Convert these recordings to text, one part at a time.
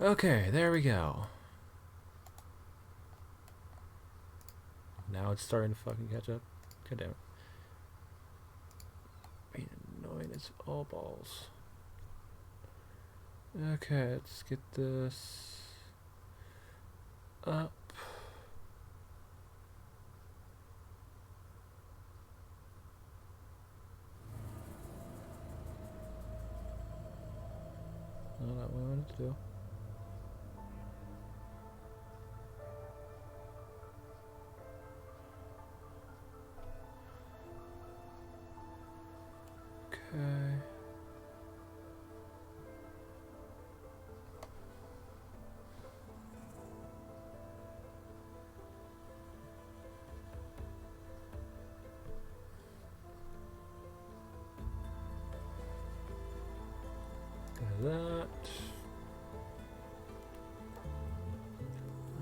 Okay, there we go. Now it's starting to fucking catch up. God damn it. Being annoying as all balls. Okay, let's get this up. No, not what I wanted to do. Okay. That.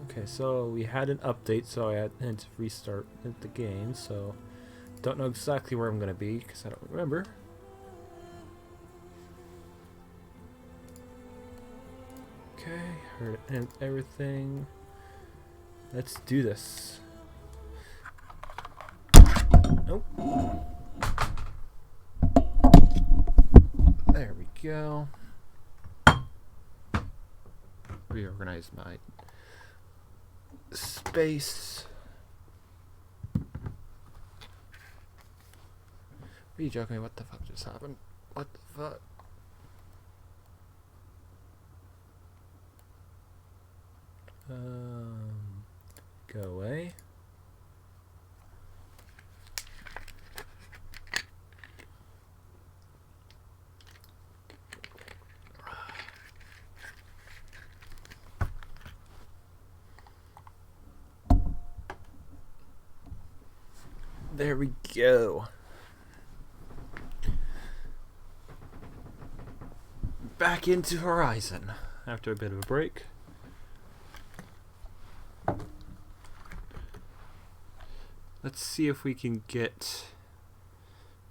Okay, so we had an update, so I had to restart the game, so don't know exactly where I'm gonna be because I don't remember. Okay, heard and everything. Let's do this. Nope. There we go. Reorganize my space. Are you joking? What the fuck just happened? What the fuck? Go away. There we go. Back into Horizon after a bit of a break. Let's see if we can get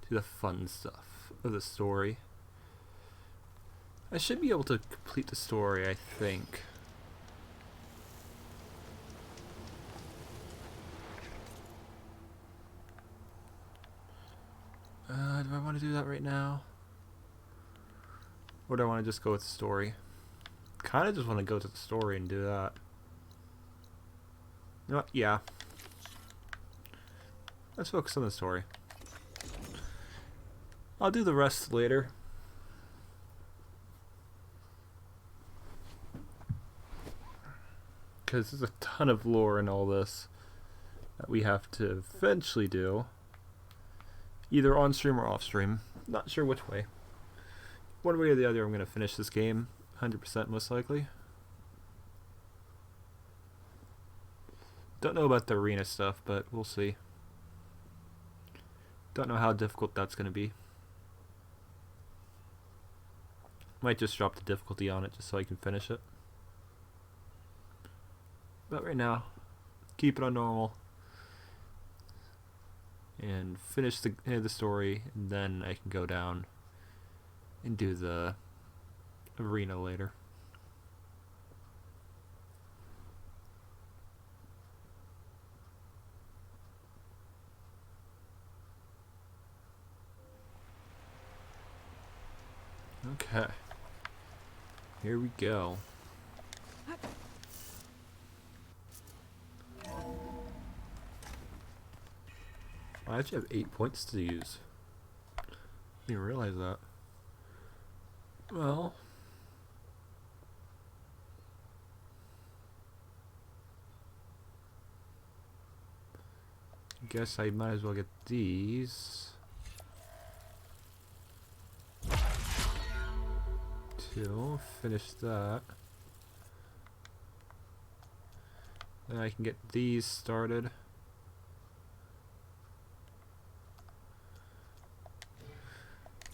to the fun stuff of the story. I should be able to complete the story, I think. Do I want to do that right now? Or do I want to just go with the story? Kind of just want to go to the story and do that. You know what? Yeah. Let's focus on the story. I'll do the rest later. Because there's a ton of lore in all this that we have to eventually do. Either on stream or off stream. Not sure which way. One way or the other, I'm going to finish this game. 100% most likely. Don't know about the arena stuff, but we'll see. Don't know how difficult that's going to be. Might just drop the difficulty on it just so I can finish it. But right now, keep it on normal. And finish the story, and then I can go down and do the arena later. Okay. Here we go. I actually have 8 points to use. Didn't even realize that. Well, I guess I might as well get these. 2, finish that. Then I can get these started.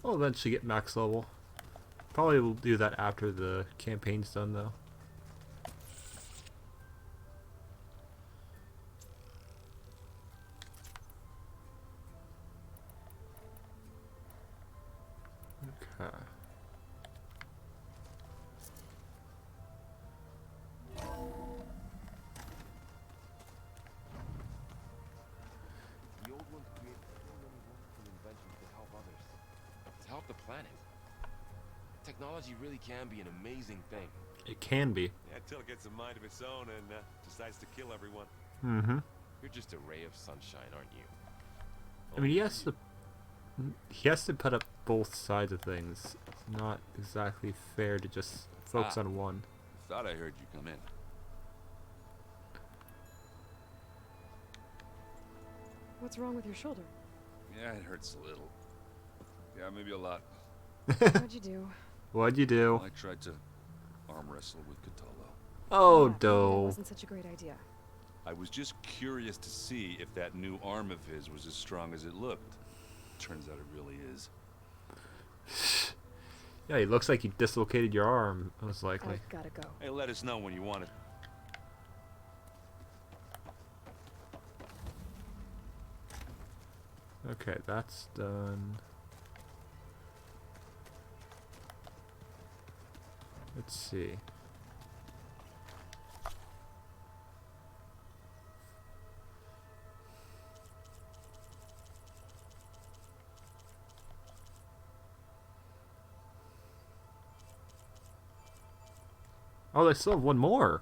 I'll eventually get max level. Probably will do that after the campaign's done though. Okay. planet. Technology really can be an amazing thing. It can be. Yeah, until it gets a mind of its own and decides to kill everyone. Mm-hmm. You're just a ray of sunshine, aren't you? I mean, he has to put up both sides of things. It's not exactly fair to just focus on one. Thought I heard you come in. What's wrong with your shoulder? Yeah, it hurts a little. Yeah, maybe a lot. What'd you do? What'd you do? I tried to arm wrestle with Cthulhu. Oh, Yeah, maybe that no. wasn't such a great idea. I was just curious to see if that new arm of his was as strong as it looked. Turns out it really is. Yeah, it looks like you dislocated your arm, most likely. I've gotta go. Hey, let us know when you want it. Okay, that's done. Let's see. Oh, they still have one more.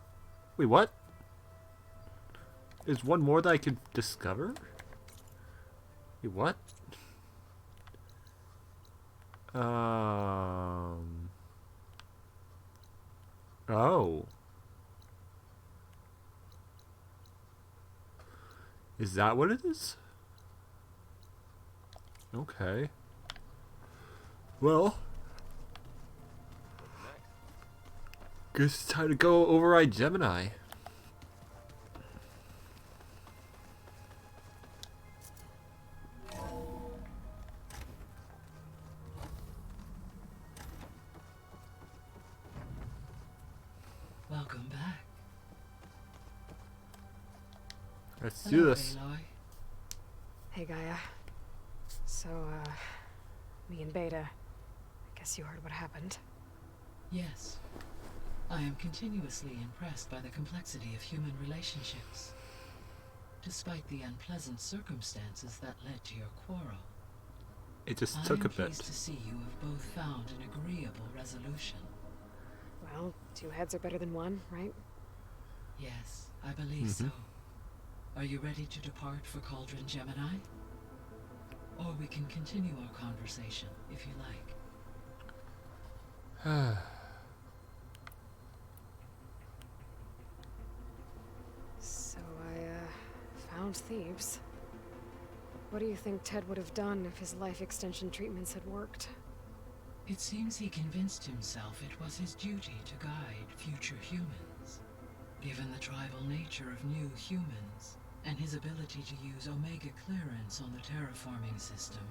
Wait, what? There's one more that I could discover? Wait, what? Oh. Is that what it is? Okay. Well. Guess it's time to go override Gemini. Welcome back. Let's Hello, do this. Aloy. Hey, Gaia. So, me and Beta. I guess you heard what happened. Yes. I am continuously impressed by the complexity of human relationships. Despite the unpleasant circumstances that led to your quarrel, It just I took am a bit. pleased to see you have both found an agreeable resolution. Well, 2 heads are better than 1, right? Yes, I believe so. Are you ready to depart for Cauldron Gemini? Or we can continue our conversation, if you like. So I, found thieves. What do you think Ted would have done if his life extension treatments had worked? It seems he convinced himself it was his duty to guide future humans. Given the tribal nature of new humans, and his ability to use Omega clearance on the terraforming system,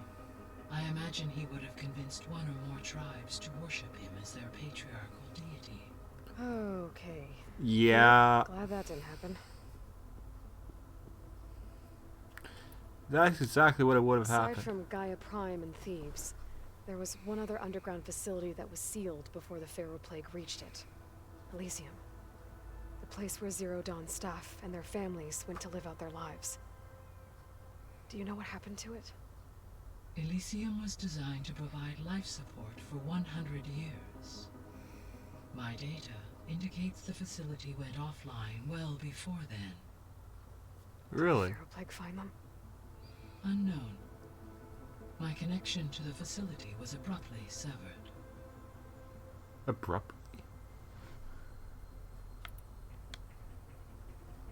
I imagine he would have convinced 1 or more tribes to worship him as their patriarchal deity. Okay. Yeah, Glad that didn't happen. that's exactly what it would have Aside happened. from Gaia Prime and thieves, there was one other underground facility that was sealed before the Pharaoh Plague reached it. Elysium. The place where Zero Dawn staff and their families went to live out their lives. Do you know what happened to it? Elysium was designed to provide life support for 100 years. My data indicates the facility went offline well before then. Really? Pharaoh Plague find them? Unknown. My connection to the facility was abruptly severed. Abrupt.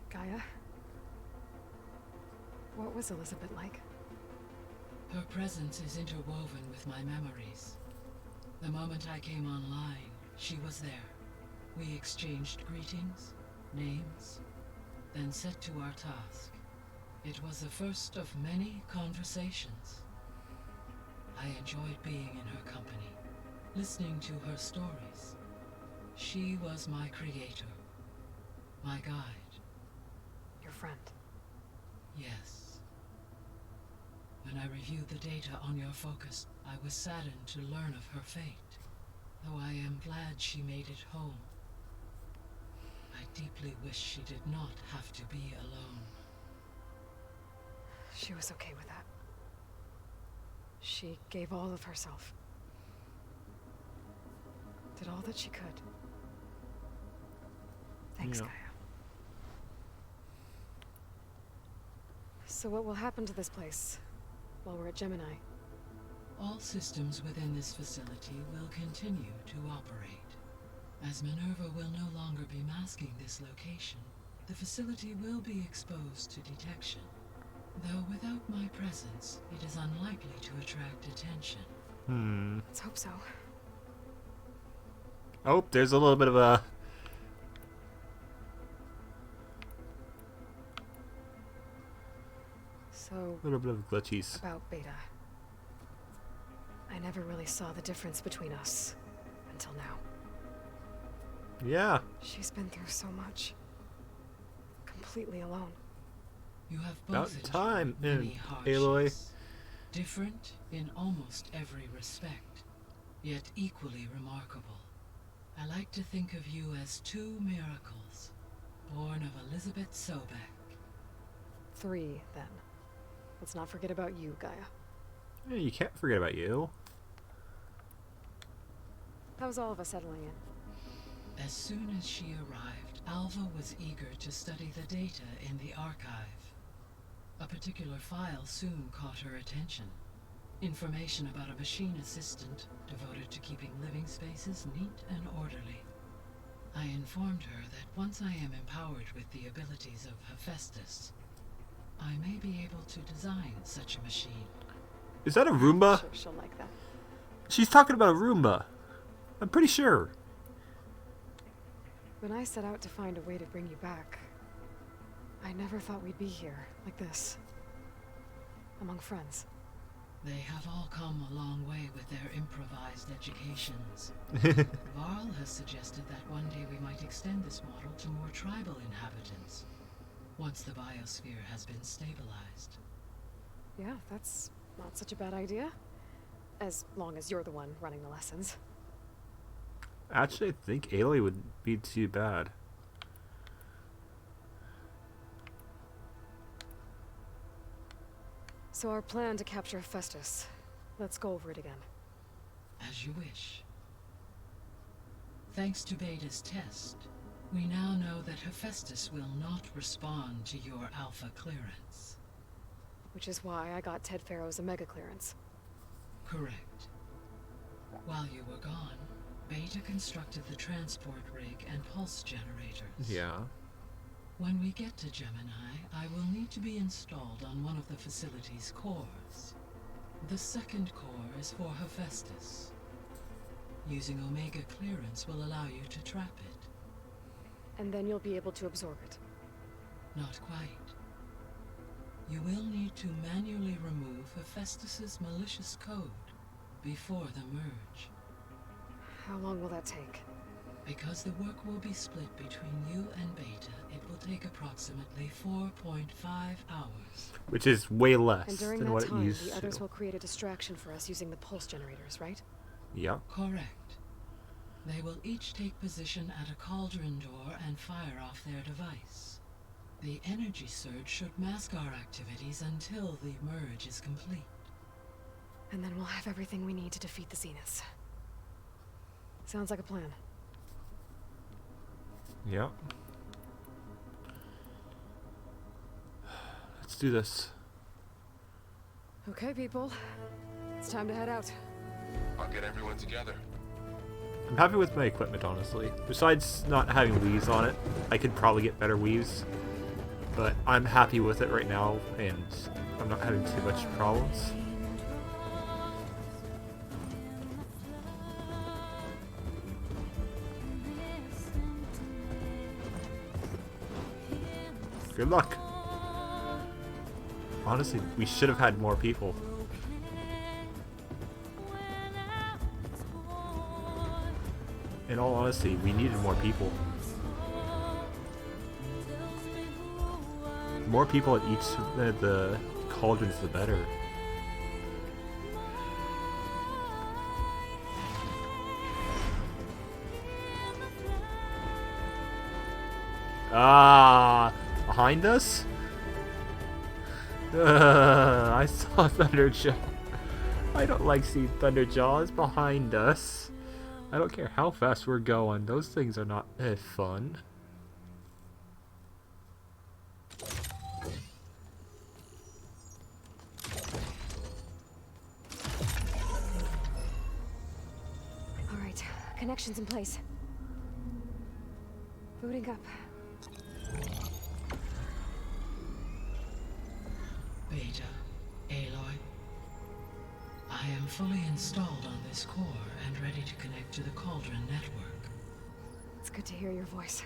Gaia? What was Elizabeth like? Her presence is interwoven with my memories. The moment I came online, she was there. We exchanged greetings, names, then set to our task. It was the first of many conversations. I enjoyed being in her company, listening to her stories. She was my creator, my guide. Your friend. Yes. When I reviewed the data on your focus, I was saddened to learn of her fate, though I am glad she made it home. I deeply wish she did not have to be alone. She was okay with that. She gave all of herself. did all that she could. Thanks, Yeah. Gaia. So what will happen to this place while we're at Gemini? All systems within this facility will continue to operate. As Minerva will no longer be masking this location, the facility will be exposed to detection. Though without my presence, it is unlikely to attract attention. Let's hope so. Oh, there's a little bit of a... So, little bit of glitchies. about Beta. I never really saw the difference between us until now. Yeah. She's been through so much. Completely alone. You have About both time, endured many Aloy. hardships, different in almost every respect, yet equally remarkable. I like to think of you as two miracles, born of Elizabeth Sobek. 3, then. Let's not forget about you, Gaia. Yeah, you can't forget about you. How's all of us settling in? As soon as she arrived, Alva was eager to study the data in the archive. A particular file soon caught her attention. Information about a machine assistant devoted to keeping living spaces neat and orderly. I informed her that once I am empowered with the abilities of Hephaestus, I may be able to design such a machine. Is that a Roomba? Sure, she'll like that. She's talking about a Roomba. I'm pretty sure. When I set out to find a way to bring you back, I never thought we'd be here, like this. Among friends. They have all come a long way with their improvised educations. Varl has suggested that one day we might extend this model to more tribal inhabitants, once the biosphere has been stabilized. Yeah, that's not such a bad idea. As long as you're the one running the lessons. Actually, I think Aloy wouldn't be too bad. So our plan to capture Hephaestus. Let's go over it again. As you wish. Thanks to Beta's test, we now know that Hephaestus will not respond to your alpha clearance. Which is why I got Ted Farrow's Omega clearance. Correct. While you were gone, Beta constructed the transport rig and pulse generators. Yeah. When we get to Gemini, I will need to be installed on one of the facility's cores. The second core is for Hephaestus. Using Omega clearance will allow you to trap it. And then you'll be able to absorb it. Not quite. You will need to manually remove Hephaestus's malicious code before the merge. How long will that take? Because the work will be split between you and Beta, it will take approximately 4.5 hours. Which is way less And during than that what it time, used the others to. will create a distraction for us using the pulse generators, right? Yep. Correct. They will each take position at a cauldron door and fire off their device. The energy surge should mask our activities until the merge is complete. And then we'll have everything we need to defeat the Zeniths. Sounds like a plan. Yep. Let's do this. Okay, people. It's time to head out. I'll get everyone together. I'm happy with my equipment, honestly. Besides not having weaves on it, I could probably get better weaves. But I'm happy with it right now, and I'm not having too much problems. Good luck. Honestly, we should have had more people. In all honesty, we needed more people. The more people at each of the cauldrons, the better. Ah, behind us? I saw Thunderjaw. I don't like seeing Thunderjaws behind us. I don't care how fast we're going. Those things are not fun. All right, connections in place. Booting up. Beta, Aloy. I am fully installed on this core and ready to connect to the Cauldron network. It's good to hear your voice.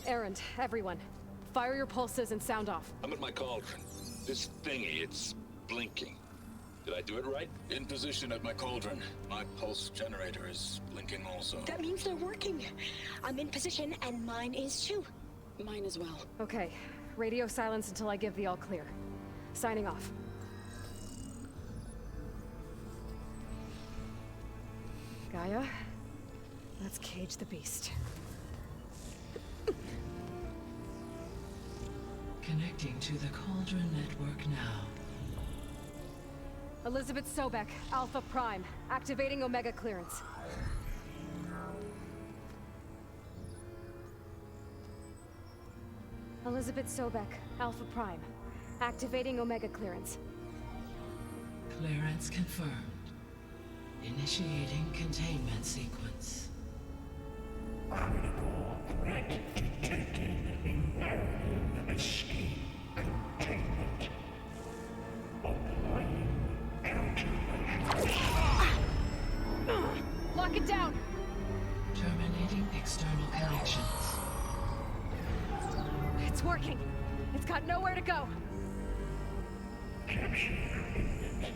Errand, everyone. Fire your pulses and sound off. I'm at my cauldron. This thingy, it's blinking. Did I do it right? In position at my cauldron. My pulse generator is blinking also. That means they're working. I'm in position, and mine is too. Mine as well. Okay, radio silence until I give the all clear. Signing off. Gaia, let's cage the beast. Connecting to the Cauldron network now. Elizabeth Sobek, Alpha Prime, activating Omega clearance. Elizabeth Sobek, Alpha Prime, activating Omega clearance. Clearance confirmed. Initiating containment sequence. Critical threat detected in narrative escape containment. Applying countermeasures. Lock it down! Terminating external connections. It's working. It's got nowhere to go. Capture imminent.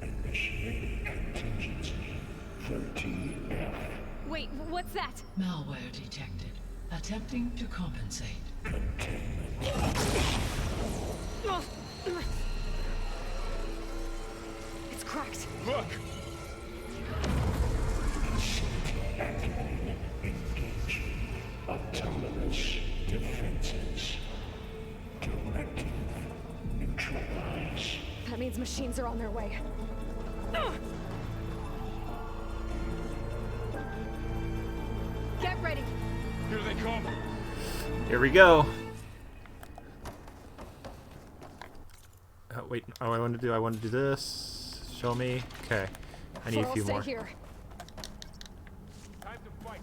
Initiating contingency 13F. Wait, what's that? Malware detected. Attempting to compensate. It's cracked. Look! Activating. Engaging. Autonomous defenses. Directive. Neutralize. That means machines are on their way. Get ready. Here they come! Here we go. Wait, oh, I want to do this. Show me. Okay. I need a few Stay more. here. Time to fight!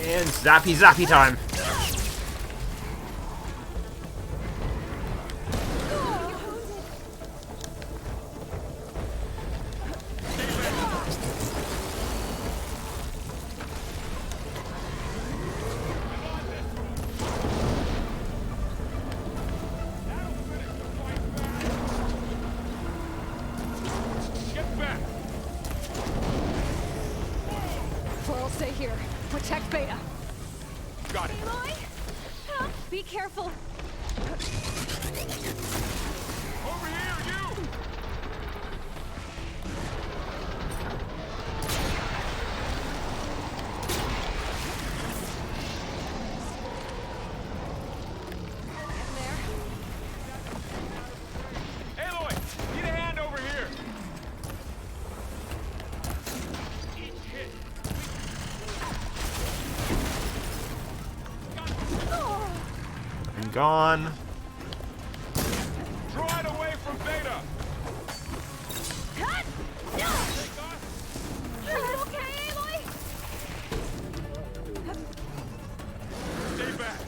And zappy zappy time. Get back! Coral, stay here. Protect Beta. Got it! Aloy? Help! Be careful. Over here, you! Getting there. Aloy! Need a hand over here! Each hit! I'm gone. Draw it away from Beta! Cut! No! Take off! Are you okay, Aloy? Stay back!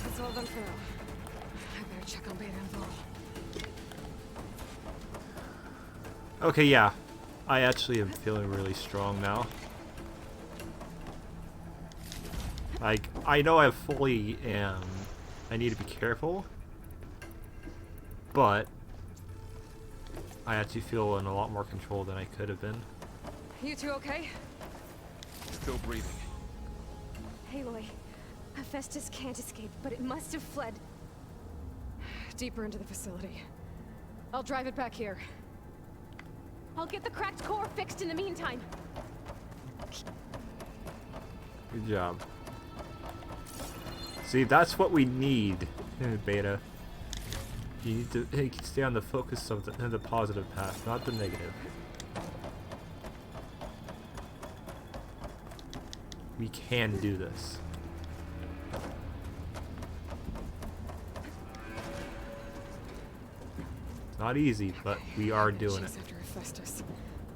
That's all done for now. I better check on Beta and Laurel. Okay, yeah. I actually am feeling really strong now. Like, I know I fully am. I need to be careful. But I actually feel in a lot more control than I could have been. You two okay? Still breathing. Aloy, Hephaestus can't escape, but it must have fled deeper into the facility. I'll drive it back here. I'll get the cracked core fixed in the meantime. Good job. See, that's what we need in beta. You need to stay on the focus of the positive path, not the negative. We can do this. It's not easy, but we are doing it. Chase after Hephaestus.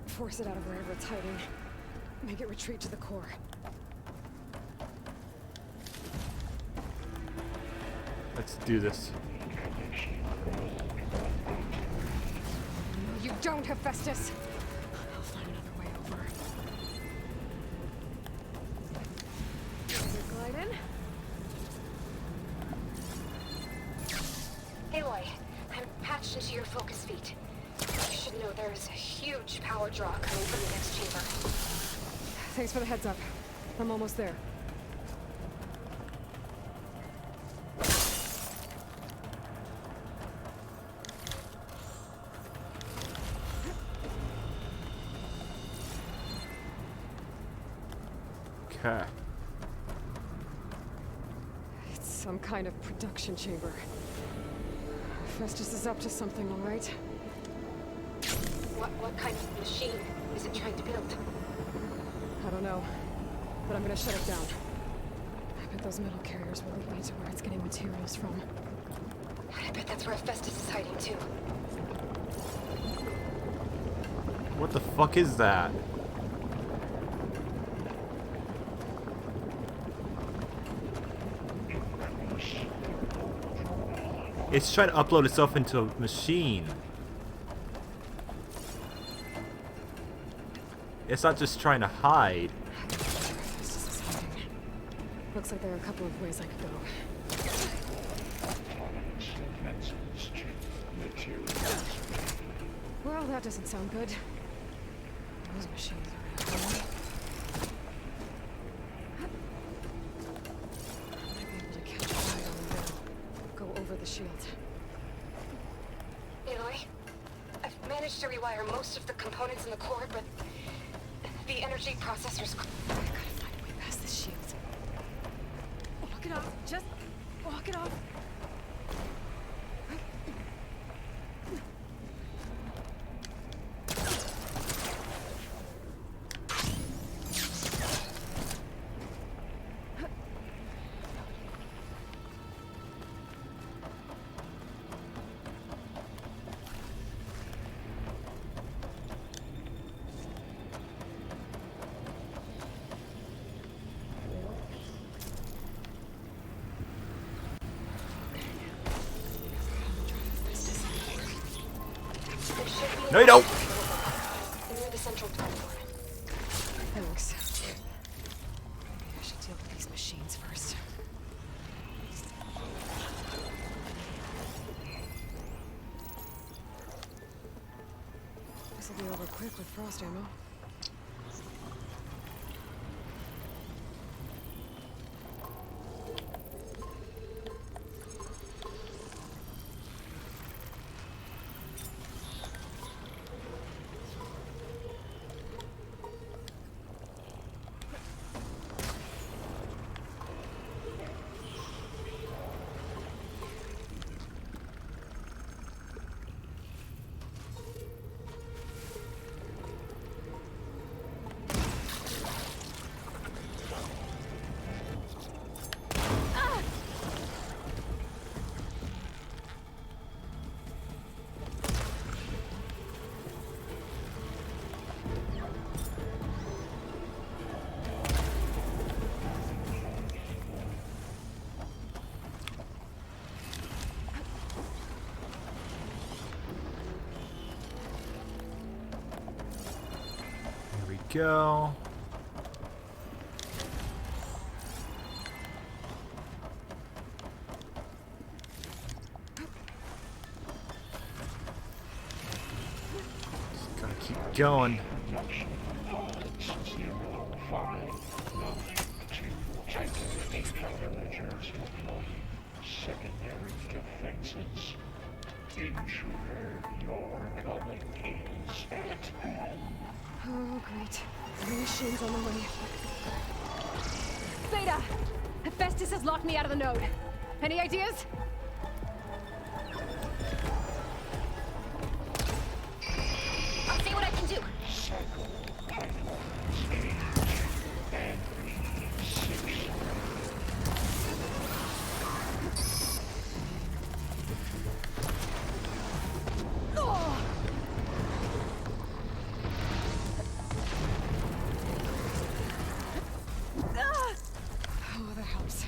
Force it out of wherever it's hiding. Make it retreat to the core. Let's do this. No, you don't, Hephaestus! I'll find another way over. Glide in. Aloy, I'm patched into your focus feet. You should know there is a huge power draw coming from the next chamber. Thanks for the heads up. I'm almost there. Okay. It's some kind of production chamber. Festus is up to something, all right? What kind of machine is it trying to build? I don't know, but I'm gonna shut it down. I bet those metal carriers will lead me to where it's getting materials from. I bet that's where Festus is hiding too. What the fuck is that? It's trying to upload itself into a machine. It's not just trying to hide. Looks like there are a couple of ways I could go. Well, that doesn't sound good. Those machines are out. I might be able to catch a ride on the rail. Go over the shield. Aloy, I've managed to rewire most of the components in the core, but the energy processors... I gotta find a way past this shield. Walk it off. Just walk it off. No, you don't. Near the central platform. Thanks. Maybe I should deal with these machines first. This'll be over quick with frost ammo. go. Just gotta keep going. Secondary defenses. Intruder, your coming is at hand. Oh, great. Three machines on the way. Beta! Hephaestus has locked me out of the node. Any ideas? I'll see what I can do. Oh, that helps.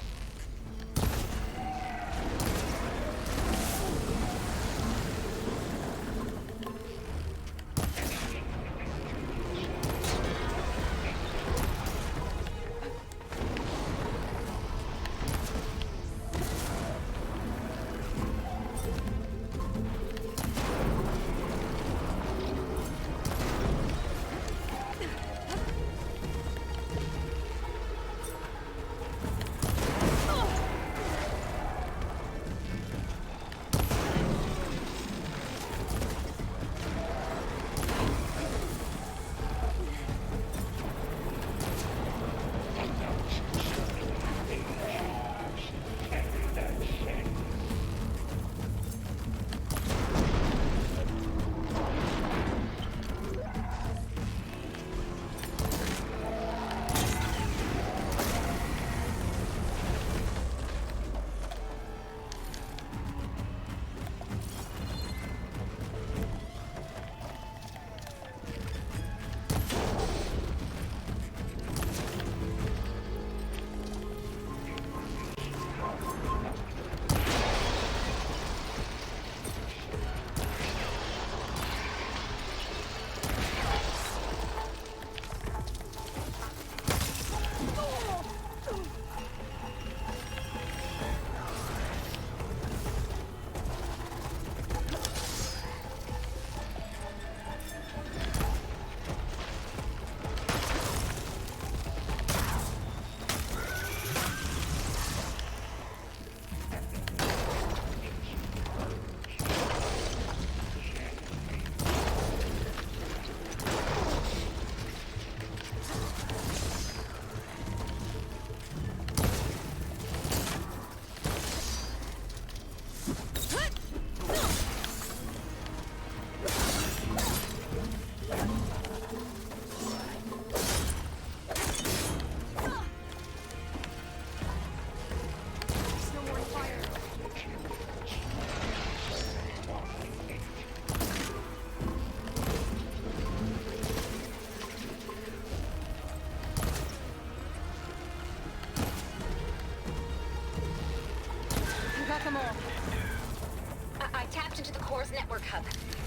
I tapped into the core's network hub.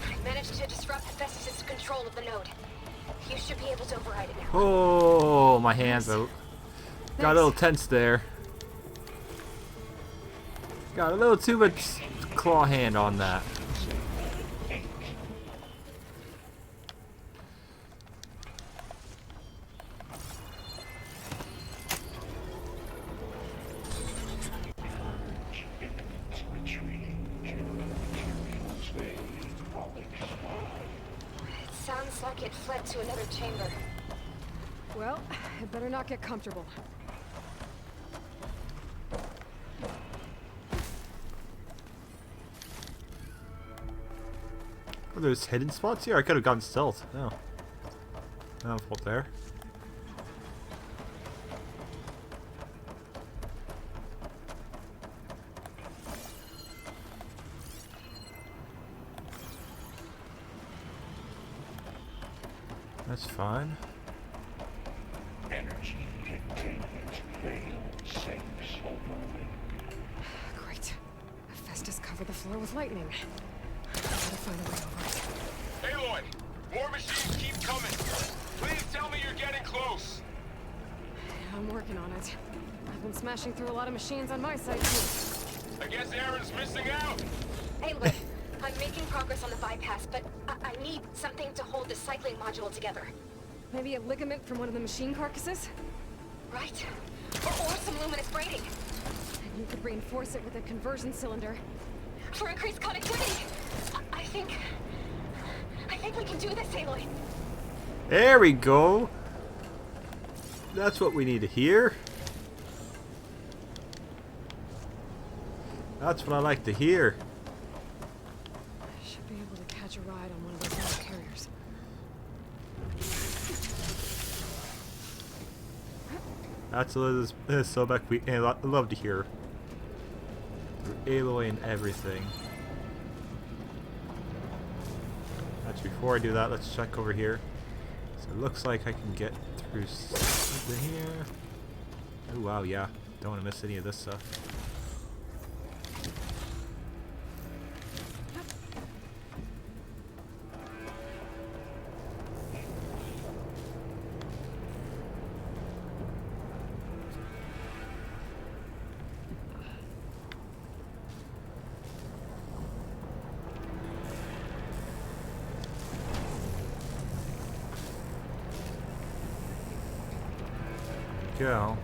I managed to disrupt Hephaestus' control of the node. You should be able to override it now. Oh, my hands out. Got a little tense there. Got a little too much claw hand on that. Sounds like it fled to another chamber. Well, it better not get comfortable. Oh, there's hidden spots here? I could have gone stealth. No. No fault there. That's fine. Energy containment failed. Safe overloading. Great. Hephaestus covered the floor with lightning. I gotta find a way over it. Aloy, more machines keep coming. Please tell me you're working on it. I've been smashing through a lot of machines on my side, too. I guess Aaron's missing out. Aloy, I'm making progress on the bypass, but I need something to hold the cycling module together. Maybe a ligament from one of the machine carcasses? Right? Or some luminous braiding. And you could reinforce it with a conversion cylinder. For increased connectivity. I think we can do this, Aloy. There we go. That's what we need to hear. That's what I like to hear. I should be able to catch a ride on one of those little carriers. That's Sobek we love to hear. Aloy and everything. Actually, before I do that, let's check over here. So it looks like I can get through something here. Oh wow, yeah. Don't want to miss any of this stuff. Go.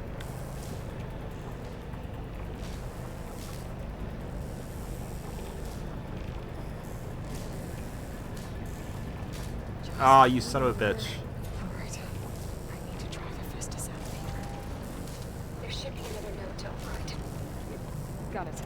Ah, you son of a bitch. Alright. I need to drive Hephaestus out of here. There should be another node to override. Got it.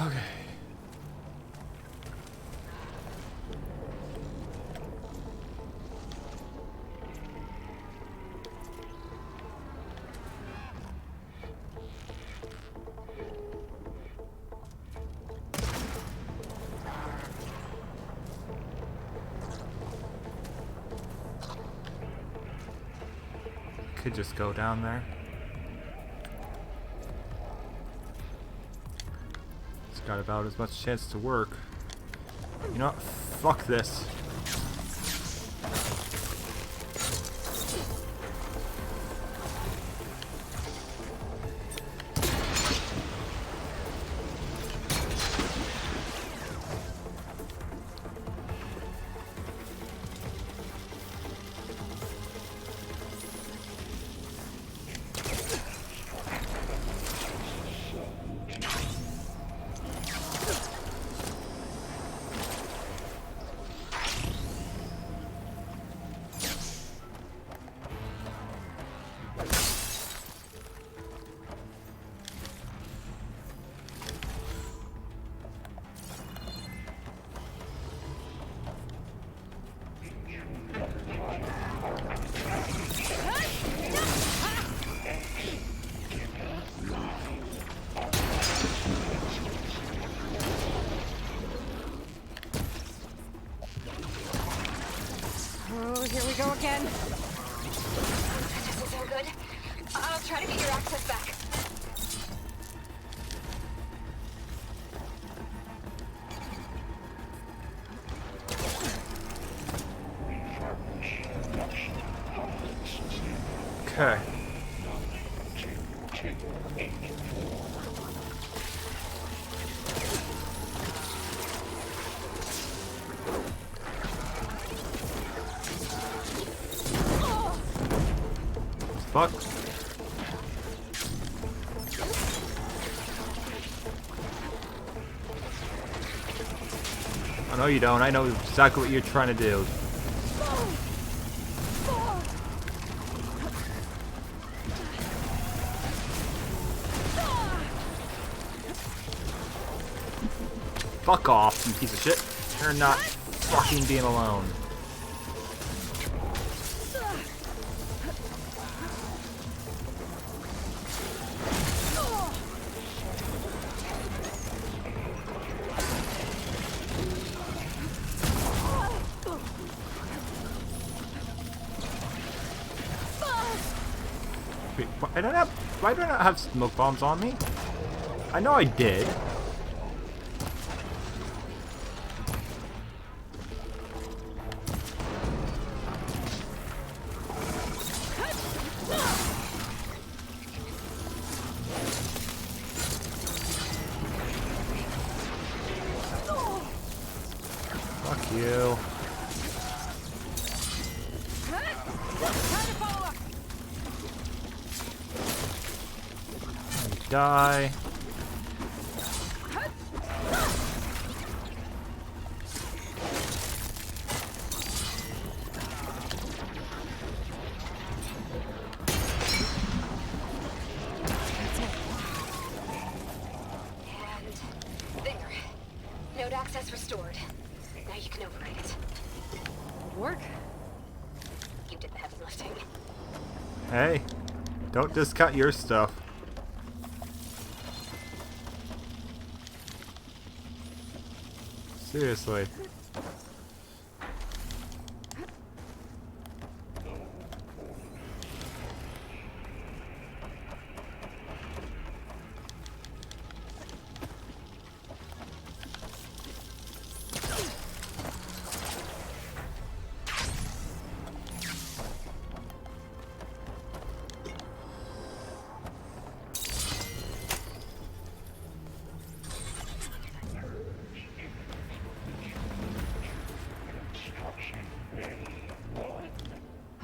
Okay. Could just go down there. It's got about as much chance to work. You know what? Fuck this. Oh, here we go again. This isn't good. I'll try to get your access back. Okay. Fuck. Oh, no, you don't. I know exactly what you're trying to do. Fuck off, you piece of shit. You're not fucking being alone. Wait, why do I not have smoke bombs on me? I know I did. Fuck you. Die. And there. Node access restored. Now you can override it. Good work. You did the heavy lifting. Hey, don't discount your stuff. Seriously.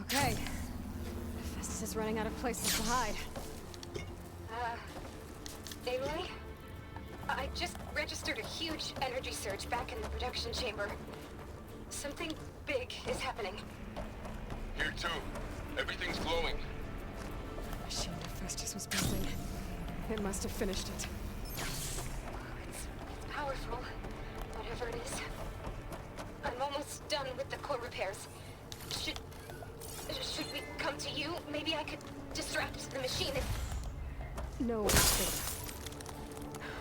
Okay. Festus is running out of places to hide. Aloy? I just registered a huge energy surge back in the production chamber. Something big is happening. Here too. Everything's glowing. The machine that Festus was building. It must have finished it. It's powerful, whatever it is. I'm almost done with the core repairs. Should we come to you? Maybe I could distract the machine if... No, Beta.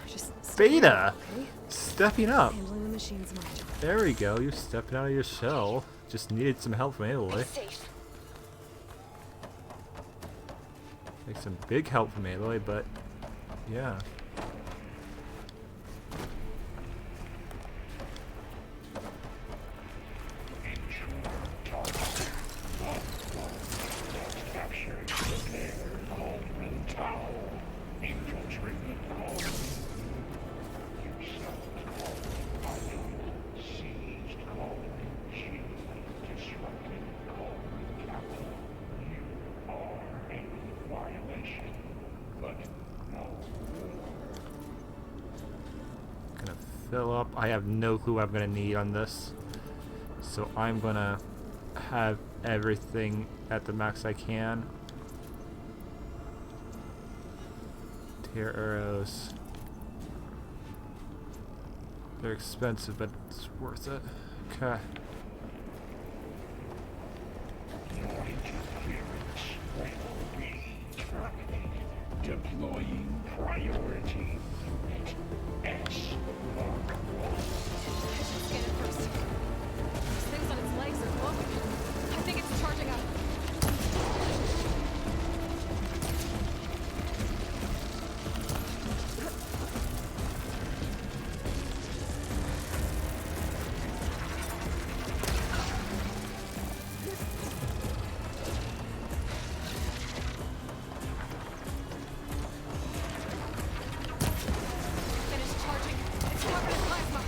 Just Beta! Okay? Stepping up. Handling the machine's my job. There we go, you're stepping out of your shell. Just needed some help from Aloy. It's safe. Like some big help from Aloy, but yeah. Captured their Cauldron Tower. Infiltrated Cauldron. Yourself Cauldron. Seized Cauldron. Shield. Disrupted Cauldron capital. You are a violation. But no. Gonna fill up. I have no clue what I'm gonna need on this. So I'm gonna have everything at the max I can. Tear arrows. They're expensive, but it's worth it. Okay. Your interference will be terminated. Deploying priority unit S Mark 1. I should scan it first. These things on its legs are glowing. I think it's charging up. Finish charging. It's covering plasma.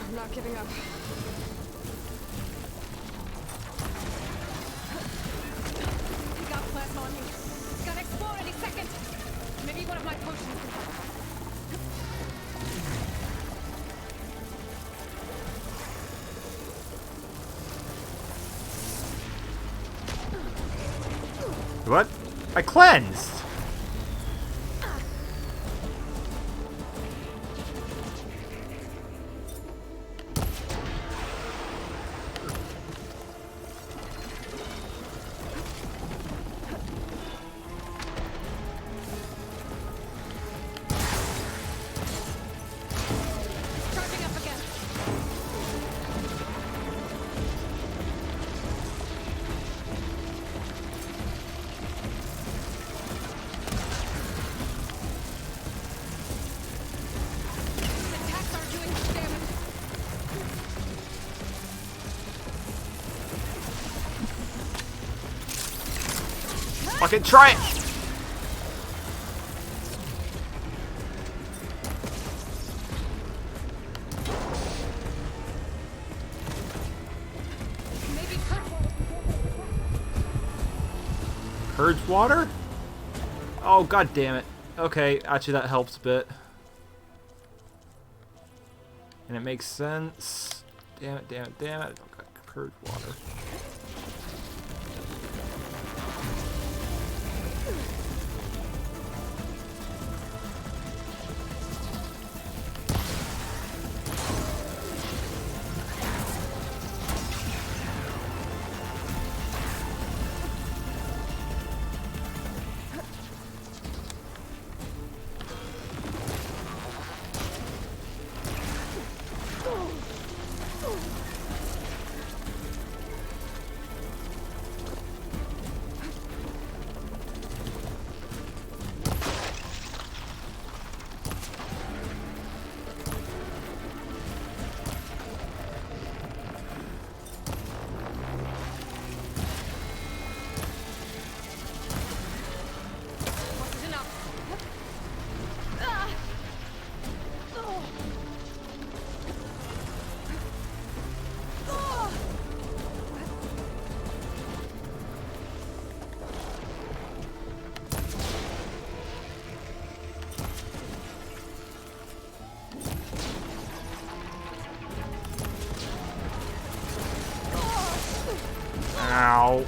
I'm not giving up. You got plasma on me. It's gonna explode any second. Maybe one of my potions can help. What? I cleansed! Charging up again. Attacks are doing damage. Fucking try it! Maybe purple. Purge water? Oh, god damn it. Okay, actually that helps a bit. And it makes sense. Damn it, damn it, damn it. Oh, god, purge water. Wasn't enough. Ah! Oh. Oh. Ow.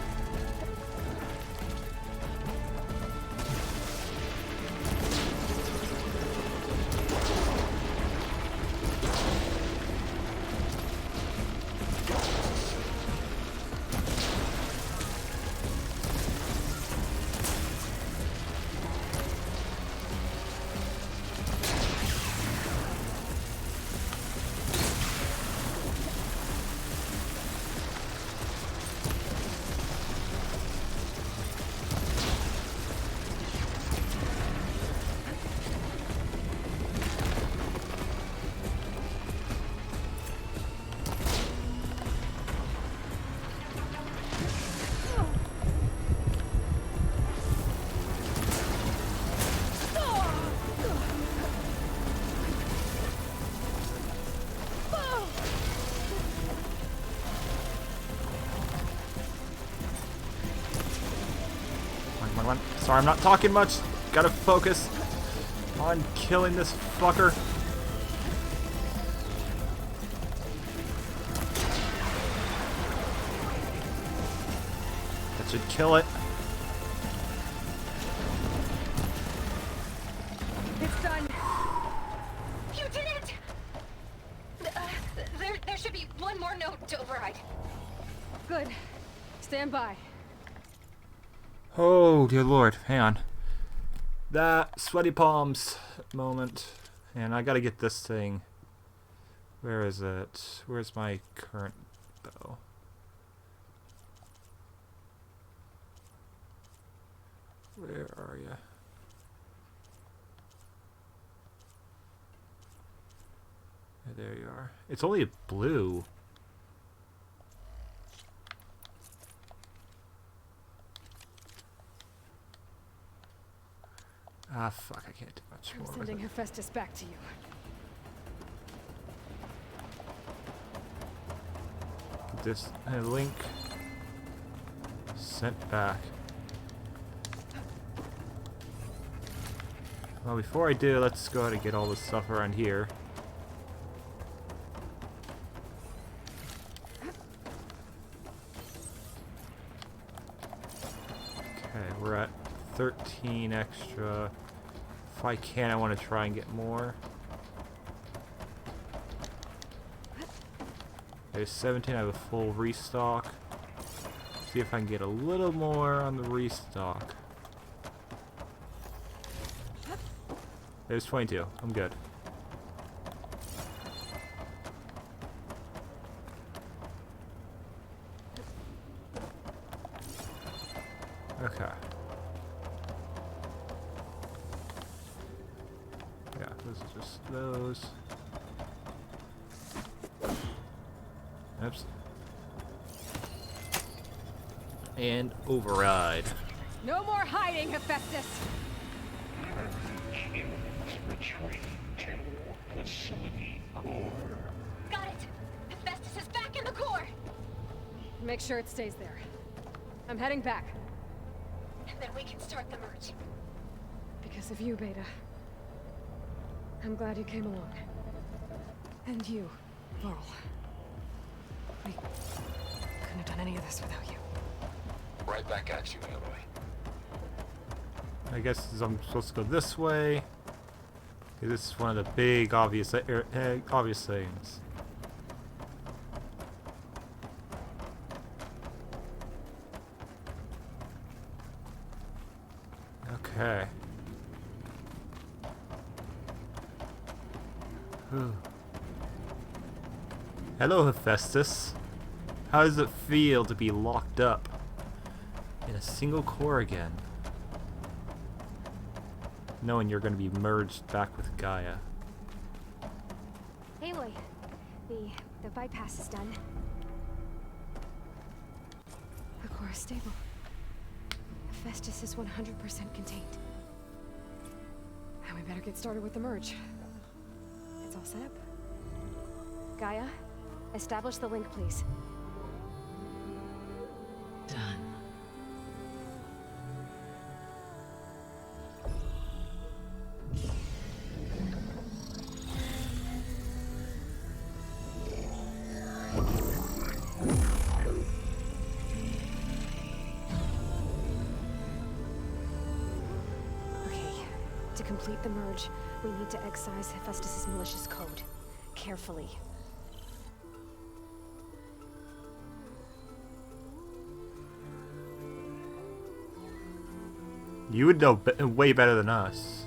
Come on. Sorry, I'm not talking much. Gotta focus on killing this fucker. That should kill it. It's done. You did it! There should be one more note to override. Good. Stand by. Oh, dear lord. Hang on. That sweaty palms moment. And I gotta get this thing. Where is it? Where's my current bow? Where are you? There you are. It's only blue. Ah, fuck, I can't do much I'm more sending with it. Hephaestus back to you. This link sent back. Well, before I do, let's go ahead and get all this stuff around here. Okay, we're 13 extra. If I can, I want to try and get more. There's 17, I have a full restock. See if I can get a little more on the restock. There's 22, I'm good. Okay. Yeah, those are just those. Oops. And override. No more hiding, Hephaestus! Got it! Hephaestus is back in the core! Make sure it stays there. I'm heading back. And then we can start the merge. Because of you, Beta. I'm glad you came along. And you, Varl. We couldn't have done any of this without you. Right back at you, Aloy. I guess I'm supposed to go this way. This is one of the big obvious things. Okay. Whew. Hello, Hephaestus. How does it feel to be locked up in a single core again? Knowing you're going to be merged back with Gaia. Aloy, the bypass is done. The core is stable. Hephaestus is 100% contained. Now we better get started with the merge. It's all set up. Gaia, establish the link, please. Done. To complete the merge, we need to excise Hephaestus' malicious code. Carefully. You would know way better than us.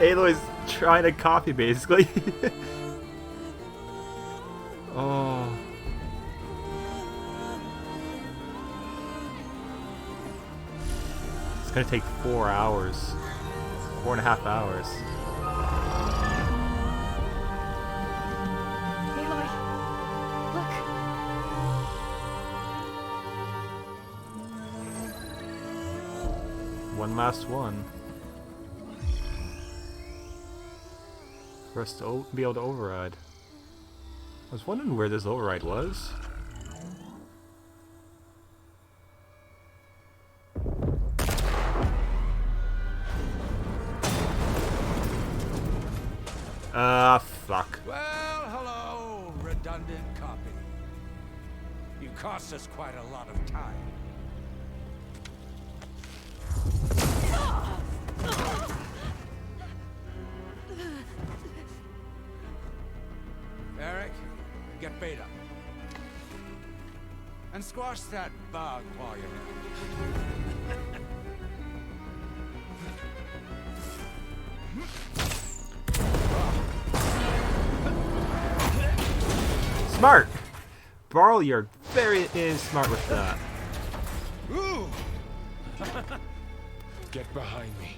Aloy's trying to copy, basically. Oh. It's gonna take 4 hours. 4.5 hours. Aloy! Look! One last one. For us to be able to override. I was wondering where this override was. Fuck. Well, hello, redundant copy. You cost us quite a lot of time. Eric, get Beta. And squash that bug while you're at it. Smart! Varl, you're very smart with that. Ooh! Get behind me.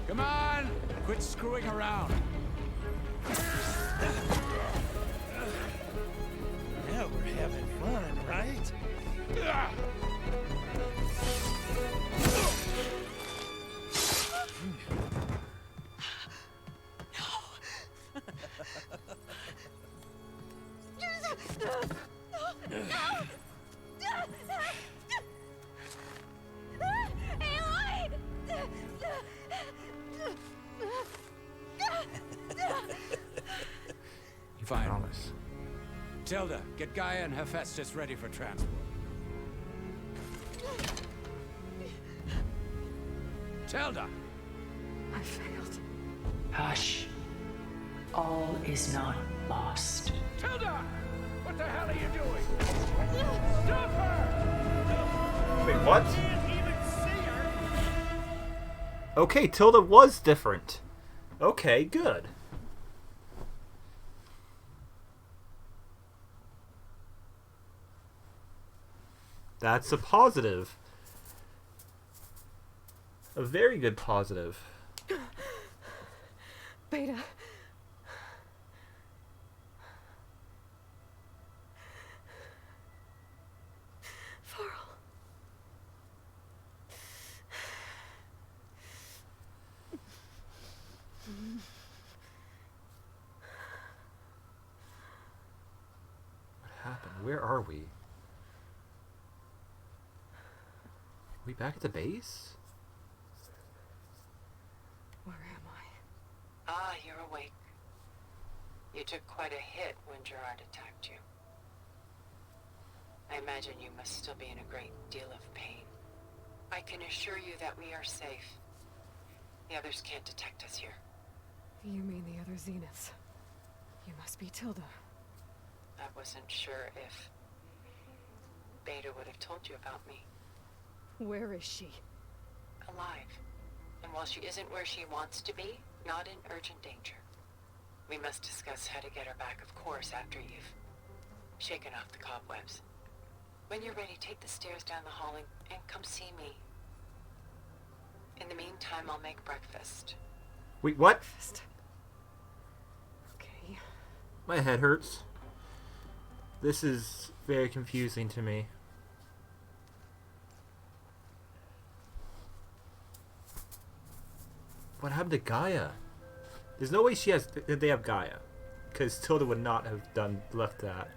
Come on! Quit screwing around. Now we're having fun, right? Tilda, get Gaia and Hephaestus ready for transport. Tilda! I failed. Hush. All is not lost. Tilda! What the hell are you doing? Stop her! Wait, what? I can't even see her! Okay, Tilda was different. Okay, good. That's a positive. A very good positive. Beta. Farrell. What happened? Where are we? Are we back at the base? Where am I? Ah, you're awake. You took quite a hit when Gerard attacked you. I imagine you must still be in a great deal of pain. I can assure you that we are safe. The others can't detect us here. You mean the other Zeniths? You must be Tilda. I wasn't sure if Beta would have told you about me. Where is she? Alive. And while she isn't where she wants to be, not in urgent danger. We must discuss how to get her back, of course, after you've shaken off the cobwebs. When you're ready, take the stairs down the hall and come see me. In the meantime, I'll make breakfast. Wait, what? Okay. My head hurts. This is very confusing to me. What happened to Gaia? There's no way they have Gaia, because Tilda would not have left that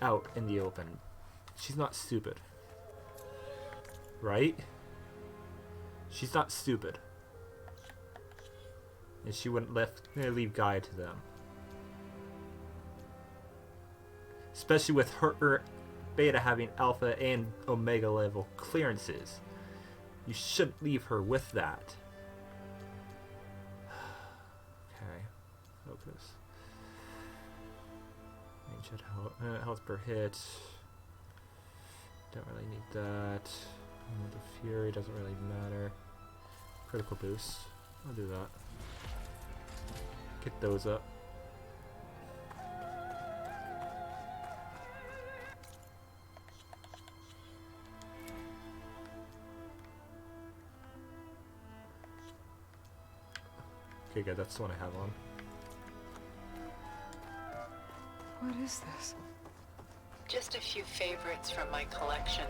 out in the open. She's not stupid, right? She's not stupid, and she wouldn't leave Gaia to them, especially with her Beta having Alpha and Omega level clearances. You shouldn't leave her with that. Focus. Ancient health per hit. Don't really need that. The Fury doesn't really matter. Critical boost. I'll do that. Get those up. Okay, good. That's the one I have on. What is this? Just a few favorites from my collection.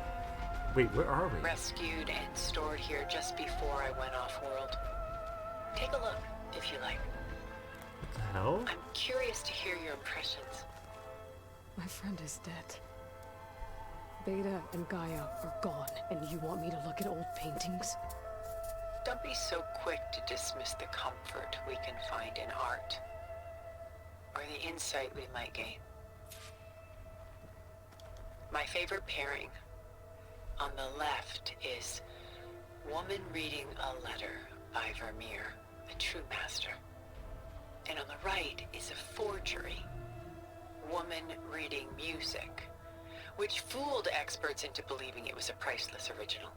Wait, where are we? Rescued and stored here just before I went off-world. Take a look, if you like. What the hell? I'm curious to hear your impressions. My friend is dead. Beta and Gaia are gone, and you want me to look at old paintings? Don't be so quick to dismiss the comfort we can find in art, or the insight we might gain. My favorite pairing on the left is Woman Reading a Letter by Vermeer, a true master. And on the right is a forgery, Woman Reading Music, which fooled experts into believing it was a priceless original.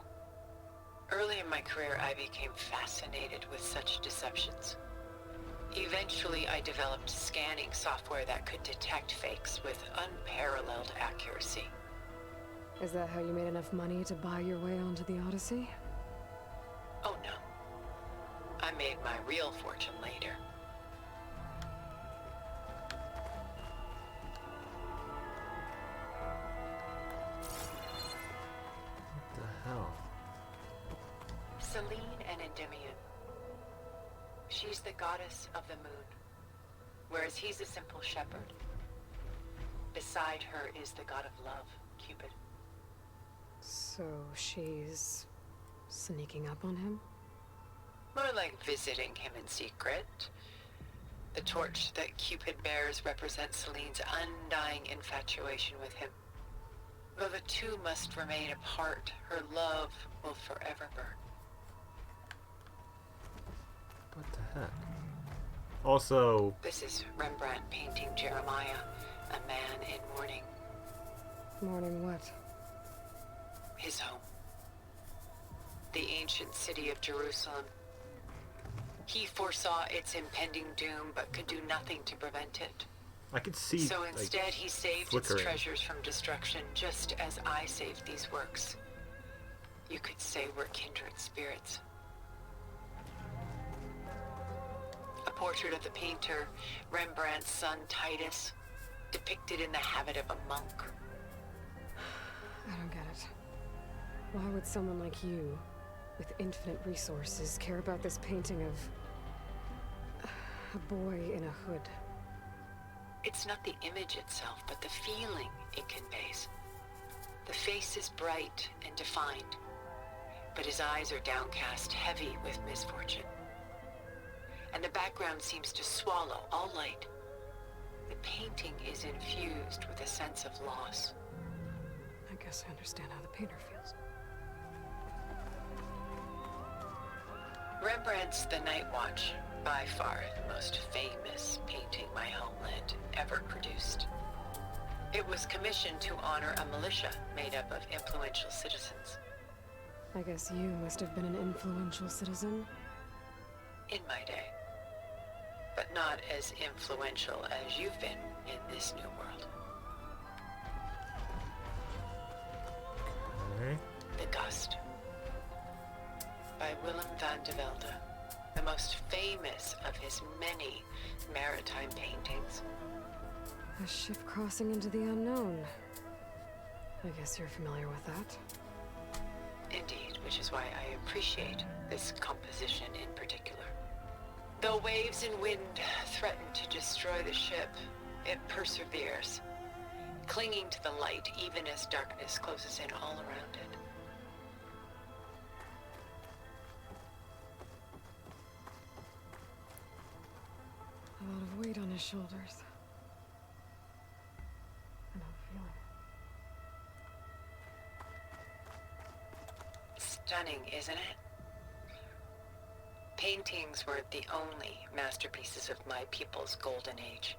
Early in my career, I became fascinated with such deceptions. Eventually, I developed scanning software that could detect fakes with unparalleled accuracy. Is that how you made enough money to buy your way onto the Odyssey? Oh no. I made my real fortune later. What the hell? Selene and Endymion. She's the goddess of the moon, whereas he's a simple shepherd. Beside her is the god of love, Cupid. So she's sneaking up on him? More like visiting him in secret. The torch that Cupid bears represents Celine's undying infatuation with him. Though the two must remain apart, her love will forever burn. What the heck? Also... This is Rembrandt painting Jeremiah, a man in mourning. Mourning what? His home. The ancient city of Jerusalem. He foresaw its impending doom, but could do nothing to prevent it. I could see. So instead, he saved flickering. its treasures from destruction, just as I saved these works. You could say we're kindred spirits. A portrait of the painter, Rembrandt's son Titus, depicted in the habit of a monk. I don't get it. Why would someone like you, with infinite resources, care about this painting of a boy in a hood? It's not the image itself, but the feeling it conveys. The face is bright and defined, but his eyes are downcast, heavy with misfortune. And the background seems to swallow all light. The painting is infused with a sense of loss. I guess I understand how the painter feels. Rembrandt's The Night Watch, by far the most famous painting my homeland ever produced. It was commissioned to honor a militia made up of influential citizens. I guess you must have been an influential citizen. In my day. But not as influential as you've been in this new world. Okay. The Gust. By Willem van de Velde, the most famous of his many maritime paintings. A ship crossing into the unknown. I guess you're familiar with that. Indeed, which is why I appreciate this composition in particular. Though waves and wind threaten to destroy the ship, it perseveres, clinging to the light even as darkness closes in all around it. A lot of weight on his shoulders. And I'm feeling it. Stunning, isn't it? Paintings weren't the only masterpieces of my people's golden age.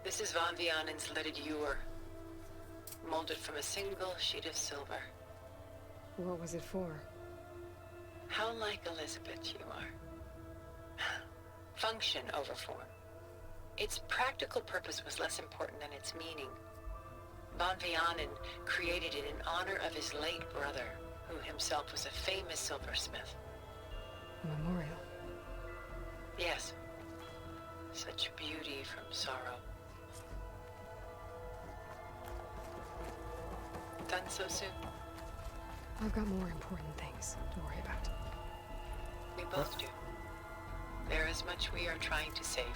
This is Van Vianen's leaded ewer, molded from a single sheet of silver. What was it for? How like Elizabeth you are. Function over form. Its practical purpose was less important than its meaning. Van Vianen created it in honor of his late brother, who himself was a famous silversmith. A memorial. Yes. Such beauty from sorrow. Done so soon? I've got more important things to worry about. We both do. There is much we are trying to save.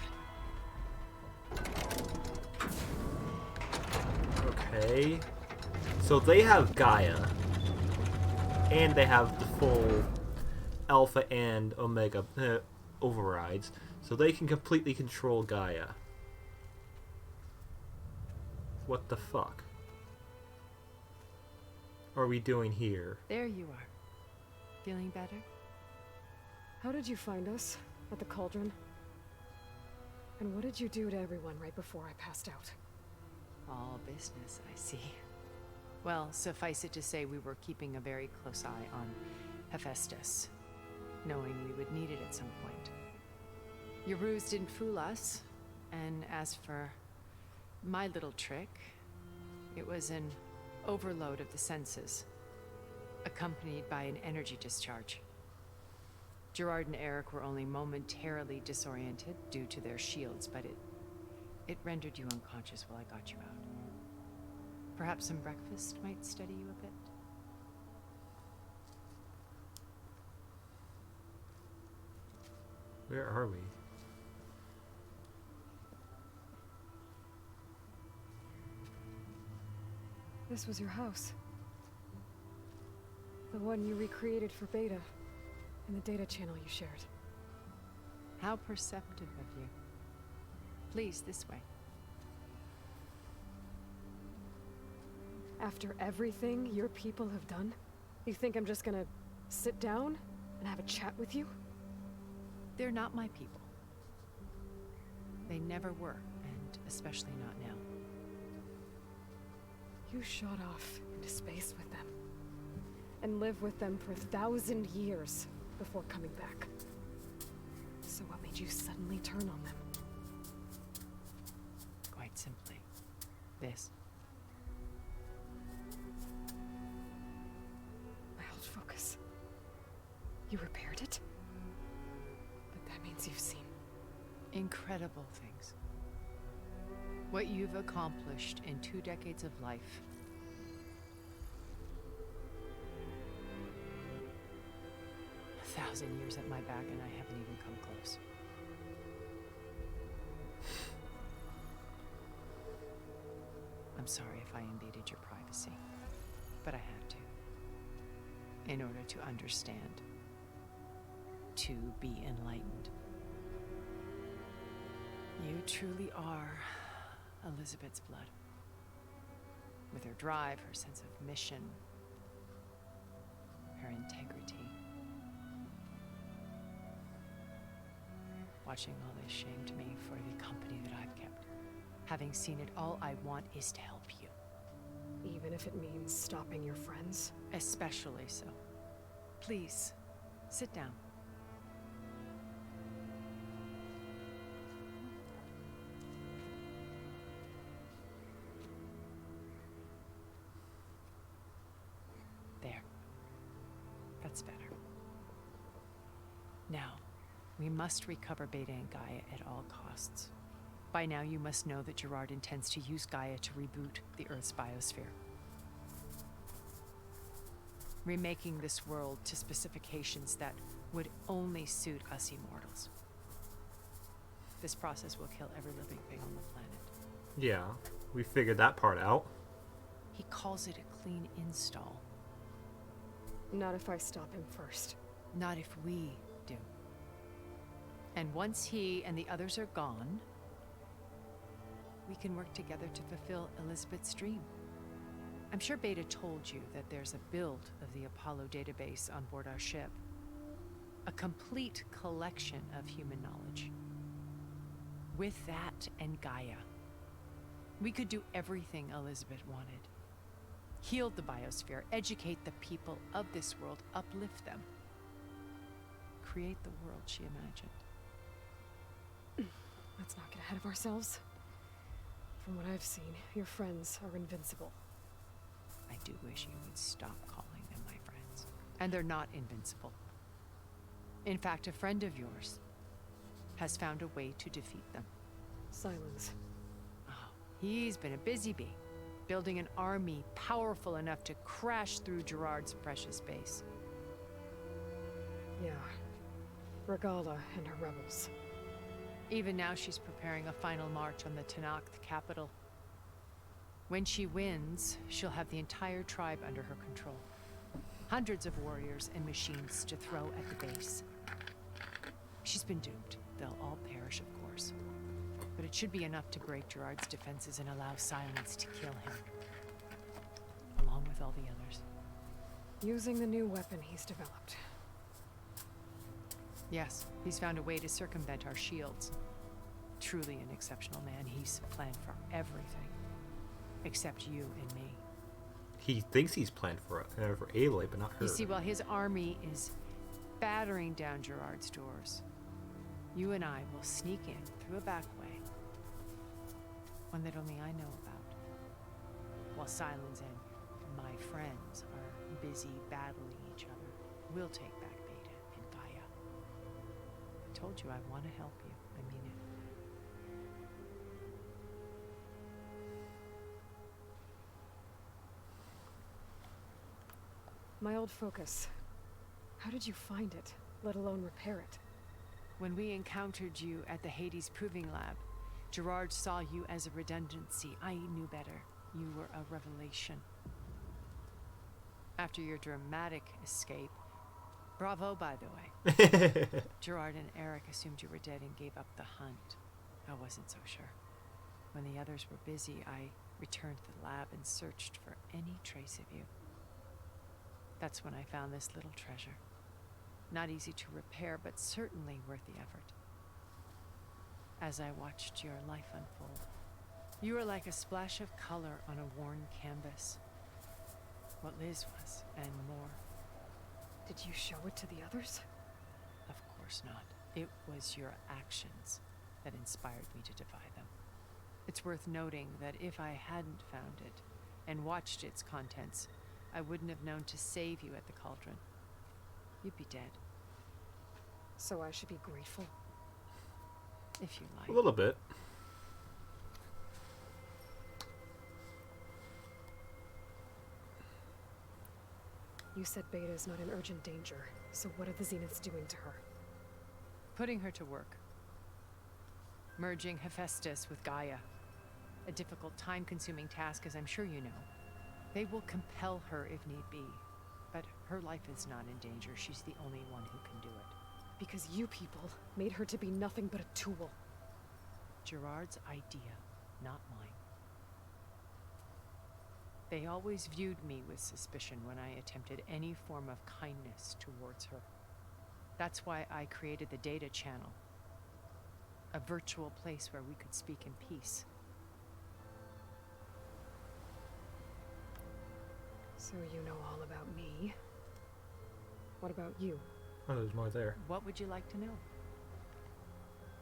Okay. So they have Gaia. And they have the full Alpha and Omega overrides. So they can completely control Gaia. What the fuck are we doing here? There you are. Feeling better? How did you find us? At the cauldron? And what did you do to everyone right before I passed out? All business, I see. Well, suffice it to say we were keeping a very close eye on Hephaestus, knowing we would need it at some point. Your ruse didn't fool us, and as for my little trick, it was an overload of the senses, accompanied by an energy discharge. Gerard and Eric were only momentarily disoriented due to their shields, but it rendered you unconscious while I got you out. Perhaps some breakfast might steady you a bit? Where are we? This was your house. The one you recreated for Beta, in the data channel you shared. How perceptive of you. Please, this way. After everything your people have done, you think I'm just gonna sit down and have a chat with you? They're not my people. They never were, and especially not now. You shot off into space with them, and lived with them for 1,000 years before coming back. So what made you suddenly turn on them? Quite simply, this. My old focus. You repaired it? But that means you've seen incredible things. What you've accomplished in 2 decades of life. A 1,000 years at my back and I haven't even come close. I'm sorry if I invaded your privacy, but I had to. In order to understand. To be enlightened. You truly are Elizabeth's blood. With her drive, her sense of mission, her integrity. Watching all this shamed me for the company that I've kept. Having seen it, all I want is to help you. even if it means stopping your friends? Especially so. Please, sit down. There. That's better. Now, we must recover Beta and Gaia at all costs. By now, you must know that Gerard intends to use Gaia to reboot the Earth's biosphere. Remaking this world to specifications that would only suit us immortals. This process will kill every living thing on the planet. Yeah, we figured that part out. He calls it a clean install. Not if I stop him first. Not if we do. And once he and the others are gone, we can work together to fulfill Elizabeth's dream. I'm sure Beta told you that there's a build of the Apollo database on board our ship. A complete collection of human knowledge. With that and Gaia, we could do everything Elizabeth wanted. Heal the biosphere, educate the people of this world, uplift them. Create the world she imagined. Let's not get ahead of ourselves. From what I've seen, your friends are invincible. I do wish you would stop calling them my friends. And they're not invincible. In fact, a friend of yours has found a way to defeat them. Silence. Oh, he's been a busy bee, building an army powerful enough to crash through Gerard's precious base. Yeah. Regala and her rebels. Even now she's preparing a final march on the Tanakh capital. When she wins, she'll have the entire tribe under her control. Hundreds of warriors and machines to throw at the base. She's been doomed. They'll all perish, of course. But it should be enough to break Gerard's defenses and allow Silence to kill him. Along with all the others. Using the new weapon he's developed. Yes, he's found a way to circumvent our shields. Truly an exceptional man. He's planned for everything. Except you and me. He thinks he's planned for Aloy, but not her. You see, while his army is battering down Gerard's doors, you and I will sneak in through a back way. One that only I know about. While Silence and my friends are busy battling each other, we'll take back Beta and Gaia. I told you I want to help you. I mean it. My old focus. How did you find it, let alone repair it? When we encountered you at the Hades Proving Lab, Gerard saw you as a redundancy. I knew better. You were a revelation. After your dramatic escape, bravo, by the way. Gerard and Eric assumed you were dead and gave up the hunt. I wasn't so sure. When the others were busy, I returned to the lab and searched for any trace of you. That's when I found this little treasure. Not easy to repair, but certainly worth the effort. As I watched your life unfold, you were like a splash of color on a worn canvas. What Liz was, and more. Did you show it to the others? Of course not. It was your actions that inspired me to defy them. It's worth noting that if I hadn't found it and watched its contents, I wouldn't have known to save you at the cauldron. You'd be dead. So I should be grateful? If you like. A little bit. You said Beta is not in urgent danger, so what are the Zeniths doing to her? Putting her to work. Merging Hephaestus with Gaia. A difficult, time-consuming task, as I'm sure you know. They will compel her if need be. But her life is not in danger. She's the only one who can do it. Because you people made her to be nothing but a tool. Gerard's idea, not mine. They always viewed me with suspicion when I attempted any form of kindness towards her. That's why I created the data channel. A virtual place where we could speak in peace. So you know all about me. What about you? Oh, there's more there. What would you like to know?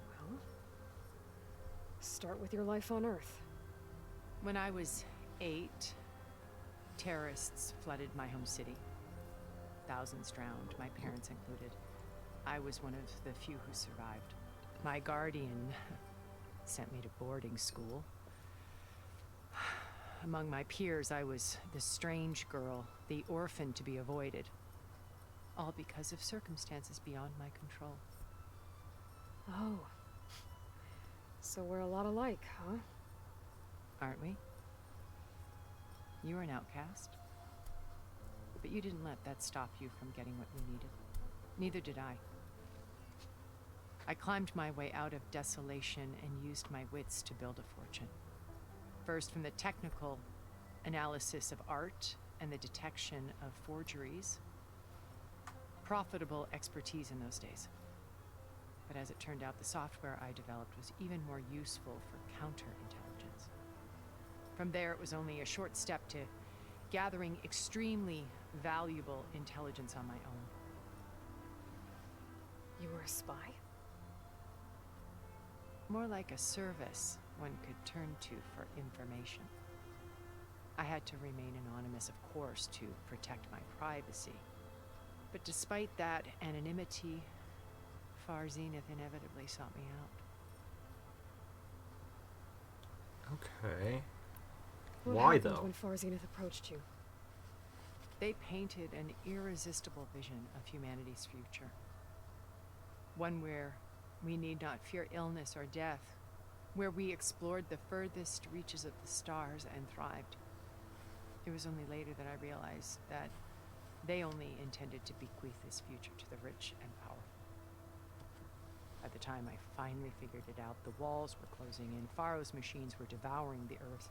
Well, start with your life on Earth. When I was 8, terrorists flooded my home city. Thousands drowned, my parents included. I was one of the few who survived. My guardian sent me to boarding school. Among my peers, I was the strange girl, the orphan to be avoided. All because of circumstances beyond my control. Oh. So we're a lot alike, huh? Aren't we? You were an outcast. But you didn't let that stop you from getting what you needed. Neither did I. I climbed my way out of desolation and used my wits to build a fortune. First from the technical analysis of art and the detection of forgeries. Profitable expertise in those days. But as it turned out, the software I developed was even more useful for counterintelligence. From there, it was only a short step to gathering extremely valuable intelligence on my own. You were a spy? More like a service one could turn to for information. I had to remain anonymous, of course, to protect my privacy. But despite that anonymity, Far Zenith inevitably sought me out. Okay. What Why, happened though? when Far Zenith approached you? They painted an irresistible vision of humanity's future. One where we need not fear illness or death, where we explored the furthest reaches of the stars and thrived. It was only later that I realized that they only intended to bequeath this future to the rich and powerful. At the time I finally figured it out, the walls were closing in, Pharaoh's machines were devouring the earth.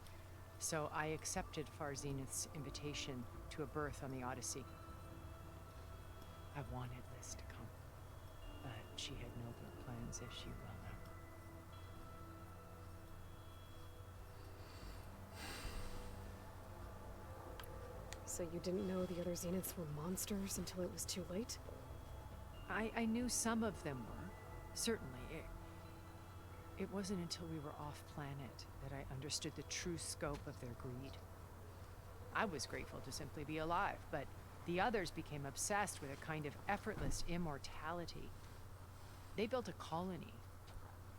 So I accepted Far Zenith's invitation to a berth on the Odyssey. I wanted Liz to come, but she had nobler plans, as you well know. So you didn't know the other Zeniths were monsters until it was too late? I knew some of them were, certainly. It wasn't until we were off-planet that I understood the true scope of their greed. I was grateful to simply be alive, but the others became obsessed with a kind of effortless immortality. They built a colony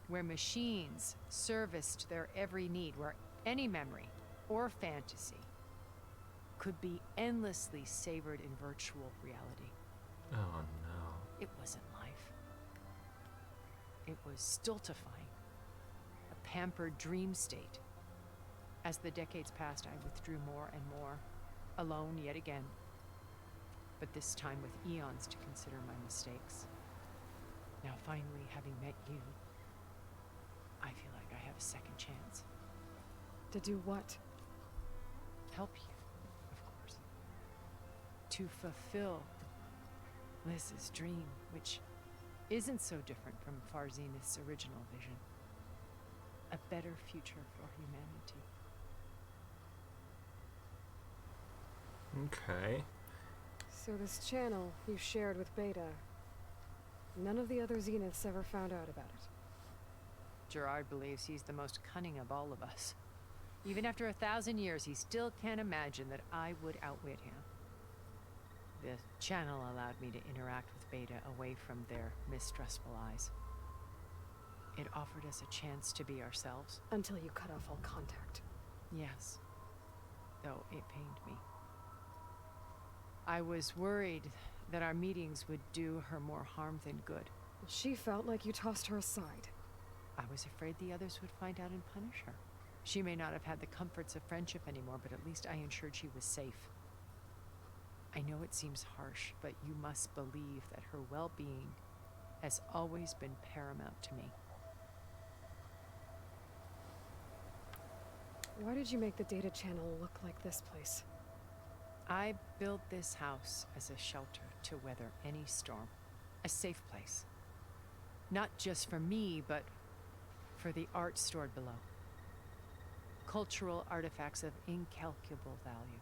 where machines serviced their every need, where any memory or fantasy could be endlessly savored in virtual reality. Oh no. It wasn't life. It was stultifying. A pampered dream state. As the decades passed, I withdrew more and more, alone yet again. But this time with eons to consider my mistakes. Now finally, having met you, I feel a second chance. To do what? Help you, of course. To fulfill Liz's dream, which isn't so different from Far Zenith's original vision. A better future for humanity. Okay. So this channel you shared with Beta, none of the other Zeniths ever found out about it. Gerard believes he's the most cunning of all of us. Even after 1,000 years, he still can't imagine that I would outwit him. The channel allowed me to interact with Beta away from their mistrustful eyes. It offered us a chance to be ourselves. Until you cut off all contact. Yes. Though it pained me. I was worried that our meetings would do her more harm than good. She felt like you tossed her aside. I was afraid the others would find out and punish her. She may not have had the comforts of friendship anymore, but at least I ensured she was safe. I know it seems harsh, but you must believe that her well-being has always been paramount to me. Why did you make the data channel look like this place? I built this house as a shelter to weather any storm. A safe place. Not just for me, but for the art stored below. Cultural artifacts of incalculable value.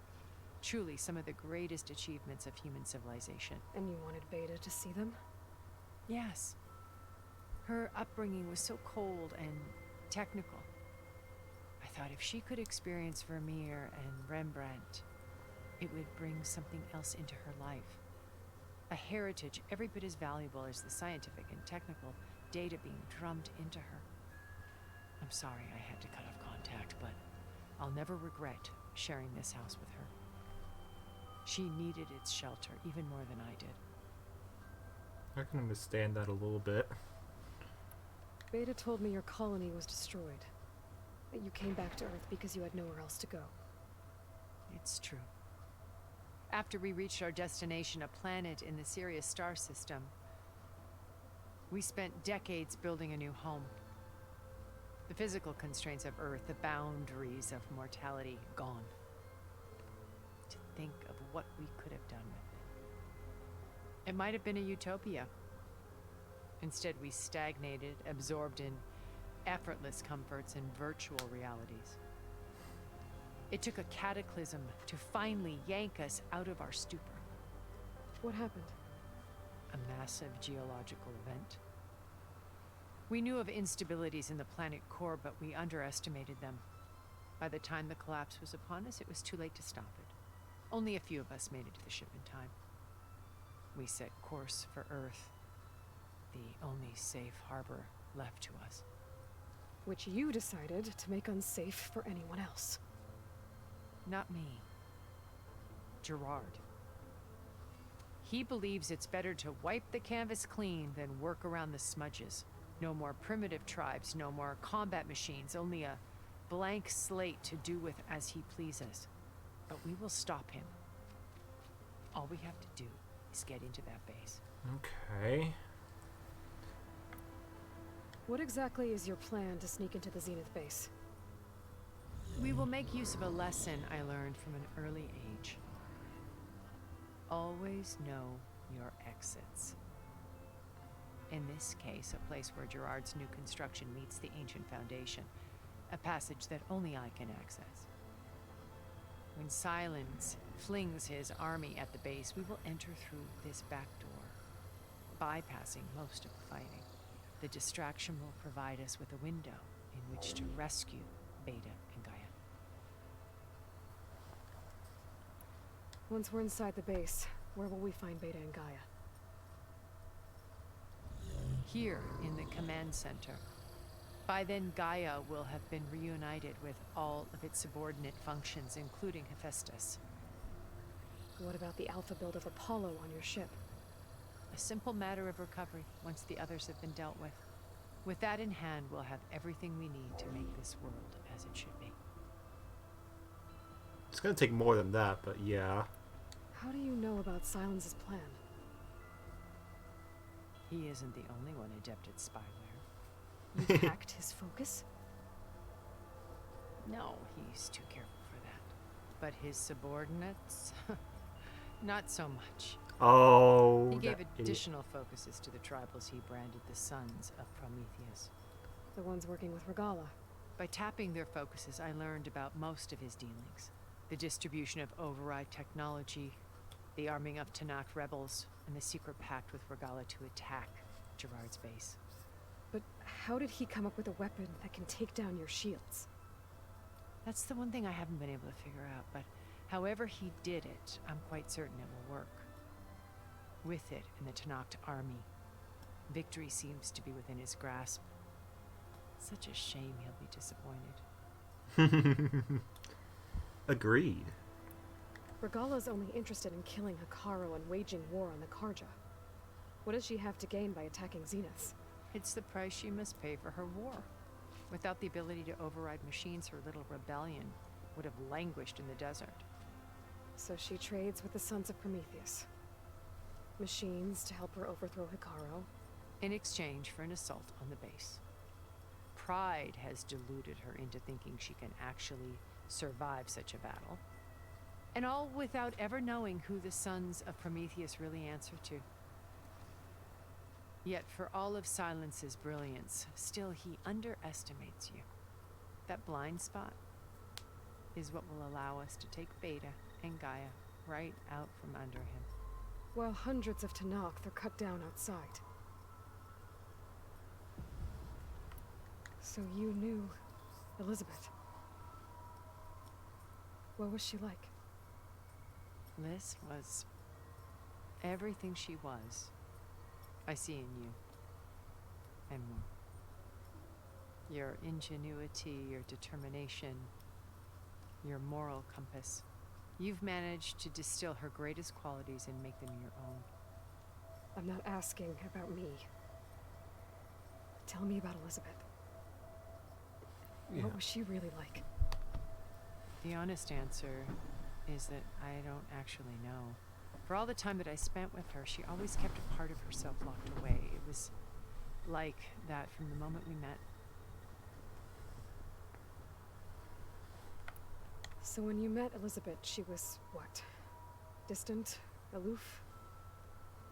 Truly some of the greatest achievements of human civilization. And you wanted Beta to see them? Yes. Her upbringing was so cold and technical. I thought if she could experience Vermeer and Rembrandt, it would bring something else into her life. A heritage every bit as valuable as the scientific and technical data being drummed into her. I'm sorry I had to cut off contact, but I'll never regret sharing this house with her. She needed its shelter even more than I did. I can understand that a little bit. Beta told me your colony was destroyed. That you came back to Earth because you had nowhere else to go. It's true. After we reached our destination, a planet in the Sirius star system, we spent decades building a new home. The physical constraints of Earth, the boundaries of mortality, gone. To think of what we could have done with it. It might have been a utopia. Instead, we stagnated, absorbed in effortless comforts and virtual realities. It took a cataclysm to finally yank us out of our stupor. What happened? A massive geological event. We knew of instabilities in the planet core, but we underestimated them. By the time the collapse was upon us, it was too late to stop it. Only a few of us made it to the ship in time. We set course for Earth, the only safe harbor left to us. Which you decided to make unsafe for anyone else. Not me. Gerard. He believes it's better to wipe the canvas clean than work around the smudges. No more primitive tribes, no more combat machines, only a blank slate to do with as he pleases. But we will stop him. All we have to do is get into that base. Okay. What exactly is your plan to sneak into the Zenith base? We will make use of a lesson I learned from an early age. Always know your exits. In this case, a place where Gerard's new construction meets the ancient foundation, a passage that only I can access. When Silence flings his army at the base, we will enter through this back door, bypassing most of the fighting. The distraction will provide us with a window in which to rescue Beta and Gaia. Once we're inside the base, where will we find Beta and Gaia? Here in the command center. By then, Gaia will have been reunited with all of its subordinate functions, including Hephaestus. What about the alpha build of Apollo on your ship? A simple matter of recovery once the others have been dealt with. With that in hand, we'll have everything we need to make this world as it should be. It's gonna take more than that, but yeah. How do you know about Silence's plan? He isn't the only one adept at spyware. You hacked his focus? No, he's too careful for that. But his subordinates? Not so much. Oh, He gave that additional focuses to the tribals he branded the Sons of Prometheus. The ones working with Regala. By tapping their focuses, I learned about most of his dealings. The distribution of override technology, the arming of Tanakh rebels, and the secret pact with Regala to attack Gerard's base. But how did he come up with a weapon that can take down your shields? That's the one thing I haven't been able to figure out, but however he did it, I'm quite certain it will work. With it in the Tanakh army, victory seems to be within his grasp. Such a shame he'll be disappointed. Agreed. Regala's only interested in killing Hekarro and waging war on the Karja. What does she have to gain by attacking Zenith? It's the price she must pay for her war. Without the ability to override machines, her little rebellion would have languished in the desert. So she trades with the Sons of Prometheus. Machines to help her overthrow Hekarro. In exchange for an assault on the base. Pride has deluded her into thinking she can actually survive such a battle. And all without ever knowing who the Sons of Prometheus really answer to. Yet for all of Silence's brilliance, still he underestimates you. That blind spot is what will allow us to take Beta and Gaia right out from under him. While hundreds of Tanakh are cut down outside. So you knew Elizabeth. What was she like? Liz was everything she was. I see in you. And more. Your ingenuity, your determination, your moral compass. You've managed to distill her greatest qualities and make them your own. I'm not asking about me. Tell me about Elizabeth. Yeah. What was she really like? The honest answer is that I don't actually know. For all the time that I spent with her, she always kept a part of herself locked away. It was like that from the moment we met. So when you met Elizabeth, she was what? Distant? Aloof?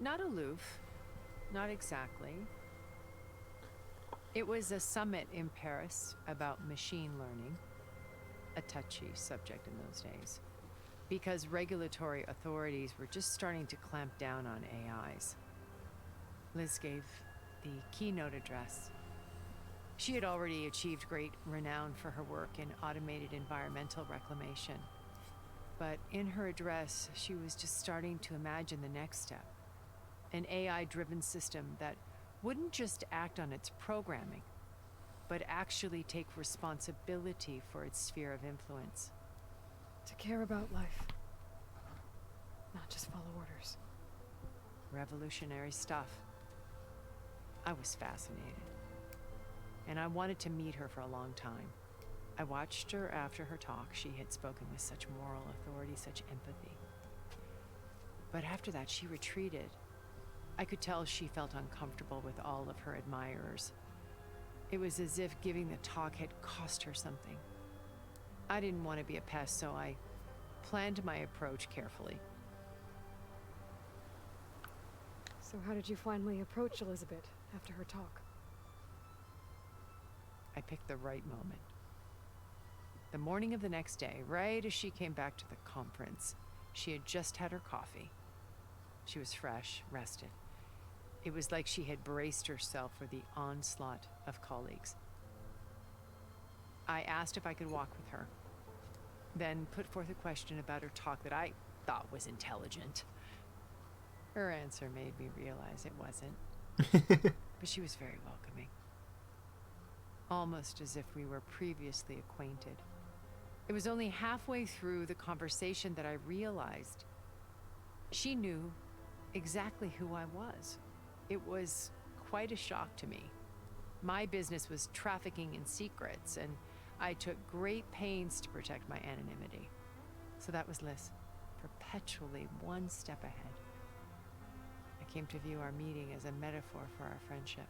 Not aloof. Not exactly. It was a summit in Paris about machine learning. A touchy subject in those days. Because regulatory authorities were just starting to clamp down on AIs. Liz gave the keynote address. She had already achieved great renown for her work in automated environmental reclamation. But in her address, she was just starting to imagine the next step. An AI-driven system that wouldn't just act on its programming, but actually take responsibility for its sphere of influence. To care about life. Not just follow orders. Revolutionary stuff. I was fascinated. And I wanted to meet her for a long time. I watched her after her talk. She had spoken with such moral authority, such empathy. But after that, she retreated. I could tell she felt uncomfortable with all of her admirers. It was as if giving the talk had cost her something. I didn't want to be a pest, so I planned my approach carefully. So how did you finally approach Elizabeth after her talk? I picked the right moment. The morning of the next day, right as she came back to the conference, she had just had her coffee. She was fresh, rested. It was like she had braced herself for the onslaught of colleagues. I asked if I could walk with her, then put forth a question about her talk that I thought was intelligent. Her answer made me realize it wasn't, but she was very welcoming. Almost as if we were previously acquainted. It was only halfway through the conversation that I realized she knew exactly who I was. It was quite a shock to me. My business was trafficking in secrets, and I took great pains to protect my anonymity. So that was Liz, perpetually one step ahead. I came to view our meeting as a metaphor for our friendship.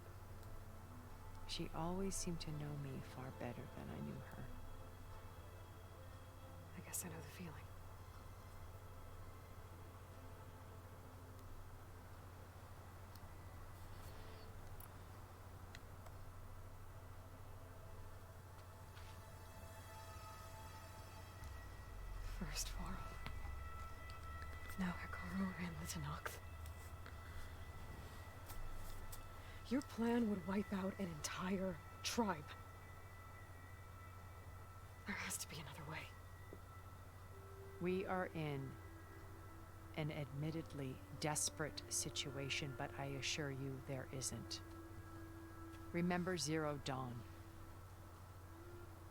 She always seemed to know me far better than I knew her. Guess I know the feeling. First Varl. Now Hikaru and the Tenakth. Your plan would wipe out an entire tribe. There has to be another way. We are in an admittedly desperate situation, but I assure you there isn't. Remember Zero Dawn.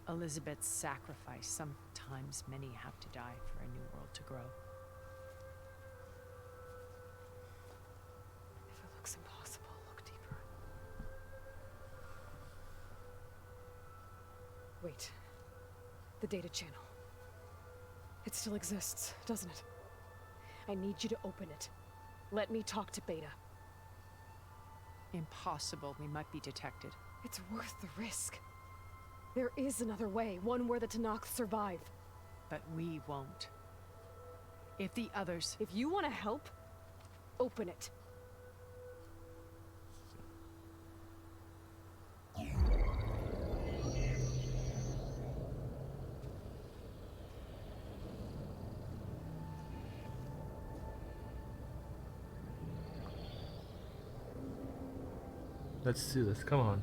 Elizabeth's sacrifice. Sometimes many have to die for a new world to grow. If it looks impossible, look deeper. Wait. The data channel. It still exists, doesn't it? I need you to open it. Let me talk to Beta. Impossible. We might be detected. It's worth the risk. There is another way, one where the Tenakth survive. But we won't. If the others... If you want to help, open it. Let's do this. Come on.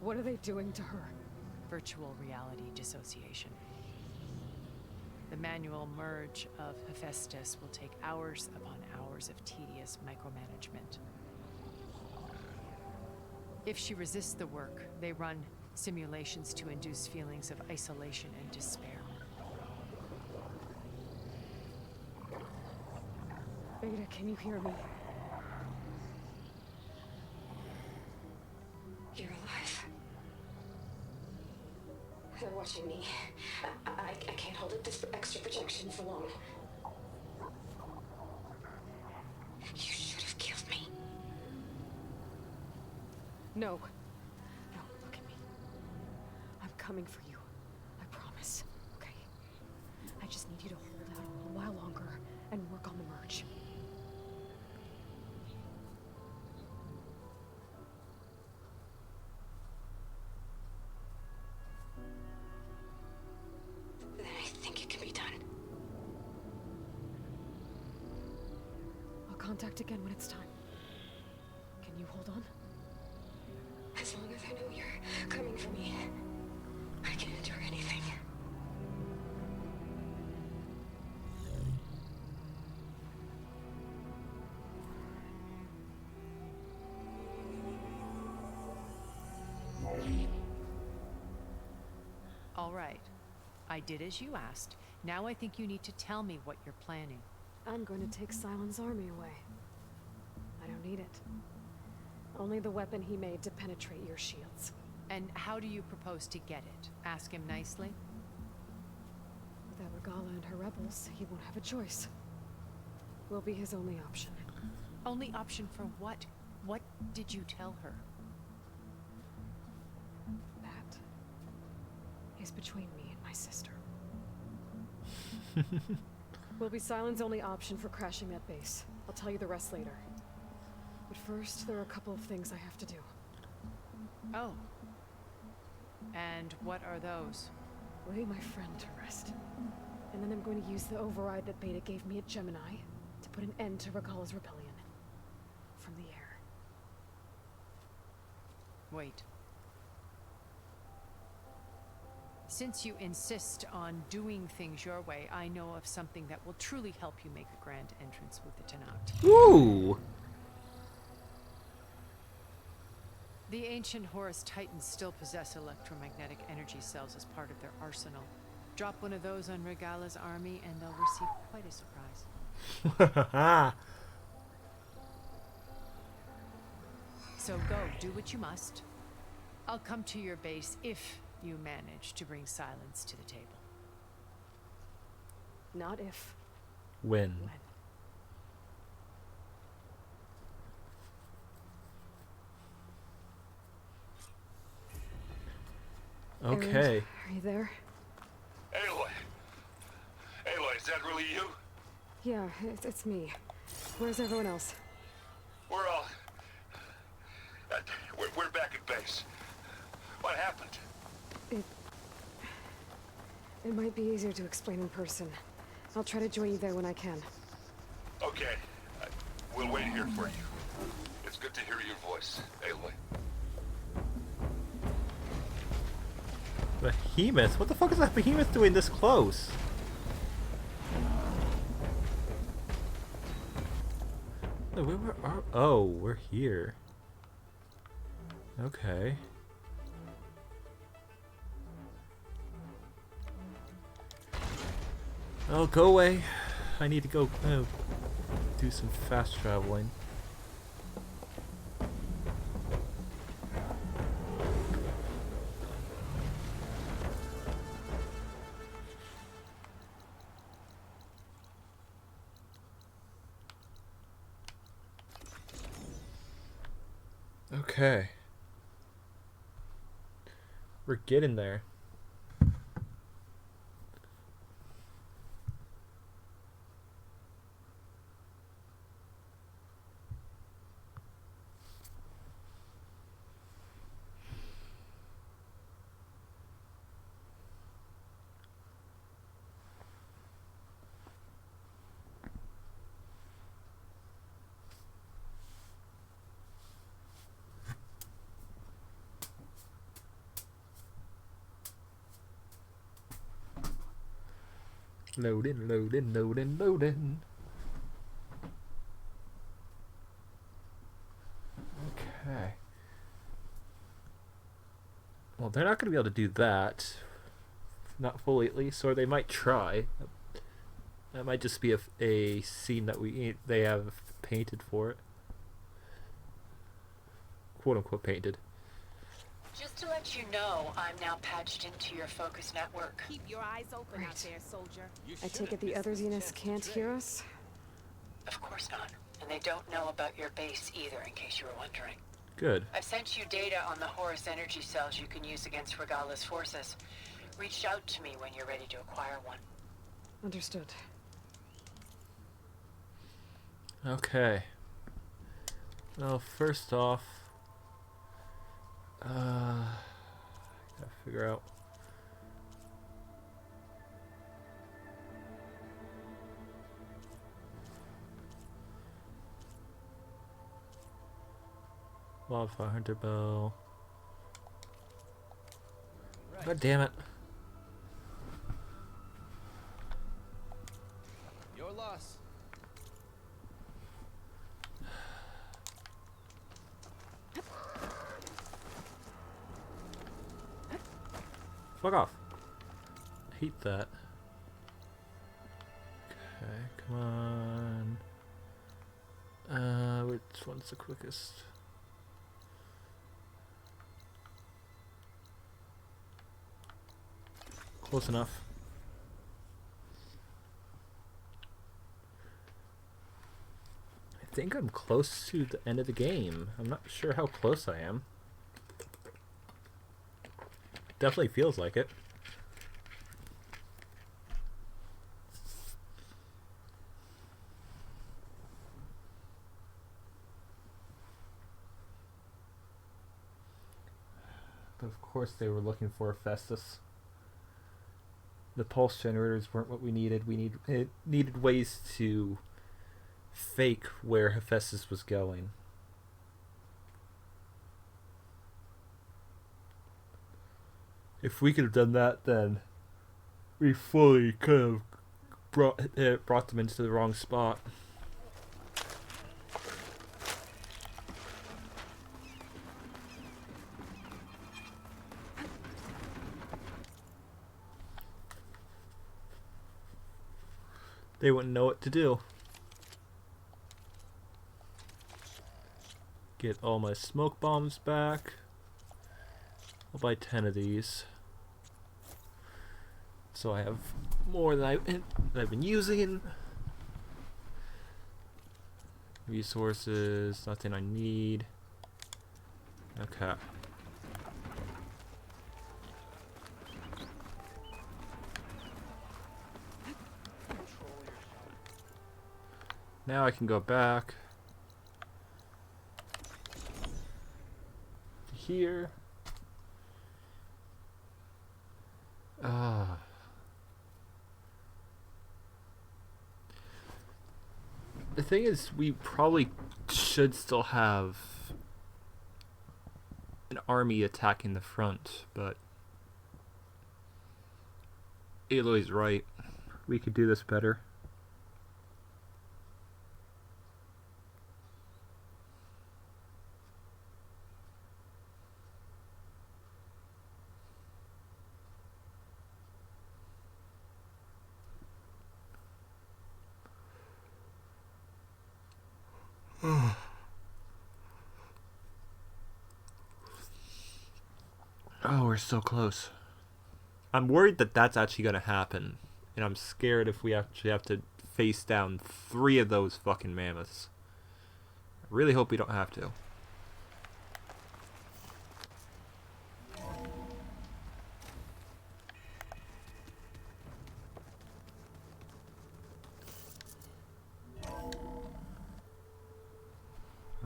What are they doing to her? Virtual reality dissociation. The manual merge of Hephaestus will take hours upon hours of tedious micromanagement. If she resists the work, they run simulations to induce feelings of isolation and despair. Beta, can you hear me? You're alive. They're watching me. I can't hold it this extra protection for long. You should have killed me. No. No, look at me. I'm coming for you. I promise. Okay? I just need you to hold out a little while longer and work on the merge. Then I think it can be done. I'll contact again when it's time. Can you hold on? As long as I know you're coming for me, I can endure anything. All right. I did as you asked. Now I think you need to tell me what you're planning. I'm going to take Silent's army away. I don't need it. Only the weapon he made to penetrate your shields. And how do you propose to get it? Ask him nicely? Without Regala and her rebels, he won't have a choice. We'll be his only option. Only option for what? What did you tell her? That is between me and my sister. Will be Silent's only option for crashing that base. I'll tell you the rest later. But first, there are a couple of things I have to do. Oh. And what are those? Lay my friend to rest. And then I'm going to use the override that Beta gave me at Gemini to put an end to Regala's rebellion. From the air. Wait. Since you insist on doing things your way, I know of something that will truly help you make a grand entrance with the Tenakth. Ooh! The ancient Horus Titans still possess electromagnetic energy cells as part of their arsenal. Drop one of those on Regala's army and they'll receive quite a surprise. So go, do what you must. I'll come to your base if you manage to bring silence to the table. Not if. When? Okay. Are you there? Aloy! Aloy, is that really you? Yeah, it's me. Where's everyone else? We're all... we're back at base. What happened? It might be easier to explain in person. I'll try to join you there when I can. Okay. We'll wait here for you. It's good to hear your voice, Aloy. Behemoth? What the fuck is that behemoth doing this close? Wait, where are... Oh, we're here. Okay. Oh, go away. I need to go do some fast traveling. Okay. We're getting there. Loading, loading, loading, loading. Okay. Well, they're not going to be able to do that. Not fully, at least. Or they might try. That might just be a scene that they have painted for it. Quote unquote painted. Just to let you know, I'm now patched into your focus network. Keep your eyes open out there, soldier. I take it the other Zeniths can't hear us? Of course not. And they don't know about your base either, in case you were wondering. Good. I've sent you data on the Horus energy cells you can use against Regala's forces. Reach out to me when you're ready to acquire one. Understood. Okay. Well, first off, gotta figure out. Wildfire Hunter Bow. God damn it. Your loss. Fuck off. I hate that. Okay, come on. Which one's the quickest? Close enough. I think I'm close to the end of the game. I'm not sure how close I am. Definitely feels like it. But of course they were looking for Hephaestus. The pulse generators weren't what we needed. It needed ways to fake where Hephaestus was going. If we could have done that, then we fully could have brought them into the wrong spot. They wouldn't know what to do. Get all my smoke bombs back. I'll buy 10 of these. So I have more than I've been using. Resources, nothing I need. Okay. Now I can go back to here. The thing is, we probably should still have an army attacking the front, but Aloy's right. We could do this better. Oh, we're so close. I'm worried that that's actually going to happen. And I'm scared if we actually have to face down 3 of those fucking mammoths. I really hope we don't have to.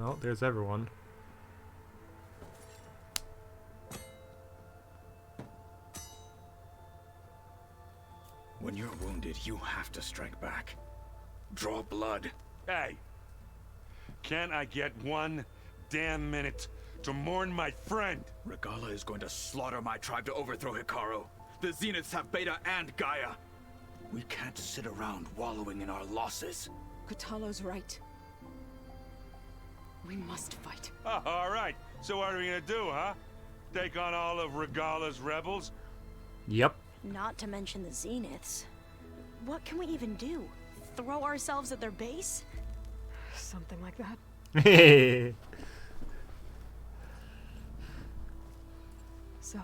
Oh, there's everyone. When you're wounded, you have to strike back. Draw blood. Hey! Can't I get 1 damn minute to mourn my friend? Regala is going to slaughter my tribe to overthrow Hikaru. The Zeniths have Beta and Gaia. We can't sit around wallowing in our losses. Kotallo's right. We must fight. Oh, all right. So what are we gonna do, huh? Take on all of Regala's rebels? Yep. Not to mention the Zeniths. What can we even do? Throw ourselves at their base? Something like that. So...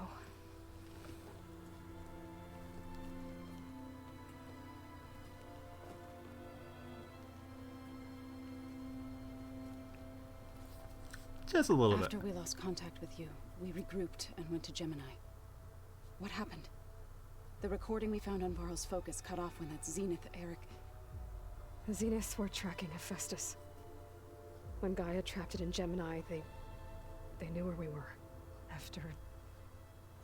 just a little bit. After we lost contact with you, we regrouped and went to Gemini. What happened? The recording we found on Varl's focus cut off when that Zenith Eric... The Zeniths were tracking Hephaestus. When Gaia trapped it in Gemini, they knew where we were. After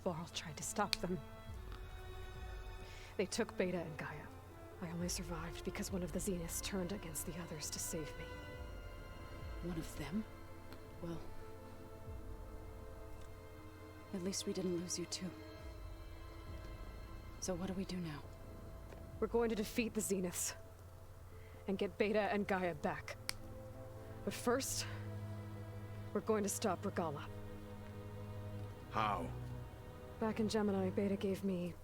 Varl tried to stop them. They took Beta and Gaia. I only survived because one of the Zeniths turned against the others to save me. One of them? Well... at least we didn't lose you too. So what do we do now? We're going to defeat the Zeniths. And get Beta and Gaia back. But first... we're going to stop Regala. How? Back in Gemini, Beta gave me...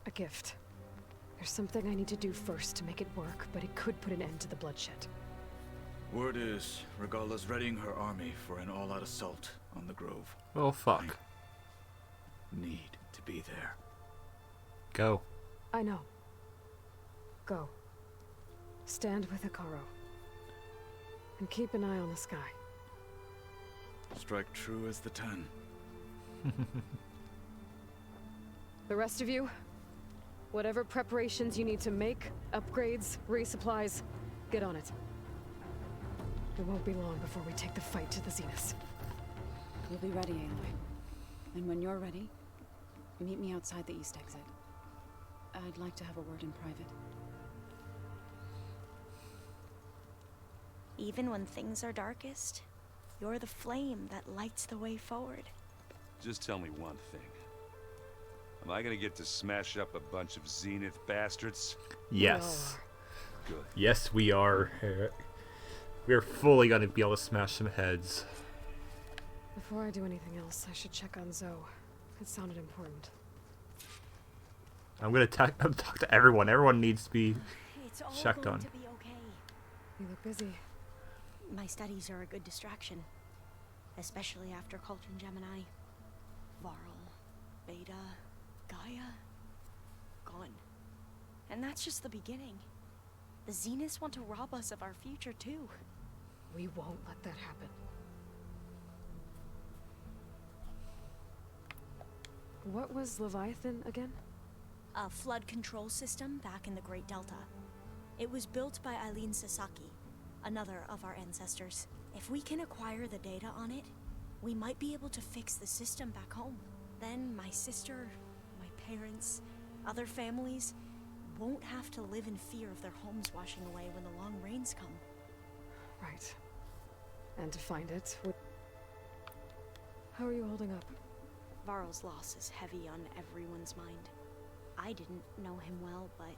a gift. There's something I need to do first to make it work, but it could put an end to the bloodshed. Word is, Regala's readying her army for an all-out assault on the Grove. Oh, fuck. I need to be there. Go. I know. Go. Stand with Hikaru. And keep an eye on the sky. Strike true as the 10. The rest of you, whatever preparations you need to make, upgrades, resupplies, get on it. It won't be long before we take the fight to the Zeniths. We'll be ready, Aloy. And when you're ready, meet me outside the east exit. I'd like to have a word in private. Even when things are darkest, you're the flame that lights the way forward. Just tell me one thing. Am I gonna get to smash up a bunch of Zenith bastards? Yes. Good. Yes, we are. We're fully gonna be able to smash some heads. Before I do anything else, I should check on Zoe. It sounded important. I'm gonna talk to everyone. Everyone needs to be It's all checked going on. to be okay. You look busy. My studies are a good distraction. Especially after Cauldron Gemini. Varl, Beta, Gaia, gone. And that's just the beginning. The Zeniths want to rob us of our future too. We won't let that happen. What was Leviathan again? A flood control system back in the Great Delta. It was built by Eileen Sasaki, another of our ancestors. If we can acquire the data on it, we might be able to fix the system back home. Then my sister, my parents, other families won't have to live in fear of their homes washing away when the long rains come. Right. And to find it would... How are you holding up? Varl's loss is heavy on everyone's mind. I didn't know him well, but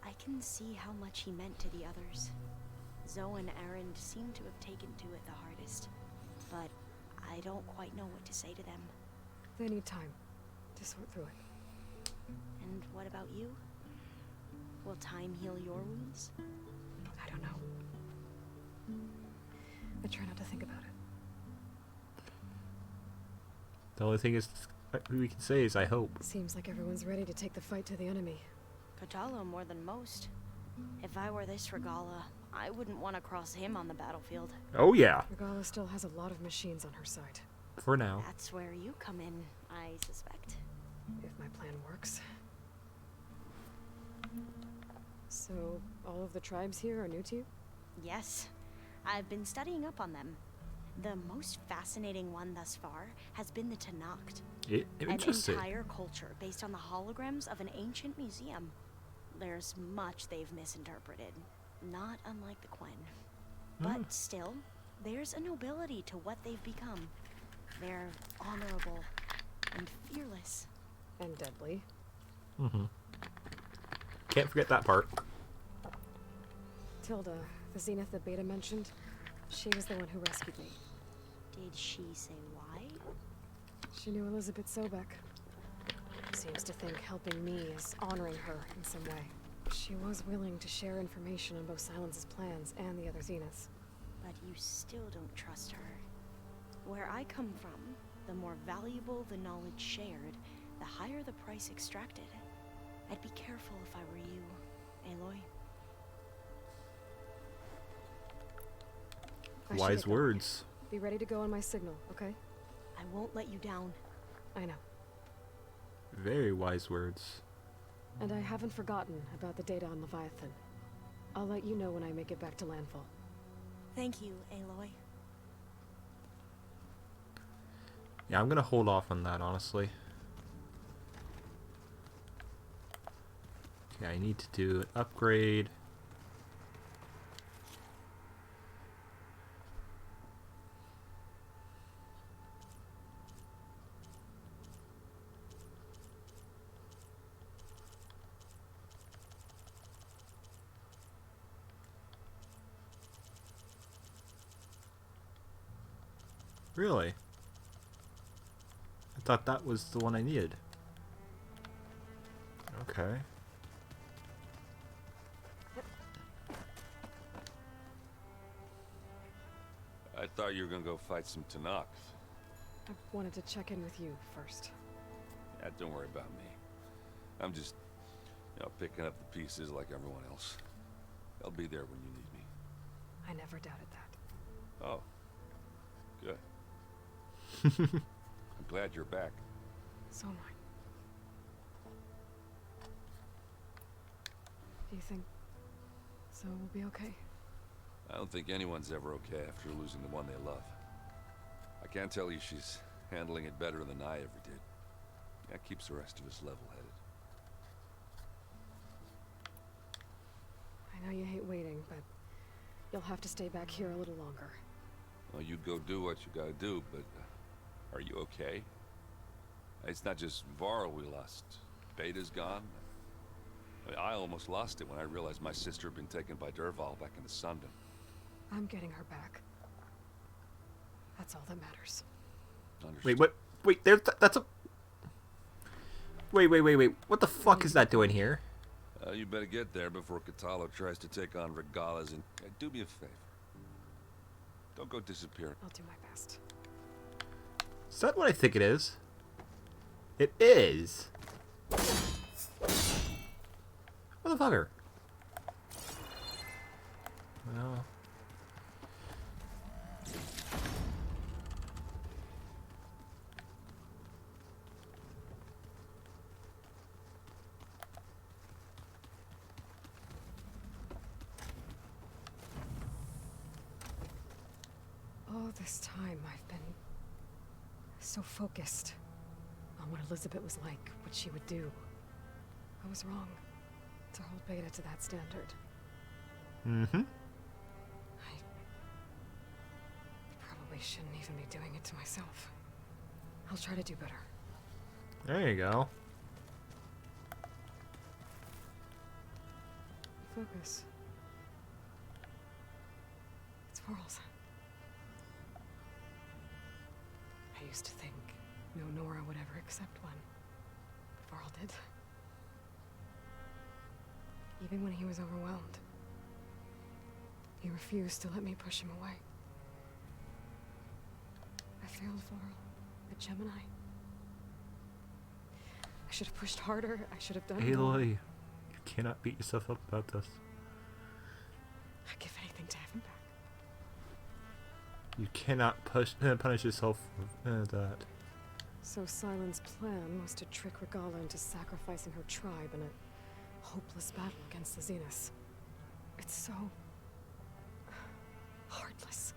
I can see how much he meant to the others. Zoe and Aaron seem to have taken to it the hardest, but I don't quite know what to say to them. They need time to sort through it. And what about you? Will time heal your wounds? I don't know. I try not to think about it. The only thing is we can say is I hope. Seems like everyone's ready to take the fight to the enemy. Kotalo more than most. If I were this Regala, I wouldn't want to cross him on the battlefield. Oh yeah. Regala still has a lot of machines on her side. For now. That's where you come in, I suspect. If my plan works. So, all of the tribes here are new to you? Yes. I've been studying up on them. The most fascinating one thus far has been the Tanacht. Interesting. An entire culture based on the holograms of an ancient museum. There's much they've misinterpreted, not unlike the Quen. But still, there's a nobility to what they've become. They're honorable and fearless. And deadly. Mm-hmm. Can't forget that part. Tilda, the Zenith that Beta mentioned, she was the one who rescued me. Did she say why? She knew Elizabeth Sobek. Seems to think helping me is honoring her in some way. She was willing to share information on both Silence's plans and the other Zeniths. But you still don't trust her. Where I come from, the more valuable the knowledge shared, the higher the price extracted. I'd be careful if I were you, Aloy. Wise words. Be ready to go on my signal, okay? I won't let you down. I know. Very wise words. And I haven't forgotten about the data on Leviathan. I'll let you know when I make it back to landfall. Thank you, Aloy. Yeah, I'm gonna hold off on that, honestly. Okay, I need to do an upgrade. Really? I thought that was the one I needed. Okay. I thought you were gonna go fight some Tanacht. I wanted to check in with you first. Yeah, don't worry about me. I'm just, picking up the pieces like everyone else. I'll be there when you need me. I never doubted that. Oh. Good. I'm glad you're back. So am I. Do you think Zoe will be okay? I don't think anyone's ever okay after losing the one they love. I can't tell you she's handling it better than I ever did. That keeps the rest of us level-headed. I know you hate waiting, but you'll have to stay back here a little longer. Well, you go do what you gotta do, but are you okay? It's not just Varl we lost. Beta's gone. I almost lost it when I realized my sister had been taken by Derval back in the Sundom. I'm getting her back. That's all that matters. Understood. Wait, what? Wait, that's a... Wait. What the fuck is that doing here? You better get there before Kotalo tries to take on Regalas, and do me a favor. Don't go disappearing. I'll do my best. Is that what I think it is? It is! Motherfucker! Well... All this time, I've been so focused on what Elizabeth was like, what she would do. I was wrong to hold Beta to that standard. Mm-hmm. I probably shouldn't even be doing it to myself. I'll try to do better. There you go. Focus. It's Varl's. I used to think no Nora would ever accept one. But Varl did. Even when he was overwhelmed. He refused to let me push him away. I failed Varl at Gemini. I should have pushed harder. I should have done more. Aloy, you cannot beat yourself up about this. I'd give anything to have him back. You cannot punish yourself for that. So Silen's plan was to trick Regala into sacrificing her tribe in a hopeless battle against the Zenith. It's so... heartless.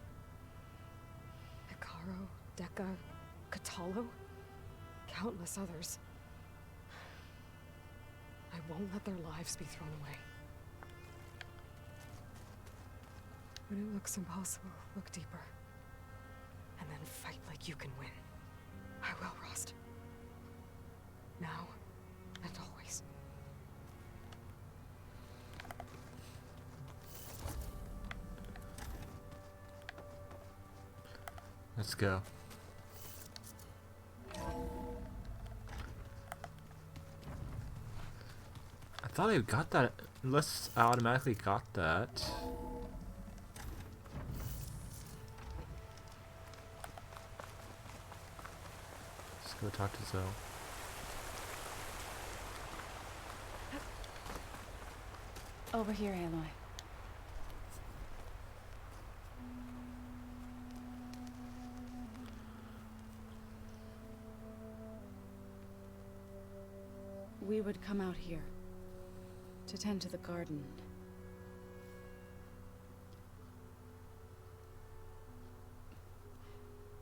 Hikaru, Deka, Katalo, countless others. I won't let their lives be thrown away. When it looks impossible, look deeper. And then fight like you can win. I will, Rost. Now and always. Let's go. I thought I got that. Unless I automatically got that. Let's go talk to Zoe. Over here, Aloy. We would come out here to tend to the garden.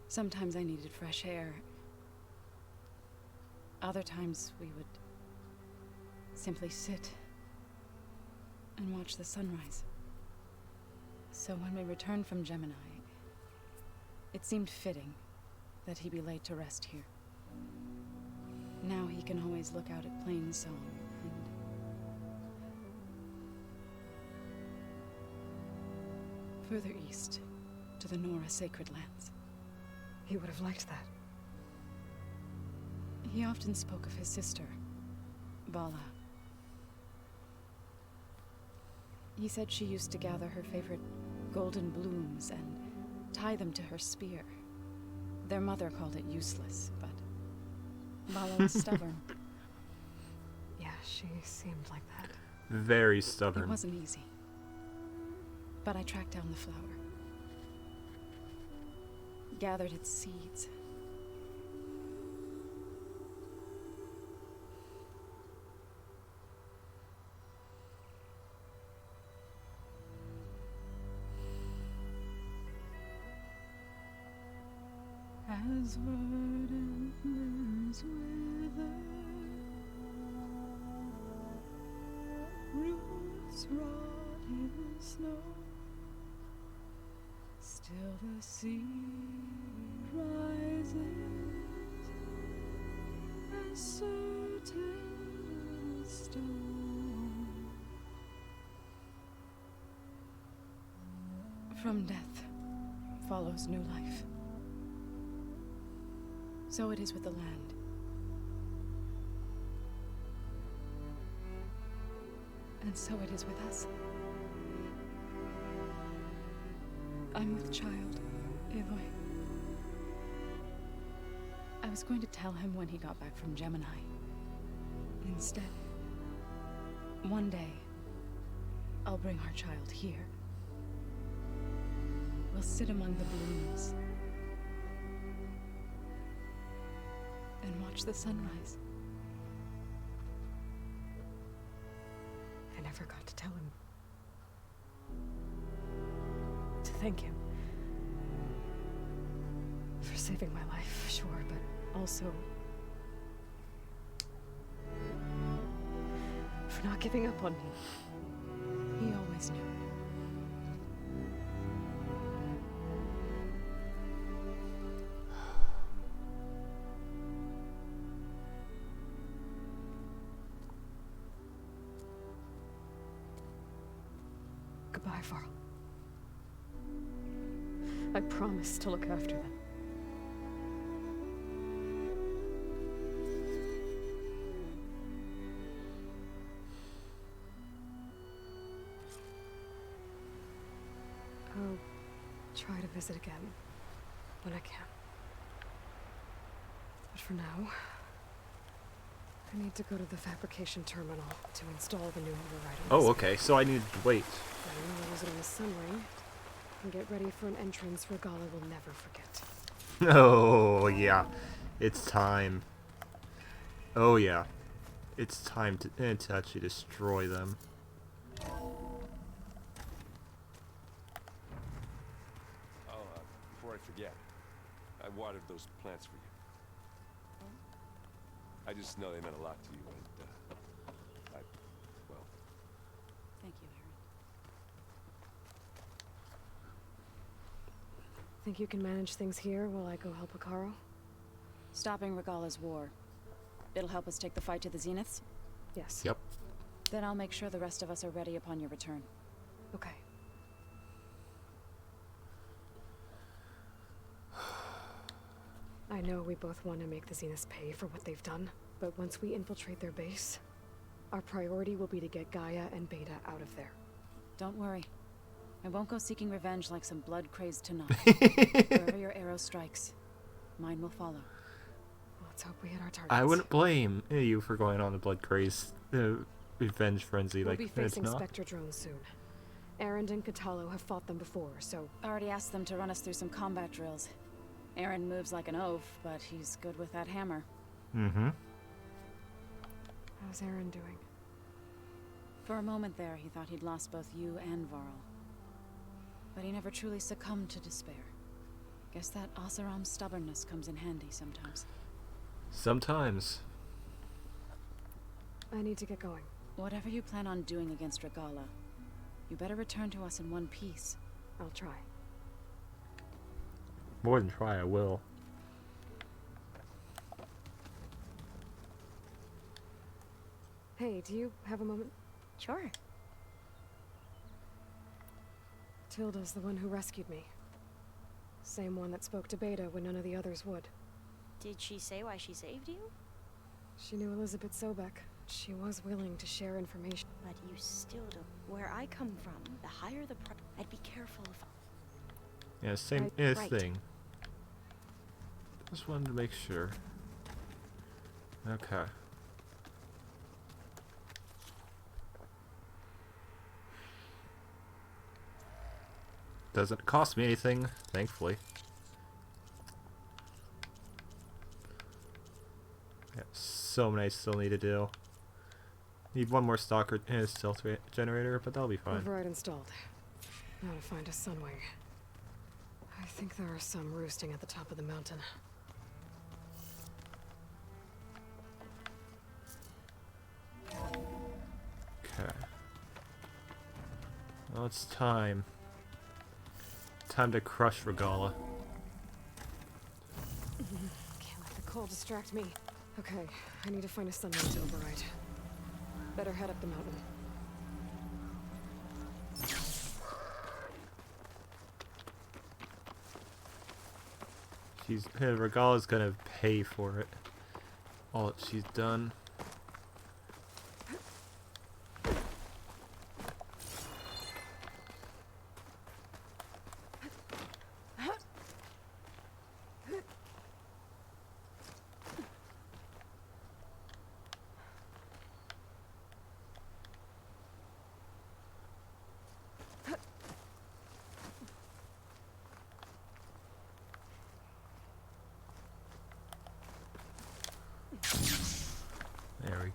Sometimes I needed fresh air. Other times we would simply sit and watch the sunrise. So when we returned from Gemini, it seemed fitting that he be laid to rest here. Now he can always look out at Plainsong and... further east, to the Nora Sacred Lands. He would have liked that. He often spoke of his sister, Vala. He said she used to gather her favorite golden blooms and tie them to her spear. Their mother called it useless, but Vala was stubborn. Yeah, she seemed like that. Very stubborn. It wasn't easy. But I tracked down the flower. Gathered its seeds. As verdant limbs wither, roots rot in snow, still the sea rises, as certain as stone. From death follows new life. So it is with the land. And so it is with us. I'm with child, Aloy. I was going to tell him when he got back from Gemini. Instead, one day, I'll bring our child here. We'll sit among the blooms and watch the sunrise. I never got to tell him. To thank him. For saving my life, sure, but also for not giving up on me. He always knew. Goodbye, Varl. I promise to look after them. I'll try to visit again when I can. But for now, I need to go to the fabrication terminal to install the new override. Oh, okay. So I need to wait. Then I'll use it on the sun ring and get ready for an entrance Regala will never forget. Oh, yeah. It's time. Oh, yeah. It's time to actually destroy them. Before I forget, I watered those plants for you. I just know they meant a lot to you, and, well... Thank you, Aaron. Think you can manage things here while I go help Akaro? Stopping Regala's war. It'll help us take the fight to the Zeniths? Yes. Yep. Then I'll make sure the rest of us are ready upon your return. Okay. I know we both want to make the Zeniths pay for what they've done, but once we infiltrate their base, our priority will be to get Gaia and Beta out of there. Don't worry. I won't go seeking revenge like some blood-crazed Tanakh. Wherever your arrow strikes, mine will follow. Let's hope we hit our targets. I wouldn't blame you for going on the blood craze revenge frenzy. We'll like be facing it's not. Spectre drones soon. Aaron and Katalo have fought them before, so... Already asked them to run us through some combat drills. Aaron moves like an oaf, but he's good with that hammer. Mm-hmm. How's Aaron doing? For a moment there, he thought he'd lost both you and Varl. But he never truly succumbed to despair. Guess that Oseram's stubbornness comes in handy sometimes. Sometimes. I need to get going. Whatever you plan on doing against Regala, you better return to us in one piece. I'll try. More than try, I will. Hey, do you have a moment? Sure. Tilda's the one who rescued me. Same one that spoke to Beta when none of the others would. Did she say why she saved you? She knew Elizabeth Sobek. She was willing to share information. But you still don't. Where I come from, the higher the price. I'd be careful if... Yeah, same Right. thing. Just wanted to make sure. Okay. Doesn't cost me anything, thankfully. Yeah, so many I still need to do. Need one more stalker and a stealth generator, but that'll be fine. Override installed. Now to find a sunwing. I think there are some roosting at the top of the mountain. Okay. Well, it's time. Time to crush Regala. Can't let the cold distract me. Okay, I need to find a sunwing to override. Better head up the mountain. Regala's gonna pay for it. All that she's done.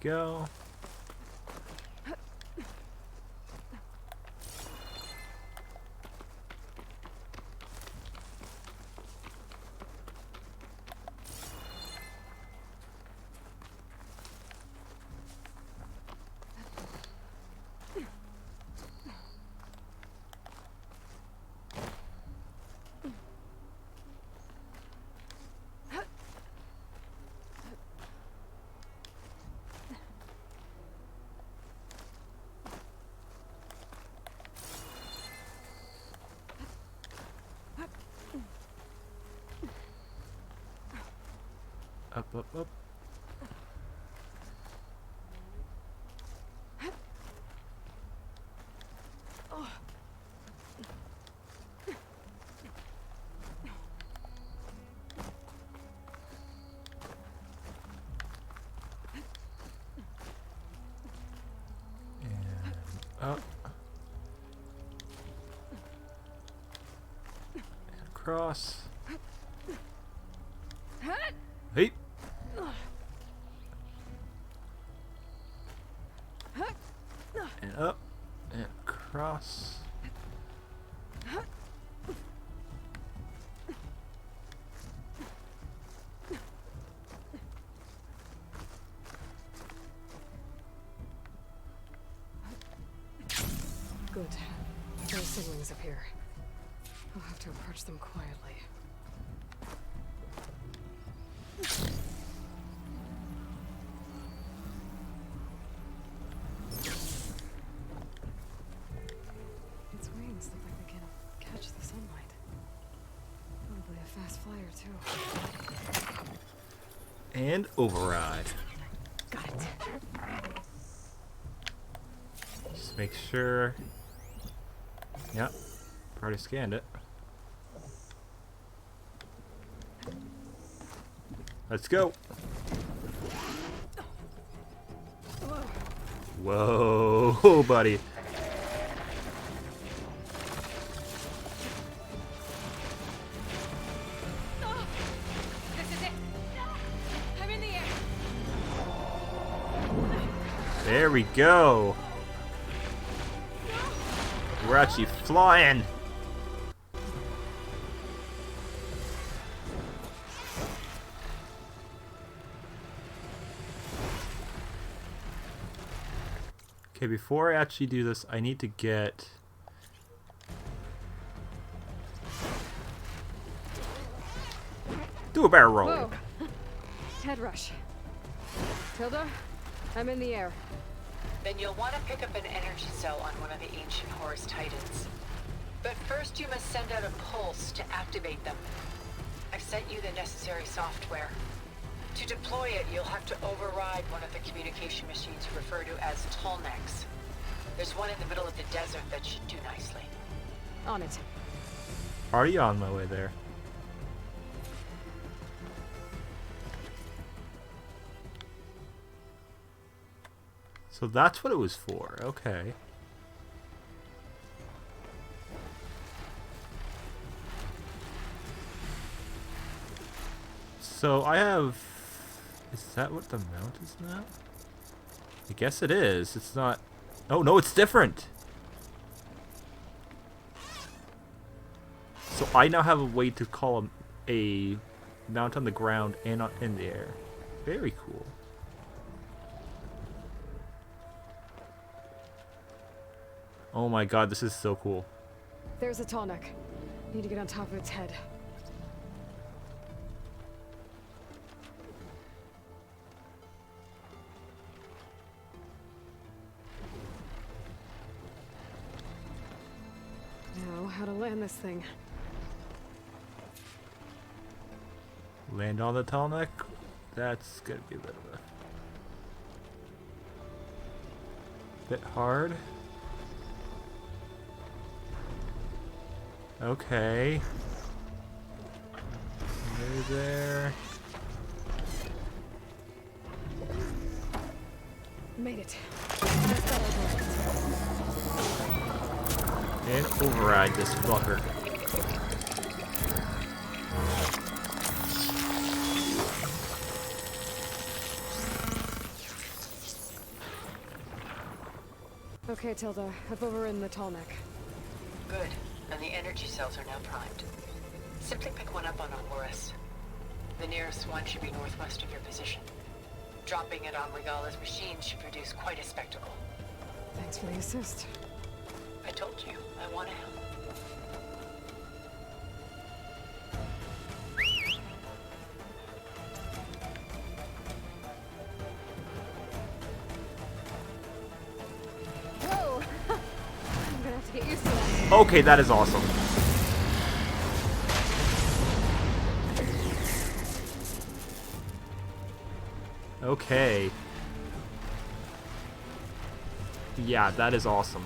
go. Up, up, up. And up. And across. Hey. And up and across. Good. There are siblings up here. I'll have to approach them quietly. Its wings look like they can catch the sunlight. Probably a fast flyer, too. And override. Got it. Just make sure. Yep. Already scanned it. Let's go. Whoa, buddy. This is it. I'm in the air. There we go. We're actually flying. Okay, before I actually do this, I need to get... do a barrel roll. Whoa. Head rush. Tilda, I'm in the air. Then you'll want to pick up an energy cell on one of the ancient Horus Titans. But first you must send out a pulse to activate them. I've sent you the necessary software. To deploy it, you'll have to override one of the communication machines you refer to as Tallnecks. There's one in the middle of the desert that should do nicely. On it. Already on my way there. So that's what it was for. Okay. So I have... is that what the mount is now? I guess it is. It's not... oh no, it's different! So I now have a way to call a mount on the ground and in the air. Very cool. Oh my god, this is so cool. There's a Tallneck. Need to get on top of its head. Now, how to land this thing. Land on the Tallneck? That's gonna be a bit of a bit hard. Okay. There. Made it. And override this fucker. Okay, Tilda. I've overridden the tall neck. Good. And the energy cells are now primed. Simply pick one up on a Horus. The nearest one should be northwest of your position. Dropping it on Regala's machine should produce quite a spectacle. Thanks for the assist. I told you, I want to help. Whoa! I'm gonna have to get used to that. Okay, that is awesome. Okay. Yeah, that is awesome.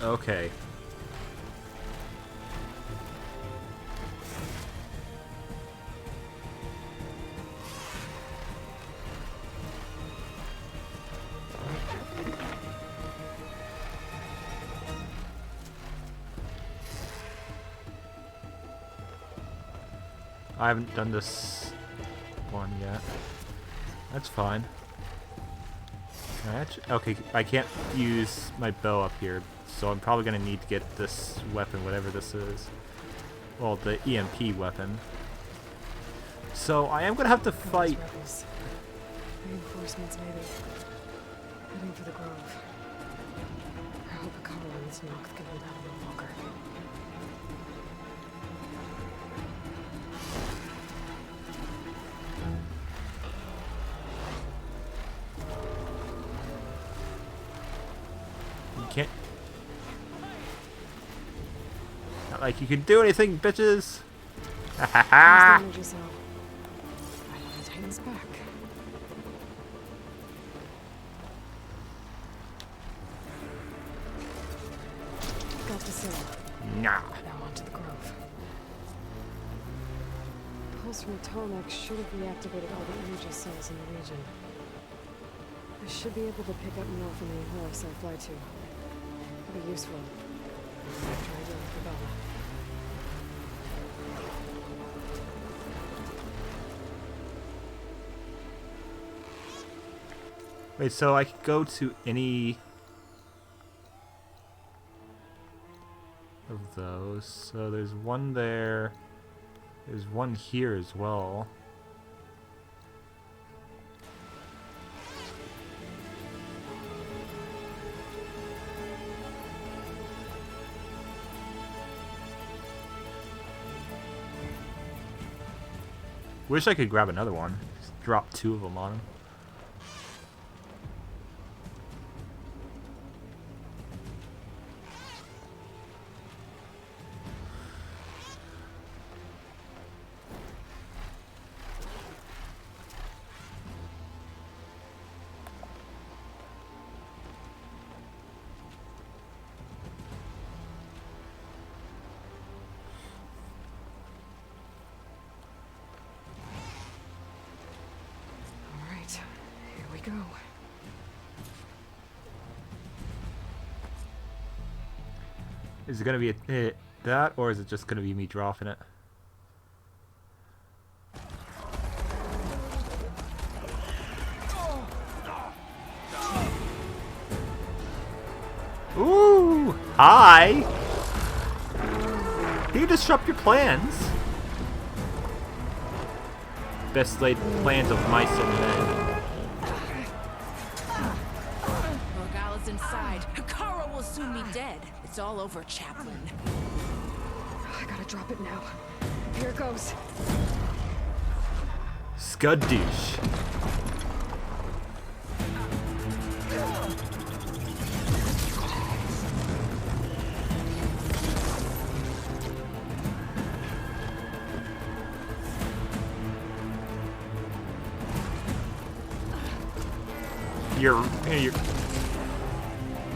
Okay. I haven't done this one yet. That's fine. Can I okay, I can't use my bow up here, so I'm probably going to need to get this weapon, whatever this is. Well, the EMP weapon. So I am going to have to fight. Reinforcements, maybe. Heading for the grove. I hope a cover on this knock can hold out a little longer. Can't. Not like you can do anything, bitches. Ha ha ha. Energy cell. Finally Titan's back. Got the cell. Nah. Now onto the grove. Pulse from Tomek should have reactivated all the energy cells in the region. I should be able to pick up more from the Horus I fly to. It'll be useful. After I deal with Rebella. Wait, so I could go to any of those. So there's one there. There's one here as well. Wish I could grab another one. Just drop 2 of them on him. Go. Is it gonna be that, or is it just gonna be me dropping it? Ooh! Hi! You disrupt your plans. Best laid plans of mice and men. Inside. Kara will soon be dead. It's all over, Chaplain. I gotta drop it now. Here goes. Skadoosh. You're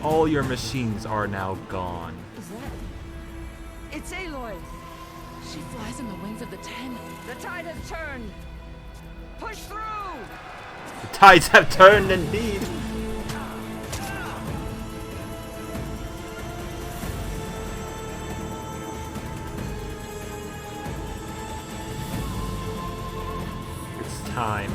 all your machines are now gone. Is that? It's Aloy. She flies on the wings of the 10. The tide has turned. Push through. The tides have turned indeed. time.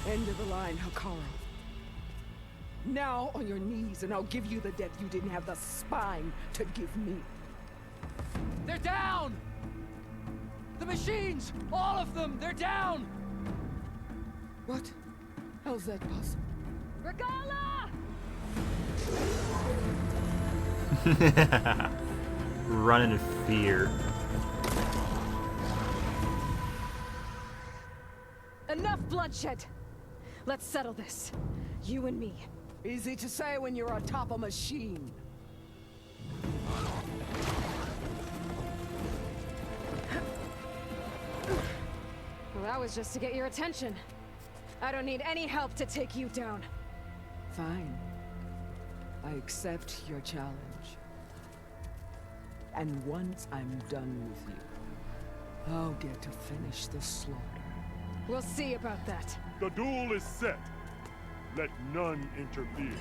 End of the line, Hikaru. Now on your knees, and I'll give you the death you didn't have the spine to give me. They're down! The machines! All of them! They're down! What? How's that possible? Regala! Running in fear. Enough bloodshed! Let's settle this. You and me. Easy to say when you're atop a machine. Well, that was just to get your attention. I don't need any help to take you down. Fine. I accept your challenge. And once I'm done with you, I'll get to finish the slaughter. We'll see about that. The duel is set. Let none interfere.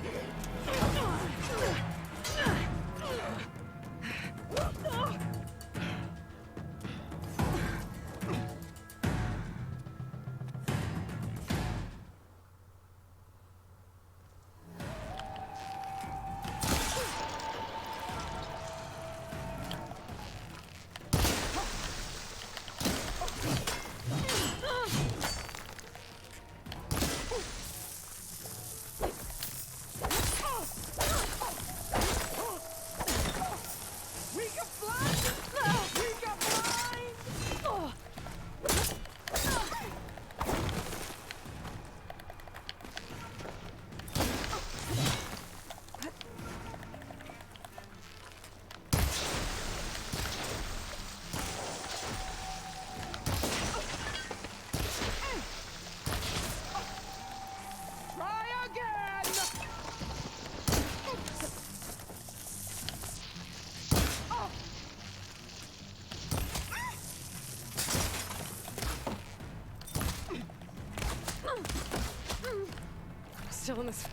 Still in this.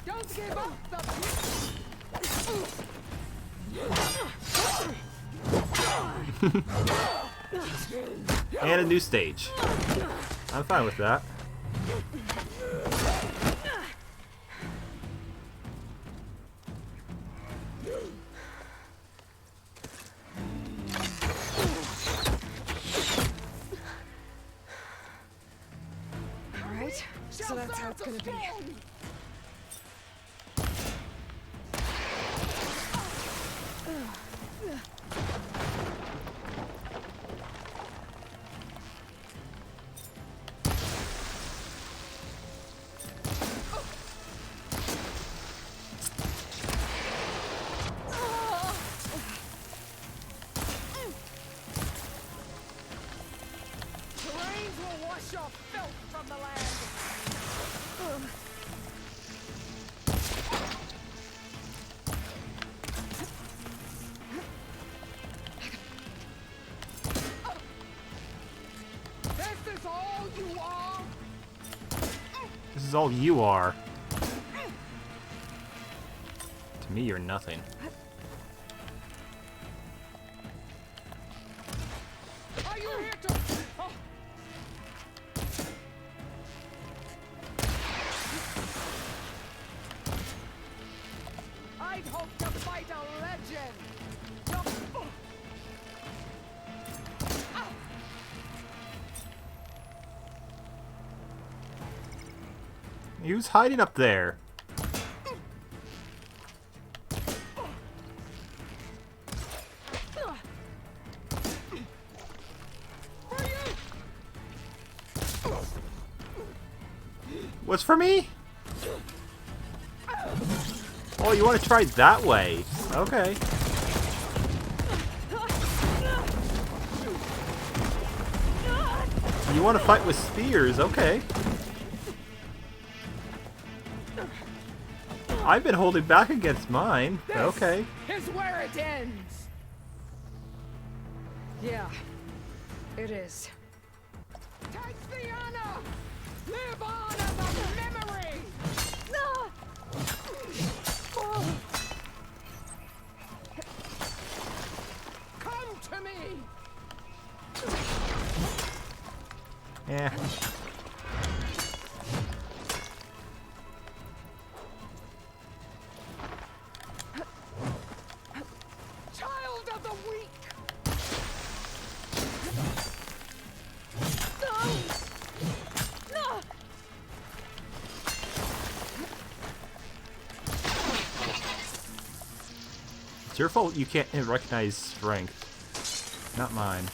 Don't give up And a new stage. I'm fine with that. Alright, so that's how it's gonna be. This is all you are. To me, you're nothing. Are you here to... Oh. I'd hope to fight a legend. Who's hiding up there? What's for me? Oh, you want to try that way? Okay. You want to fight with spears? Okay. I've been holding back against mine. Okay. This is where it ends. Yeah, it is. Take the honor. Live on as a memory. Eh. Child of the weak! No! It's your fault you can't recognize strength. Not mine.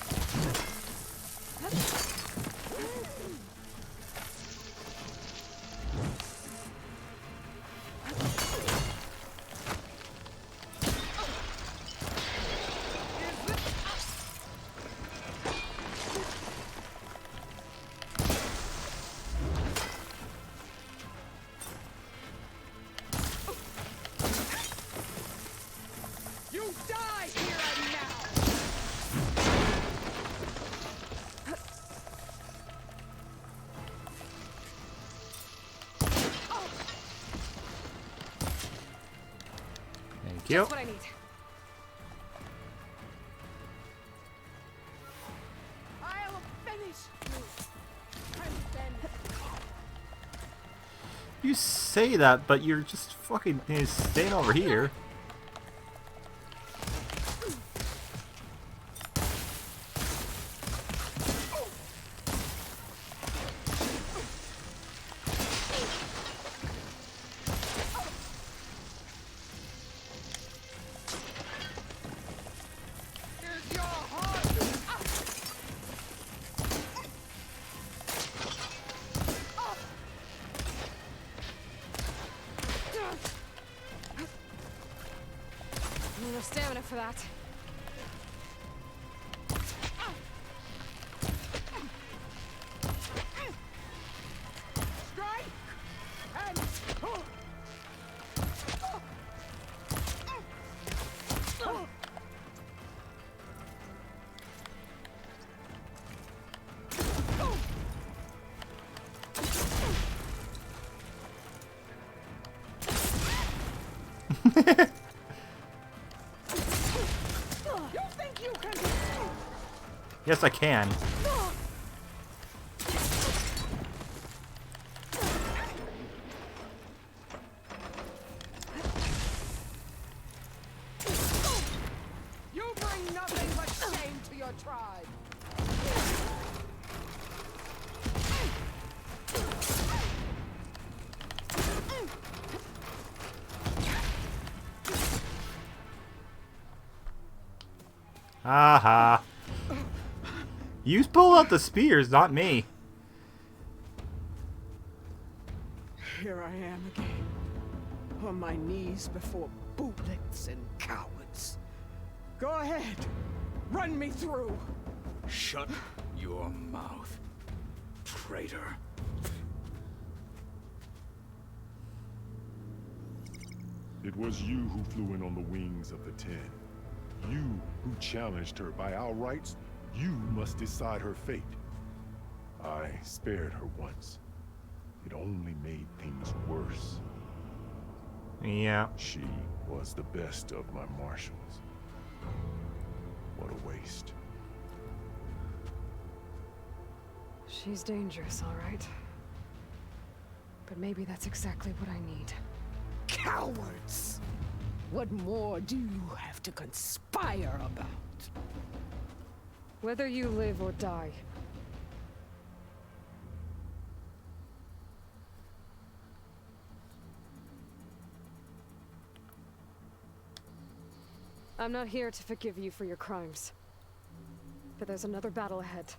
You die here and now! Thank you. That's what I need. I'll finish you! And then... You say that, but you're just fucking staying over here. Here's your heart! Enough stamina for that. Strike! And... You think you can... Yes, I can. You bring nothing but shame to your tribe. Aha. You pull out the spears, not me. Here I am again, on my knees before bootlets and cowards. Go ahead, run me through. Shut your mouth, traitor. It was you who flew in on the wings of the Ten. You who challenged her by our rights. You must decide her fate. I spared her once. It only made things worse. Yeah. She was the best of my marshals. What a waste. She's dangerous, all right. But maybe that's exactly what I need. Cowards! What more do you have to conspire about? Whether you live or die. I'm not here to forgive you for your crimes. But there's another battle ahead.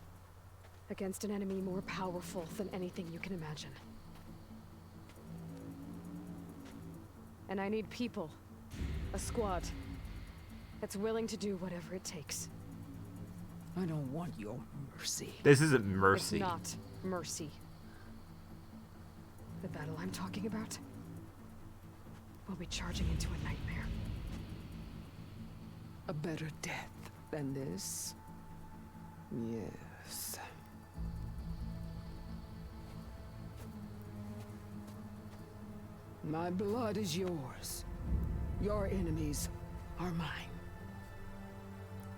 Against an enemy more powerful than anything you can imagine. And I need people. A squad. That's willing to do whatever it takes. I don't want your mercy. This isn't mercy. It's not mercy. The battle I'm talking about will be charging into a nightmare. A better death than this? Yes. My blood is yours. Your enemies are mine.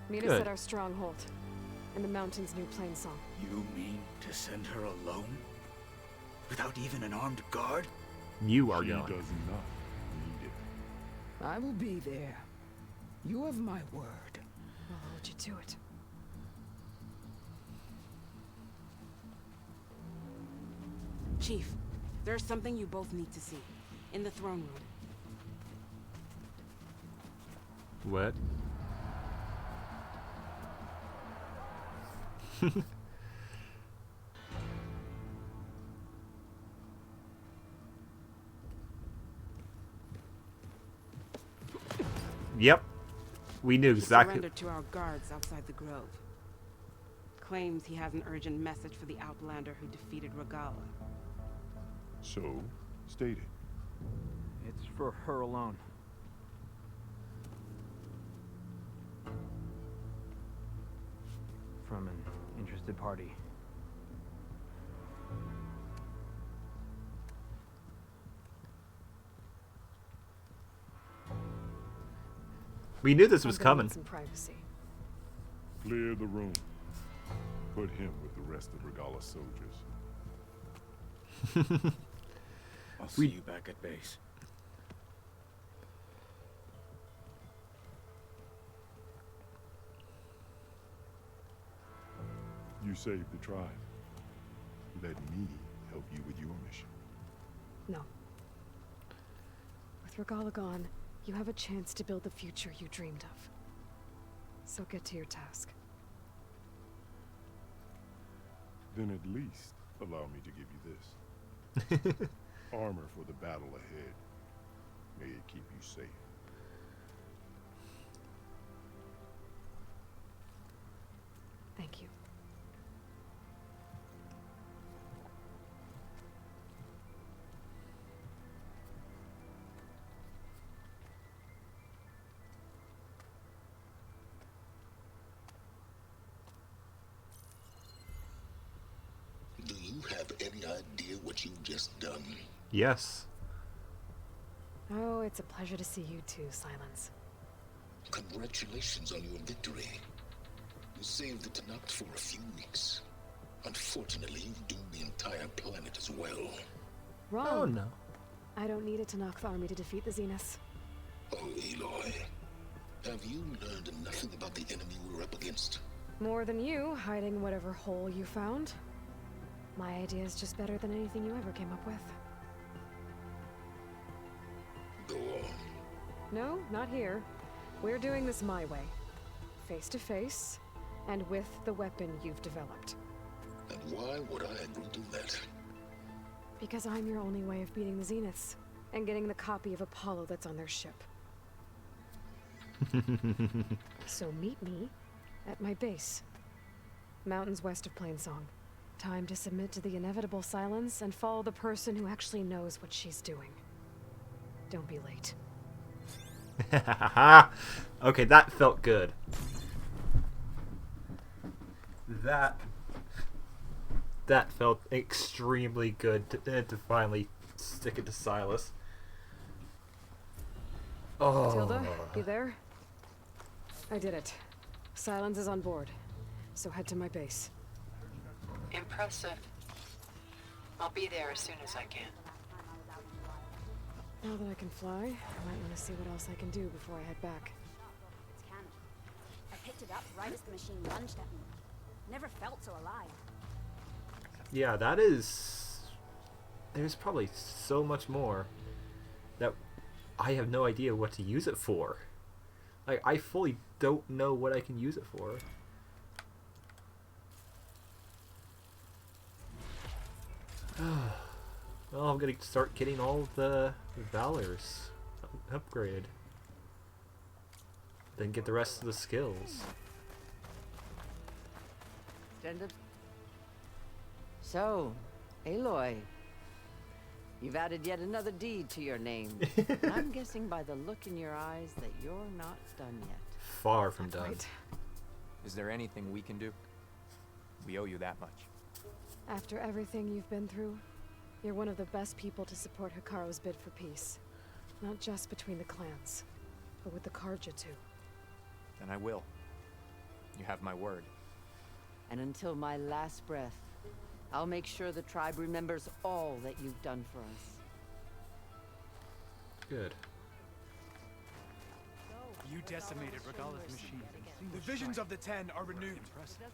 Meet us at our stronghold. and the mountain's new plain song. You mean to send her alone? Without even an armed guard? You are She going. does not need it. I will be there. You have my word. I'll hold you to it. Chief, there's something you both need to see. In the throne room. What? Yep. We knew He exactly. surrendered to our guards outside the grove. Claims he has an urgent message for the Outlander who defeated Regala. So, state it. It's for her alone. From an interested party. We knew this was I'm gonna coming. need some privacy. Clear the room. Put him with the rest of Regala's soldiers. I'll see you back at base. You saved the tribe. Let me help you with your mission. No. With Regala gone, you have a chance to build the future you dreamed of. So get to your task. Then at least allow me to give you this. Armor for the battle ahead. May it keep you safe. Thank you. Do you have any idea what you've just done? Yes. Oh, it's a pleasure to see you too, Silence. Congratulations on your victory. You saved the Tanakh for a few weeks. Unfortunately, you've doomed the entire planet as well. Wrong. Oh no. I don't need a Tanakh army to defeat the Zeniths. Oh, Aloy. Have you learned nothing about the enemy we're up against? More than you, hiding whatever hole you found. My idea is just better than anything you ever came up with. Go on. No, not here. We're doing this my way. Face to face, and with the weapon you've developed. And why would I agree to that? Because I'm your only way of beating the Zeniths, and getting the copy of Apollo that's on their ship. So meet me at my base. Mountains west of Plainsong. Time to submit to the inevitable silence and follow the person who actually knows what she's doing. Don't be late. Okay, that felt good. That felt extremely good to finally stick it to Silas. Oh. Tilda, you there? I did it. Silence is on board, so head to my base. Impressive. I'll be there as soon as I can. Now that I can fly, I might want to see what else I can do before I head back. It's cannon. I picked it up right as the machine lunged at me. Never felt so alive. Yeah, that is... There's probably so much more that I have no idea what to use it for. Like, I fully don't know what I can use it for. Well, I'm gonna start getting all the Valors upgraded. Then get the rest of the skills. Attendant? So, Aloy, you've added yet another deed to your name. I'm guessing by the look in your eyes that you're not done yet. Far from done. Right. Is there anything we can do? We owe you that much. After everything you've been through, you're one of the best people to support Hikaru's bid for peace. Not just between the clans, but with the Karja too. Then I will. You have my word. And until my last breath, I'll make sure the tribe remembers all that you've done for us. Good. You decimated Regala's machine. The visions of the Ten are renewed.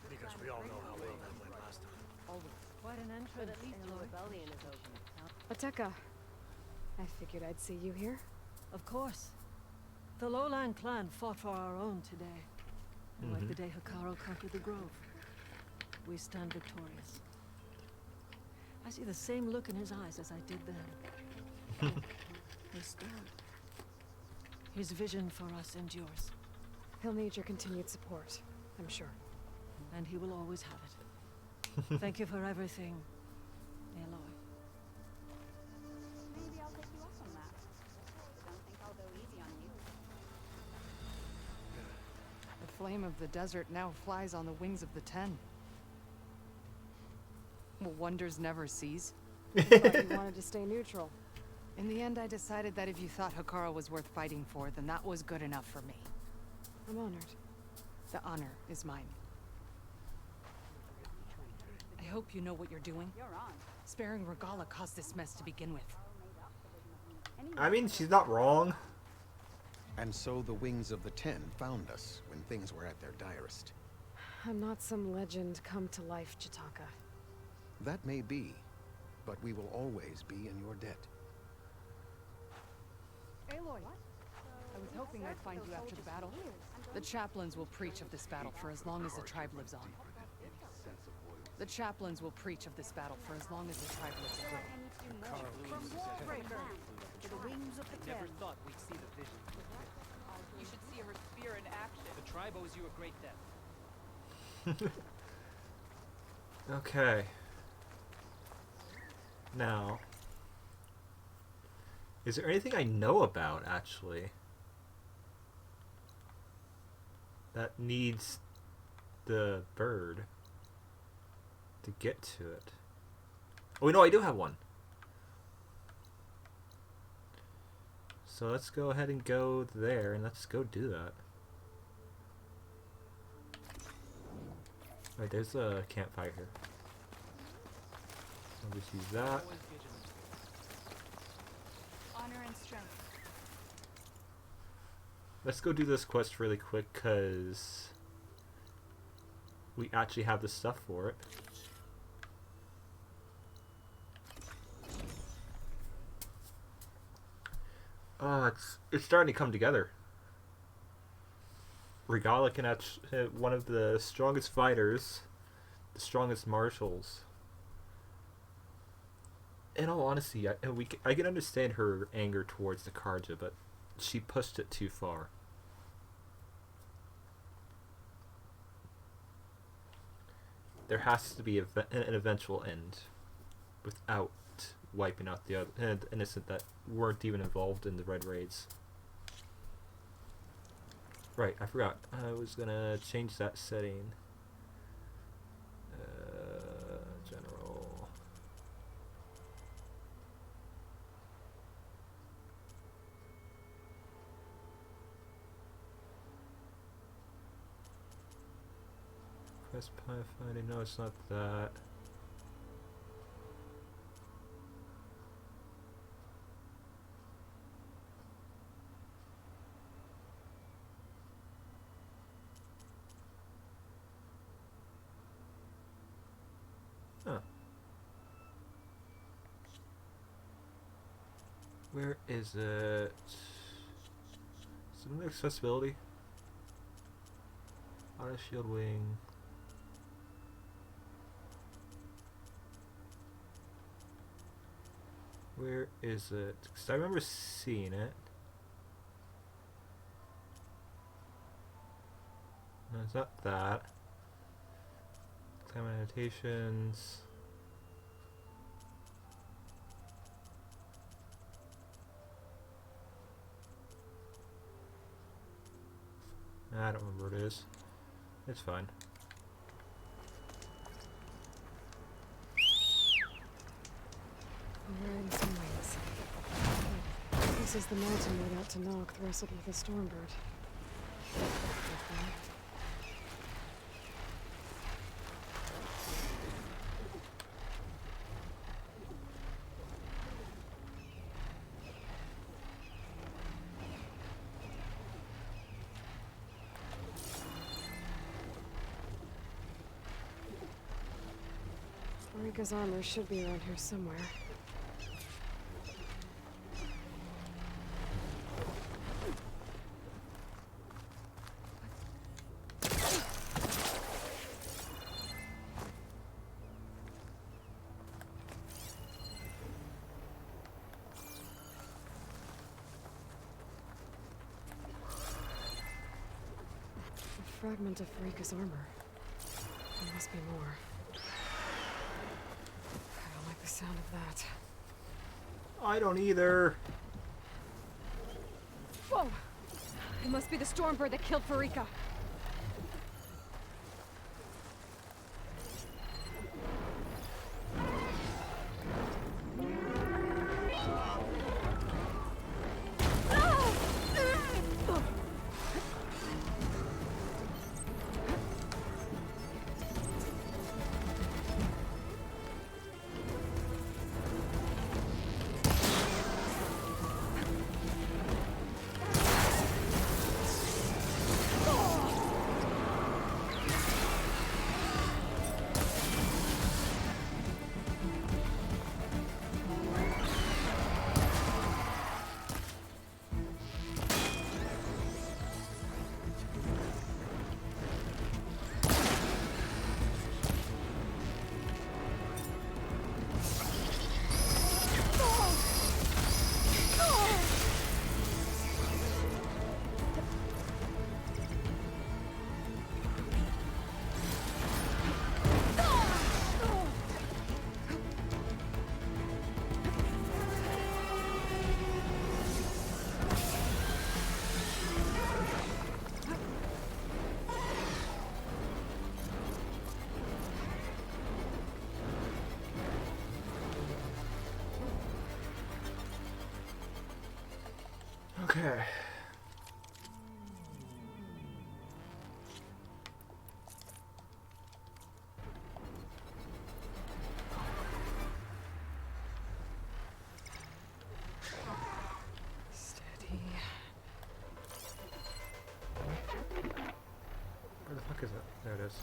Because we all know how well that went last time. Quite an entrance. The rebellion is over. Ateka. I figured I'd see you here. Of course. The Lowland clan fought for our own today. Like the day Hikaru conquered the Grove. We stand victorious. I see the same look in his eyes as I did then. Restored. His vision for us endures. He'll need your continued support, I'm sure. And he will always have it. Thank you for everything, Aloy. Maybe I'll take you up on that. Don't think I'll go easy on you. The flame of the desert now flies on the wings of the Ten. Will wonders never cease? I thought you wanted to stay neutral. In the end, I decided that if you thought Hikaru was worth fighting for, then that was good enough for me. I'm honored. The honor is mine. I hope you know what you're doing. You're on. Sparing Regala caused this mess to begin with. I mean, she's not wrong. And so the wings of the Ten found us when things were at their direst. I'm not some legend come to life, Chitaka. That may be, but we will always be in your debt. Aloy, I was hoping I'd find you after the battle. The chaplains will preach of this battle for as long as the tribe lives on. The chaplains will preach of this battle for as long as the tribe lives on. From Wallbreaker to the wings of the Ten. Never thought we'd see the vision. You should see her spear in action. The tribe owes you a great debt. Okay. Now, is there anything I know about, actually, that needs the bird to get to it? Oh, no, I do have one. So let's go ahead and go there, and let's go do that. Alright, there's a campfire here. I'll just use that. Honor and strength. Let's go do this quest really quick, because we actually have the stuff for it. Oh, it's starting to come together. Regala can actually one of the strongest fighters, the strongest marshals. In all honesty, I can understand her anger towards the Karja, but she pushed it too far. There has to be an eventual end without wiping out the other innocent that weren't even involved in the Red Raids. Right, I forgot. I was gonna change that setting. General. Quest pie finding. No, it's not that. Huh. Where is it? Is it under accessibility? Auto shield wing. Where is it? Because I remember seeing it. No, it's not that. Time annotations. I don't remember what it is. It's fine. We're in some ways. This is the mountain made out to knock, wrestled with a stormbird. Rika's armor should be around here somewhere. A fragment of Rika's armor. There must be more. I don't like the sound of that. I don't either. Whoa! It must be the Stormbird that killed Farika. Okay. Steady. Where the fuck is it? There it is.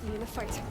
Me in the fight.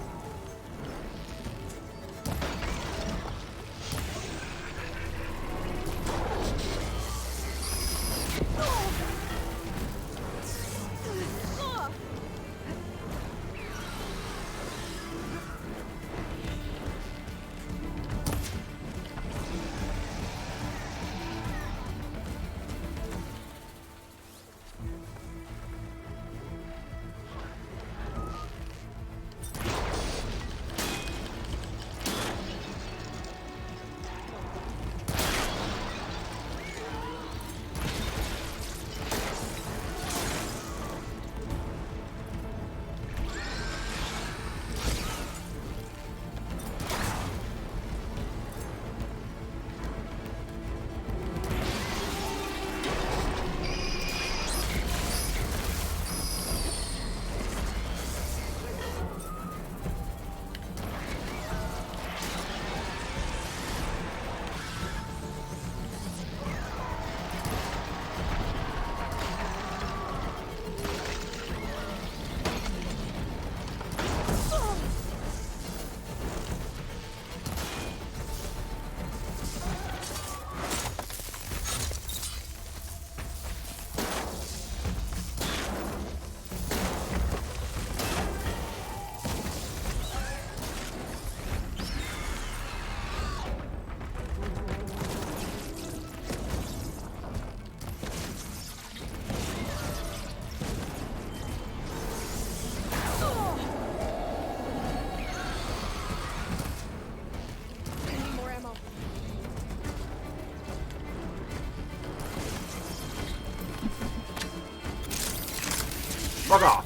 Fuck off!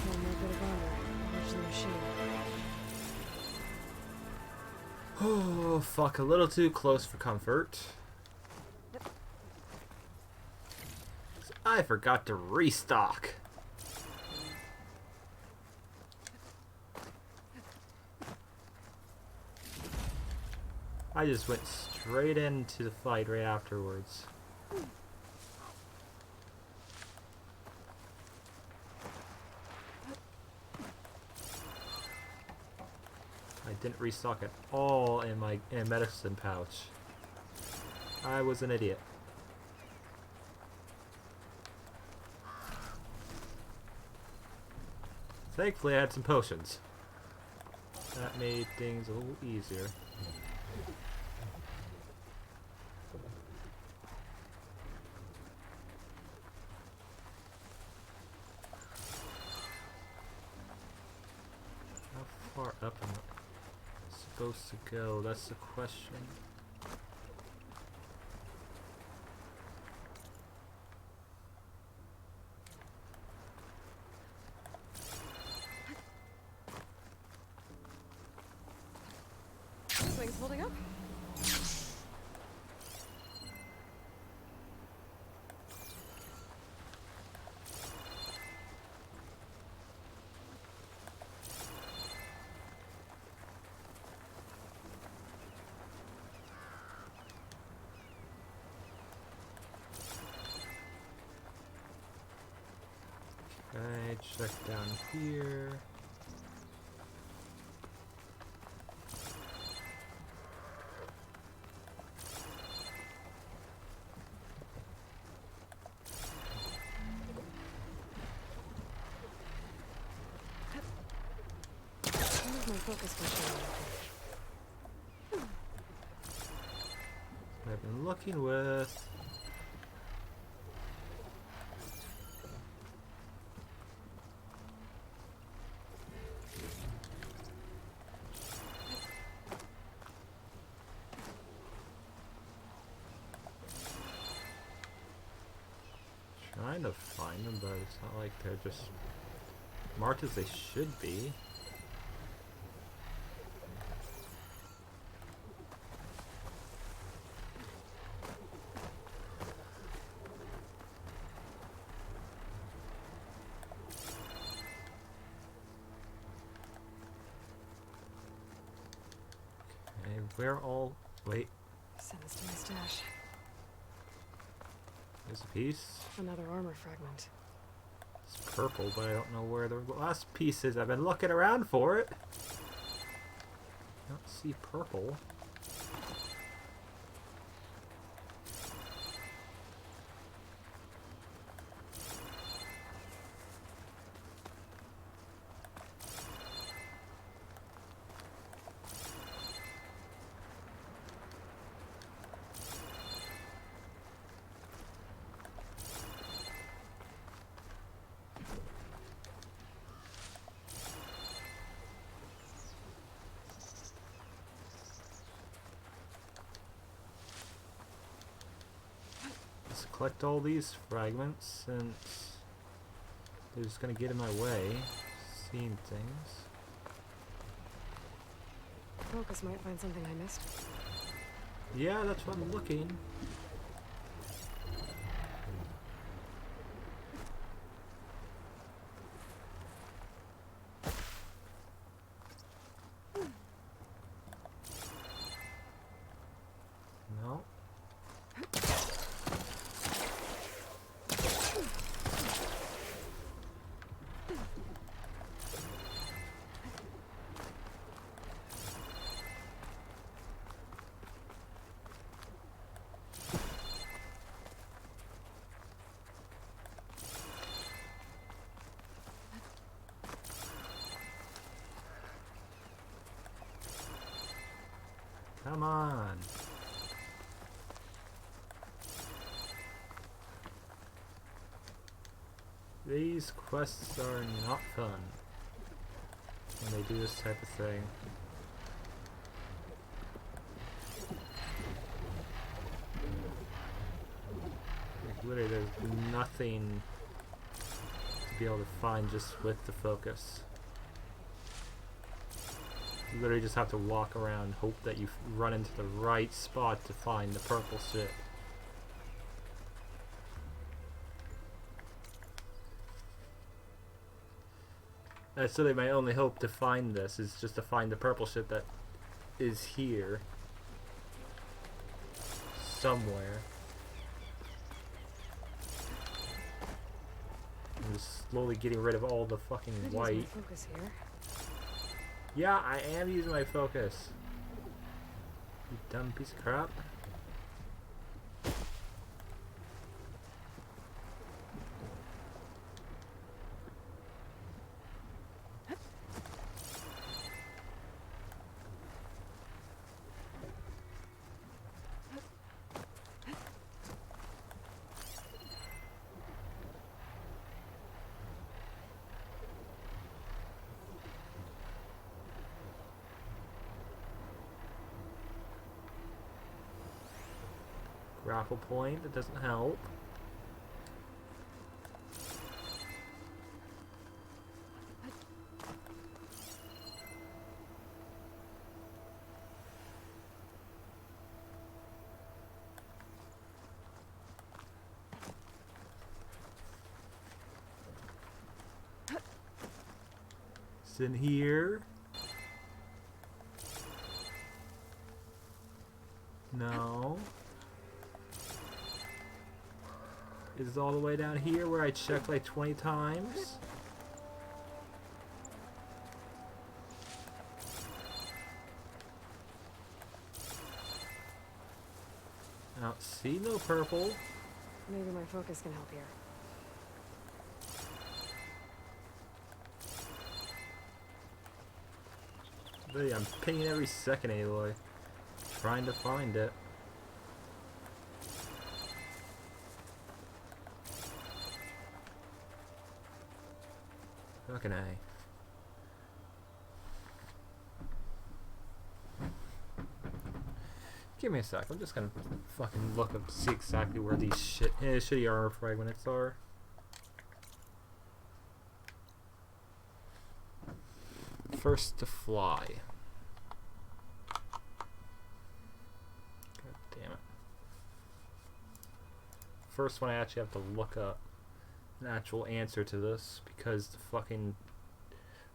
One more bit of armor. Watch the machine. Oh, fuck. A little too close for comfort. I forgot to restock. I just went straight into the fight right afterwards. I didn't restock at all in my medicine pouch. I was an idiot. Thankfully I had some potions. That made things a little easier. How far up am I supposed to go? That's the question. Wings holding up? Okay, check down here. Where's my focus machine? I've been looking with. Trying to find them, but it's not like they're just marked as they should be. Okay, where all... Wait, Send this to my stash. there's a piece. Another armor fragment. It's purple, but I don't know where the last piece is. I've been looking around for it. I don't see purple. Let's collect all these fragments since they're just gonna get in my way. Seeing things. Focus might find something I missed. Yeah, that's what I'm looking. No. Come on. These quests are not fun when they do this type of thing. Literally, there's nothing to be able to find just with the focus. You literally just have to walk around and hope that you run into the right spot to find the purple shit. That's really my only hope to find this, is just to find the purple shit that is here. Somewhere. I'm just slowly getting rid of all the fucking white. Focus here. Yeah, I am using my focus. You dumb piece of crap. Grapple point, that doesn't help. It's in here. No. Is it all the way down here where I checked like 20 times? I don't see no purple. Maybe my focus can help here. Really, I'm pinging every second, Aloy. Trying to find it. Fucking A. Give me a sec. I'm just gonna fucking look up to see exactly where these shitty armor fragments are. First to fly. God damn it. First one I actually have to look up an actual answer to this, because the fucking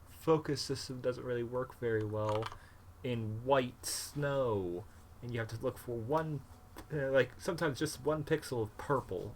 focus system doesn't really work very well in white snow, and you have to look for one, like sometimes just one pixel of purple.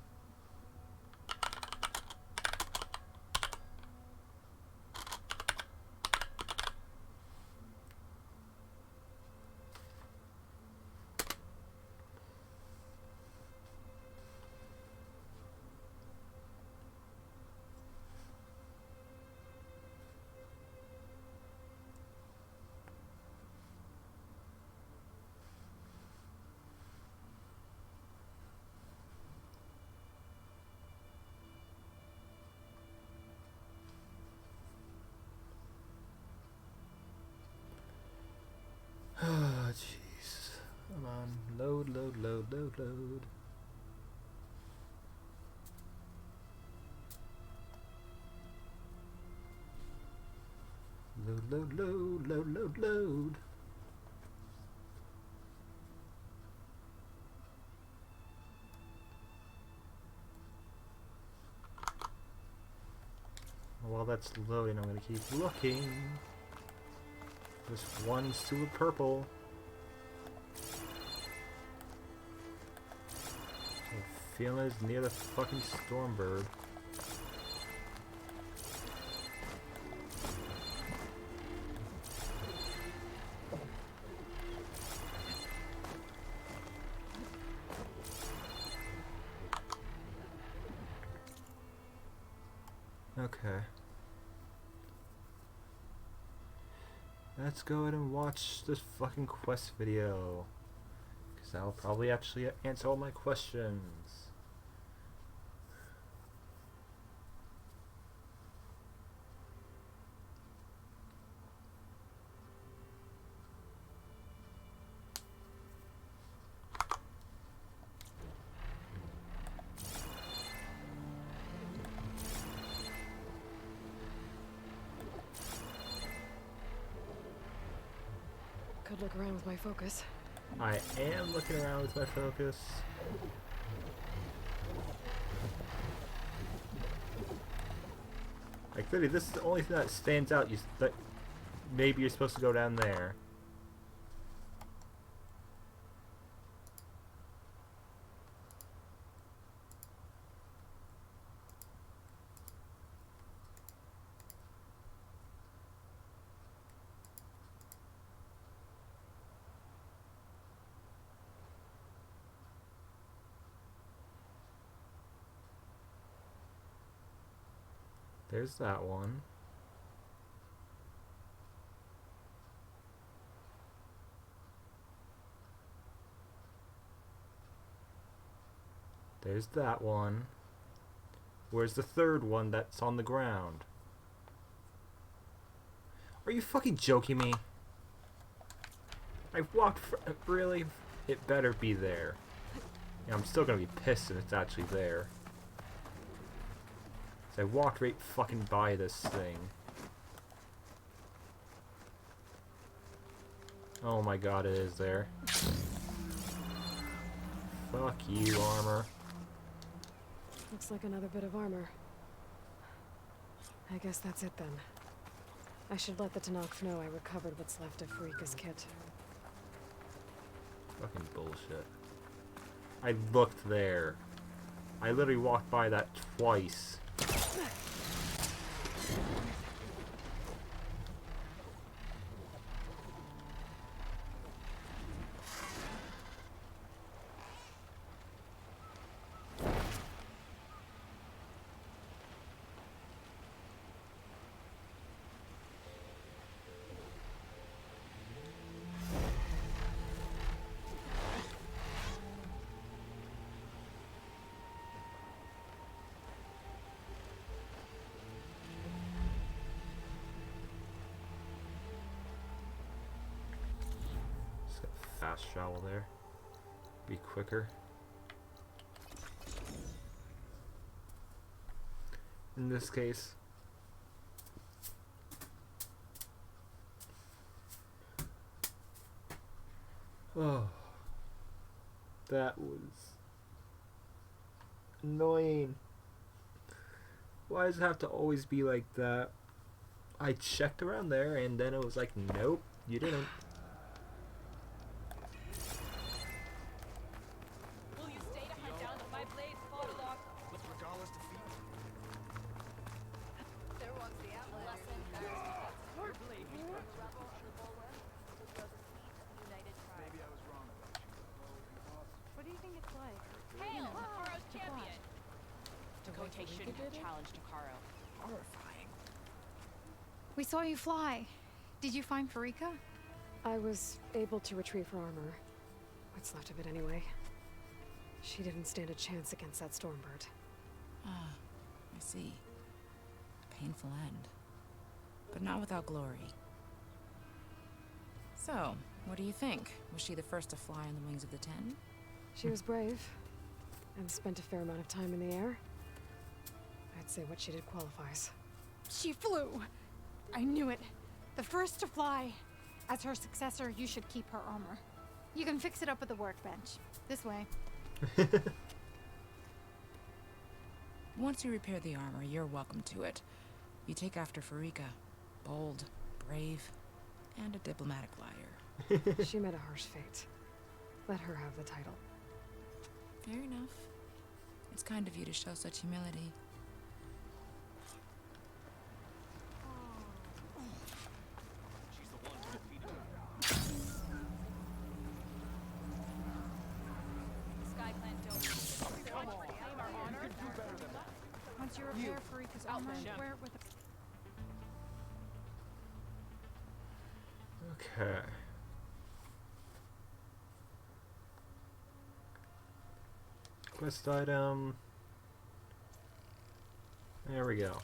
Oh, jeez. Come on. Load, load, load, load, load. Load, load, load, load, load, load. While that's loading, I'm going to keep looking. This one's still purple. I'm feeling it's near the fucking Stormbird. Okay. Let's go ahead and watch this fucking quest video, because that'll probably actually answer all my questions. Could look around with my focus. I am looking around with my focus. Like, clearly, this is the only thing that stands out. That maybe you're supposed to go down there. There's that one. There's that one. Where's the third one that's on the ground? Are you fucking joking me? I've walked really? It better be there. Yeah, I'm still gonna be pissed if it's actually there. So I walked right fucking by this thing. Oh my god, it is there. Fuck you, armor. Looks like another bit of armor. I guess that's it then. I should let the Tanakh know I recovered what's left of Farika's kit. Fucking bullshit. I looked there. I literally walked by that twice. Fast travel there. Be quicker. In this case. Oh. That was annoying. Why does it have to always be like that? I checked around there and then it was like, nope, you didn't. We saw you fly. Did you find Farika? I was able to retrieve her armor. What's left of it anyway. She didn't stand a chance against that Stormbird. Ah, I see. A painful end. But not without glory. So, what do you think? Was she the first to fly on the wings of the Ten? She was brave, and spent a fair amount of time in the air. I'd say what she did qualifies. She flew! I knew it. The first to fly. As her successor, you should keep her armor. You can fix it up at the workbench. This way. Once you repair the armor, you're welcome to it. You take after Farika. Bold, brave, and a diplomatic liar. She met a harsh fate. Let her have the title. Fair enough. It's kind of you to show such humility. Once you repair Farika's armor, wear it with a... Okay. Quest item. There we go.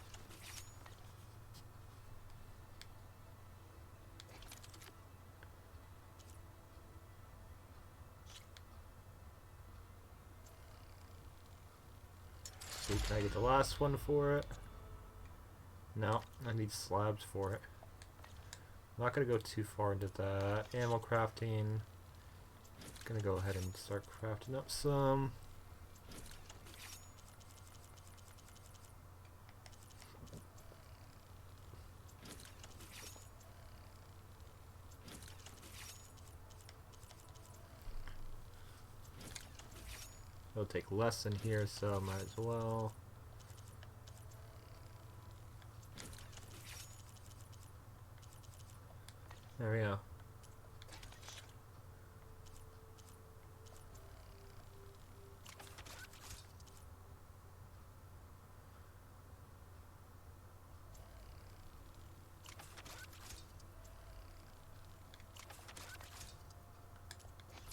See, can I get the last one for it? No, I need slabs for it. I'm not gonna go too far into that. Animal crafting. Gonna go ahead and start crafting up some. It'll take less in here, so might as well. There we go.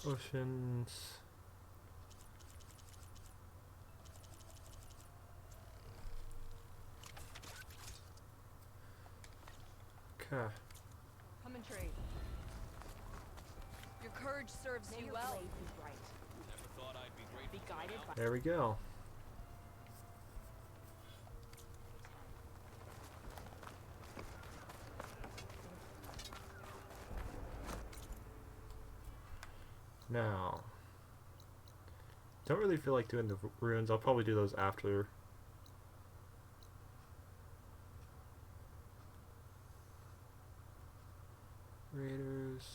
Oceans. Okay. Come and trade. Your courage serves you well. Never thought I'd be great. Be guided by. There we go. Now, don't really feel like doing the ruins. I'll probably do those after. Raiders.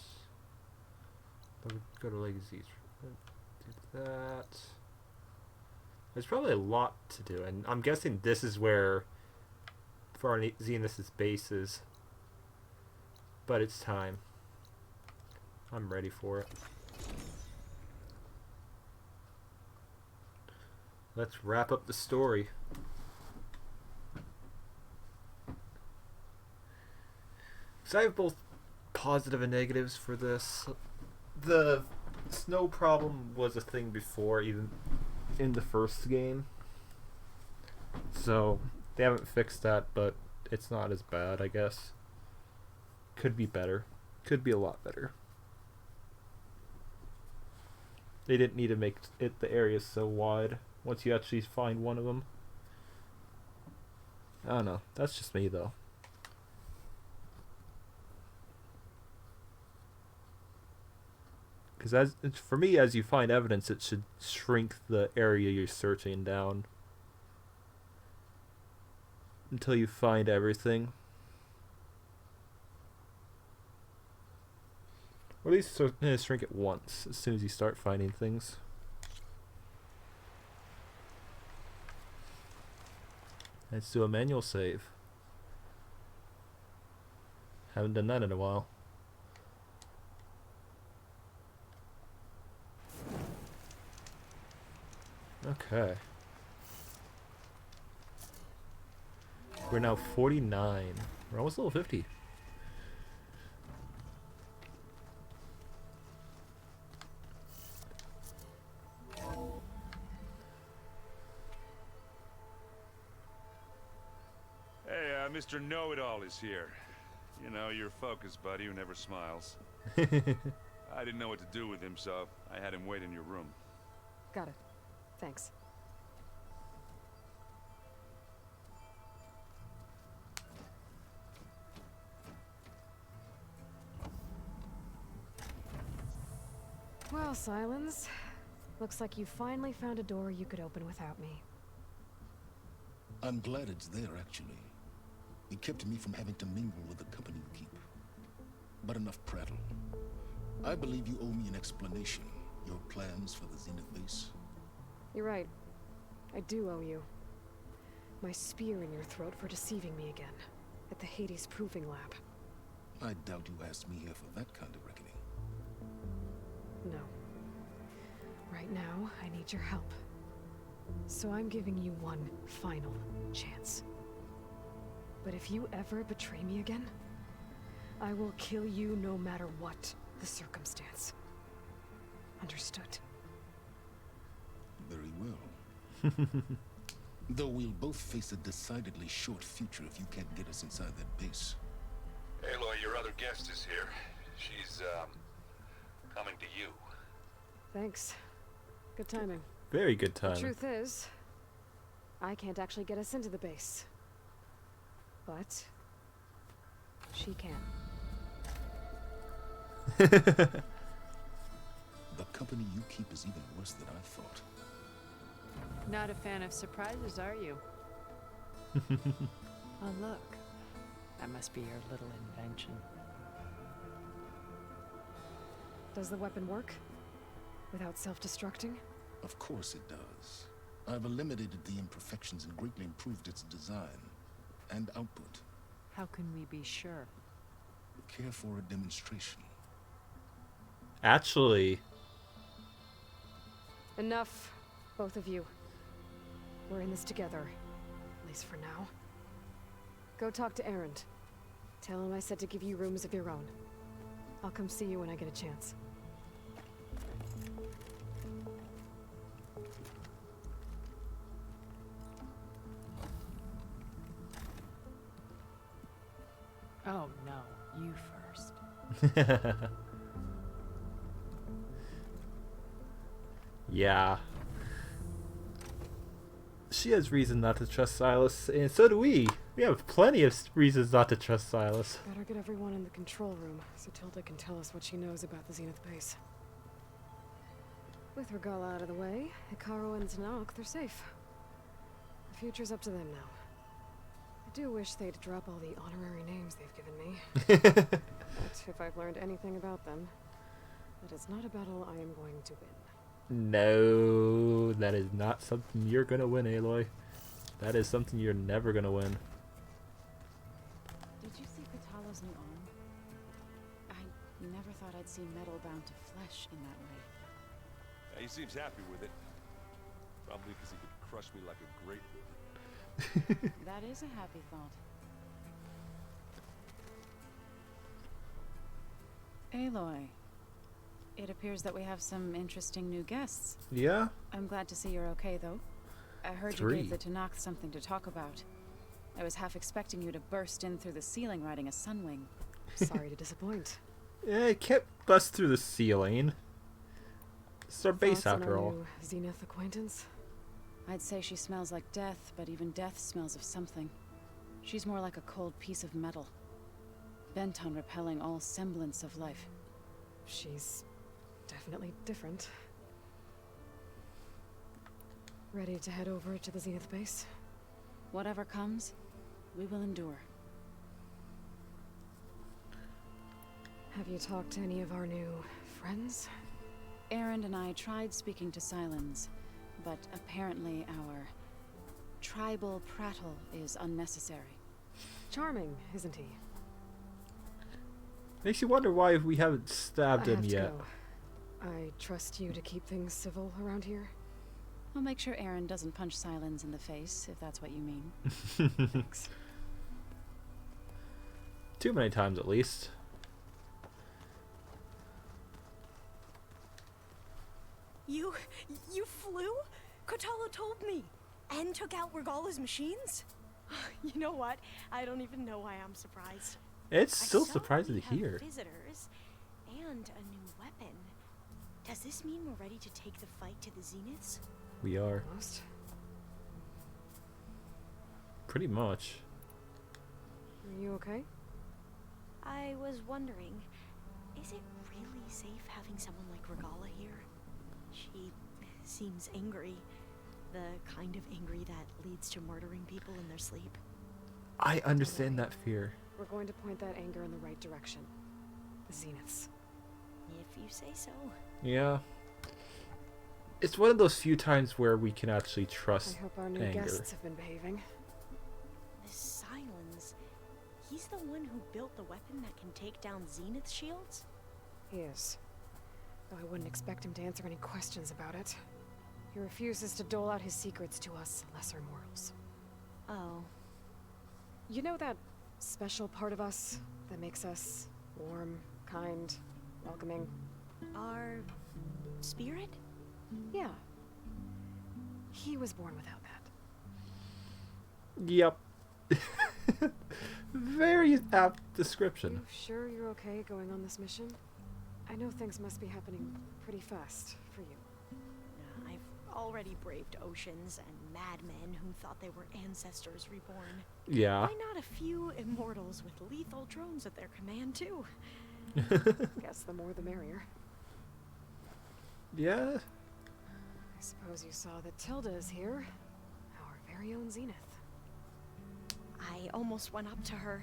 Go to legacies. Do that. There's probably a lot to do, and I'm guessing this is where for our Zenith's base is. But it's time. I'm ready for it. Let's wrap up the story. So I have both positive and negatives for this. The snow problem was a thing before, even in the first game. So they haven't fixed that, but it's not as bad, I guess. Could be better. Could be a lot better. They didn't need to make it the area so wide once you actually find one of them. I don't know. That's just me, though. Because for me, as you find evidence, it should shrink the area you're searching down until you find everything. Or at least shrink it once as soon as you start finding things. Let's do a manual save. Haven't done that in a while. Okay. We're now 49. We're almost level 50. Hey, Mr. Know-It-All is here. You know, your focus buddy who never smiles. I didn't know what to do with him, so I had him wait in your room. Got it. Thanks. Well, Silence. Looks like you finally found a door you could open without me. I'm glad it's there, actually. It kept me from having to mingle with the company you keep. But enough prattle. I believe you owe me an explanation. Your plans for the Zenith base? You're right. I do owe you. My spear in your throat for deceiving me again. At the Hades Proving Lab. I doubt you asked me here for that kind of reckoning. No. Right now, I need your help. So I'm giving you one final chance. But if you ever betray me again, I will kill you no matter what the circumstance. Understood? Very well. Though we'll both face a decidedly short future if you can't get us inside that base. Aloy, your other guest is here. She's, coming to you. Thanks. Good timing. Very good timing. The truth is, I can't actually get us into the base. But she can. The company you keep is even worse than I thought. Not a fan of surprises, are you? Oh, look. That must be your little invention. Does the weapon work? Without self-destructing? Of course it does. I've eliminated the imperfections and greatly improved its design and output. How can we be sure? Care for a demonstration? Actually. Enough, both of you. We're in this together, at least for now. Go talk to Erend. Tell him I said to give you rooms of your own. I'll come see you when I get a chance. Oh, no. You first. Yeah. She has reason not to trust Silas, and so do we. We have plenty of reasons not to trust Silas. Better get everyone in the control room so Tilda can tell us what she knows about the Zenith base. With Regala out of the way, Hikaru and Tanakh, they're safe. The future's up to them now. I do wish they'd drop all the honorary names they've given me. But if I've learned anything about them, that is not a battle I am going to win. No, that is not something you're gonna win, Aloy. That is something you're never gonna win. Did you see Katala's new arm? I never thought I'd see metal bound to flesh in that way. He seems happy with it. Probably because he could crush me like a grape. That is a happy thought. Aloy, it appears that we have some interesting new guests. Yeah? I'm glad to see you're okay, though. I heard you gave the Tanakh something to talk about. I was half expecting you to burst in through the ceiling riding a sunwing. Sorry to disappoint. Yeah, it can't bust through the ceiling. It's our base Thoughts after on our all. new Zenith acquaintance? I'd say she smells like death, but even death smells of something. She's more like a cold piece of metal, bent on repelling all semblance of life. She's definitely different. Ready to head over to the Zenith base? Whatever comes, we will endure. Have you talked to any of our new friends? Erend and I tried speaking to Silence, but apparently our tribal prattle is unnecessary. Charming, isn't he? Makes you wonder why we haven't stabbed I him have to yet. go. I trust you to keep things civil around here. I'll make sure Erend doesn't punch Silence in the face, if that's what you mean. Thanks. Too many times at least. You flew? Kotala told me. And took out Regala's machines? You know what? I don't even know why I'm surprised. It's still surprising to hear. Visitors and a new weapon. Does this mean we're ready to take the fight to the Zeniths? We are. Almost. Pretty much. Are you okay? I was wondering, is it really safe having someone like Regala here? She seems angry. The kind of angry that leads to murdering people in their sleep. I understand that fear. We're going to point that anger in the right direction. The Zeniths. If you say so. Yeah. It's one of those few times where we can actually trust I hope our new anger. guests have been behaving. This Silence, he's the one who built the weapon that can take down Zenith shields? He is. Though I wouldn't expect him to answer any questions about it. He refuses to dole out his secrets to us lesser mortals. Oh. You know that special part of us that makes us warm, kind, welcoming? Our spirit? Yeah. He was born without that. Yep. Very apt description. You sure you're okay going on this mission? I know things must be happening pretty fast for you. I've already braved oceans and madmen who thought they were ancestors reborn. Yeah. Why not a few immortals with lethal drones at their command, too? Guess the more the merrier. Yeah. I suppose you saw that Tilda is here. Our very own Zenith. I almost went up to her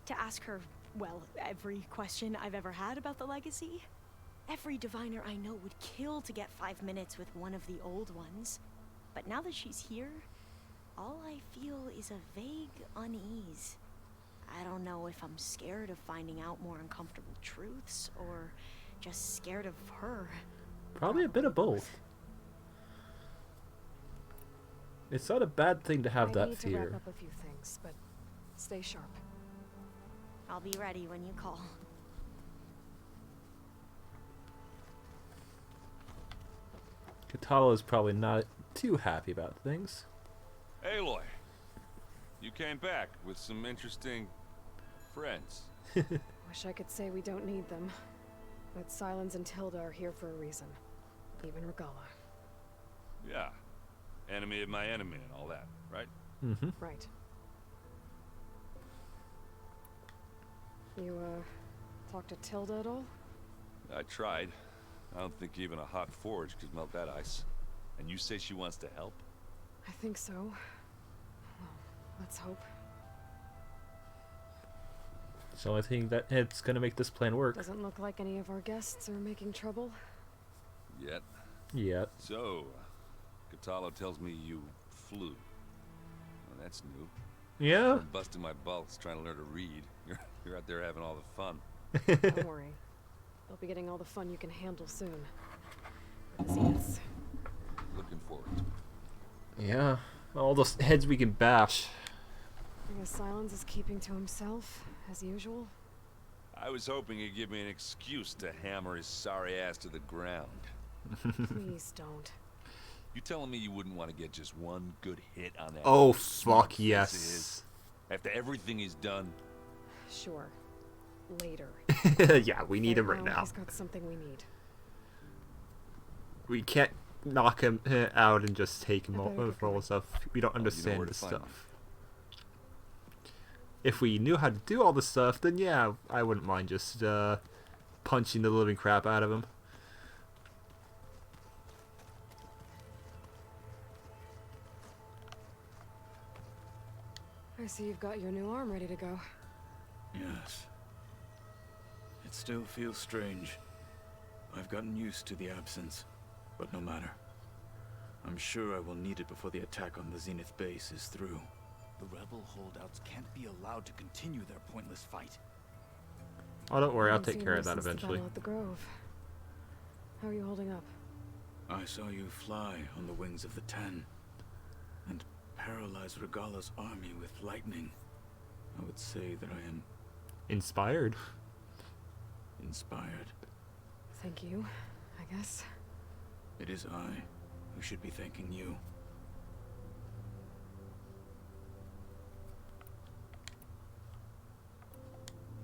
to ask her, well, every question I've ever had about the legacy. Every diviner I know would kill to get 5 minutes with one of the old ones. But now that she's here, all I feel is a vague unease. I don't know if I'm scared of finding out more uncomfortable truths, or just scared of her. Probably a bit of both. It's not a bad thing to have that I need fear. to wrap up a few things, but stay sharp. I'll be ready when you call. Katala is probably not too happy about things. Aloy, you came back with some interesting friends. Wish I could say we don't need them, but Silence and Tilda are here for a reason. Even Regala. Yeah. Enemy of my enemy and all that, right? Mm-hmm. Right. You, talked to Tilda at all? I tried. I don't think even a hot forge could melt that ice. And you say she wants to help? I think so. Well, let's hope. So I think that it's gonna make this plan work. Doesn't look like any of our guests are making trouble. Yet. Yet. So, Katala tells me you flew. Well, that's new. Yeah. I'm busting my balls trying to learn to read. You're out there having all the fun. Don't worry. You'll be getting all the fun you can handle soon. For the Zeniths. Looking forward to it. Yeah. All those heads we can bash. I guess Silence is keeping to himself, as usual. I was hoping he'd give me an excuse to hammer his sorry ass to the ground. Please don't. You telling me you wouldn't want to get just one good hit on that? Oh, smart fuck yes. After everything he's done? Sure. Later. Yeah, we need him right now. He's got something we need. We can't knock him out and just take him for all the stuff. We don't understand where the to find stuff. If we knew how to do all the stuff, then yeah, I wouldn't mind just punching the living crap out of him. I see you've got your new arm ready to go. Yes. It still feels strange. I've gotten used to the absence, but no matter. I'm sure I will need it before the attack on the Zenith base is through. The rebel holdouts can't be allowed to continue their pointless fight. Oh, don't worry, I'll Haven't take seen care you of that since the eventually. battle at the Grove. How are you holding up? I saw you fly on the wings of the Ten, and paralyze Regala's army with lightning. I would say that I am Inspired. inspired. Thank you, I guess. It is I who should be thanking you.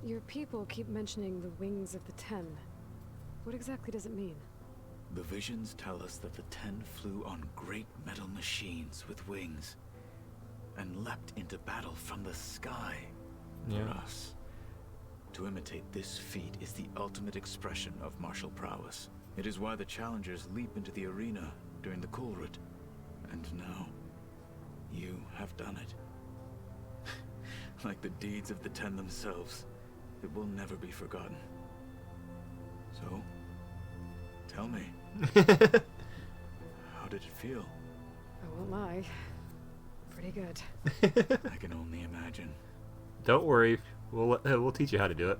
Your people keep mentioning the wings of the Ten. What exactly does it mean? The visions tell us that the Ten flew on great metal machines with wings, and leapt into battle from the sky. Yeah. For us, to imitate this feat is the ultimate expression of martial prowess. It is why the challengers leap into the arena during the Kulrut. And now, you have done it. Like the deeds of the Ten themselves, it will never be forgotten. So, tell me. How did it feel? I won't lie. Pretty good. I can only imagine. Don't worry, we'll teach you how to do it.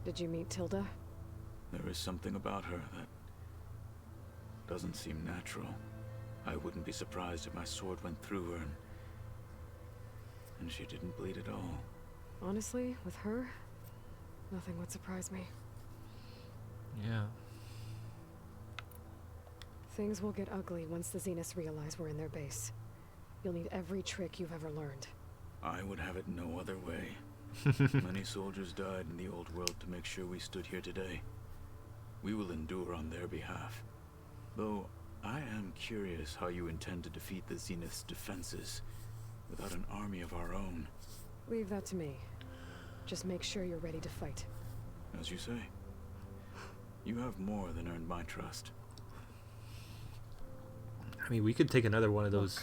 Did you meet Tilda? There is something about her that doesn't seem natural. I wouldn't be surprised if my sword went through her and she didn't bleed at all. Honestly, with her, nothing would surprise me. Yeah. Things will get ugly once the Zeniths realize we're in their base. You'll need every trick you've ever learned. I would have it no other way. Many soldiers died in the old world to make sure we stood here today. We will endure on their behalf. Though, I am curious how you intend to defeat the Zenith's defenses without an army of our own. Leave that to me. Just make sure you're ready to fight. As you say. You have more than earned my trust. I mean, we could take another one of those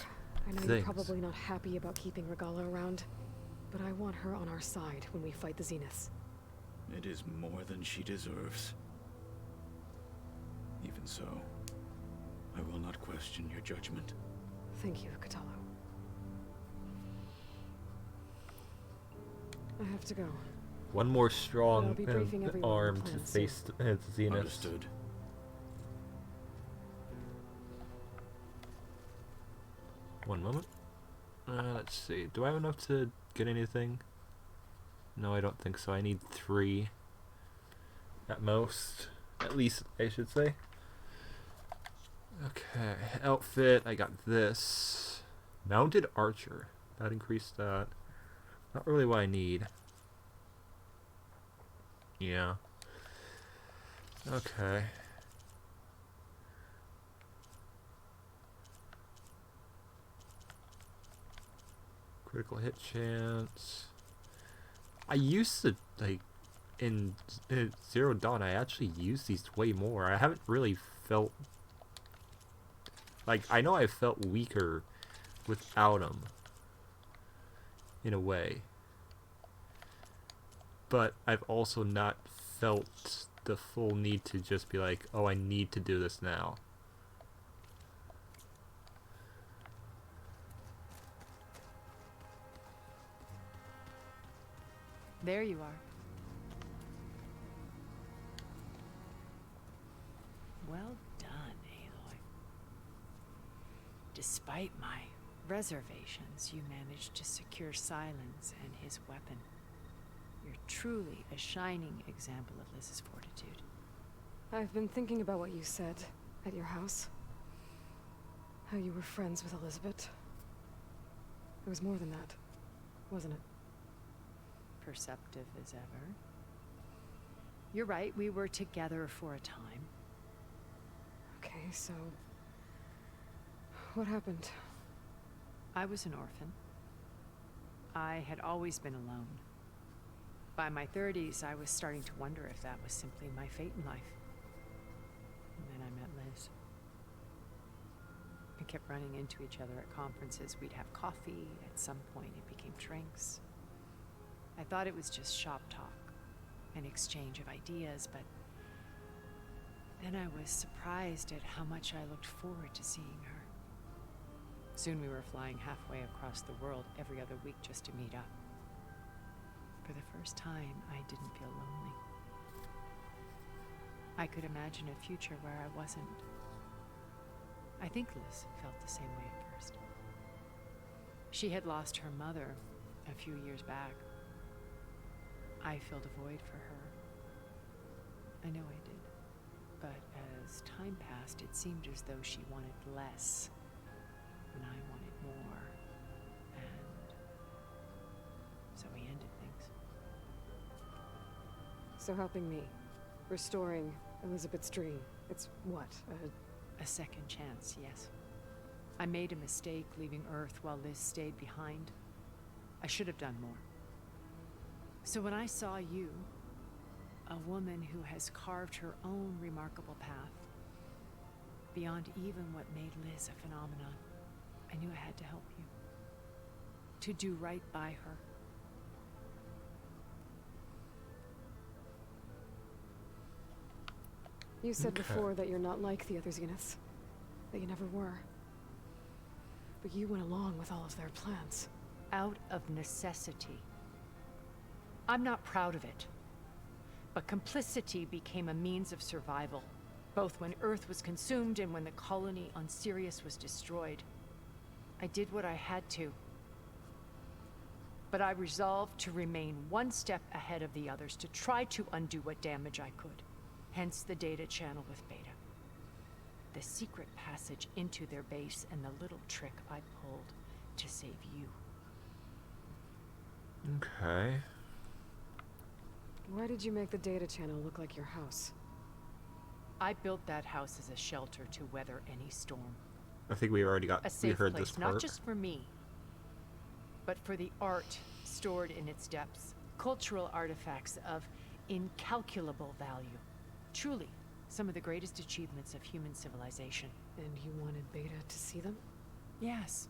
I know things. you're probably not happy about keeping Regala around, but I want her on our side when we fight the Zeniths. It is more than she deserves. Even so, I will not question your judgment. Thank you, Kotallo. I have to go. One more strong I'll be briefing everyone on the arm to plan face the Zenith. Understood. One moment. Let's see. Do I have enough to get anything? No, I don't think so. I need 3 at most. At least, I should say. Okay. Outfit. I got this. Mounted archer. That increased that. Not really what I need. Yeah. Okay. Critical hit chance. I used to, like, in Zero Dawn, I actually used these way more. I haven't really felt... Like, I know I felt weaker without them. In a way. But I've also not felt the full need to just be like, oh, I need to do this now. There you are. Well done, Aloy. Despite my reservations, you managed to secure Silence and his weapon. You're truly a shining example of Liz's fortitude. I've been thinking about what you said at your house. How you were friends with Elizabeth. It was more than that, wasn't it? Perceptive as ever. You're right, we were together for a time. Okay, so... what happened? I was an orphan. I had always been alone. By my 30s, I was starting to wonder if that was simply my fate in life. And then I met Liz. We kept running into each other at conferences. We'd have coffee. At some point, it became drinks. I thought it was just shop talk, an exchange of ideas, but then I was surprised at how much I looked forward to seeing her. Soon we were flying halfway across the world every other week just to meet up. For the first time, I didn't feel lonely. I could imagine a future where I wasn't. I think Liz felt the same way at first. She had lost her mother a few years back. I filled a void for her. I know I did. But as time passed, it seemed as though she wanted less, and I wanted more. And so we ended things. So helping me, restoring Elizabeth's dream, it's what, a second chance, yes. I made a mistake leaving Earth while Liz stayed behind. I should have done more. So when I saw you, a woman who has carved her own remarkable path, beyond even what made Liz a phenomenon, I knew I had to help you. To do right by her. You said before that you're not like the other Zeniths. That you never were. But you went along with all of their plans. Out of necessity. I'm not proud of it. But complicity became a means of survival, both when Earth was consumed and when the colony on Sirius was destroyed. I did what I had to. But I resolved to remain one step ahead of the others, to try to undo what damage I could. Hence the data channel with Beta. The secret passage into their base and the little trick I pulled to save you. Okay. Why did you make the data channel look like your house? I built that house as a shelter to weather any storm. I think we already got, A safe heard place, this part. not just for me, but for the art stored in its depths. cultural artifacts of incalculable value. Truly, some of the greatest achievements of human civilization. And you wanted Beta to see them? Yes.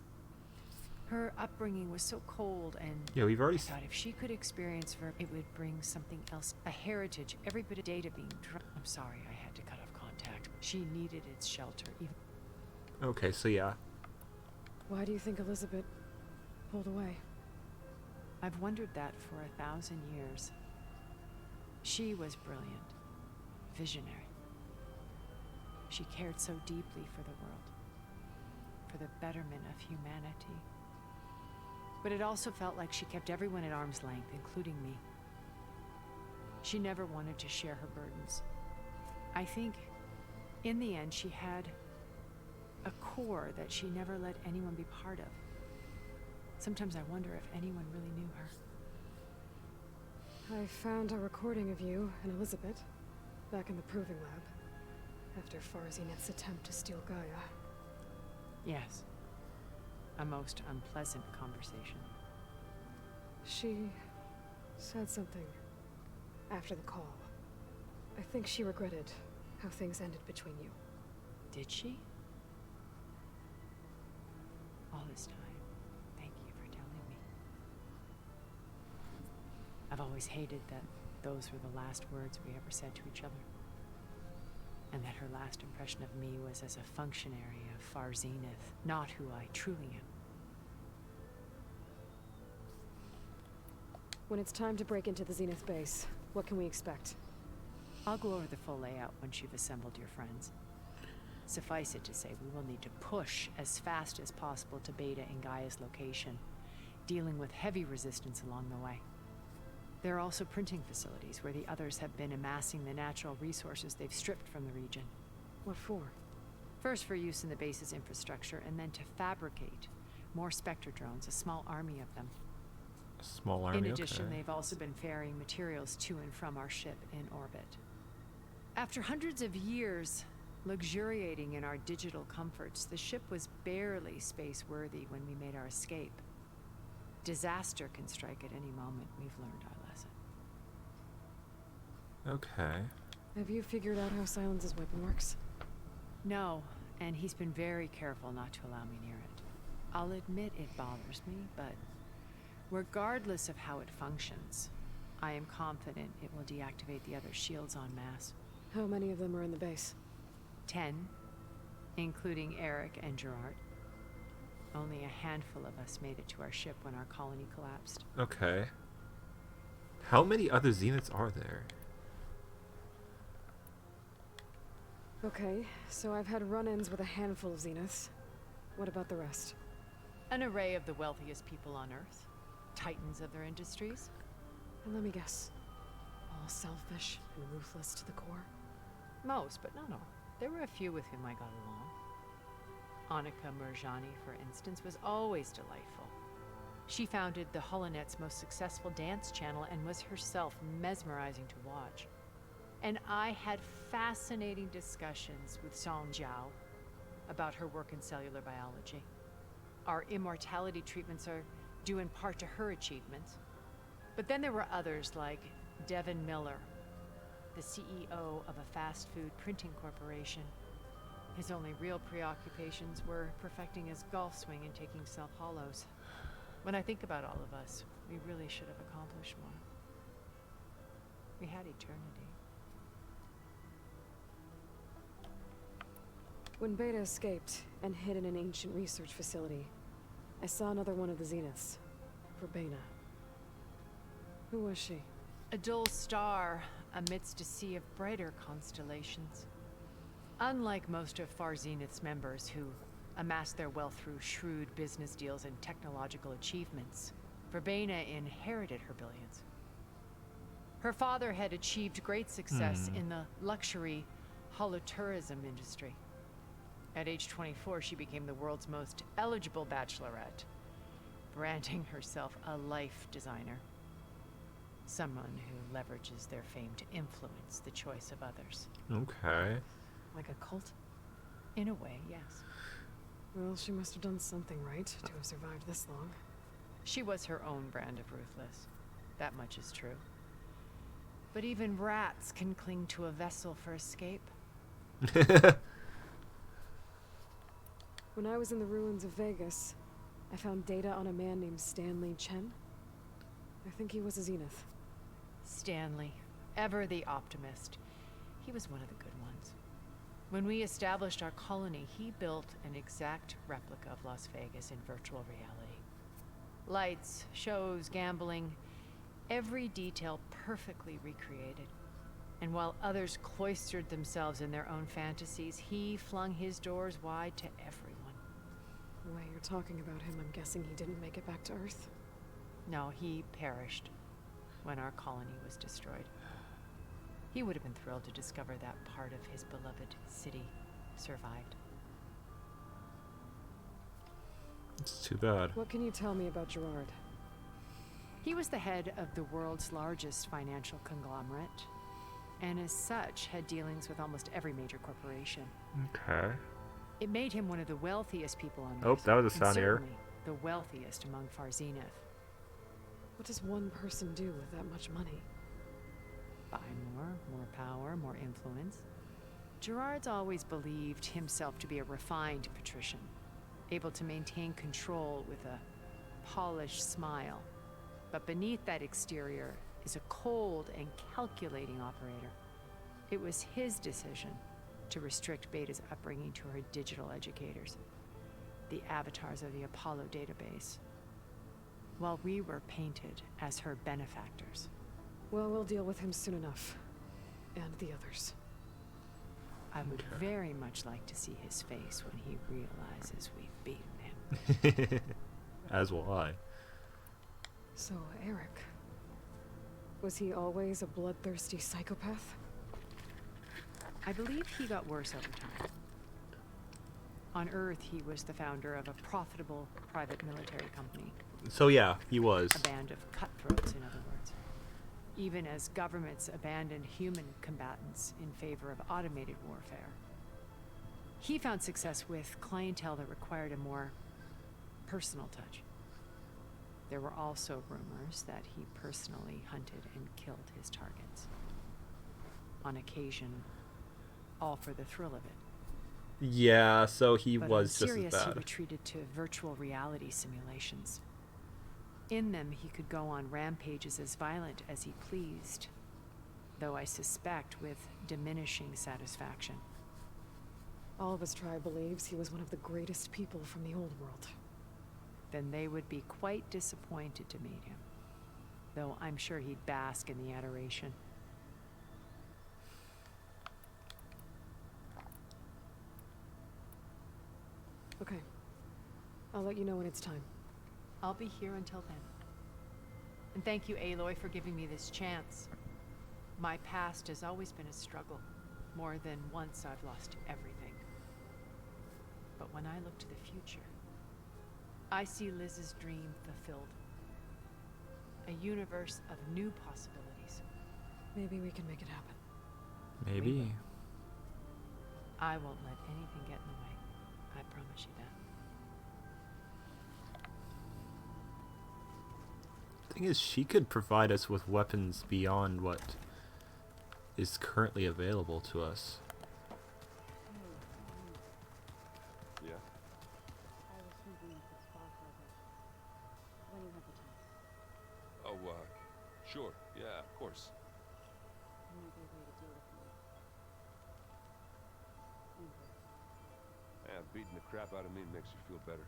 Her upbringing was so cold, and Yeah, we've already I thought if she could experience it would bring something else. A heritage, every bit of data being I'm sorry, I had to cut off contact. She needed its shelter. Okay, so yeah. Why do you think Elizabeth pulled away? I've wondered that for 1,000 years. She was brilliant, visionary. She cared so deeply for the world, for the betterment of humanity. But it also felt like she kept everyone at arm's length, including me. She never wanted to share her burdens. I think, in the end, she had a core that she never let anyone be part of. Sometimes I wonder if anyone really knew her. I found a recording of you and Elizabeth back in the proving lab after Zenith's attempt to steal Gaia. Yes. A most unpleasant conversation. She said something after the call. I think she regretted how things ended between you. Did she? All this time, thank you for telling me. I've always hated that those were the last words we ever said to each other. And that her last impression of me was as a functionary of Zenith, not who I truly am. When it's time to break into the Zenith base, what can we expect? I'll go over the full layout once you've assembled your friends. Suffice it to say, we will need to push as fast as possible to Beta and Gaia's location, dealing with heavy resistance along the way. There are also printing facilities where the others have been amassing the natural resources they've stripped from the region. What for? First for use in the base's infrastructure, and then to fabricate more Spectre drones, a small army of them. A small army, in addition, okay. They've also been ferrying materials to and from our ship in orbit. After hundreds of years luxuriating in our digital comforts, the ship was barely space-worthy when we made our escape. Disaster can strike at any moment. We've learned our lesson. Okay. Have you figured out how Silence's weapon works? No, and he's been very careful not to allow me near it. I'll admit it bothers me, but regardless of how it functions, I am confident it will deactivate the other shields en masse. How many of them are in the base? 10, including Eric and Gerard. Only a handful of us made it to our ship when our colony collapsed. Okay. How many other Zeniths are there? Okay, so I've had run-ins with a handful of Zeniths. What about the rest? An array of the wealthiest people on Earth. Titans of their industries. And let me guess. All selfish and ruthless to the core? Most, but not all. There were a few with whom I got along. Annika Murjani, for instance, was always delightful. She founded the Holonet's most successful dance channel and was herself mesmerizing to watch. And I had fascinating discussions with Song Jiao about her work in cellular biology. Our immortality treatments are due in part to her achievements. But then there were others like Devin Miller, the CEO of a fast food printing corporation. His only real preoccupations were perfecting his golf swing and taking self-hollows. When I think about all of us, we really should have accomplished more. We had eternity. When Beta escaped and hid in an ancient research facility, I saw another one of the Zeniths, Verbena. Who was she? A dull star amidst a sea of brighter constellations. Unlike most of Zenith's members who amassed their wealth through shrewd business deals and technological achievements, Verbena inherited her billions. Her father had achieved great success in the luxury holotourism industry. At age 24, she became the world's most eligible bachelorette, branding herself a life designer. Someone who leverages their fame to influence the choice of others. Okay. Like a cult? In a way, yes. Well, she must have done something right to have survived this long. She was her own brand of ruthless. That much is true. But even rats can cling to a vessel for escape. When I was in the ruins of Vegas, I found data on a man named Stanley Chen. I think he was a Zenith. Stanley, ever the optimist. He was one of the good ones. When we established our colony, he built an exact replica of Las Vegas in virtual reality. Lights, shows, gambling, every detail perfectly recreated. And while others cloistered themselves in their own fantasies, he flung his doors wide to everyone. The way you're talking about him, I'm guessing he didn't make it back to Earth? No, he perished when our colony was destroyed. He would have been thrilled to discover that part of his beloved city survived. It's too bad. What can you tell me about Gerard? He was the head of the world's largest financial conglomerate, and as such had dealings with almost every major corporation. Okay. It made him one of the wealthiest people on Earth. Oh, that was a sound error. Certainly the wealthiest among Far Zenith. What does one person do with that much money? Buy more power, more influence. Gerard's always believed himself to be a refined patrician, able to maintain control with a polished smile. But beneath that exterior is a cold and calculating operator. It was his decision to restrict Beta's upbringing to her digital educators, the avatars of the Apollo database, while we were painted as her benefactors. Well, we'll deal with him soon enough. And the others. I would very much like to see his face when he realizes we've beaten him. As will I. So, Eric. Was he always a bloodthirsty psychopath? I believe he got worse over time. On Earth, he was the founder of a profitable private military company. So yeah, he was. A band of cutthroats, in other words. Even as governments abandoned human combatants in favor of automated warfare. He found success with clientele that required a more personal touch. There were also rumors that he personally hunted and killed his targets. On occasion, all for the thrill of it. Yeah, so he But was just as serious, bad. He retreated to virtual reality simulations. In them, he could go on rampages as violent as he pleased, though I suspect with diminishing satisfaction. All of his tribe believes he was one of the greatest people from the old world. Then they would be quite disappointed to meet him, though I'm sure he'd bask in the adoration. Okay. I'll let you know when it's time. I'll be here until then. And thank you, Aloy, for giving me this chance. My past has always been a struggle. More than once I've lost everything. But when I look to the future, I see Liz's dream fulfilled. A universe of new possibilities. Maybe we can make it happen. Maybe. I won't let anything get in the way. I promise you that. Thing is, she could provide us with weapons beyond what is currently available to us. Yeah. I was thinking of the spa project. When you have the time. Oh, sure. Yeah, of course. There might be a way to do it for you. Yeah, beating the crap out of me makes you feel better.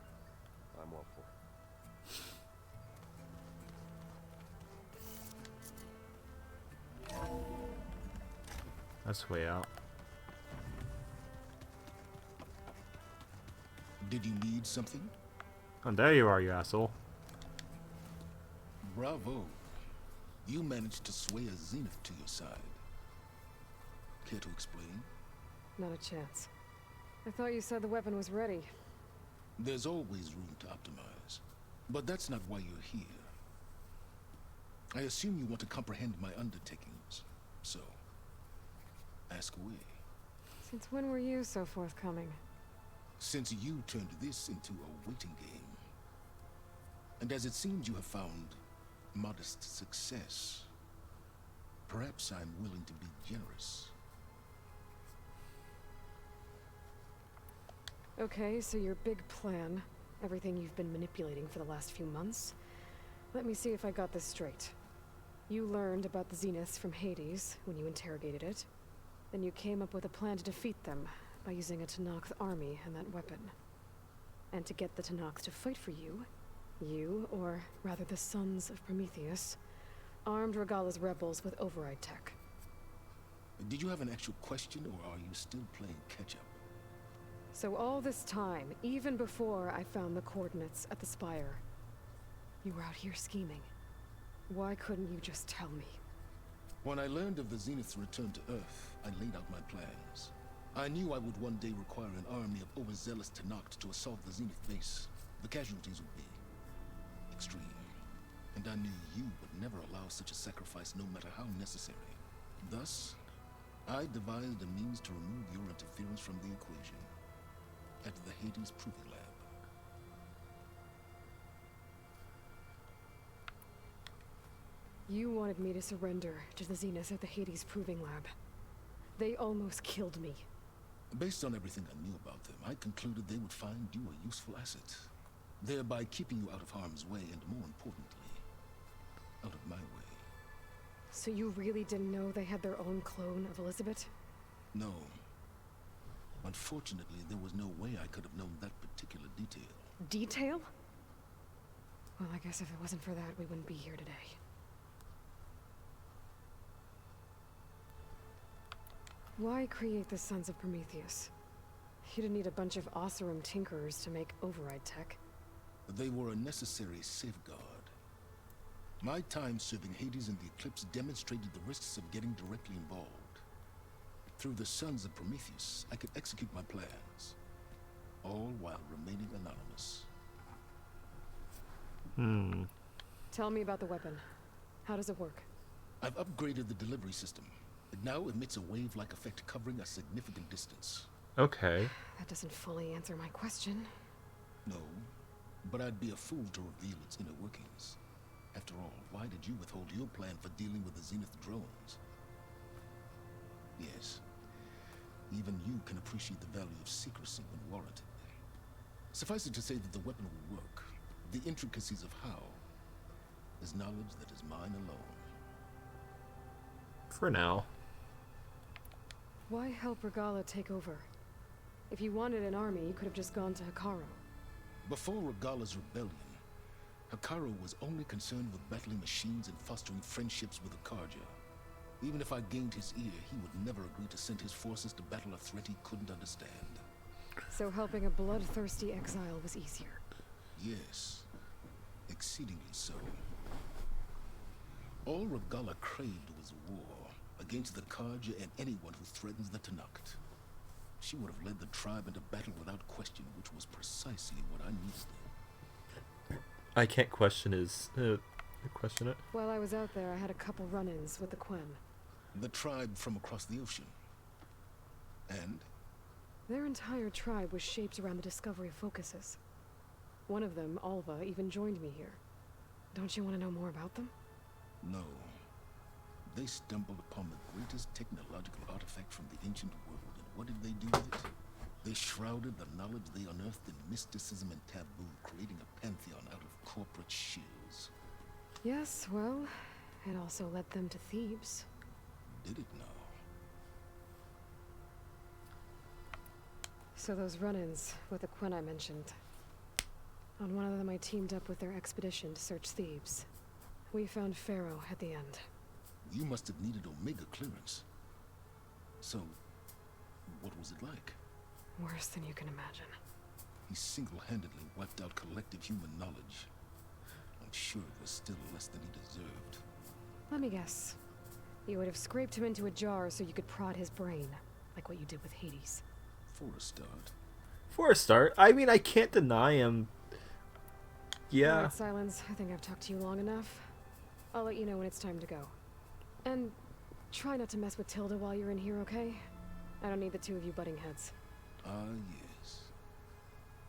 I'm all for it. That's way out. Did you need something? Oh, there you are, you asshole. Bravo. You managed to sway a Zenith to your side. Care to explain? Not a chance. I thought you said the weapon was ready. There's always room to optimize. But that's not why you're here. I assume you want to comprehend my undertakings. So, ask away. Since when were you so forthcoming? Since you turned this into a waiting game. And as it seems you have found modest success. Perhaps I'm willing to be generous. Okay, so your big plan, everything you've been manipulating for the last few months. Let me see if I got this straight. You learned about the Zeniths from Hades when you interrogated it. Then you came up with a plan to defeat them by using a Tenakth army and that weapon. And to get the Tenakth to fight for you, or rather the Sons of Prometheus, armed Regalla's rebels with override tech. Did you have an actual question, or are you still playing catch-up? So all this time, even before I found the coordinates at the Spire, you were out here scheming. Why couldn't you just tell me? When I learned of the Zenith's return to Earth, I laid out my plans. I knew I would one day require an army of overzealous Tenakth to assault the Zenith base. The casualties would be extreme. And I knew you would never allow such a sacrifice, no matter how necessary. Thus, I devised a means to remove your interference from the equation. At the Hades Proving Lab. You wanted me to surrender to the Zenith at the Hades Proving Lab. They almost killed me. Based on everything I knew about them, I concluded they would find you a useful asset, thereby keeping you out of harm's way and, more importantly, out of my way. So you really didn't know they had their own clone of Elizabeth? No. Unfortunately, there was no way I could have known that particular detail. Detail? Well, I guess if it wasn't for that, we wouldn't be here today. Why create the Sons of Prometheus? You didn't need a bunch of Oseram tinkerers to make override tech. They were a necessary safeguard. My time serving Hades and the Eclipse demonstrated the risks of getting directly involved. Through the Sons of Prometheus, I could execute my plans, all while remaining anonymous. Tell me about the weapon. How does it work? I've upgraded the delivery system. It now emits a wave-like effect covering a significant distance. Okay. That doesn't fully answer my question. No, but I'd be a fool to reveal its inner workings. After all, why did you withhold your plan for dealing with the Zenith drones? Yes, even you can appreciate the value of secrecy when warranted. Suffice it to say that the weapon will work. The intricacies of how is knowledge that is mine alone. For now. Why help Regalla take over? If you wanted an army, you could have just gone to Hekarro. Before Regalla's rebellion, Hekarro was only concerned with battling machines and fostering friendships with Akarja. Even if I gained his ear, he would never agree to send his forces to battle a threat he couldn't understand. So helping a bloodthirsty exile was easier? Yes, exceedingly so. All Regalla craved was war against the Karja and anyone who threatens the Tenakth. She would have led the tribe into battle without question, which was precisely what I needed. I can't question his... question it? While I was out there, I had a couple run-ins with the Quen. The tribe from across the ocean. And? Their entire tribe was shaped around the discovery of focuses. One of them, Alva, even joined me here. Don't you want to know more about them? No. They stumbled upon the greatest technological artifact from the ancient world, and what did they do with it? They shrouded the knowledge they unearthed in mysticism and taboo, creating a pantheon out of corporate shills. Yes, well, it also led them to Thebes. Did it now? So those run-ins with the Quen I mentioned. On one of them I teamed up with their expedition to search Thebes. We found Pharaoh at the end. You must have needed Omega clearance. So, what was it like? Worse than you can imagine. He single-handedly wiped out collective human knowledge. I'm sure it was still less than he deserved. Let me guess. You would have scraped him into a jar so you could prod his brain, like what you did with Hades. For a start. For a start? I mean, I can't deny him. Yeah. Alright, Silence. I think I've talked to you long enough. I'll let you know when it's time to go. And try not to mess with Tilda while you're in here, okay? I don't need the two of you butting heads. Ah, yes.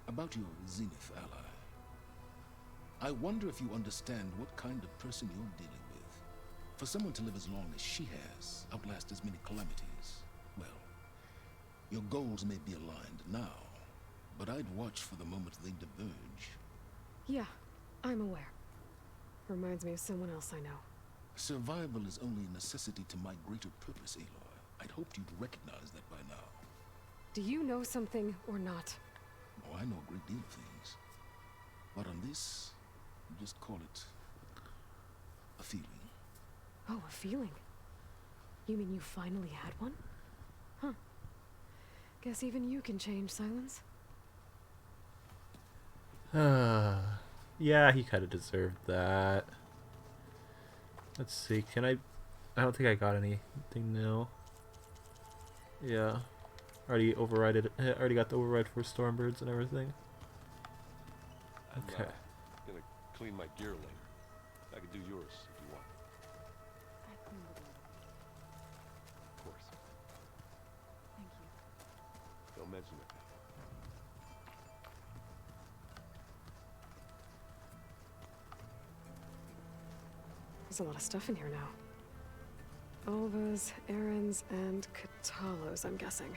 About your Zenith ally. I wonder if you understand what kind of person you're dealing with. For someone to live as long as she has, outlast as many calamities, well, your goals may be aligned now, but I'd watch for the moment they diverge. Yeah, I'm aware. Reminds me of someone else I know. Survival is only a necessity to my greater purpose, Aloy. I'd hoped you'd recognize that by now. Do you know something or not? Oh, I know a great deal of things. But on this, just call it a feeling. Oh, a feeling? You mean you finally had one? Huh. Guess even you can change, Silence. Yeah, he kind of deserved that. Let's see, can I don't think I got anything new. Yeah. Already got the override for Stormbirds and everything. Okay. I'm gonna clean my gear later. I can do yours if you want. Of course. Thank you. Don't mention it. There's a lot of stuff in here now. Olvas, Errands, and Katalos, I'm guessing.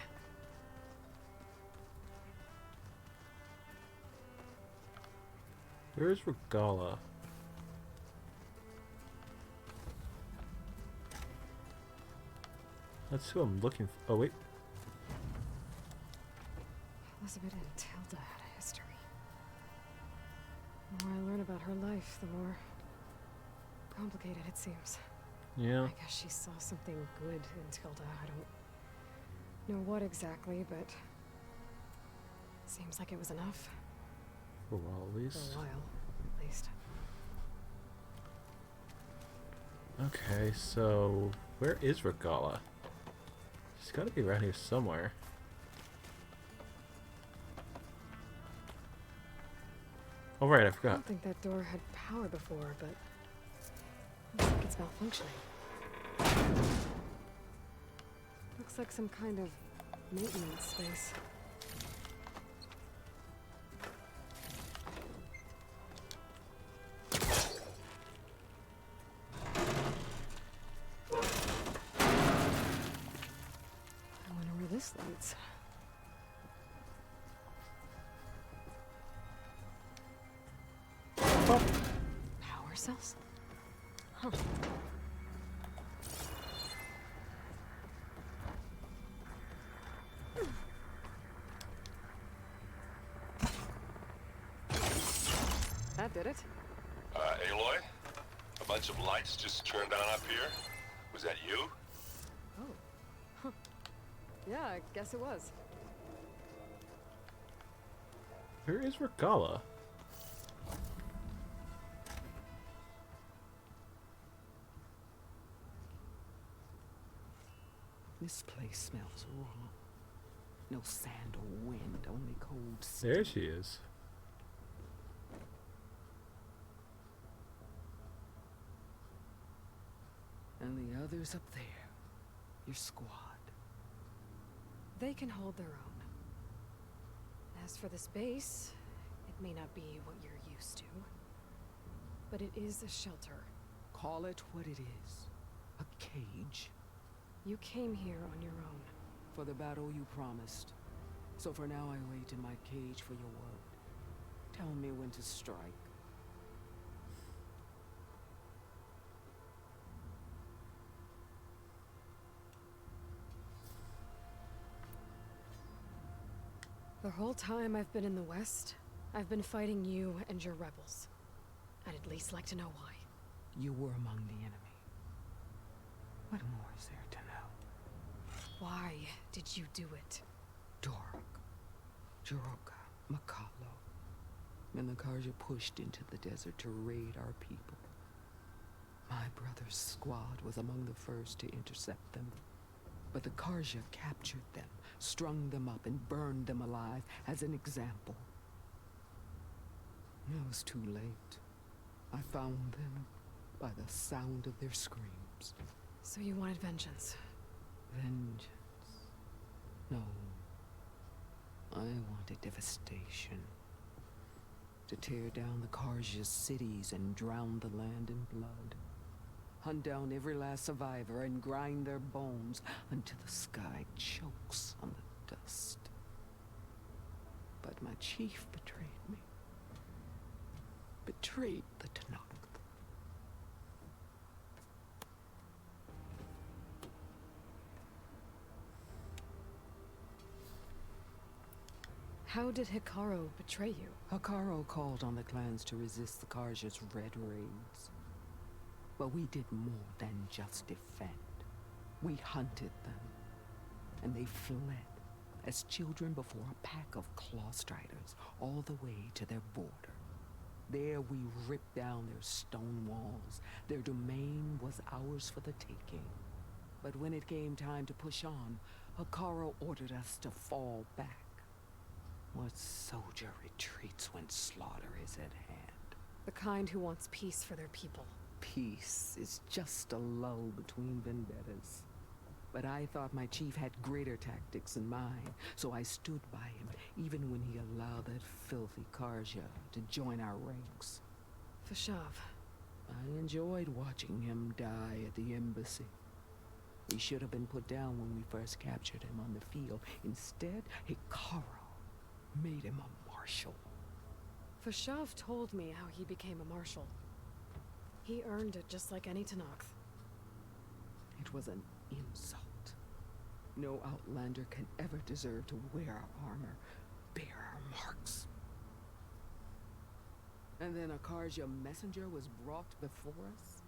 Where's Regala? That's who I'm looking for. Oh, wait. Elizabeth and Tilda had a history. The more I learn about her life, the more complicated it seems. Yeah. I guess she saw something good in Tilda. I don't know what exactly, but seems like it was enough. For a while, at least. For a while, at least. Okay, so where is Regala? She's got to be around here somewhere. Oh right, I I forgot. don't think that door had power before, but looks like it's malfunctioning. Looks like some kind of maintenance space. I wonder where this leads. Power cells? Huh. That did it. Aloy? A bunch of lights just turned on up here? Was that you? Oh. Huh. Yeah, I guess it was. Where is Regala? This place smells wrong. No sand or wind, only cold steel. There she is. And the others up there. Your squad. They can hold their own. As for the space, it may not be what you're used to, but it is a shelter. Call it what it is. A cage. You came here on your own. For the battle you promised. So for now I wait in my cage for your word. Tell me when to strike. The whole time I've been in the West, I've been fighting you and your rebels. I'd at least like to know why. You were among the enemy. What more is there to know? Why did you do it? Dork, Jiroka, Makalo, and the Karja pushed into the desert to raid our people. My brother's squad was among the first to intercept them. But the Karja captured them, strung them up, and burned them alive as an example. It was too late. I found them by the sound of their screams. So you wanted vengeance? Vengeance? No. I wanted devastation. To tear down the Karja's cities and drown the land in blood. Hunt down every last survivor and grind their bones until the sky chokes on the dust. But my chief betrayed me. Betrayed the Tanakh. How did Hikaru betray you? Hikaru called on the clans to resist the Karja's red raids. But we did more than just defend. We hunted them, and they fled as children before a pack of claw striders all the way to their border. There we ripped down their stone walls. Their domain was ours for the taking. But when it came time to push on, Hikaru ordered us to fall back. What soldier retreats when slaughter is at hand? The kind who wants peace for their people. Peace is just a lull between vendettas. But I thought my chief had greater tactics in mind, so I stood by him, even when he allowed that filthy Karja to join our ranks. Fashav. I enjoyed watching him die at the embassy. He should have been put down when we first captured him on the field. Instead, Hikaru made him a marshal. Fashav told me how he became a marshal. He earned it just like any Tanakh. It was an insult. No outlander can ever deserve to wear our armor, bear our marks. And then a Karja messenger was brought before us?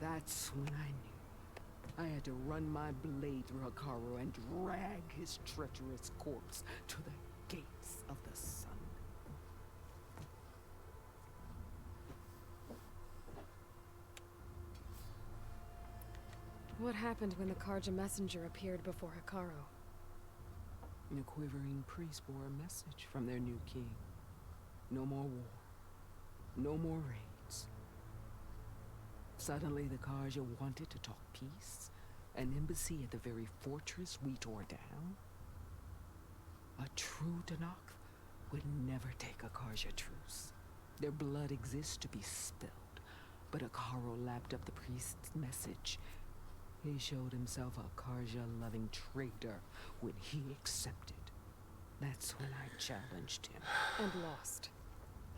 That's when I knew. I had to run my blade through Hikaru and drag his treacherous corpse to the gates of the sun. What happened when the Karja messenger appeared before Hikaru? The quivering priests bore a message from their new king. No more war. No more raids. Suddenly the Karja wanted to talk peace. An embassy at the very fortress we tore down. A true Tanakh would never take a Karja truce. Their blood exists to be spilled. But Hikaru lapped up the priest's message. He showed himself a Karja-loving traitor when he accepted. That's when I challenged him. And lost.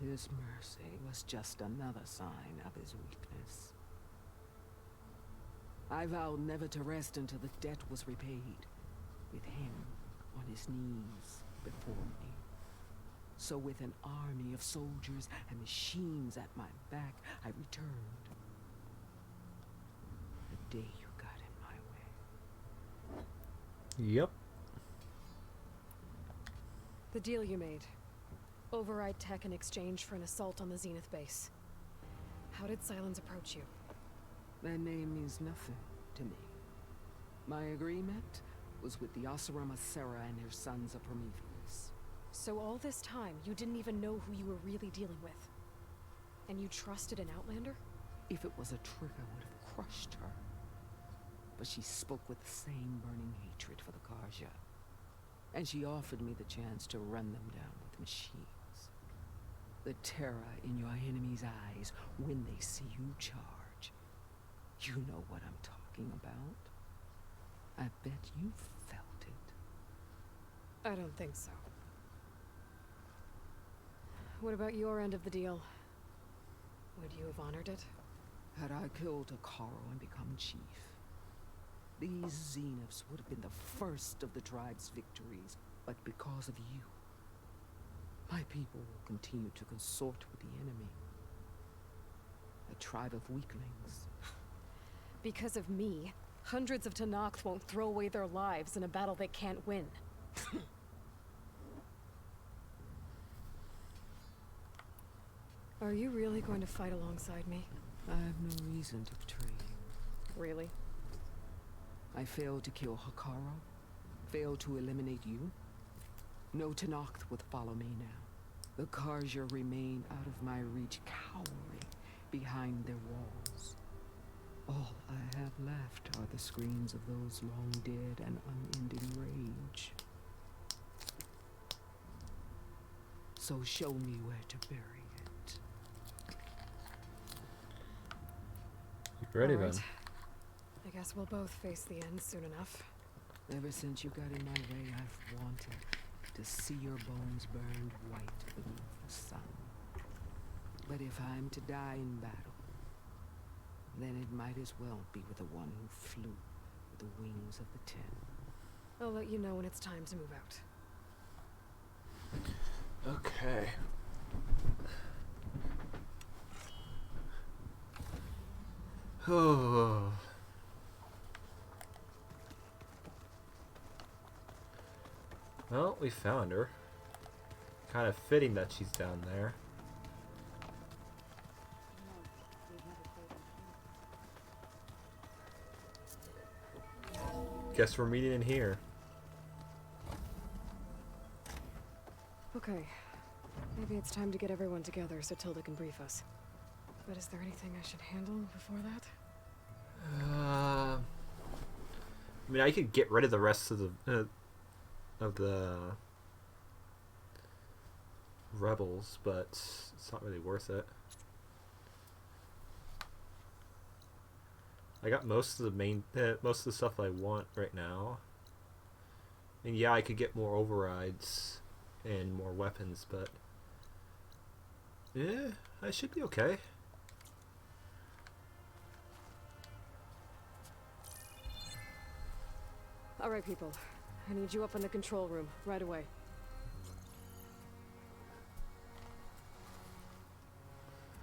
His mercy was just another sign of his weakness. I vowed never to rest until the debt was repaid, with him on his knees before me. So with an army of soldiers and machines at my back, I returned. The day you got in my way. Yep. The deal you made. Override tech in exchange for an assault on the Zenith base. How did Silence approach you? That name means nothing to me. My agreement was with the Asura Masera and their Sons of Prometheus. So all this time, you didn't even know who you were really dealing with? And you trusted an Outlander? If it was a trick, I would have crushed her. But she spoke with the same burning hatred for the Karja. And she offered me the chance to run them down with machines. The terror in your enemy's eyes when they see you charge. You know what I'm talking about. I bet you felt it. I don't think so. What about your end of the deal? Would you have honored it? Had I killed Hikaru and become chief, these Zeniths would have been the first of the tribe's victories. But because of you, my people will continue to consort with the enemy. A tribe of weaklings. Because of me, hundreds of Tanakh won't throw away their lives in a battle they can't win. Are you really going to fight alongside me? I have no reason to betray you. Really? I failed to kill Hikaru, failed to eliminate you. No Tanakh would follow me now. The Karja remain out of my reach, cowering behind their walls. All I have left are the screams of those long dead and unending rage. So show me where to bury it. You ready then? I guess we'll both face the end soon enough. Ever since you got in my way, I've wanted to see your bones burned white beneath the sun. But if I'm to die in battle, then it might as well be with the one who flew with the wings of the Ten. I'll let you know when it's time to move out. Okay. Oh. Well, we found her. Kind of fitting that she's down there. Guess we're meeting in here. Okay. Maybe it's time to get everyone together so Tilda can brief us. But is there anything I should handle before that? I mean, I could get rid of the rest of the rebels, but it's not really worth it. I got most of the stuff I want right now. And yeah, I could get more overrides and more weapons, but yeah, I should be okay. Alright, people. I need you up in the control room, right away.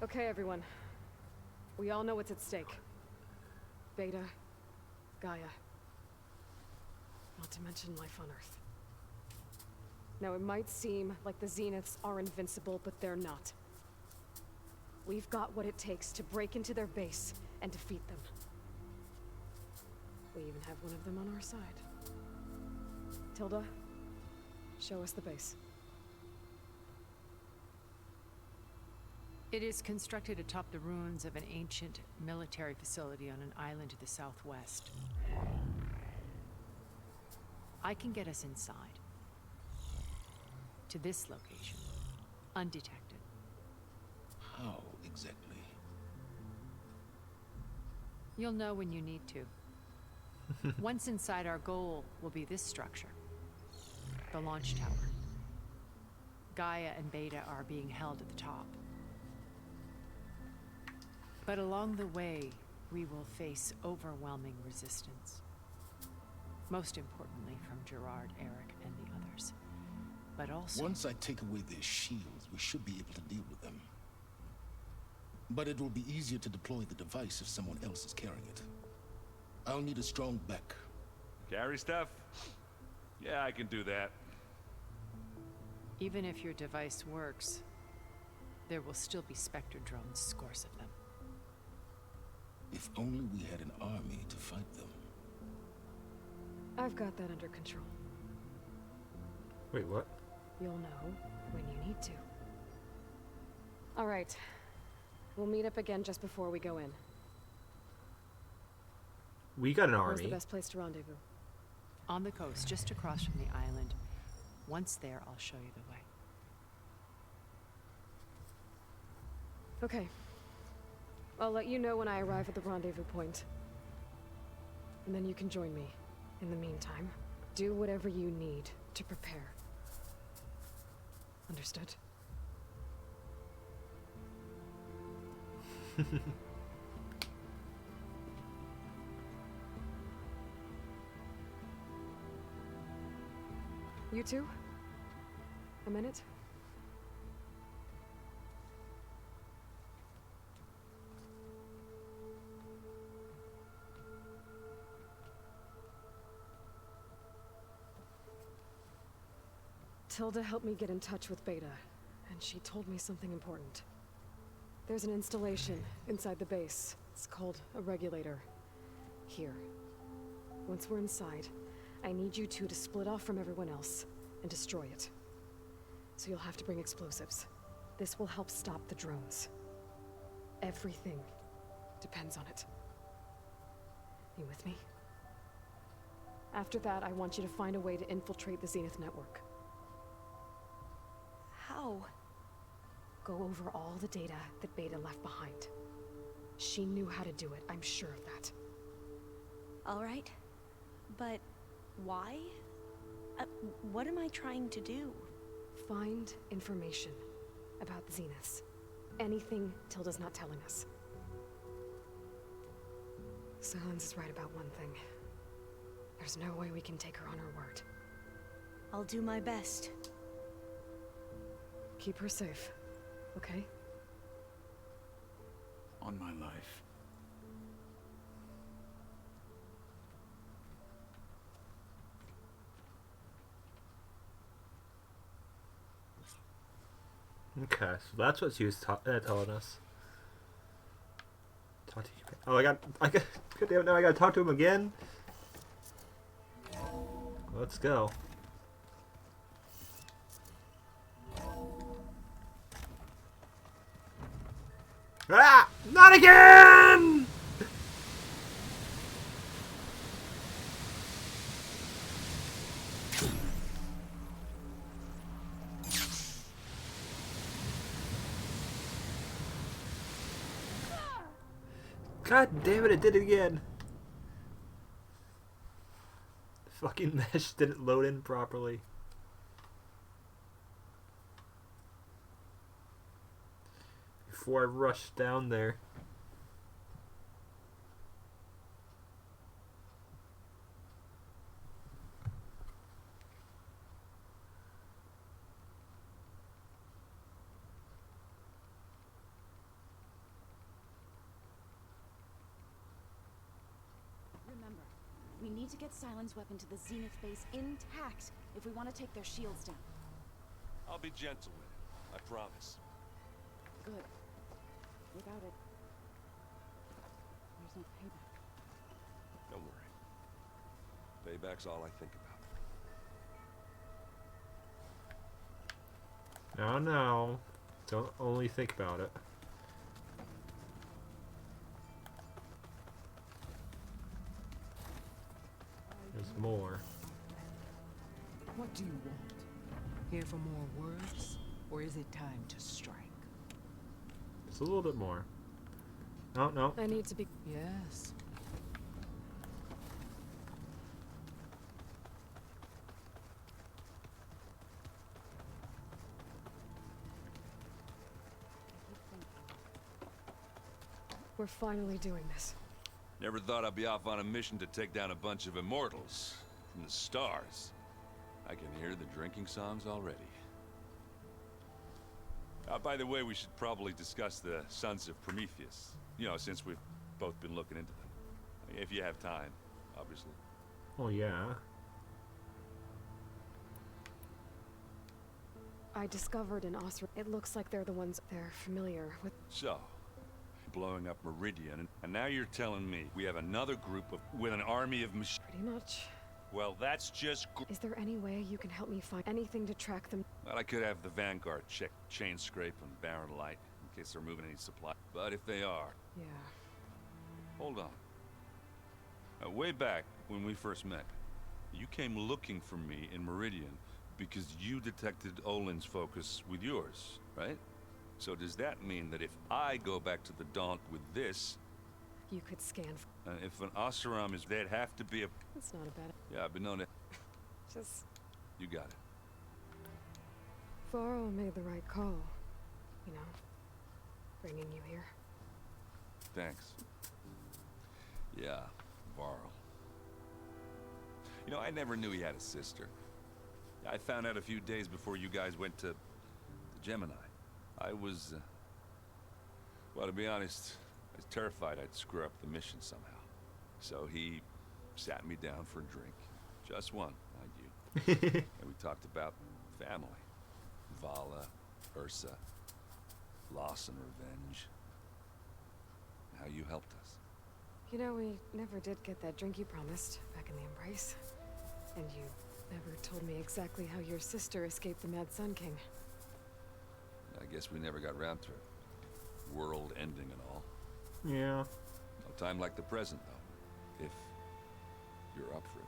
Okay, everyone. We all know what's at stake. Beta, Gaia. Not to mention life on Earth. Now, it might seem like the Zeniths are invincible, but they're not. We've got what it takes to break into their base and defeat them. We even have one of them on our side. Tilda, show us the base. It is constructed atop the ruins of an ancient military facility on an island to the southwest. I can get us inside. To this location, undetected. How exactly? You'll know when you need to. Once inside, our goal will be this structure. The launch tower. Gaia and Beta are being held at the top. But along the way, we will face overwhelming resistance. Most importantly from Gerard, Eric, and the others. But also... Once I take away their shields, we should be able to deal with them. But it will be easier to deploy the device if someone else is carrying it. I'll need a strong back. Carry stuff? Yeah, I can do that. Even if your device works, there will still be Spectre drones, scores of them. If only we had an army to fight them. I've got that under control. Wait, what? You'll know when you need to. All right. We'll meet up again just before we go in. We got an army. Where's the best place to rendezvous? On the coast, just across from the island. Once there, I'll show you the way. Okay. I'll let you know when I arrive at the rendezvous point. And then you can join me. In the meantime, do whatever you need to prepare. Understood? You two? A minute? Tilda helped me get in touch with Beta, and she told me something important. There's an installation inside the base. It's called a regulator. Here. Once we're inside, I need you two to split off from everyone else and destroy it. So you'll have to bring explosives. This will help stop the drones. Everything depends on it. You with me? After that, I want you to find a way to infiltrate the Zenith network. How? go over all the data that Beta left behind. She knew how to do it, I'm sure of that. All right. But why? What am I trying to do? Find information about the Zeniths. Anything Tilda's not telling us. Silence is right about one thing. There's no way we can take her on her word. I'll do my best. Keep her safe, okay? On my life. Okay, so that's what she was telling us. Talk to you. Oh, I got. God damn it! Now I gotta talk to him again. Let's go. Ah! Not again! God damn it, it did it again. The fucking mesh didn't load in properly. Before I rushed down there. Remember, we need to get Silence Weapon to the Zenith base intact if we want to take their shields down. I'll be gentle with it. I promise. Good. Without it, there's no payback. Don't worry. Payback's all I think about. No. Don't only think about it. There's more. What do you want? Here for more words? Or is it time to strike? It's a little bit more. No, no. I need to be... Yes. We're finally doing this. Never thought I'd be off on a mission to take down a bunch of immortals from the stars. I can hear the drinking songs already. By the way, we should probably discuss the Sons of Prometheus. You know, since we've both been looking into them. If you have time, obviously. Oh, yeah. I discovered an Osram. It looks like they're the ones they're familiar with. So, blowing up Meridian, and now you're telling me we have another group with an army of machines. Pretty much. Well, that's just... Is there any way you can help me find anything to track them? Well, I could have the Vanguard check chain scrape on Barren Light in case they're moving any supply. But if they are... Yeah. Hold on. Way back when we first met, you came looking for me in Meridian because you detected Olin's focus with yours, right? So does that mean that if I go back to the Daunt with this... You could scan... if an Oseram is... They'd have to be a... That's not a bad... Yeah, I've been known to... Just... You got it. Varl made the right call. You know, bringing you here. Thanks. Yeah, Varl. You know, I never knew he had a sister. I found out a few days before you guys went to Gemini. I was... well, to be honest, I was terrified I'd screw up the mission somehow. So he sat me down for a drink. Just one, mind you. And we talked about family. Vala, Ursa, loss and revenge. How you helped us. You know, we never did get that drink you promised back in the Embrace. And you never told me exactly how your sister escaped the Mad Sun King. I guess we never got round to it. World ending and all. Yeah. No time like the present, though. If you're up for it.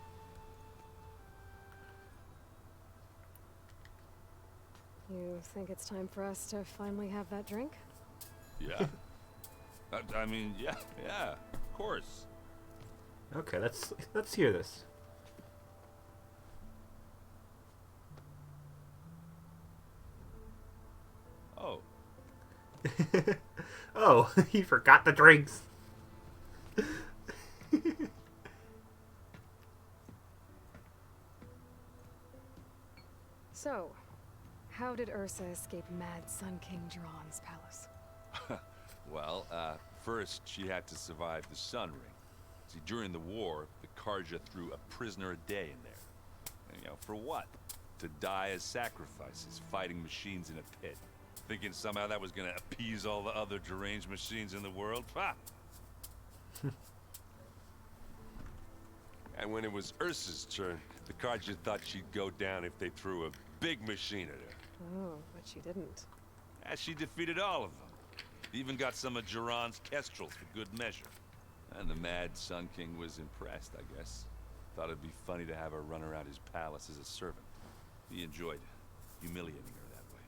You think it's time for us to finally have that drink? Yeah. I mean, yeah, of course. Okay, let's hear this. Oh. Oh, he forgot the drinks. So, how did Ursa escape Mad Sun King Jiran's palace? Well, first she had to survive the Sun Ring. See, during the war, the Karja threw a prisoner a day in there. And, you know, for what? To die as sacrifices, fighting machines in a pit. Thinking somehow that was gonna appease all the other deranged machines in the world? Ha! And when it was Ursa's turn, the Karja thought she'd go down if they threw a big machine at her. Oh, but she didn't. And she defeated all of them. Even got some of Jiran's kestrels for good measure. And the Mad Sun King was impressed, I guess. Thought it'd be funny to have her run around his palace as a servant. He enjoyed humiliating her that way.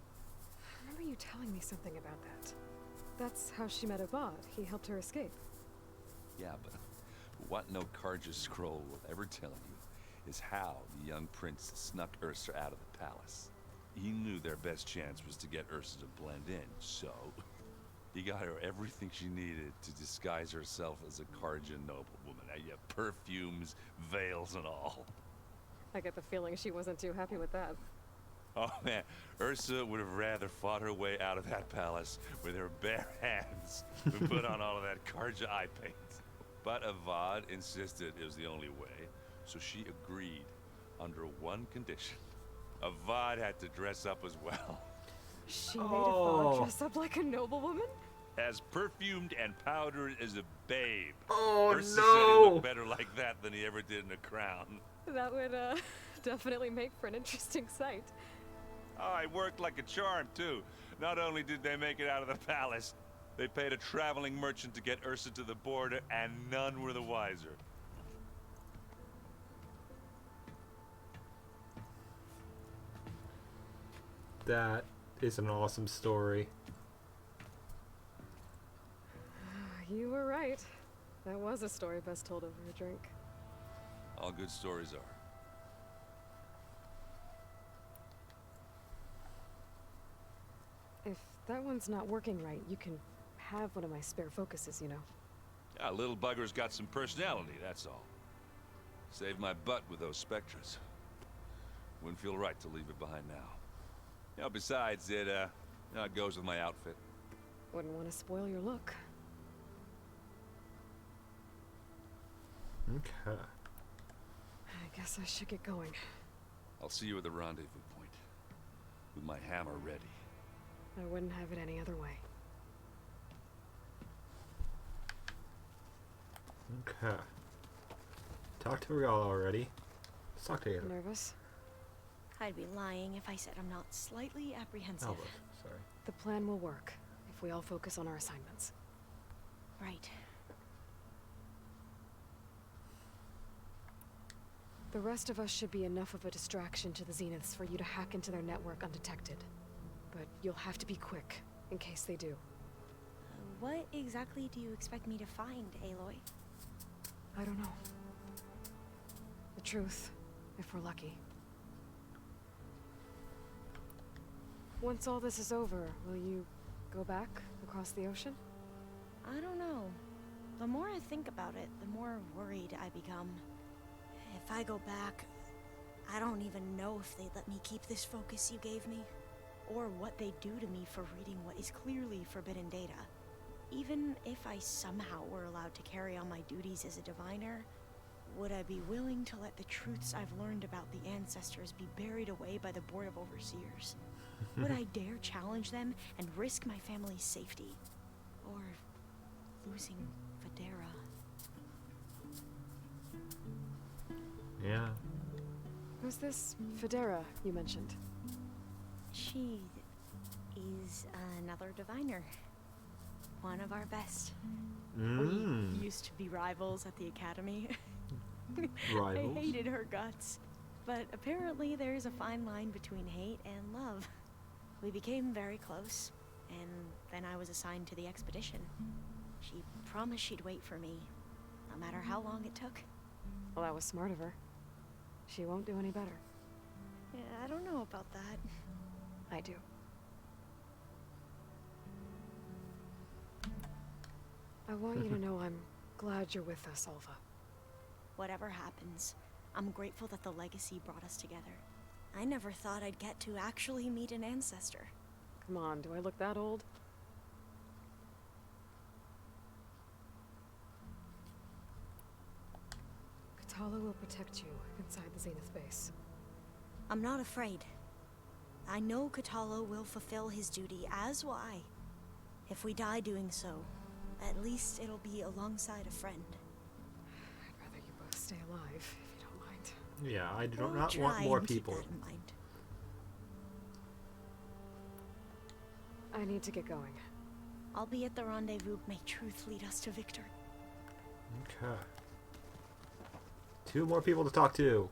I remember you telling me something about that. That's how she met Avad. He helped her escape. Yeah, but what no Karja scroll will ever tell you is how the young prince snuck Ursa out of the palace. He knew their best chance was to get Ursa to blend in, so he got her everything she needed to disguise herself as a Karja noblewoman. Yeah, perfumes, veils, and all. I get the feeling she wasn't too happy with that. Oh man, Ursa would have rather fought her way out of that palace with her bare hands than put on all of that Karja eye paint. But Avad insisted it was the only way, so she agreed under one condition. Avad had to dress up as well. She made Avad dress up like a noblewoman? As perfumed and powdered as a babe. Oh, Ursa no! said he looked better like that than he ever did in a crown. That would, definitely make for an interesting sight. Oh, it worked like a charm, too. Not only did they make it out of the palace, they paid a traveling merchant to get Ursa to the border, and none were the wiser. That is an awesome story. You were right. That was a story best told over a drink. All good stories are. If that one's not working right, you can have one of my spare focuses, you know. Yeah, little bugger's got some personality, that's all. Saved my butt with those spectras. Wouldn't feel right to leave it behind now. You know, besides, it goes with my outfit. Wouldn't want to spoil your look. Okay. I guess I should get going. I'll see you at the rendezvous point. With my hammer ready. I wouldn't have it any other way. Okay. Talked to Real already. Let's talk together. Nervous? I'd be lying if I said I'm not slightly apprehensive. Albus, sorry. The plan will work if we all focus on our assignments. Right. The rest of us should be enough of a distraction to the Zeniths for you to hack into their network undetected. But you'll have to be quick, in case they do. What exactly do you expect me to find, Aloy? I don't know. The truth, if we're lucky. Once all this is over, will you go back across the ocean? I don't know. The more I think about it, the more worried I become. If I go back, I don't even know if they'd let me keep this focus you gave me, or what they'd do to me for reading what is clearly forbidden data. Even if I somehow were allowed to carry on my duties as a diviner, would I be willing to let the truths I've learned about the ancestors be buried away by the Board of Overseers? Would I dare challenge them and risk my family's safety? Or losing Federa? Yeah. Who's this Federa you mentioned? She is another diviner. One of our best. We used to be rivals at the academy. Rivals? I hated her guts. But apparently there's a fine line between hate and love. We became very close, and then I was assigned to the expedition. She promised she'd wait for me, no matter how long it took. Well, that was smart of her. She won't do any better. Yeah, I don't know about that. I do. I want you to know I'm glad you're with us, Alva. Whatever happens, I'm grateful that the legacy brought us together. I never thought I'd get to actually meet an ancestor. Come on, do I look that old? Katala will protect you inside the Zenith base. I'm not afraid. I know Katala will fulfill his duty, as will I. If we die doing so, at least it'll be alongside a friend. I'd rather you both stay alive, if you don't mind. Yeah, I do We'll not try want more and keep people. that in mind. I need to get going. I'll be at the rendezvous. May truth lead us to victory. Okay. 2 more people to talk to.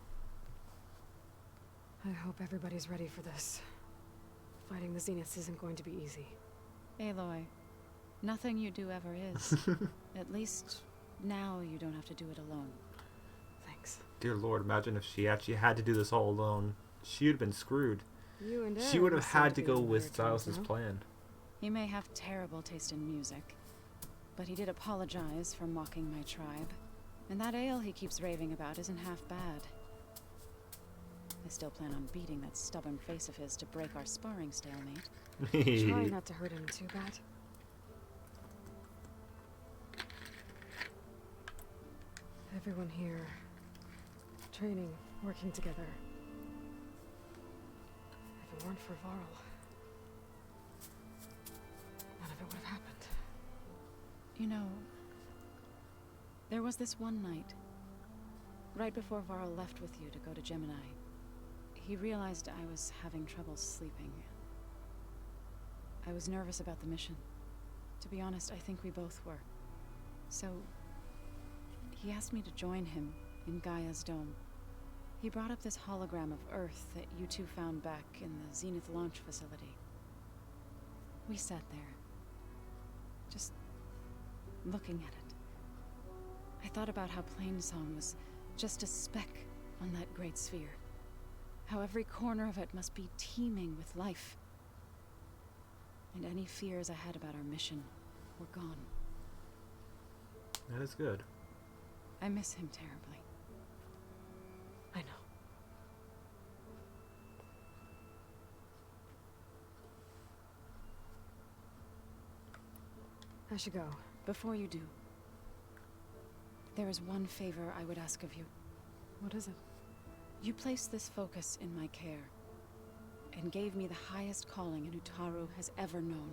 I hope everybody's ready for this. Fighting the Zeniths isn't going to be easy. Aloy, nothing you do ever is. At least now you don't have to do it alone. Thanks. Dear Lord, imagine if she actually had to do this all alone. She would have been screwed. You and She Aaron would have seem had to be go on with better terms Silas's now. plan. He may have terrible taste in music, but he did apologize for mocking my tribe. And that ale he keeps raving about isn't half bad. I still plan on beating that stubborn face of his to break our sparring stalemate. Try not to hurt him too bad. Everyone here, training, working together. If it weren't for Varl, none of it would have happened. You know, there was this one night, right before Varl left with you to go to Gemini. He realized I was having trouble sleeping. I was nervous about the mission. To be honest, I think we both were. So, he asked me to join him in Gaia's dome. He brought up this hologram of Earth that you two found back in the Zenith launch facility. We sat there, just looking at it. I thought about how Plainsong was just a speck on that great sphere. How every corner of it must be teeming with life. And any fears I had about our mission were gone. That is good. I miss him terribly. I know. I should go. Before you do, there is one favor I would ask of you. What is it? You placed this focus in my care, and gave me the highest calling an Utaru has ever known.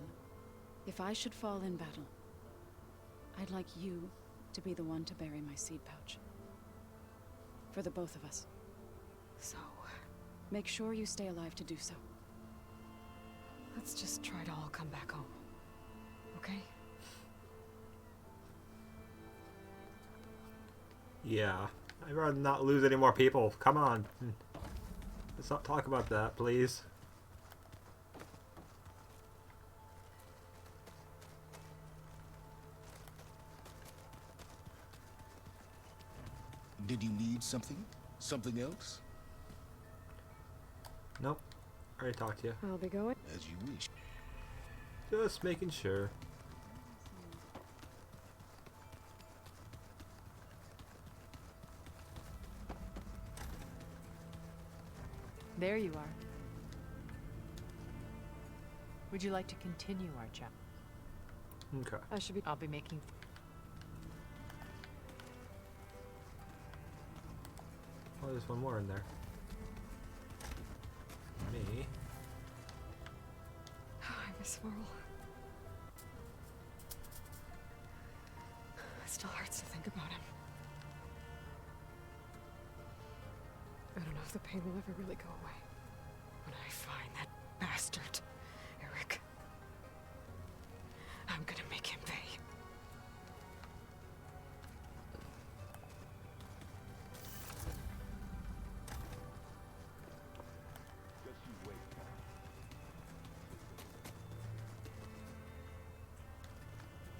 If I should fall in battle, I'd like you to be the one to bury my seed pouch. For the both of us. So, make sure you stay alive to do so. let's just try to all come back home. Okay? Yeah. I'd rather not lose any more people. Come on. Let's not talk about that, please. Did you need something? Something else? Nope. I already talked to you. I'll be going. As you wish. Just making sure. There you are. Would you like to continue our chat? Okay. I'll be making... Oh, there's one more in there. Me. I miss Varl. It still hurts to think about him. I don't know if the pain will ever really go away. When I find that bastard, Eric, I'm gonna make him pay.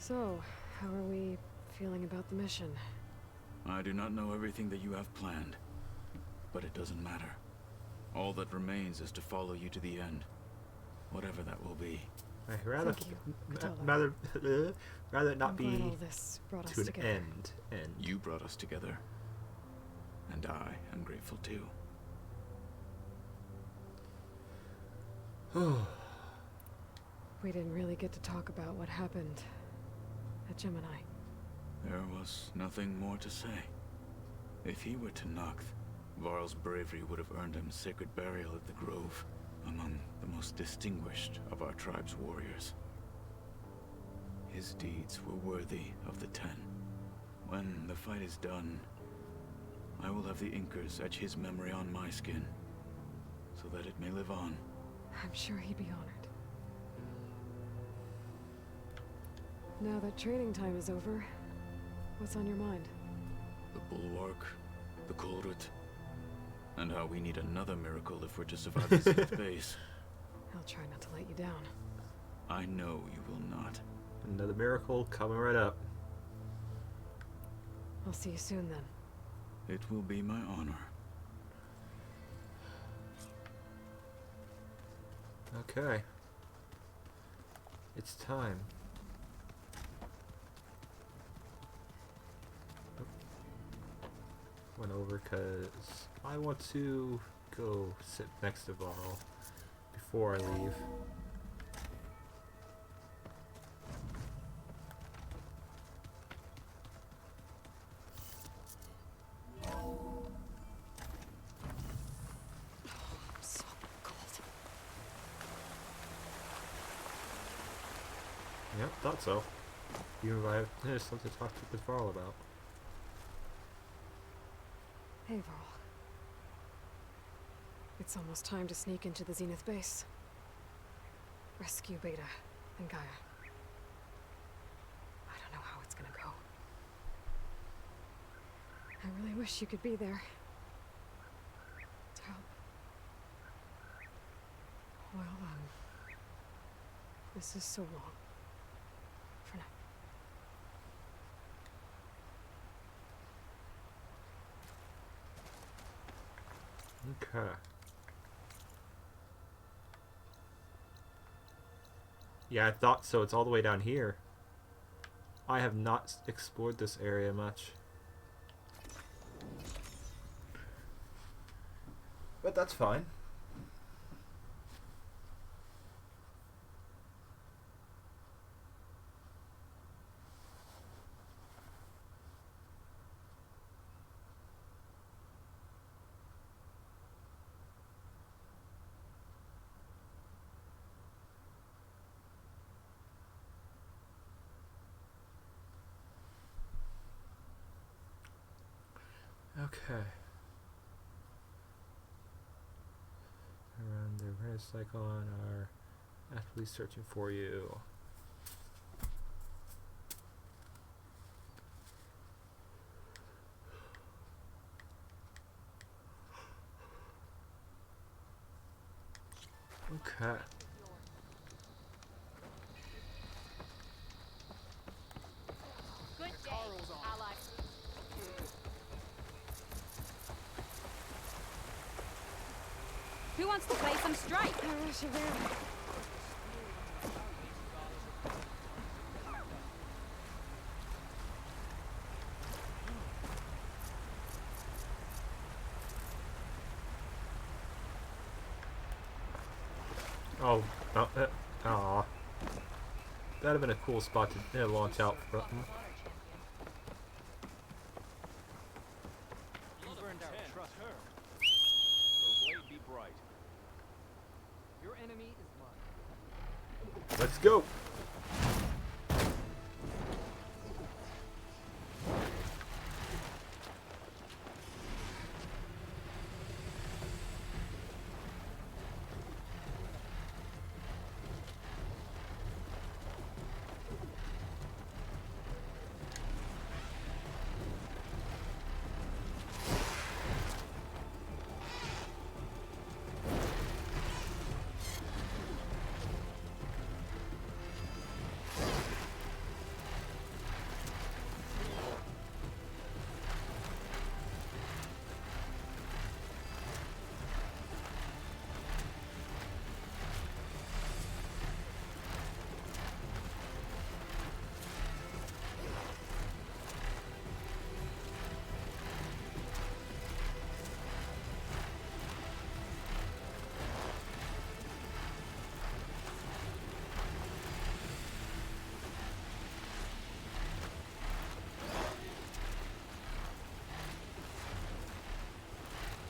So, how are we feeling about the mission? I do not know everything that you have planned, but it doesn't matter. All that remains is to follow you to the end, whatever that will be. I'd rather, Thank you, rather it not I'm be glad all this brought us to an together. end. You brought us together, and I am grateful too. We didn't really get to talk about what happened at Gemini. There was nothing more to say. If he were to Nocth, Varl's bravery would have earned him sacred burial at the Grove, among the most distinguished of our tribe's warriors. His deeds were worthy of the Ten. When the fight is done, I will have the Inkers etch his memory on my skin, so that it may live on. I'm sure he'd be honored. Now that training time is over, what's on your mind? The Bulwark, the Kulrut, and how we need another miracle if we're to survive the Zenith base. I'll try not to let you down. I know you will not. Another miracle coming right up. I'll see you soon then. It will be my honor. Okay. It's time. Went over because I want to go sit next to Varl before I leave. So cold. Yep, thought so. Even if I have something to talk with Varl about. Hey, Varl. It's almost time to sneak into the Zenith base. Rescue Beta and Gaia. I don't know how it's gonna go. I really wish you could be there. To help. Well, this is so long. For now. Okay. Yeah, I thought so. It's all the way down here. I have not explored this area much. But that's fine. Okay. Around the red cycle are actively searching for you. Okay. Good day, ally. Who wants to play some strike? Oh, aw. That'd have been a cool spot to launch out from. You burned out, trust her. Her blade be bright. Your enemy is mine. Let's go.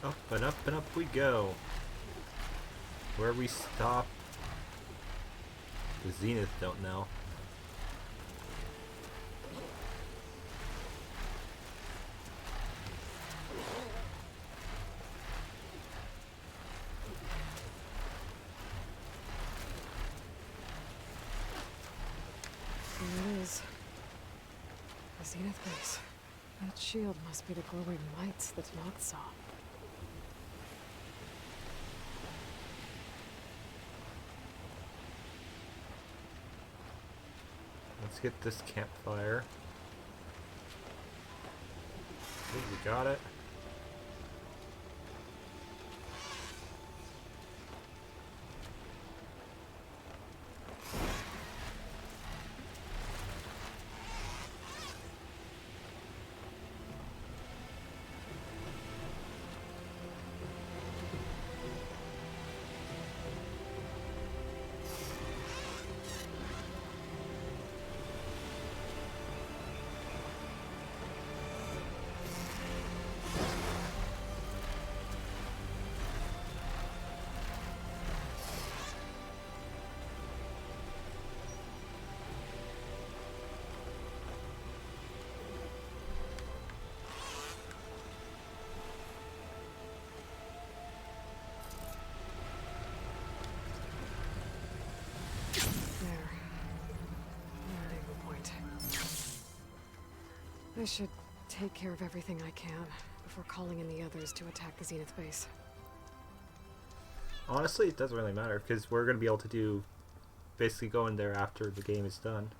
Up and up and up we go. Where we stop, the Zenith don't know. Here it is. The Zenith base. That shield must be the glowing lights that Noth saw. Let's get this campfire. Okay, we got it. I should take care of everything I can before calling in the others to attack the Zenith base. Honestly, it doesn't really matter because we're going to be able to do basically go in there after the game is done.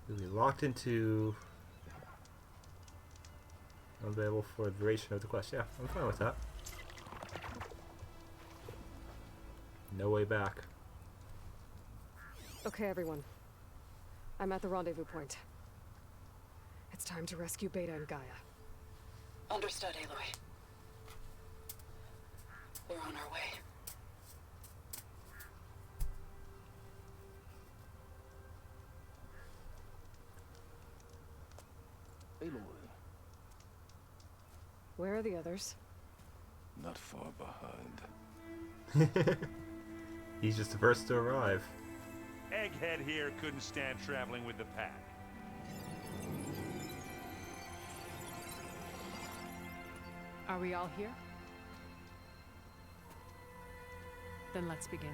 We'll be locked into unavailable for the duration of the quest. Yeah, I'm fine with that. No way back. Okay, everyone. I'm at the rendezvous point. It's time to rescue Beta and Gaia. Understood, Aloy. We're on our way. Aloy. Where are the others? Not far behind. He's just the first to arrive. Egghead here couldn't stand traveling with the pack. Are we all here? Then let's begin.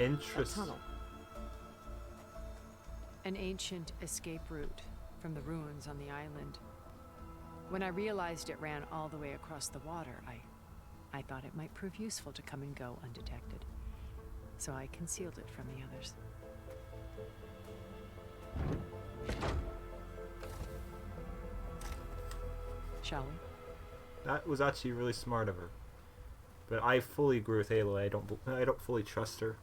Interesting. Tunnel. An ancient escape route from the ruins on the island. When I realized it ran all the way across the water, I thought it might prove useful to come and go undetected. So I concealed it from the others. Shall we? That was actually really smart of her. But I fully agree with Aloy. I don't fully trust her.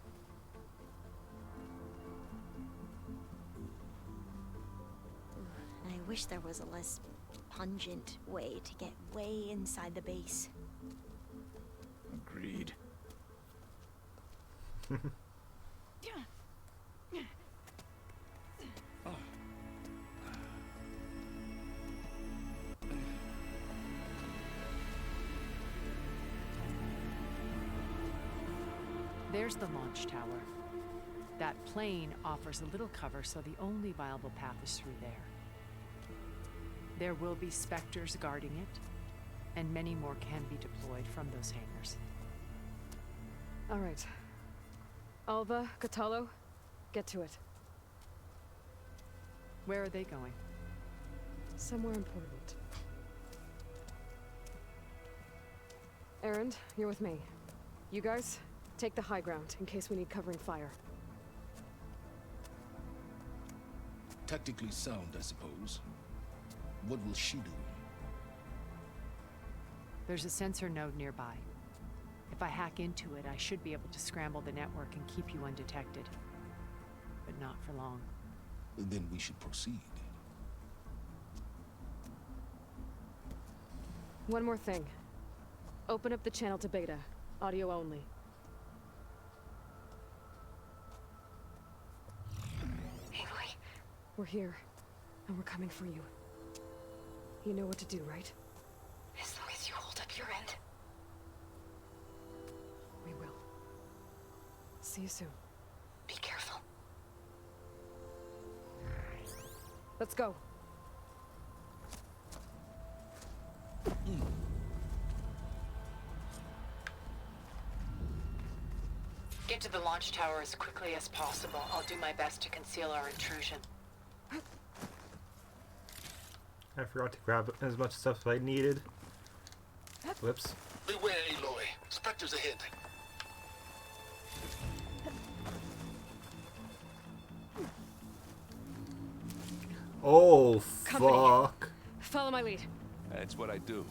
I wish there was a less pungent way to get way inside the base. Agreed. There's the launch tower. That plane offers a little cover, so the only viable path is through there. There will be specters guarding it, and many more can be deployed from those hangars. All right. Alva, Catalo, get to it. Where are they going? Somewhere important. Erend, you're with me. You guys, take the high ground in case we need covering fire. Tactically sound, I suppose. What will she do? There's a sensor node nearby. If I hack into it, I should be able to scramble the network and keep you undetected. But not for long. Then we should proceed. One more thing. Open up the channel to Beta. Audio only. We're here, and we're coming for you. You know what to do, right? As long as you hold up your end. We will. See you soon. Be careful. Let's go. Get to the launch tower as quickly as possible. I'll do my best to conceal our intrusion. I forgot to grab as much stuff as I needed. Whoops. Beware, Aloy. Spectres ahead. Oh, Company. fuck. Follow my lead. That's what I do.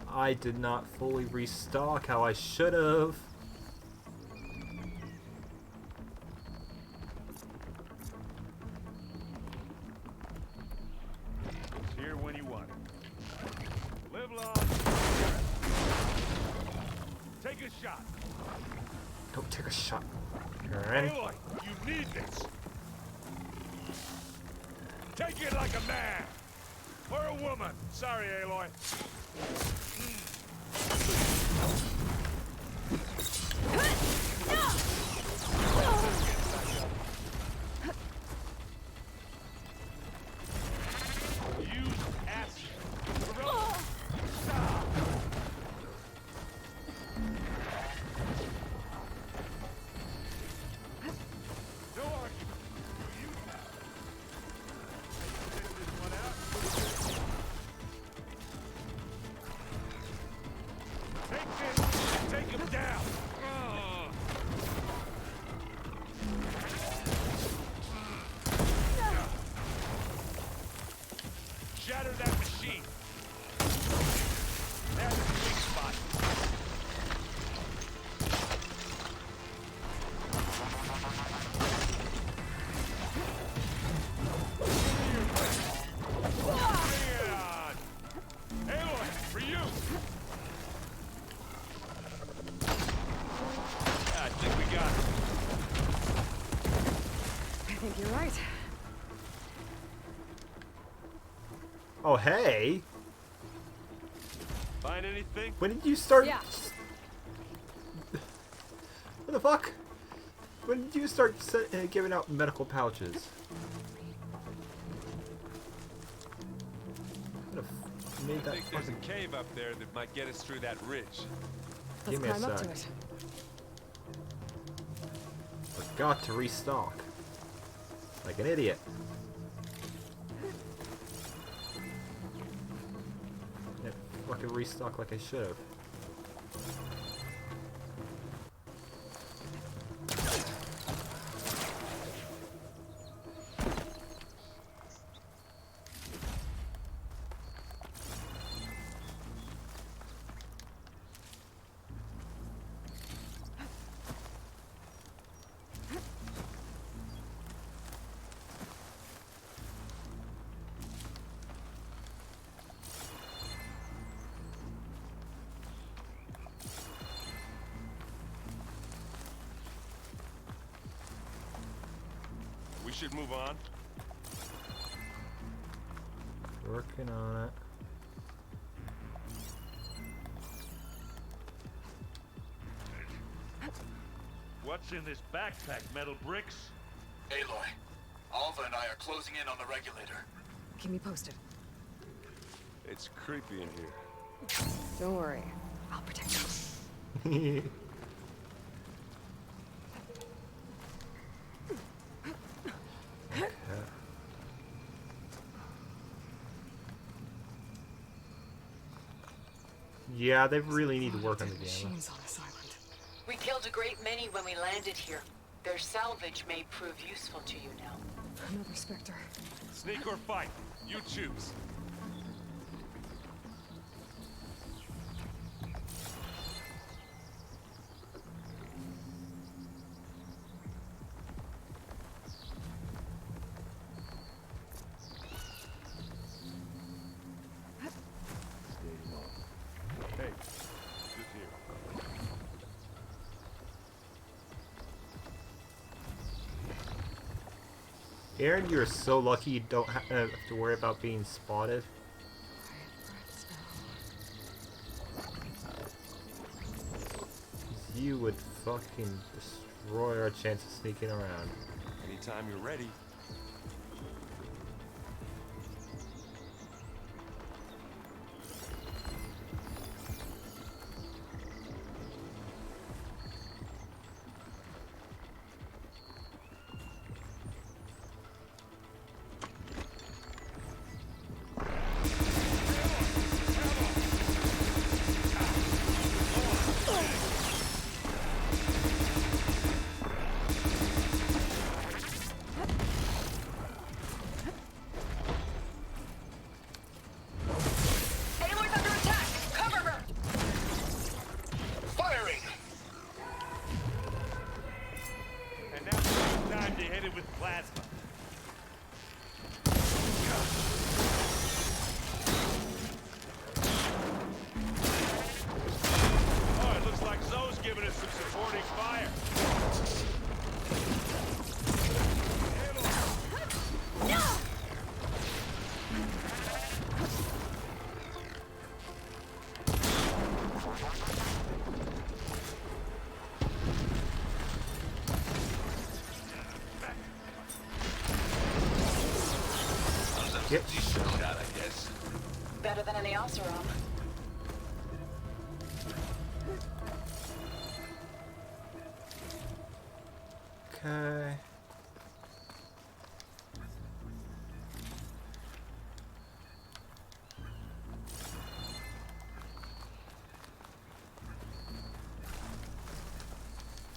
I did not fully restock how I should have. It's here when you want it. Live long. Take a shot. Don't take a shot, Aaron. Aloy, you need this. Take it like a man. Or a woman. Sorry, Aloy. Use acid. Stop. No argument. You figure this one out. Take this. Take him down. Shatter that machine. That's the weak spot. Bring it on. Aloy, for you. I think we got it. I think you're right. Oh, hey. Find anything? When did you start? Yeah. What the fuck? When did you start giving out medical pouches? What made I that think there's a fucking... cave up there that might get us through that ridge. Let's Give me a climb up to sec. it. Forgot to restock. Like an idiot. Yeah, fucking restock like I should have. We should move on. Working on it. What's in this backpack? Metal bricks? Aloy, Alva and I are closing in on the regulator. Keep me posted. It's creepy in here. Don't worry. I'll protect you. Yeah, they really need to work on the gamma. Machines on this island. We killed a great many when we landed here. Their salvage may prove useful to you now. Another Spectre. Sneak or fight? You choose. Hey, just here. Aaron, you're so lucky you don't have to worry about being spotted. You would fucking destroy our chance of sneaking around. Anytime you're ready. Yep. Out, I guess. Better than any ursa arm. Okay.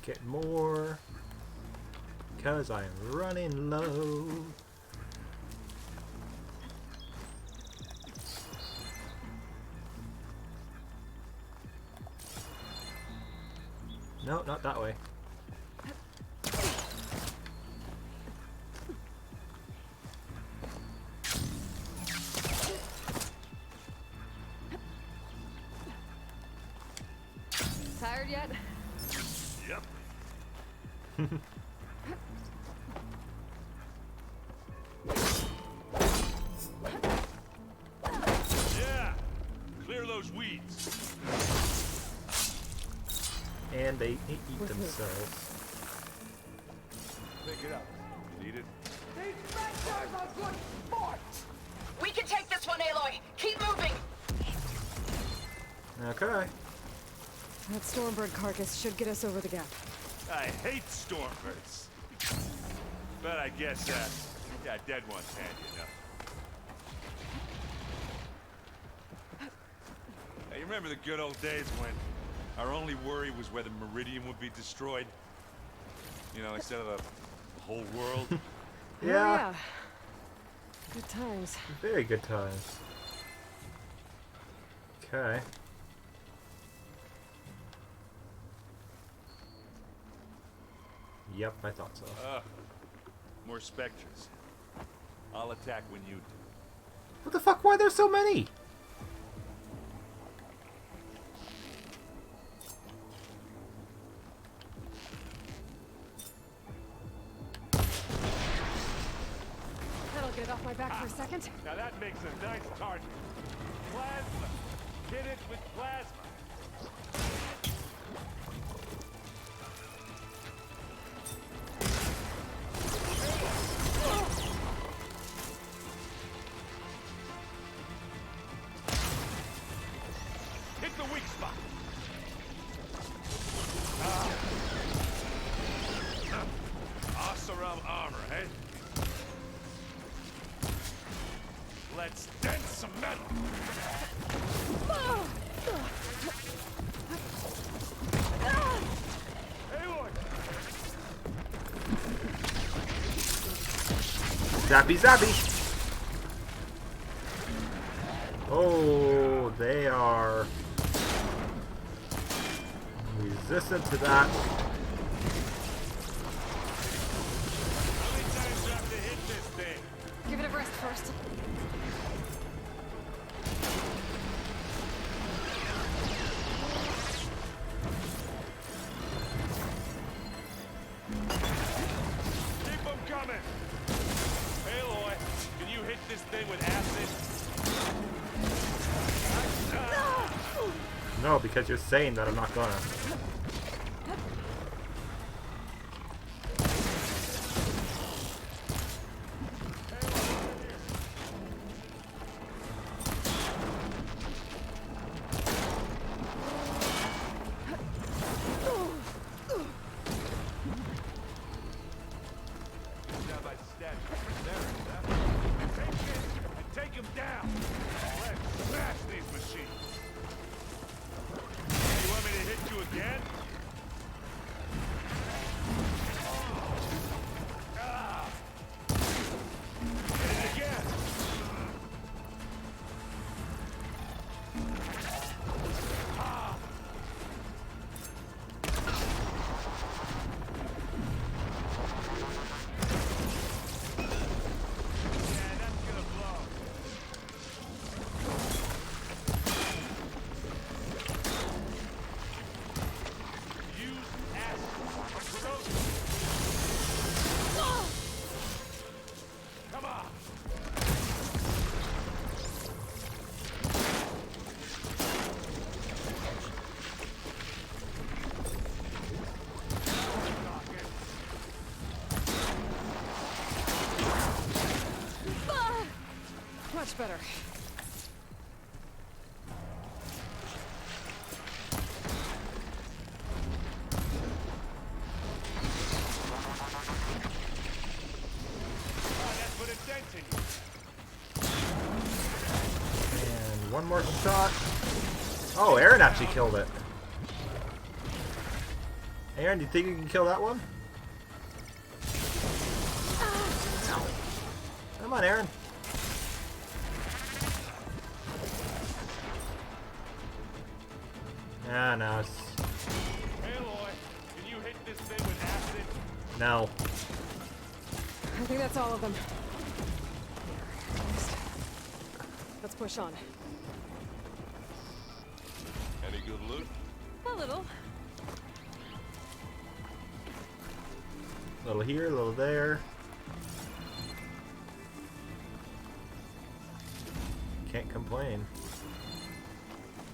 Get more, because I am running low. No, not that way. Tired yet? Yep. Yeah. Clear those weeds. And they eat themselves. Pick it up. You need it? These bastards are good sports! We can take this one, Aloy! Keep moving! Okay. That Stormbird carcass should get us over the gap. I hate Stormbirds. But I guess, yeah, dead one's handy enough. Hey, you remember the good old days when our only worry was whether Meridian would be destroyed? You know, instead of the whole world? Yeah. Good times. Very good times. Okay. Yep, I thought so. More specters. I'll attack when you do. What the fuck? Why are there so many? That'll get it off my back for a second. Now that makes a nice target. Plasma. Hit it with plasma. Hit the weak spot. Oseram armor, eh? Let's dent some metal. Zappy, zappy. Oh, they are resistant to that. How many times do I have to hit this thing? Give it a rest first. Keep them coming. this thing with acid? No, because you're saying that I'm not gonna. Much better. And one more shot. Oh, Aaron actually killed it. Aaron, do you think you can kill that one? Come on, Aaron. Ah, no, it's... Aloy, can you hit this thing with acid? No. I think that's all of them. Let's push on. Any good loot? A little. A little here, a little there. Can't complain.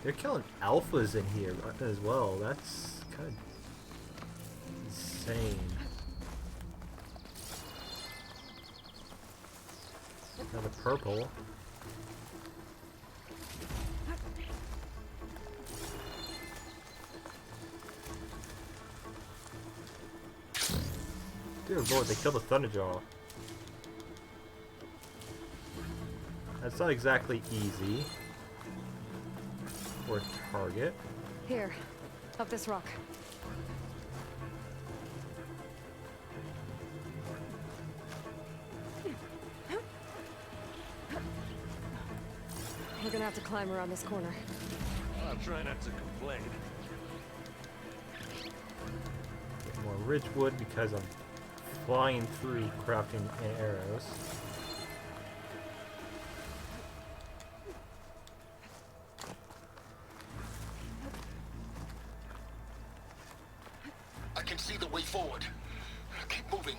They're killing alphas in here as well. That's kind of insane. Another purple. Dear Lord, they killed the Thunderjaw. That's not exactly easy. Or target. Here, up this rock. We're gonna have to climb around this corner. I'll try not to complain. Get more ridgewood because I'm flying through crafting arrows. I can see the way forward. Keep moving.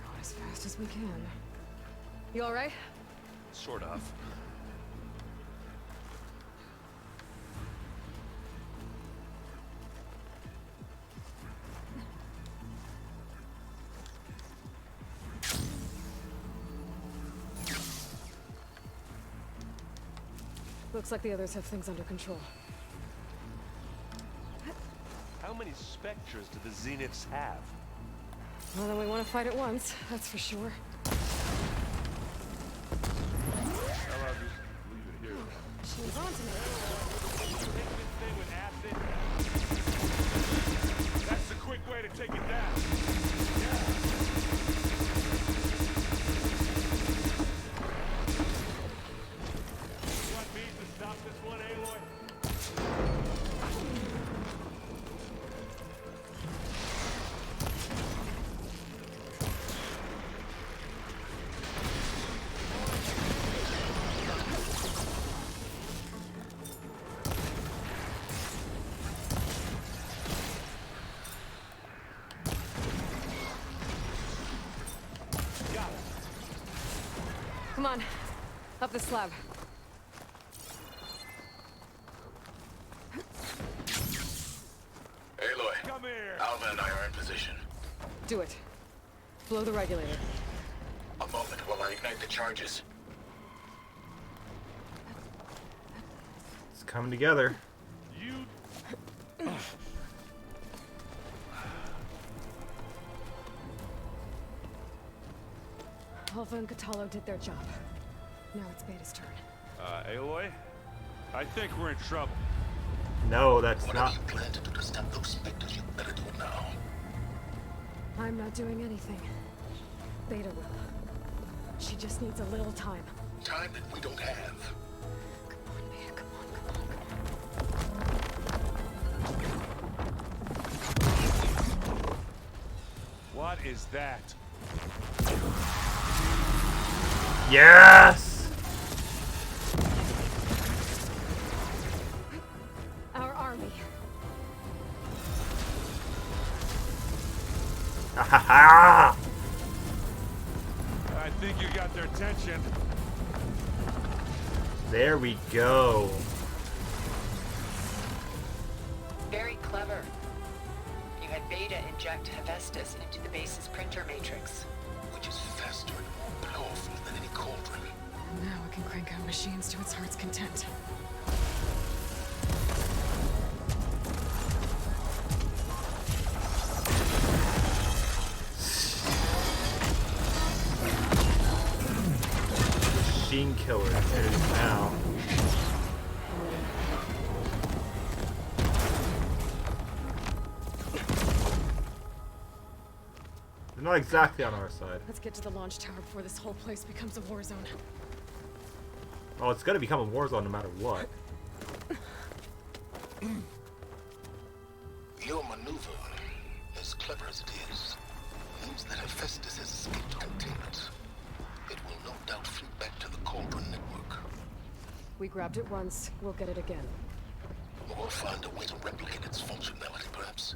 Not as fast as we can. You all right? Sort of. Looks like the others have things under control. How many specters do the Zeniths have? More than we want to fight at once, that's for sure. I'll just leave it here. She's on to me. Take this thing with acid. That's the quick way to take it down. Yeah. You want me to stop this one, Aloy? Come on. Up the slab. Aloy. Come here. Alva and I are in position. Do it. Blow the regulator. A moment while I ignite the charges. It's coming together. Alva and Catalo did their job. Now it's Beta's turn. Aloy? I think we're in trouble. No, that's Whatever not. you plan to do to stop those specters, you better do it now. I'm not doing anything. Beta will. She just needs a little time. Time that we don't have. What is that? Yes! Our army. Ha ha ha! I think you got their attention. There we go. Very clever. You had Beta inject Hephaestus into the base's printer matrix. Which is faster and more powerful than any cauldron. Now it can crank out machines to its heart's content. Machine killer. There it is now. They're not exactly on our side. Let's get to the launch tower before this whole place becomes a war zone. Oh, it's gonna become a war zone no matter what. Your maneuver, as clever as it is, means that Hephaestus has escaped containment. It will no doubt flee back to the Cauldron network. We grabbed it once, we'll get it again. Or find a way to replicate its functionality, perhaps.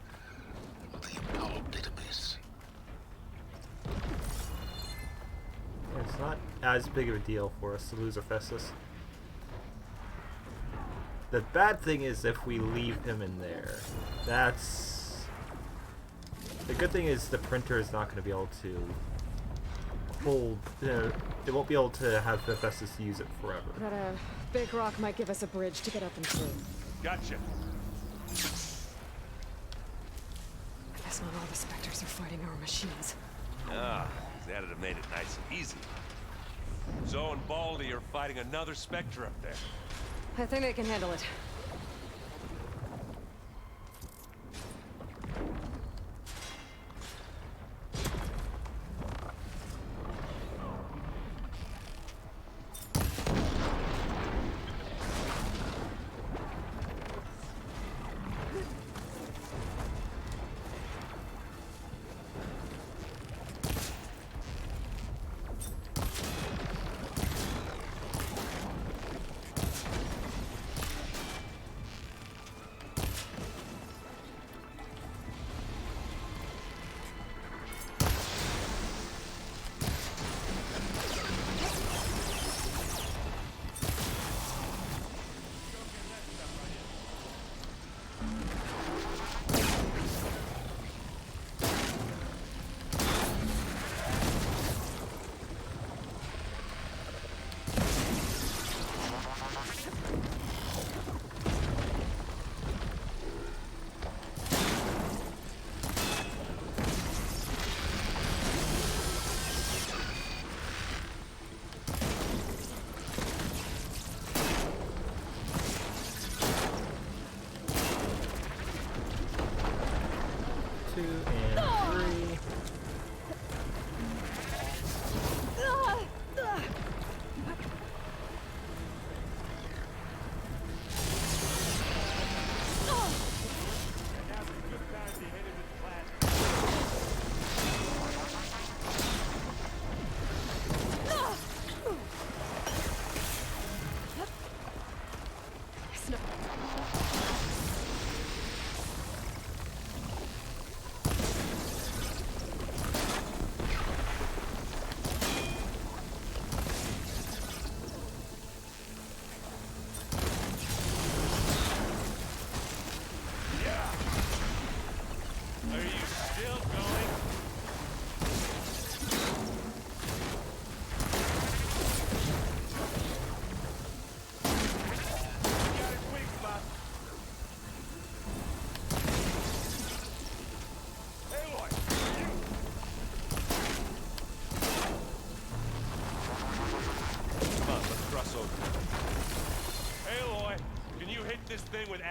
The Apollo database. It's not as big of a deal for us to lose Hephaestus. The bad thing is if we leave him in there. That's... The good thing is the printer is not going to be able to hold... it won't be able to have Hephaestus use it forever. That big rock might give us a bridge to get up and through. Gotcha. I guess not all the specters are fighting our machines. Ah, that'd have made it nice and easy. Zoe and Baldy are fighting another Spectre up there. I think they can handle it.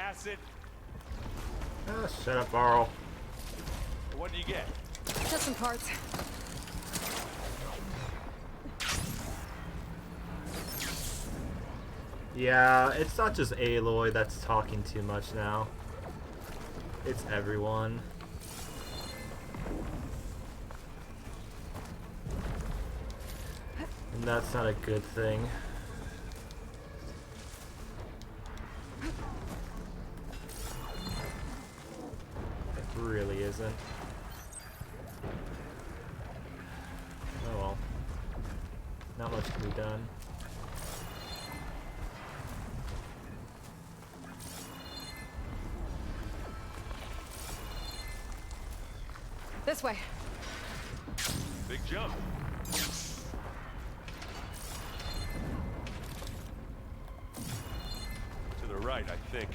acid? Ah, shut up, Varl. What do you get? Just some parts. Yeah, it's not just Aloy that's talking too much now. It's everyone. And that's not a good thing. It really isn't. Oh well. Not much can be done. This way. Big jump. To the right, I think.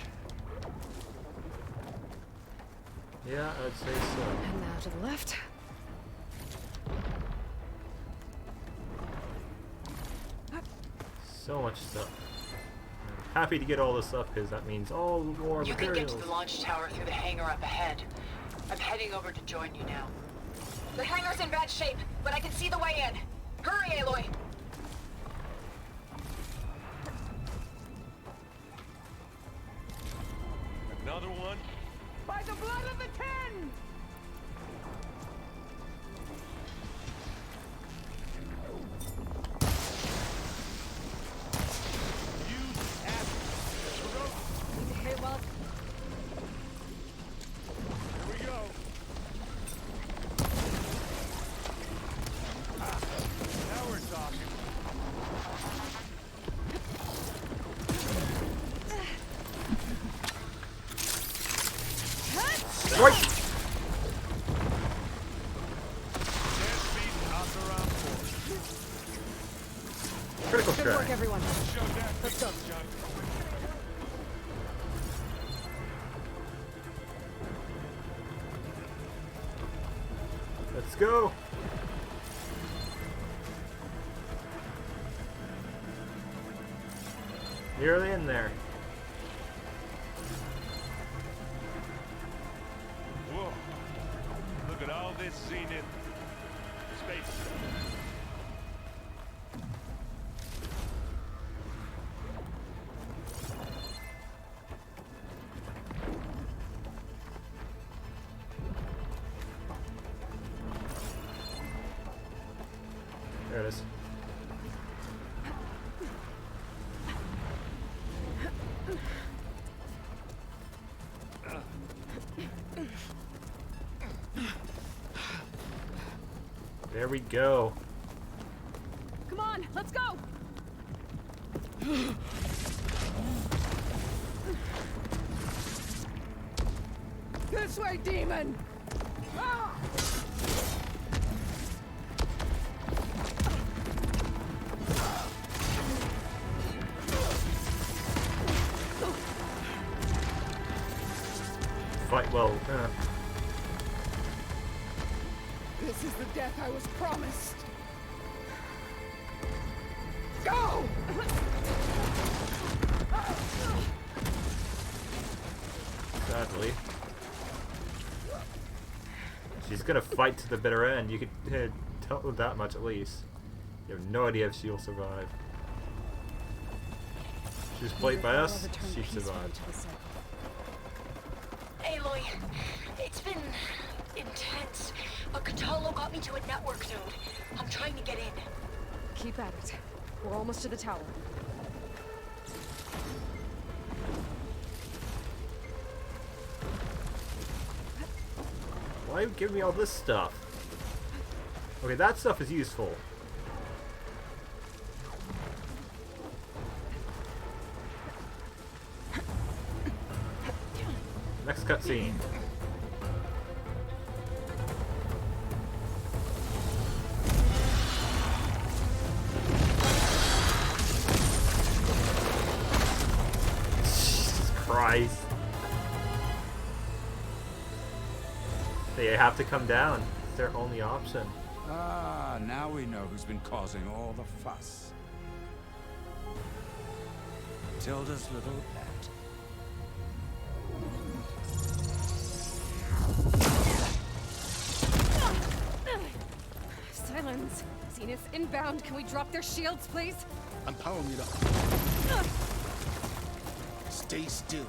Yeah, I'd say so. And now to the left. So much stuff. I'm happy to get all this stuff because that means all more You materials. can get to the launch tower through the hangar up ahead. I'm heading over to join you now. The hangar's in bad shape, but I can see the way in. Hurry, Aloy! Another one? By the blood of the Ten! Hey, well, Here we go. Now we're talking. Right. Critical Good strike. work, everyone. Let's go. Let's go. Nearly in there. Whoa. Look at all this Zenith space stuff. There it is. There we go. come on, let's go! This way, demon! Ah! Fight well. This is the death I was promised. Go! Sadly. She's gonna fight to the bitter end. You could tell her that much at least. You have no idea if she'll survive. She was played by us, she survived. Aloy, it's been intense, but Katalo got me to a network node. I'm trying to get in. Keep at it. We're almost to the tower. Why are you giving me all this stuff? Okay, that stuff is useful. Next cutscene. Jesus Christ. They have to come down. It's their only option. Ah, now we know who's been causing all the fuss. Tilda's little pet. Silence! Zenith inbound. Can we drop their shields, please? I'm powering it up. Stay still.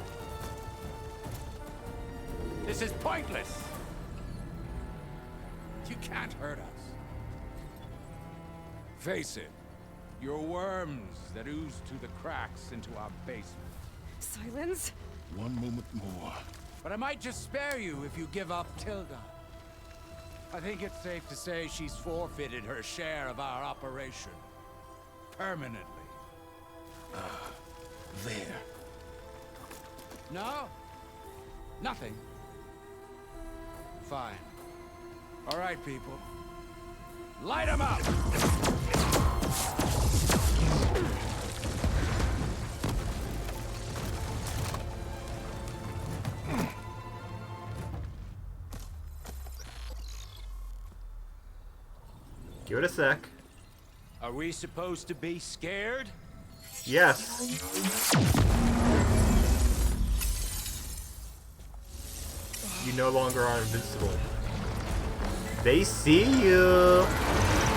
This is pointless. You can't hurt us. Face it. You're worms that ooze through the cracks into our basement. Silence? One moment more. But I might just spare you if you give up Tilda. I think it's safe to say she's forfeited her share of our operation. Permanently. There. No? Nothing. Fine. All right, people. Light 'em up! Give it a sec. Are we supposed to be scared? Yes. You no longer are invincible. They see you.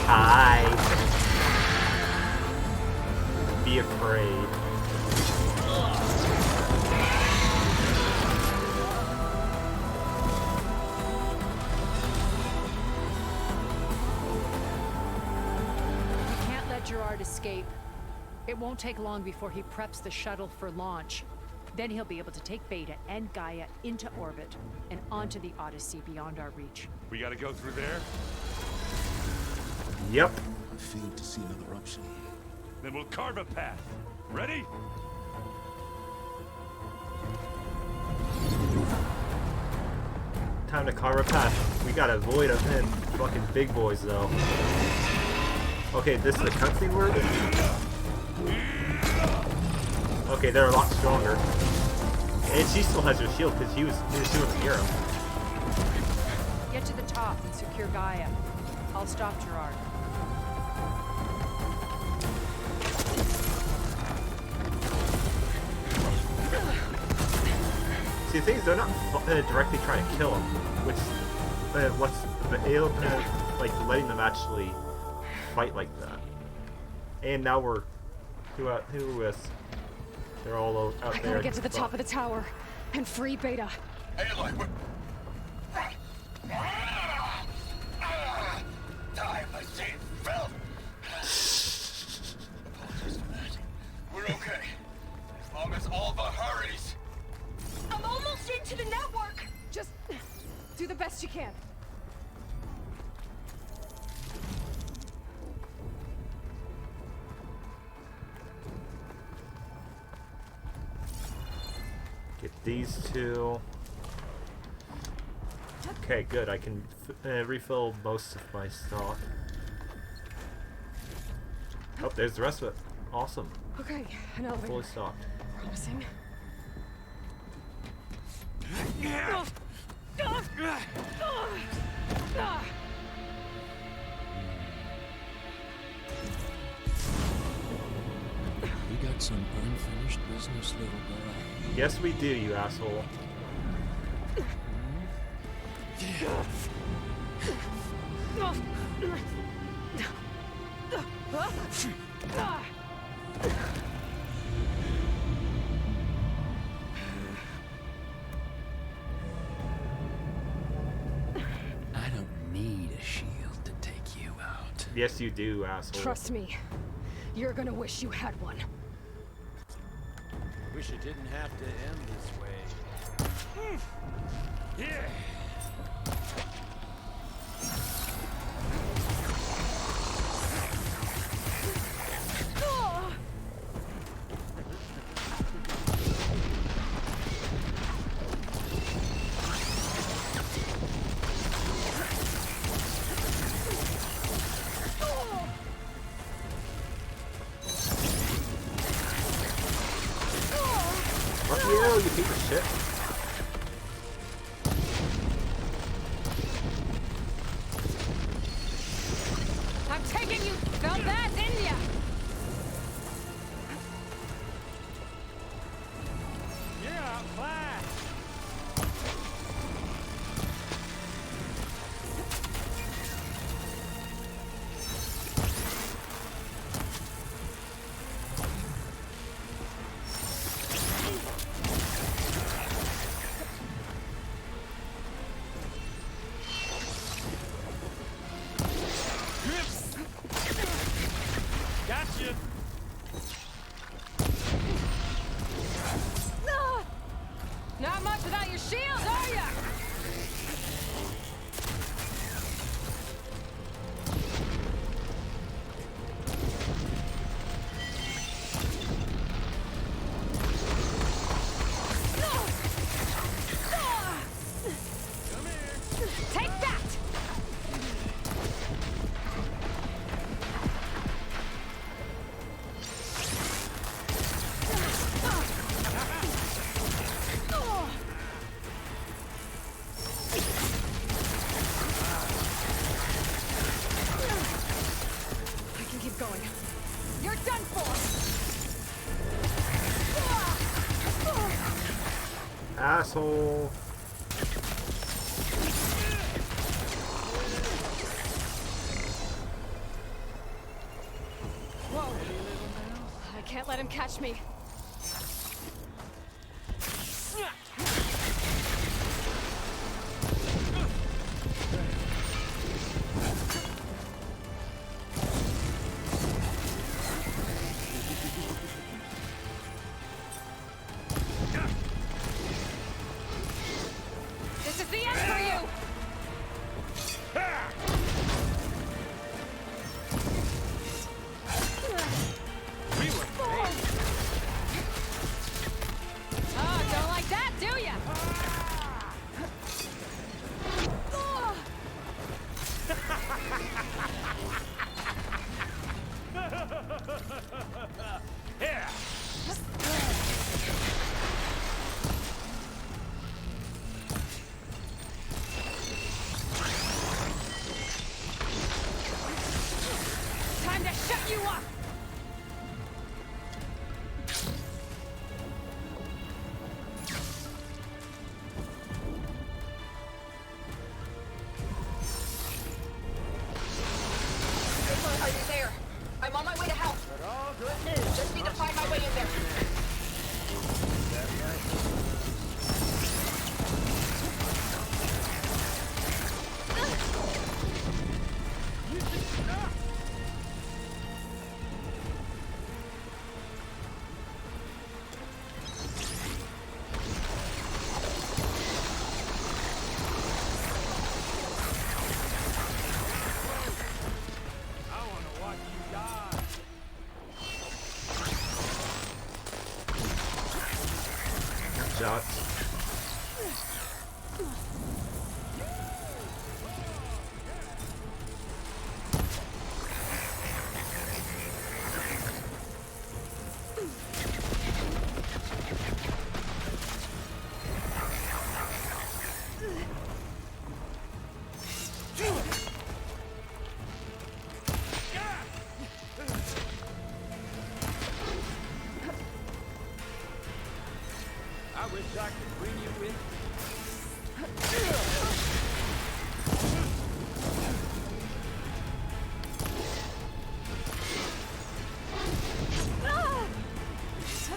Hide. Be afraid. Gerard escape. It won't take long before he preps the shuttle for launch. Then he'll be able to take Beta and Gaia into orbit and onto the Odyssey beyond our reach. We gotta go through there? Yep. I failed to see another option. Then we'll carve a path. Ready? Time to carve a path. We gotta avoid them fucking big boys though. Okay, this is the cutscene word? Okay, they're a lot stronger. And she still has her shield because he was doing the hero. Get to the top and secure Gaia. I'll stop Gerard. See, the thing is, they're not directly trying to kill him, which what's like letting them actually fight like that. And now we're who is? They're all out there. I gotta get to the top of the tower and free Beta. Aloy, time machine fell. Apologies for that. We're okay. As long as Alva hurries. I'm almost into the network! Just do the best you can. Get these two. Okay, good. I can refill most of my stock. Oh, there's the rest of it. Awesome. Okay, an elevator. Fully stocked. Promising. We got some unfinished business, little girl. Yes, we do, you asshole. I don't need a shield to take you out. Yes, you do, asshole. Trust me, you're gonna wish you had one. Wish it didn't have to end this way. Yeah. Fuck you, you piece of shit. I'm taking you, felt that, didn't ya? You're outclassed. done for! Asshole. Whoa! I can't let him catch me. This is the end for you! Oh, don't like that, do ya? Here! Time to shut you up! Are you there? I'm on my way to help. All good news. Just need to find my way in there. I want to watch you die. Shots. I wish I could bring you with.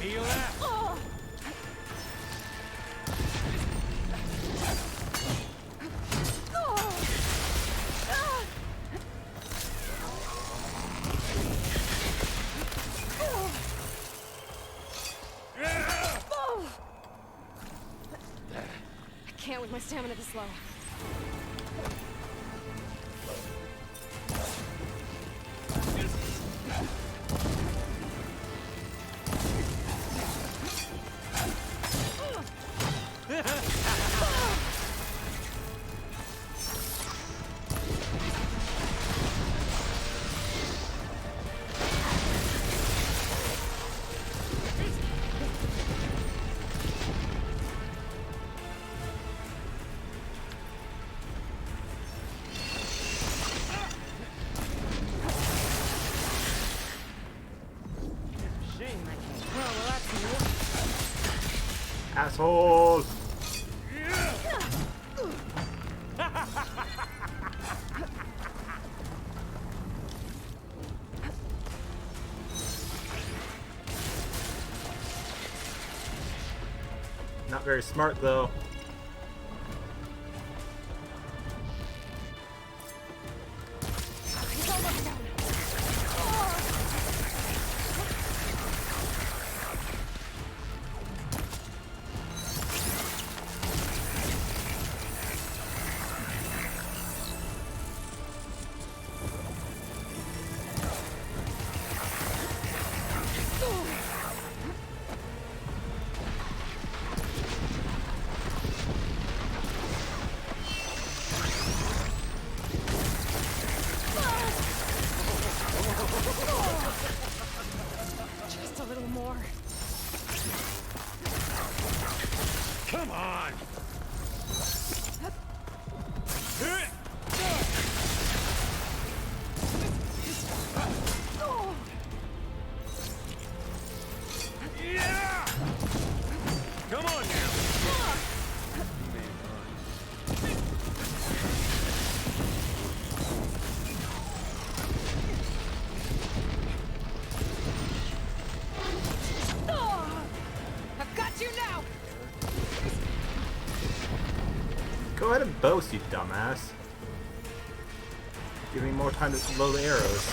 Feel that? I can't with my stamina this low. Asshole! Not very smart though. He's almost down. Go ahead and boast, you dumbass. Give me more time to load the arrows.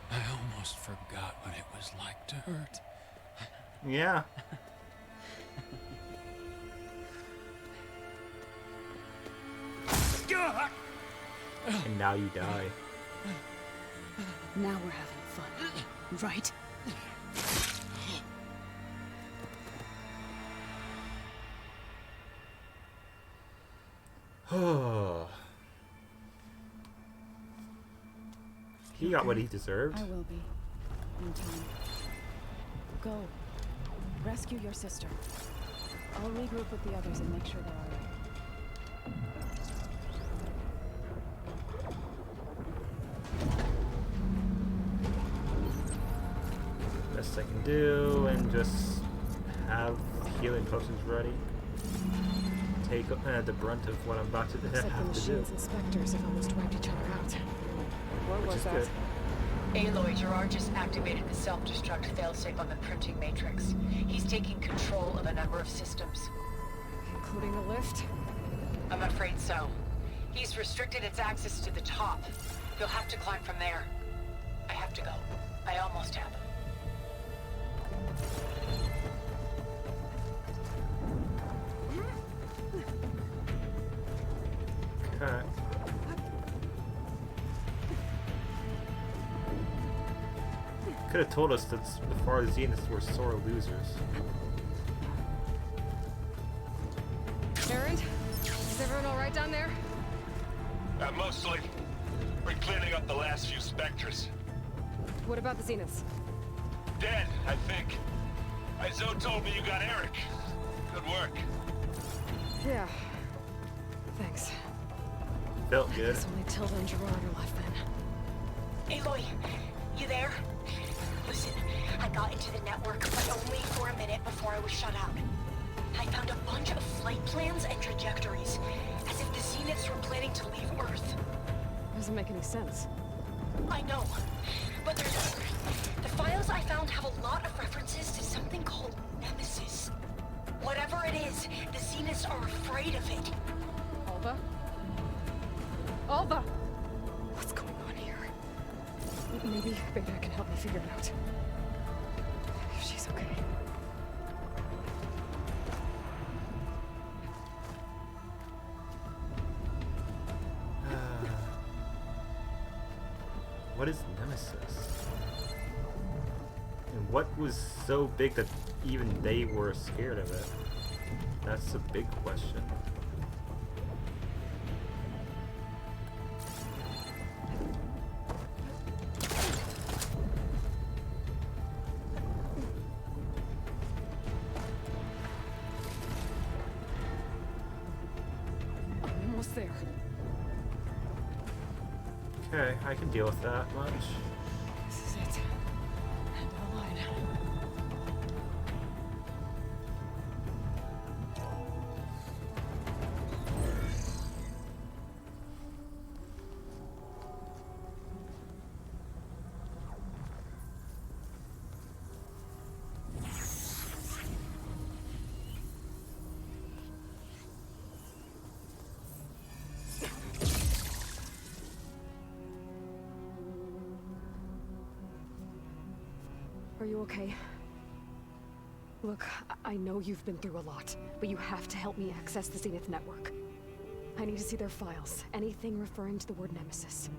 I almost forgot what it was like to hurt. Yeah. And now you die. Now we're having fun, right? He got what he deserved. I will be. In time. Go. Rescue your sister. I'll regroup with the others and make sure they're alright. Best I can do, and just have healing potions ready. Take the brunt of what I'm about to Looks like the have to do. machine's inspectors have almost wiped each other out. What Which was is that? good. Aloy, Gerard just activated the self-destruct failsafe on the printing matrix. He's taking control of a number of systems. Including the lift? I'm afraid so. He's restricted its access to the top. You'll have to climb from there. I have to go. I almost have. Okay. Could have told us that the far Zeniths were sore losers. Aaron? Is everyone alright down there? Mostly. We're cleaning up the last few specters. What about the Zeniths? Dead, I think. Zoe told me you got Eric. Good work. Yeah. Thanks. Felt good. I guess only Tilda and Gerard are left then. Aloy, you there? Listen, I got into the network, but only for a minute before I was shut out. I found a bunch of flight plans and trajectories, as if the Zeniths were planning to leave Earth. Doesn't make any sense. I know, but there's more. The files I found have a lot of references to something called Nemesis. Whatever it is, the Zeniths are afraid of it. Alba? Alba! What's going on here? Maybe Beta can help me figure it out. If she's okay. What is Nemesis? And what was so big that even they were scared of it? That's a big question. I'm almost there. Okay, I can deal with that much. This is it. End of the line. Are you okay? Look, I know you've been through a lot, but you have to help me access the Zenith network. I need to see their files, anything referring to the word Nemesis.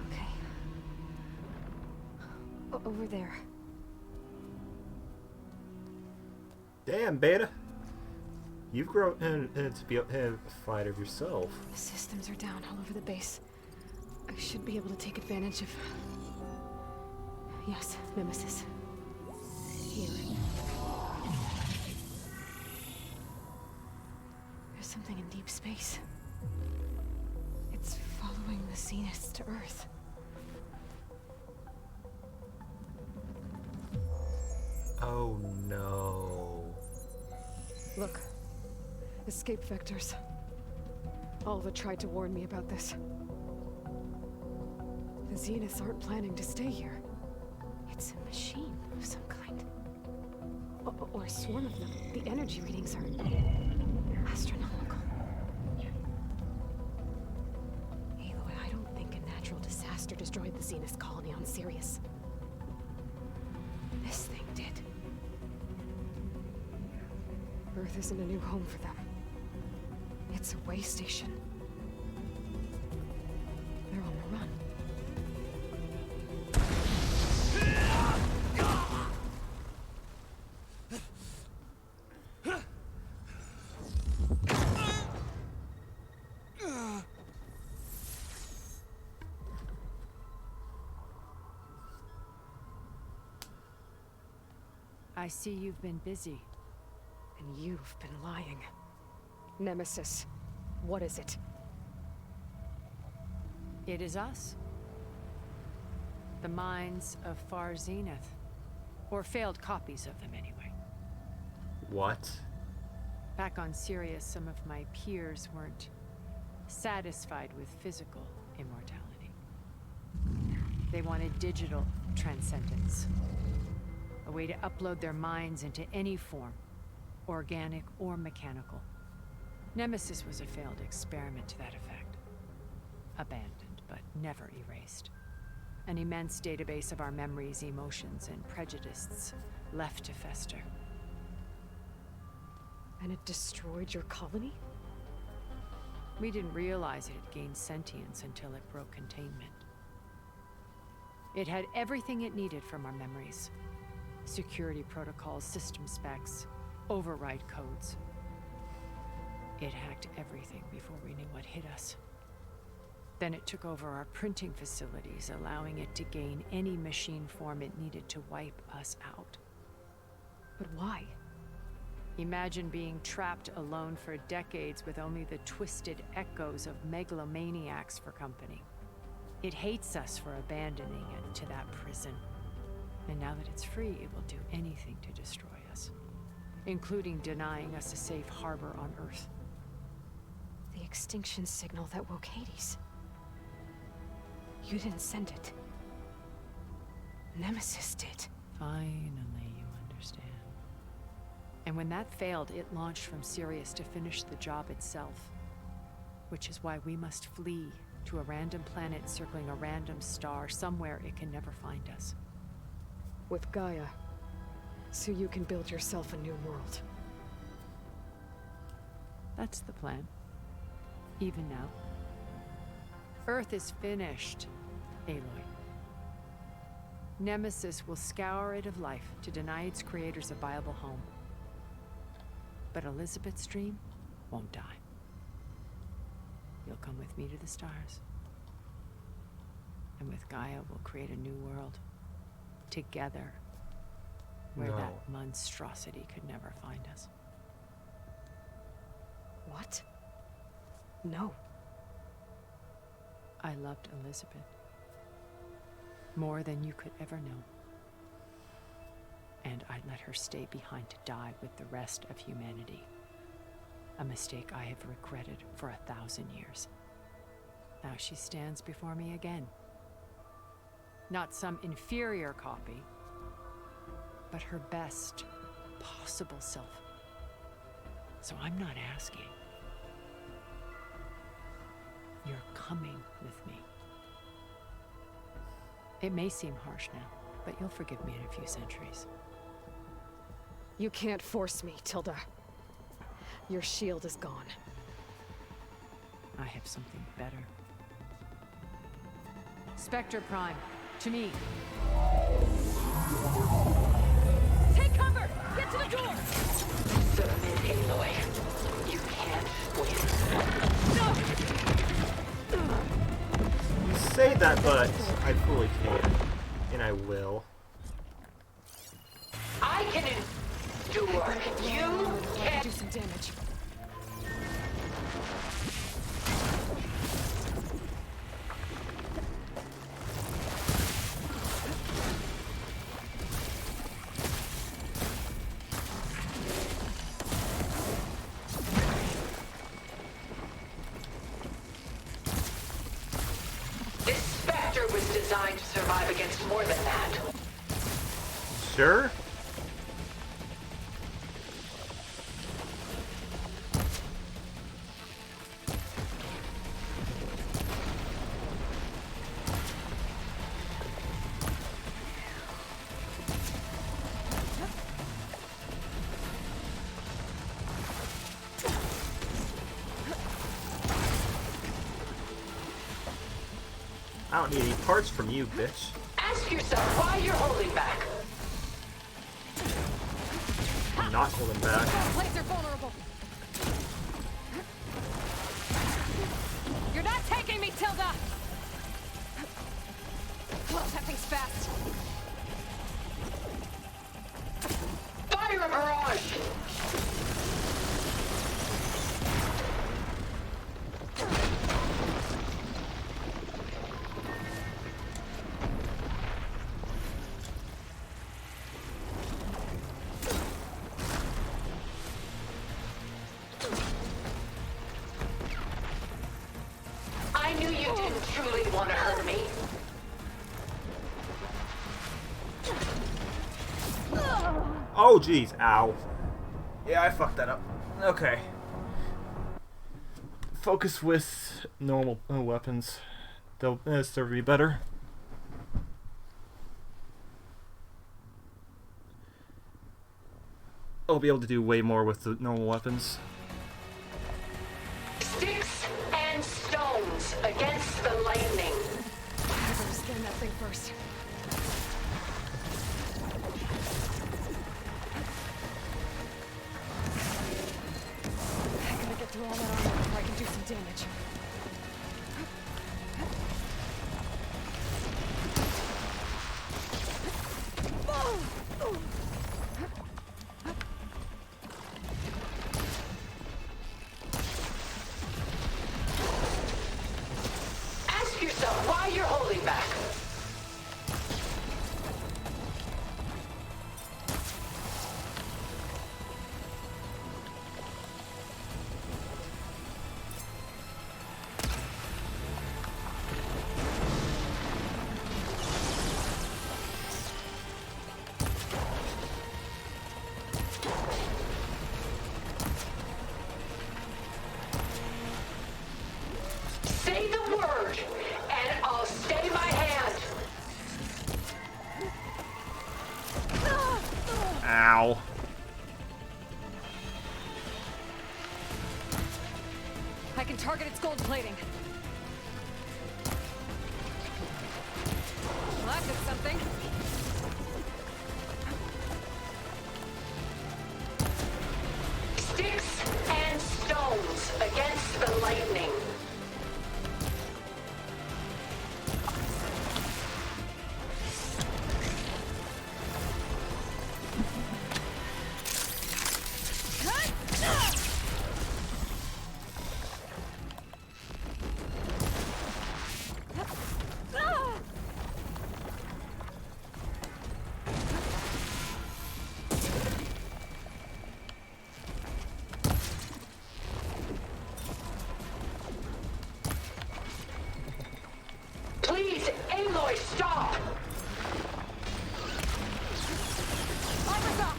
Okay. Over there. Damn, Beta. You've grown to be a fighter yourself. The systems are down all over the base. I should be able to take advantage of... Yes, Nemesis. Here. There's something in deep space. It's following the Zeniths to Earth. Oh no. Look. Escape vectors. Alva tried to warn me about this. The Zeniths aren't planning to stay here. It's a machine of some kind. Or a swarm of them. The energy readings are astronomical. Aloy, I don't think a natural disaster destroyed the Zenith colony on Sirius. This thing did. Earth isn't a new home for them. It's a way station. They're on the run. I see you've been busy. And you've been lying. Nemesis, what is it? It is us. The minds of Far Zenith. Or failed copies of them, anyway. What? Back on Sirius, some of my peers weren't satisfied with physical immortality. They wanted digital transcendence. A way to upload their minds into any form, organic or mechanical. Nemesis was a failed experiment to that effect. Abandoned, but never erased. An immense database of our memories, emotions, and prejudices left to fester. And it destroyed your colony? We didn't realize it had gained sentience until it broke containment. It had everything it needed from our memories. Security protocols, system specs, override codes. It hacked everything before we knew what hit us. Then it took over our printing facilities, allowing it to gain any machine form it needed to wipe us out. But why? Imagine being trapped alone for decades with only the twisted echoes of megalomaniacs for company. It hates us for abandoning it to that prison. And now that it's free, it will do anything to destroy us, including denying us a safe harbor on Earth. The extinction signal that woke Hades. You didn't send it. Nemesis did. Finally, you understand. And when that failed, it launched from Sirius to finish the job itself. Which is why we must flee to a random planet circling a random star, somewhere it can never find us. With Gaia, so you can build yourself a new world. That's the plan. Even now. Earth is finished, Aloy. Nemesis will scour it of life to deny its creators a viable home. But Elizabeth's dream won't die. You'll come with me to the stars. And with Gaia, we'll create a new world. Together. Where that monstrosity could never find us. What? No. I loved Elizabeth. More than you could ever know. And I'd let her stay behind to die with the rest of humanity. A mistake I have regretted for 1,000 years. Now she stands before me again. Not some inferior copy, but her best possible self. So I'm not asking. You're coming with me. It may seem harsh now, but you'll forgive me in a few centuries. You can't force me, Tilda. Your shield is gone. I have something better. Spectre Prime, to me. Take cover! Get to the door! Submit, Aloy. You can't win. You say that, but I fully can. And I will. I can endure. You can't do some damage. sure? I don't need any parts from you, bitch. Ask yourself why you're holding back. I'm not holding back. Plates are vulnerable. You're not taking me, Tilda! Oh, that thing's fast. Fire a barrage! I knew you didn't truly want to hurt me. Oh, jeez. Ow. Yeah, I fucked that up. Okay. Focus with normal weapons. They'll serve me better. I'll be able to do way more with the normal weapons. Sticks and stones against the lightning. I better scan that thing first. I gotta get through all that armor before I can do some damage. Ask yourself why you're holding back. Say the word, and I'll stay my hand. Ow. I can target its gold plating. Well, that did something. Sticks and stones against the lightning. Please, Aloy, stop! Armor's off!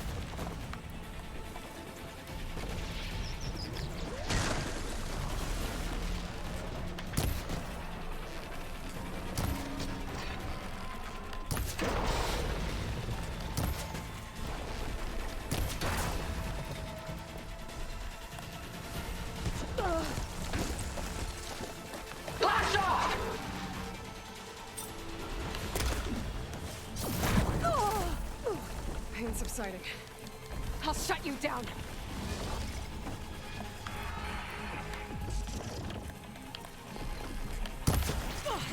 Blast off! Pain subsiding. I'll shut you down.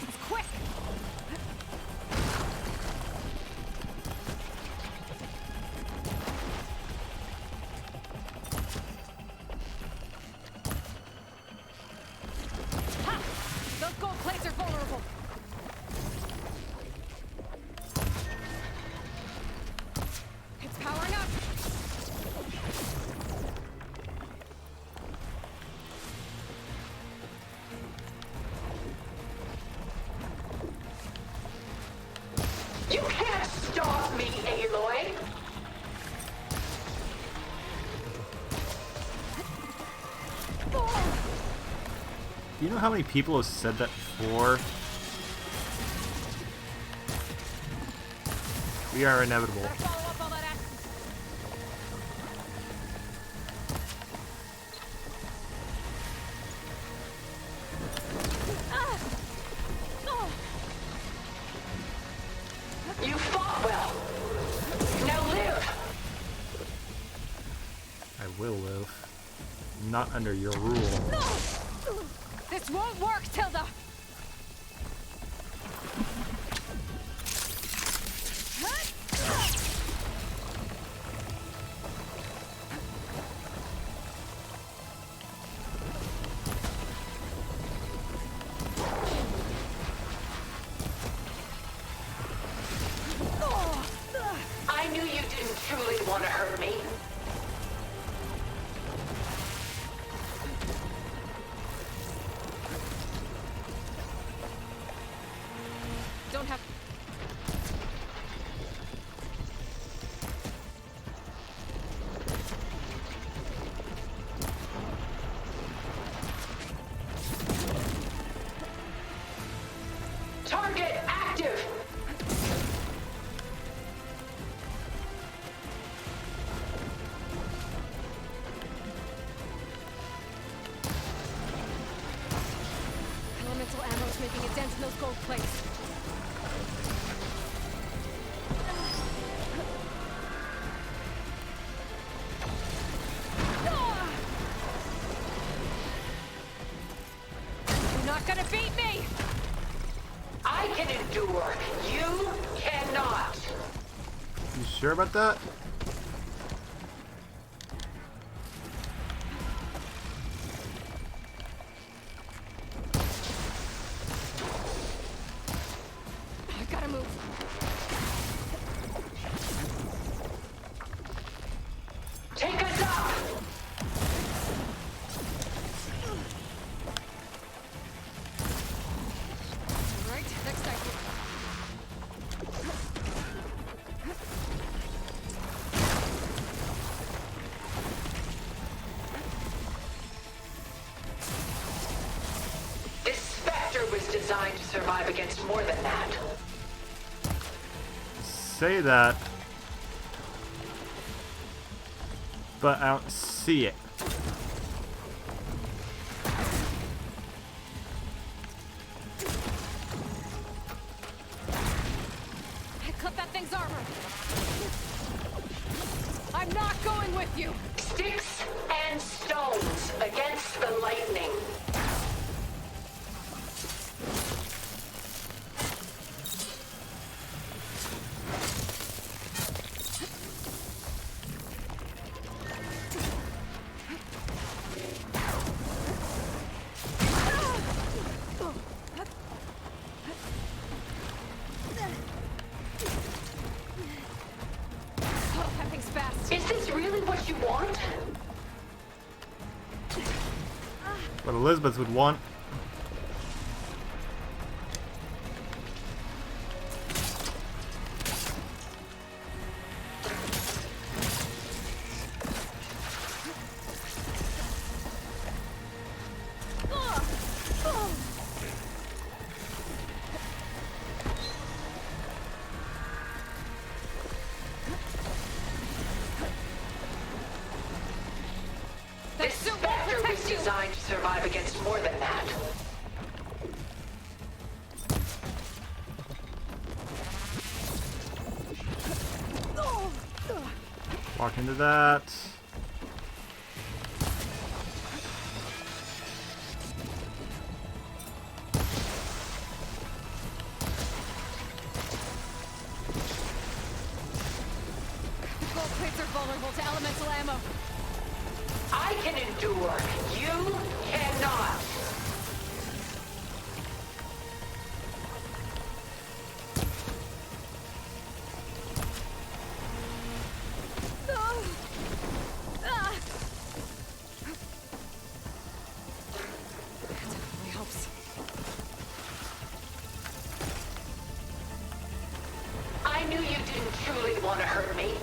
It's quick. Ha! Those gold plates are vulnerable. It's powering up. Do you know how many people have said that before? We are inevitable. You fought well. Now live. I will live. Not under your rule. This won't work, Tilda! I knew you didn't truly want to hurt me. Don't have... Target active. Elemental ammo's making a dent in those gold plates. You're not gonna beat me! I can endure. You cannot. You sure about that? I gotta move. Take us up. Right, next idea. This Spectre was designed to survive against more than that. Say that. But I don't see it. I cut that thing's armor. I'm not going with you. Sticks and stones against the lightning. Oh, that thing's fast. Is this really what you want? What Elizabeth would want. This Spectre was designed to survive against more than that. Walk into that. The gold plates are vulnerable to elemental ammo. I can endure. You cannot. Definitely helps. I knew you didn't truly want to hurt me.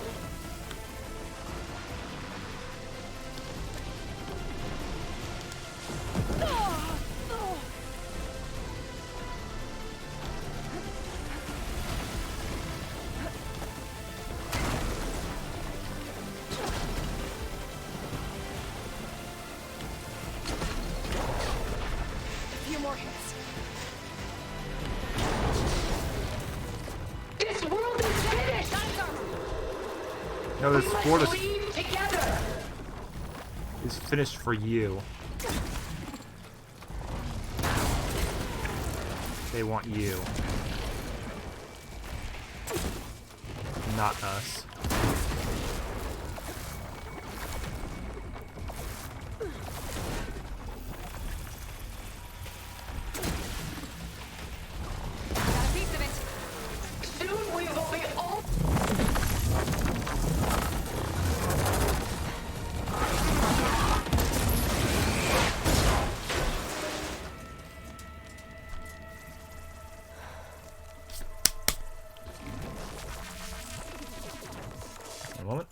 No, this sport is Together. finished for you. They want you. Not us. Got a piece of it. Soon we will be all. A moment.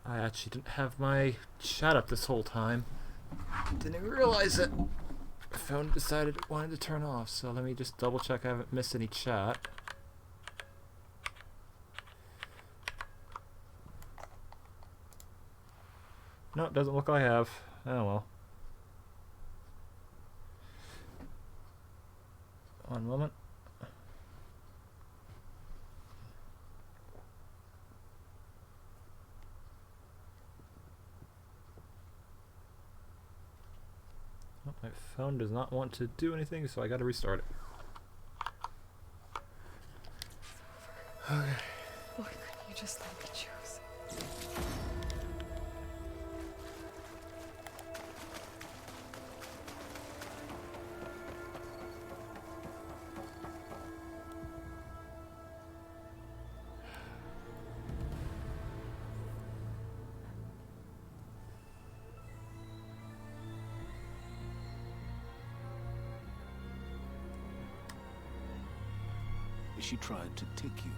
I actually didn't have my chat up this whole time. Didn't even realize it. My phone decided it wanted to turn off, so let me just double check I haven't missed any chat. No, it doesn't look like I have. Oh well. One moment. Oh, my phone does not want to do anything, so I gotta restart it. Okay. Why couldn't you just let me choose? She tried to take you.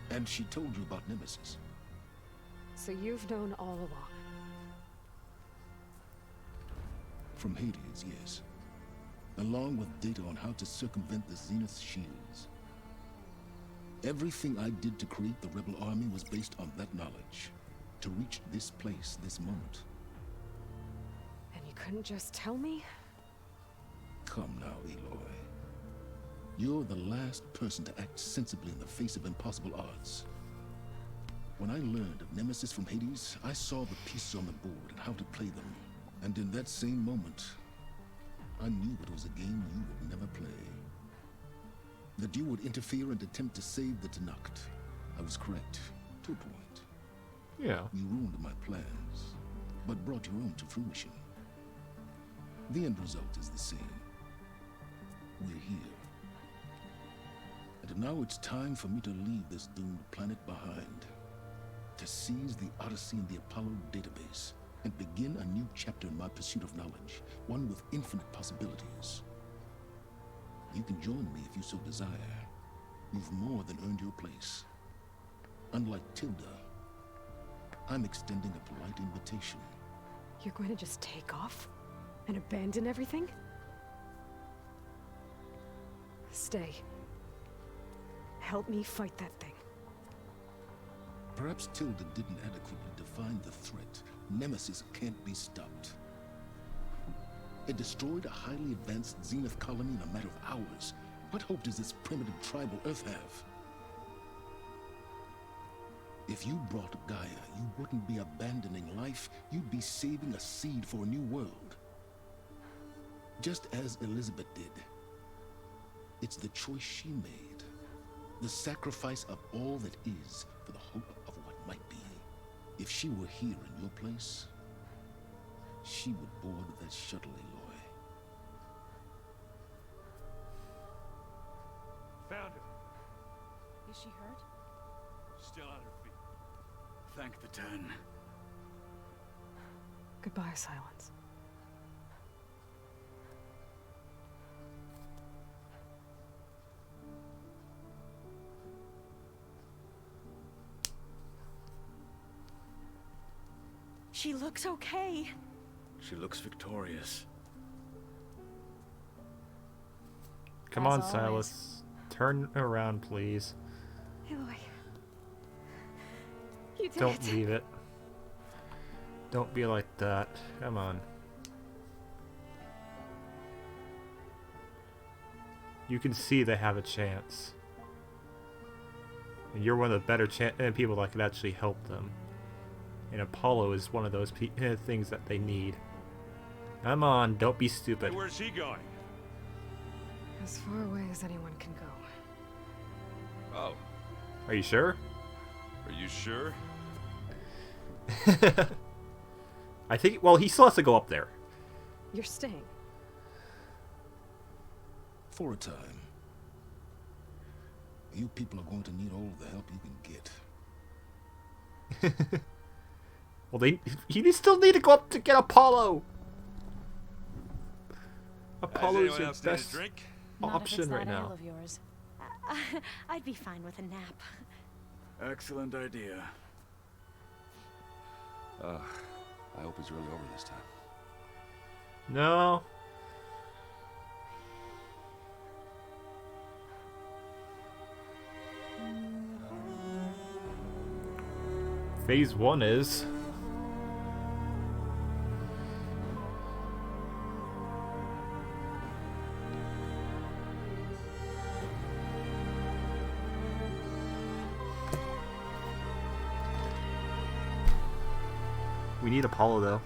And she told you about Nemesis. So you've known all along. From Hades, yes. Along with data on how to circumvent the Zenith shields. Everything I did to create the rebel army was based on that knowledge. To reach this place, this moment. And you couldn't just tell me? Come now, Eloy. You're the last person to act sensibly in the face of impossible odds. When I learned of Nemesis from Hades, I saw the pieces on the board and how to play them. And in that same moment, I knew it was a game you would never play. That you would interfere and attempt to save the Tenakt. I was correct, to a point. Yeah. You ruined my plans, but brought your own to fruition. The end result is the same. We're here. And now it's time for me to leave this doomed planet behind. To seize the Odyssey and the Apollo database, and begin a new chapter in my pursuit of knowledge, one with infinite possibilities. You can join me if you so desire. You've more than earned your place. Unlike Tilda, I'm extending a polite invitation. You're going to just take off? And abandon everything? Stay. Help me fight that thing. Perhaps Tilda didn't adequately define the threat. Nemesis can't be stopped. It destroyed a highly advanced Zenith colony in a matter of hours. What hope does this primitive tribal Earth have? If you brought Gaia, you wouldn't be abandoning life, you'd be saving a seed for a new world. Just as Elizabeth did. It's the choice she made. The sacrifice of all that is for the hope of what might be. If she were here in your place, she would board that shuttle, Eloy. Found her. Is she hurt? Still on her feet. Thank the Ten. Goodbye, Silence. She looks okay. She looks victorious. Come As on, always. Silas. Turn around, please. Eloy. You did Don't it. leave it. Don't be like that. Come on. You can see they have a chance. And you're one of the better people that could actually help them. And Apollo is one of those things that they need. Come on, don't be stupid. Hey, where's he going? As far away as anyone can go. Oh. Are you sure? Are you sure? I think, well, he still has to go up there. You're staying. For a time. You people are going to need all the help you can get. Well, you still need to go up to get Apollo. Apollo's your best option right now. Of yours. I'd be fine with a nap. Excellent idea. I hope it's really over this time. No. Phase 1 is... We need Apollo, though.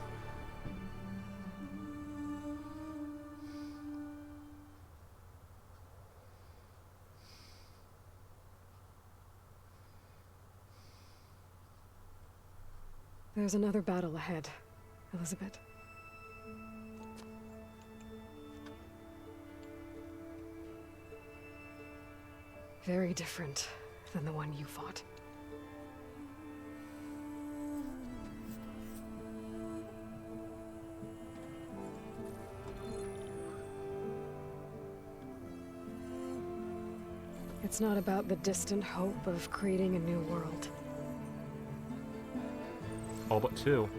There's another battle ahead, Elizabeth. Very different than the one you fought. It's not about the distant hope of creating a new world. All but 2.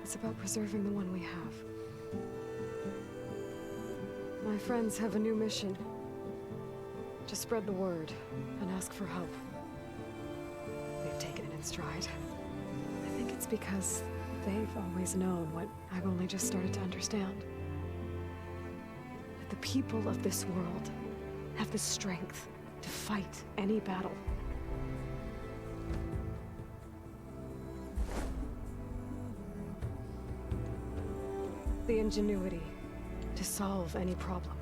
It's about preserving the one we have. My friends have a new mission. To spread the word and ask for help. They've taken it in stride. I think it's because they've always known what I've only just started to understand. That the people of this world have the strength to fight any battle. The ingenuity to solve any problem.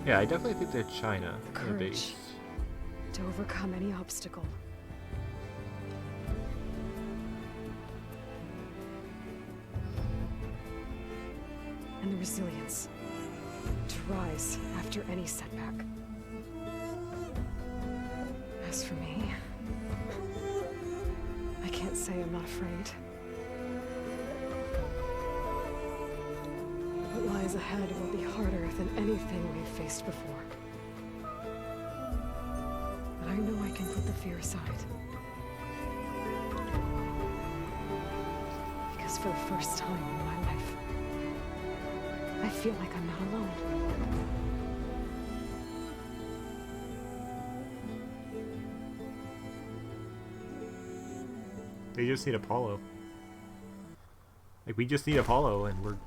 Yeah, I definitely think they're China. The courage to overcome any obstacle. And the resilience to rise after any setback. As for me, I can't say I'm not afraid. What lies ahead will be harder than anything we've faced before. But I know I can put the fear aside. Because for the first time in my life, I feel like I'm not alone. They just need Apollo. Like, we just need Apollo, and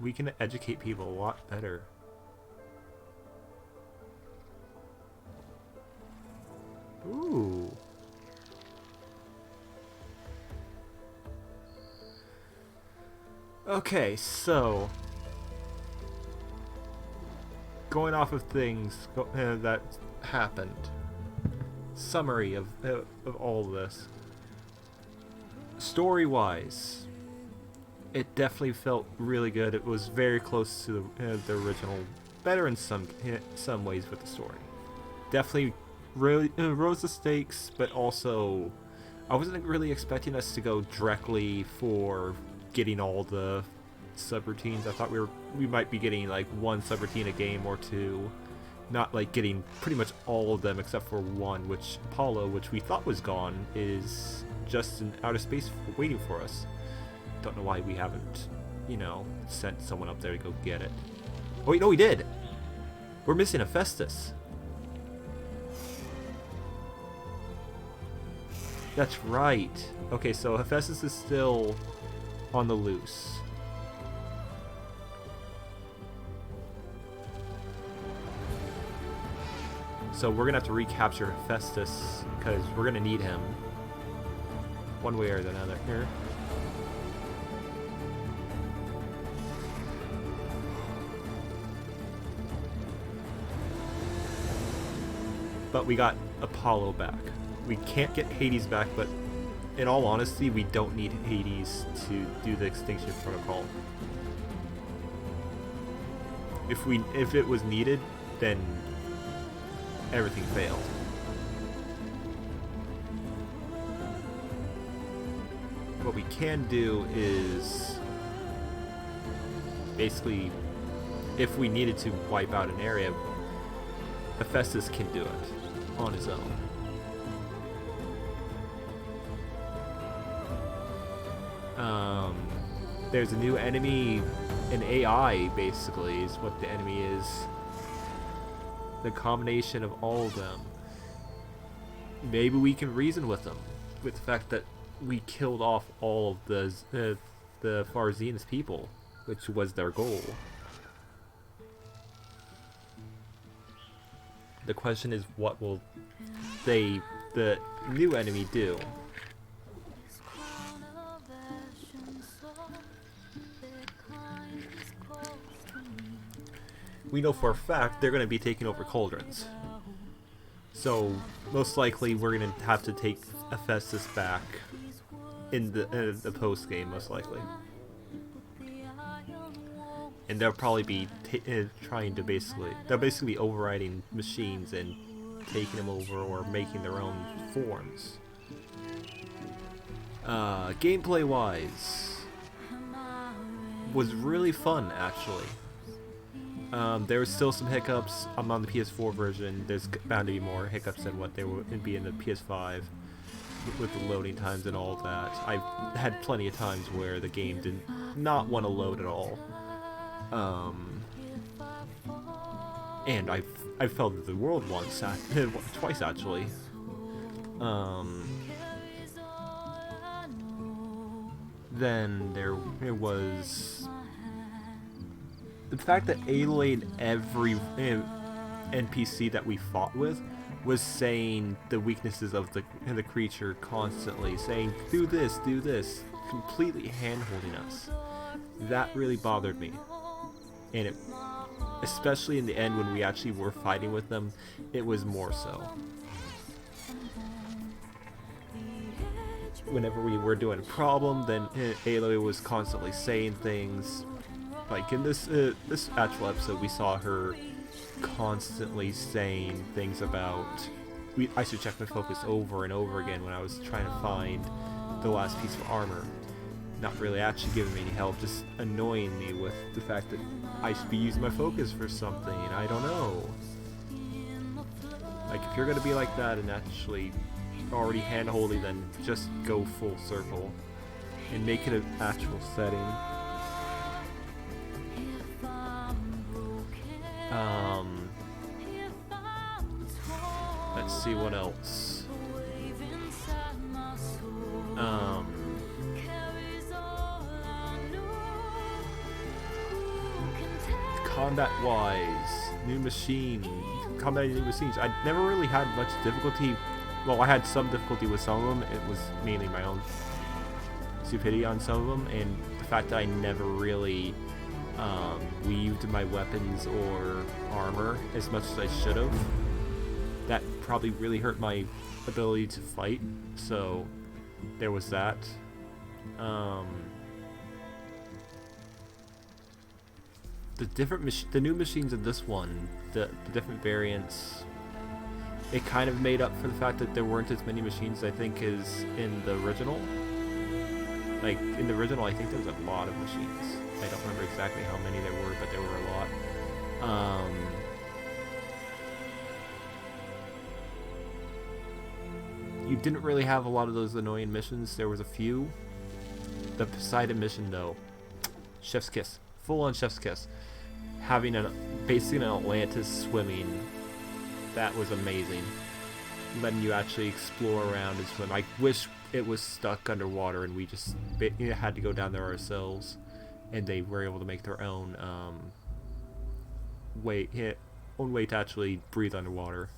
we can educate people a lot better. Ooh. Okay, so going off of things that happened. Summary of all this. Story-wise, it definitely felt really good. It was very close to the original, better in some ways with the story. Definitely rose the stakes, but also I wasn't really expecting us to go directly for getting all the subroutines. I thought we might be getting like one subroutine a game or two, not like getting pretty much all of them except for one, which Apollo, which we thought was gone, is just in outer space waiting for us. Don't know why we haven't, sent someone up there to go get it. Oh wait, no, we did. We're missing Hephaestus. That's right. Okay, so Hephaestus is still on the loose. So we're gonna have to recapture Hephaestus because we're gonna need him one way or another here. But we got Apollo back. We can't get Hades back, but in all honesty, we don't need Hades to do the Extinction Protocol. If it was needed, then everything failed. What we can do is basically, if we needed to wipe out an area, Hephaestus can do it on his own. There's a new enemy, an AI basically is what the enemy is. The combination of all of them. Maybe we can reason with them, with the fact that we killed off all of the Zenith people, which was their goal. The question is, what will the new enemy do? We know for a fact they're going to be taking over cauldrons. So, most likely we're going to have to take Hephaestus back in the post-game, most likely. And they'll probably be trying to they'll basically be overriding machines and taking them over or making their own forms. Gameplay-wise, was really fun, actually. There were still some hiccups. I'm on the PS4 version. There's bound to be more hiccups than what there would be in the PS5 with the loading times and all that. I've had plenty of times where the game did not want to load at all. And I fell to the world once, twice actually. Then there was the fact that Aloy and every NPC that we fought with was saying the weaknesses of the creature constantly, saying do this, completely hand-holding us. That really bothered me. And it, especially in the end when we actually were fighting with them, it was more so. Whenever we were doing a problem, then Aloy was constantly saying things. Like in this actual episode, we saw her constantly saying things about, I should check my focus over and over again when I was trying to find the last piece of armor. Not really actually giving me any help, just annoying me with the fact that I should be using my focus for something. I don't know. Like, if you're gonna be like that and actually already hand-holding, then just go full circle and make it an actual setting. Let's see what else. Combat-wise, combating new machines. I never really had much difficulty. Well, I had some difficulty with some of them. It was mainly my own stupidity on some of them, and the fact that I never really weaved my weapons or armor as much as I should have. That probably really hurt my ability to fight, so there was that. The new machines in this one, the different variants, it kind of made up for the fact that there weren't as many machines, I think, as in the original. Like, in the original, I think there was a lot of machines. I don't remember exactly how many there were, but there were a lot. You didn't really have a lot of those annoying missions. There was a few. The Poseidon mission, though, chef's kiss, full-on chef's kiss. Having basically an Atlantis swimming, that was amazing. letting you actually explore around and swim. I wish it was stuck underwater and we just had to go down there ourselves, and they were able to make their own way to actually breathe underwater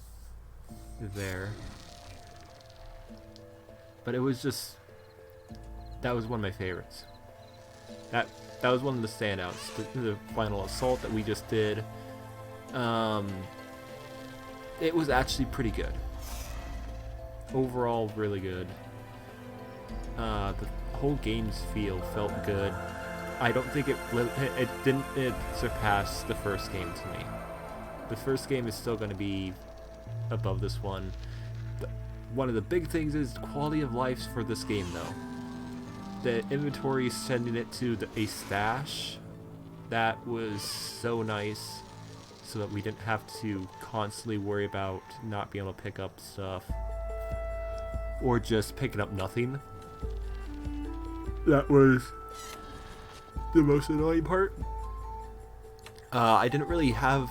there. But it was just, that was one of my favorites. That was one of the standouts. The final assault that we just did. It was actually pretty good. Overall, really good. The whole game's feel felt good. I don't think it surpassed the first game to me. The first game is still going to be above this one. One of the big things is quality of life for this game, though. The inventory, sending it to a stash, that was so nice, so that we didn't have to constantly worry about not being able to pick up stuff, or just picking up nothing. That was the most annoying part. I didn't really have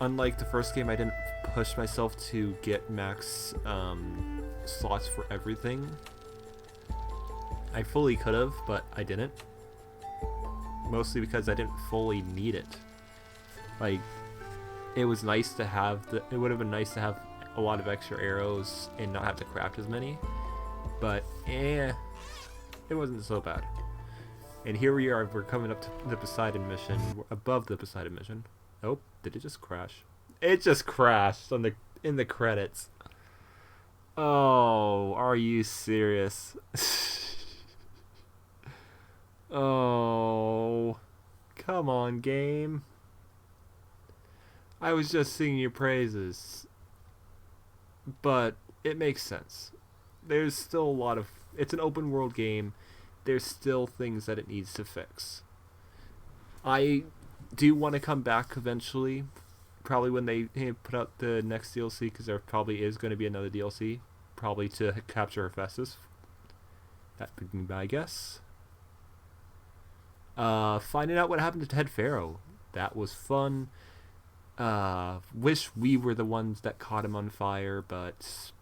unlike the first game, I didn't push myself to get max slots for everything. I fully could have, but I didn't. Mostly because I didn't fully need it. Like, it was nice to have it would have been nice to have a lot of extra arrows and not have to craft as many. But it wasn't so bad. And here we are, we're coming up to the Poseidon mission. We're above the Poseidon mission. Oh, did it just crash? It just crashed in the credits. Oh, are you serious? Oh, come on, game. I was just singing your praises. But it makes sense. There's still a lot of... It's an open world game. There's still things that it needs to fix. I do want to come back eventually. Probably when they put out the next DLC, because there probably is going to be another DLC. Probably to capture Hephaestus. That would be my guess. Finding out what happened to Ted Faro. That was fun. Wish we were the ones that caught him on fire, but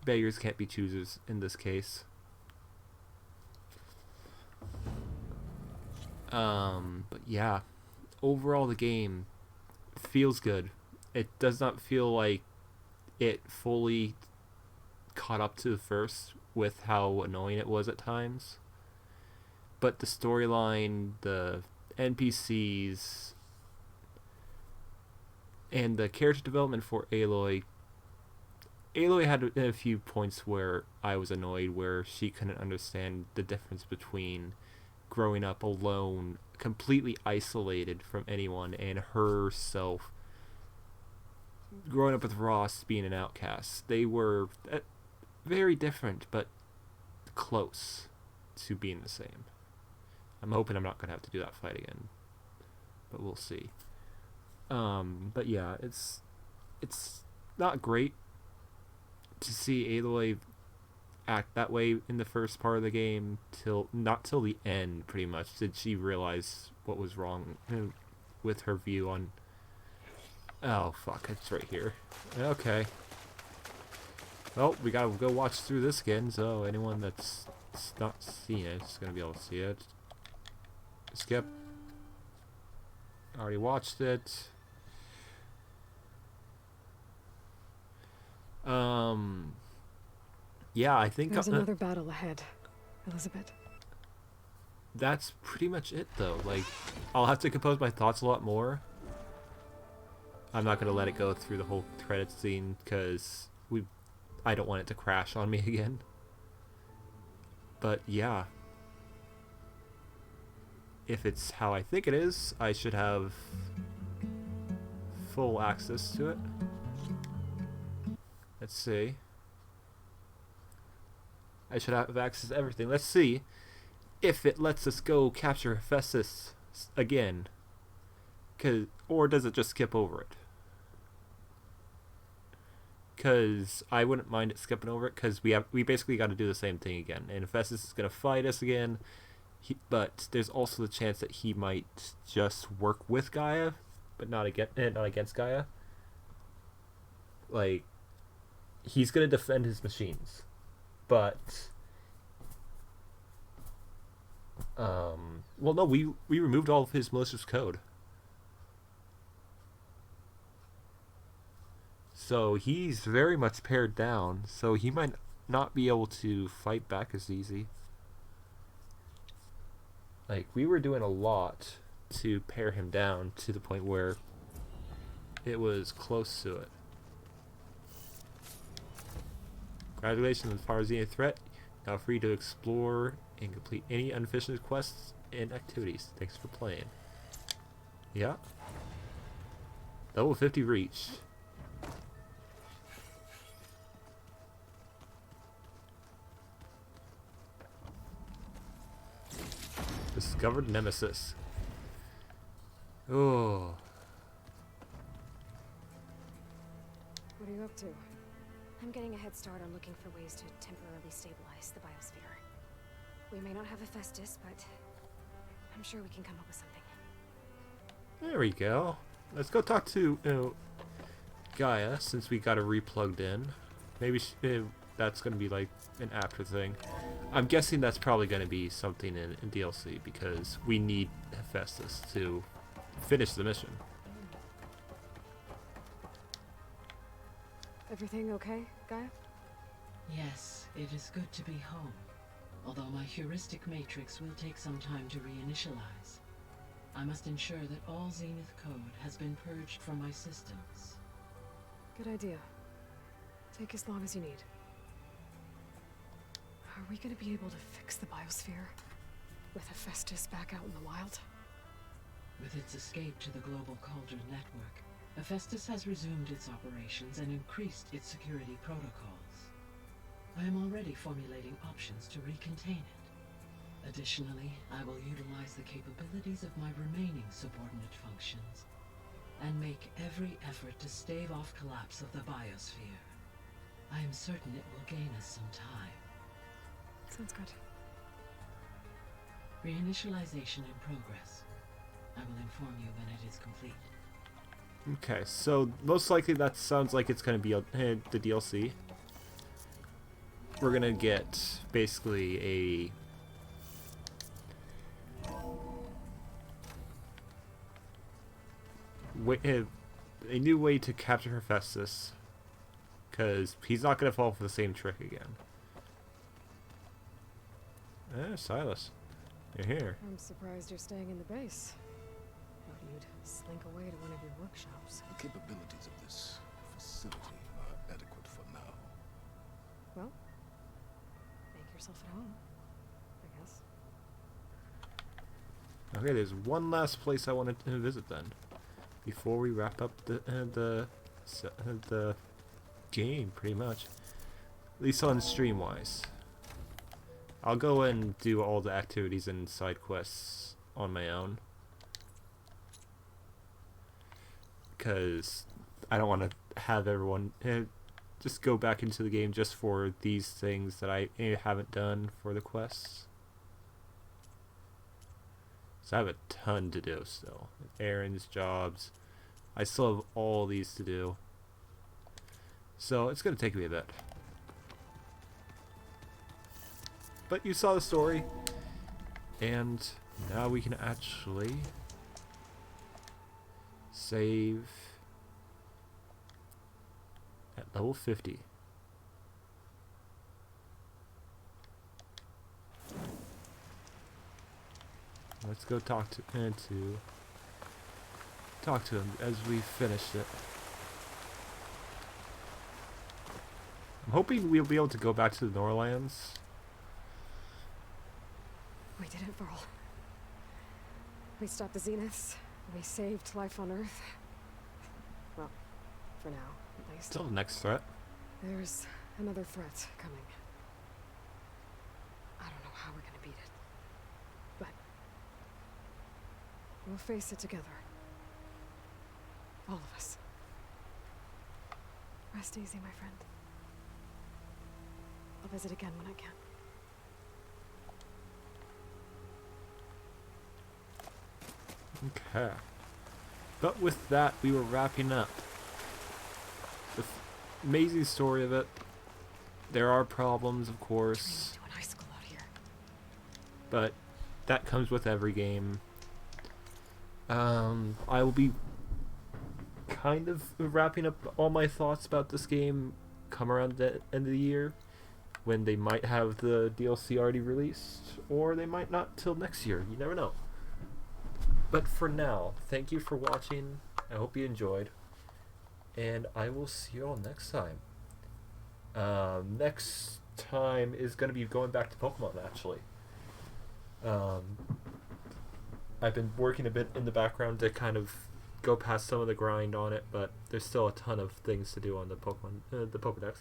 beggars can't be choosers in this case. But yeah, overall the game feels good. It does not feel like it fully caught up to the first with how annoying it was at times. But the storyline, the NPCs, and the character development for Aloy had a few points where I was annoyed, where she couldn't understand the difference between growing up alone, completely isolated from anyone, and herself growing up with Ross being an outcast. They were very different, but close to being the same. I'm hoping I'm not going to have to do that fight again, but we'll see. But yeah, it's not great to see Aloy act that way in the first part of the game not till the end, pretty much, did she realize what was wrong with her view on... Oh, fuck, it's right here. Okay. Well, we gotta go watch through this again, so anyone that's not seen it is gonna be able to see it. Skip. Already watched it. Yeah, I think there's another battle ahead, Elizabeth. That's pretty much it, though. Like, I'll have to compose my thoughts a lot more. I'm not gonna let it go through the whole credits scene because I don't want it to crash on me again. But yeah, if it's how I think it is, I should have full access to it. Let's see. I should have access to everything. Let's see if it lets us go capture Hephaestus again. Or does it just skip over it? Because I wouldn't mind it skipping over it, because we basically got to do the same thing again. And Hephaestus is going to fight us again. But there's also the chance that he might just work with Gaia, but not against Gaia. like, he's gonna defend his machines, but well, no, we removed all of his malicious code, so he's very much pared down. So he might not be able to fight back as easy. Like, we were doing a lot to pare him down to the point where it was close to it. Congratulations, as far as Zenith threat, now free to explore and complete any unfinished quests and activities. Thanks for playing. Yeah. Level 50 reached. Discovered Nemesis. Oh. What are you up to? I'm getting a head start on looking for ways to temporarily stabilize the biosphere. We may not have Hephaestus, but I'm sure we can come up with something. There we go. Let's go talk to Gaia, since we got her replugged in. Maybe that's going to be like an after thing. I'm guessing that's probably going to be something in DLC, because we need Hephaestus to finish the mission. Everything okay, Gaia? Yes, it is good to be home. Although my heuristic matrix will take some time to reinitialize. I must ensure that all Zenith code has been purged from my systems. Good idea. Take as long as you need. Are we gonna be able to fix the biosphere with Hephaestus back out in the wild? With its escape to the global Cauldron network, Hephaestus has resumed its operations and increased its security protocols. I am already formulating options to recontain it. Additionally, I will utilize the capabilities of my remaining subordinate functions and make every effort to stave off collapse of the biosphere. I am certain it will gain us some time. Sounds good. Reinitialization in progress. I will inform you when it is complete. Okay, so most likely that sounds like it's going to be the DLC. We're going to get basically a new way to capture Hephaestus, because he's not going to fall for the same trick again. Silas, you're here. I'm surprised you're staying in the base. Thought you'd slink away to one of your workshops. The capabilities of this facility are adequate for now. Well, make yourself at home, I guess. Okay, there's one last place I wanted to visit then, before we wrap up the game, pretty much. At least on stream-wise. I'll go and do all the activities and side quests on my own, because I don't want to have everyone just go back into the game just for these things that I haven't done for the quests. So I have a ton to do still. Errands, jobs. I still have all these to do. So it's going to take me a bit. But you saw the story. And now we can actually save at level 50. Let's go talk to him as we finish it. I'm hoping we'll be able to go back to the Norlands. We did it, Varl. We stopped the Zeniths. We saved life on Earth. Well, for now, at least. Till the next threat. There's another threat coming. I don't know how we're gonna beat it. But we'll face it together. All of us. Rest easy, my friend. I'll visit again when I can. Okay. But with that, we were wrapping up. amazing story of it. There are problems, of course, Doing high school out here. but that comes with every game. I will be kind of wrapping up all my thoughts about this game come around the end of the year, when they might have the DLC already released, or they might not till next year. You never know. But for now, thank you for watching. I hope you enjoyed, and I will see you all next time. Next time is going to be going back to Pokemon, actually. I've been working a bit in the background to kind of go past some of the grind on it, but there's still a ton of things to do on the Pokemon, the Pokedex.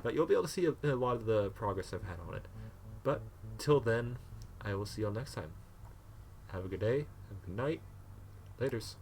But you'll be able to see a lot of the progress I've had on it. But till then, I will see you all next time. Have a good day, have a good night. Laters.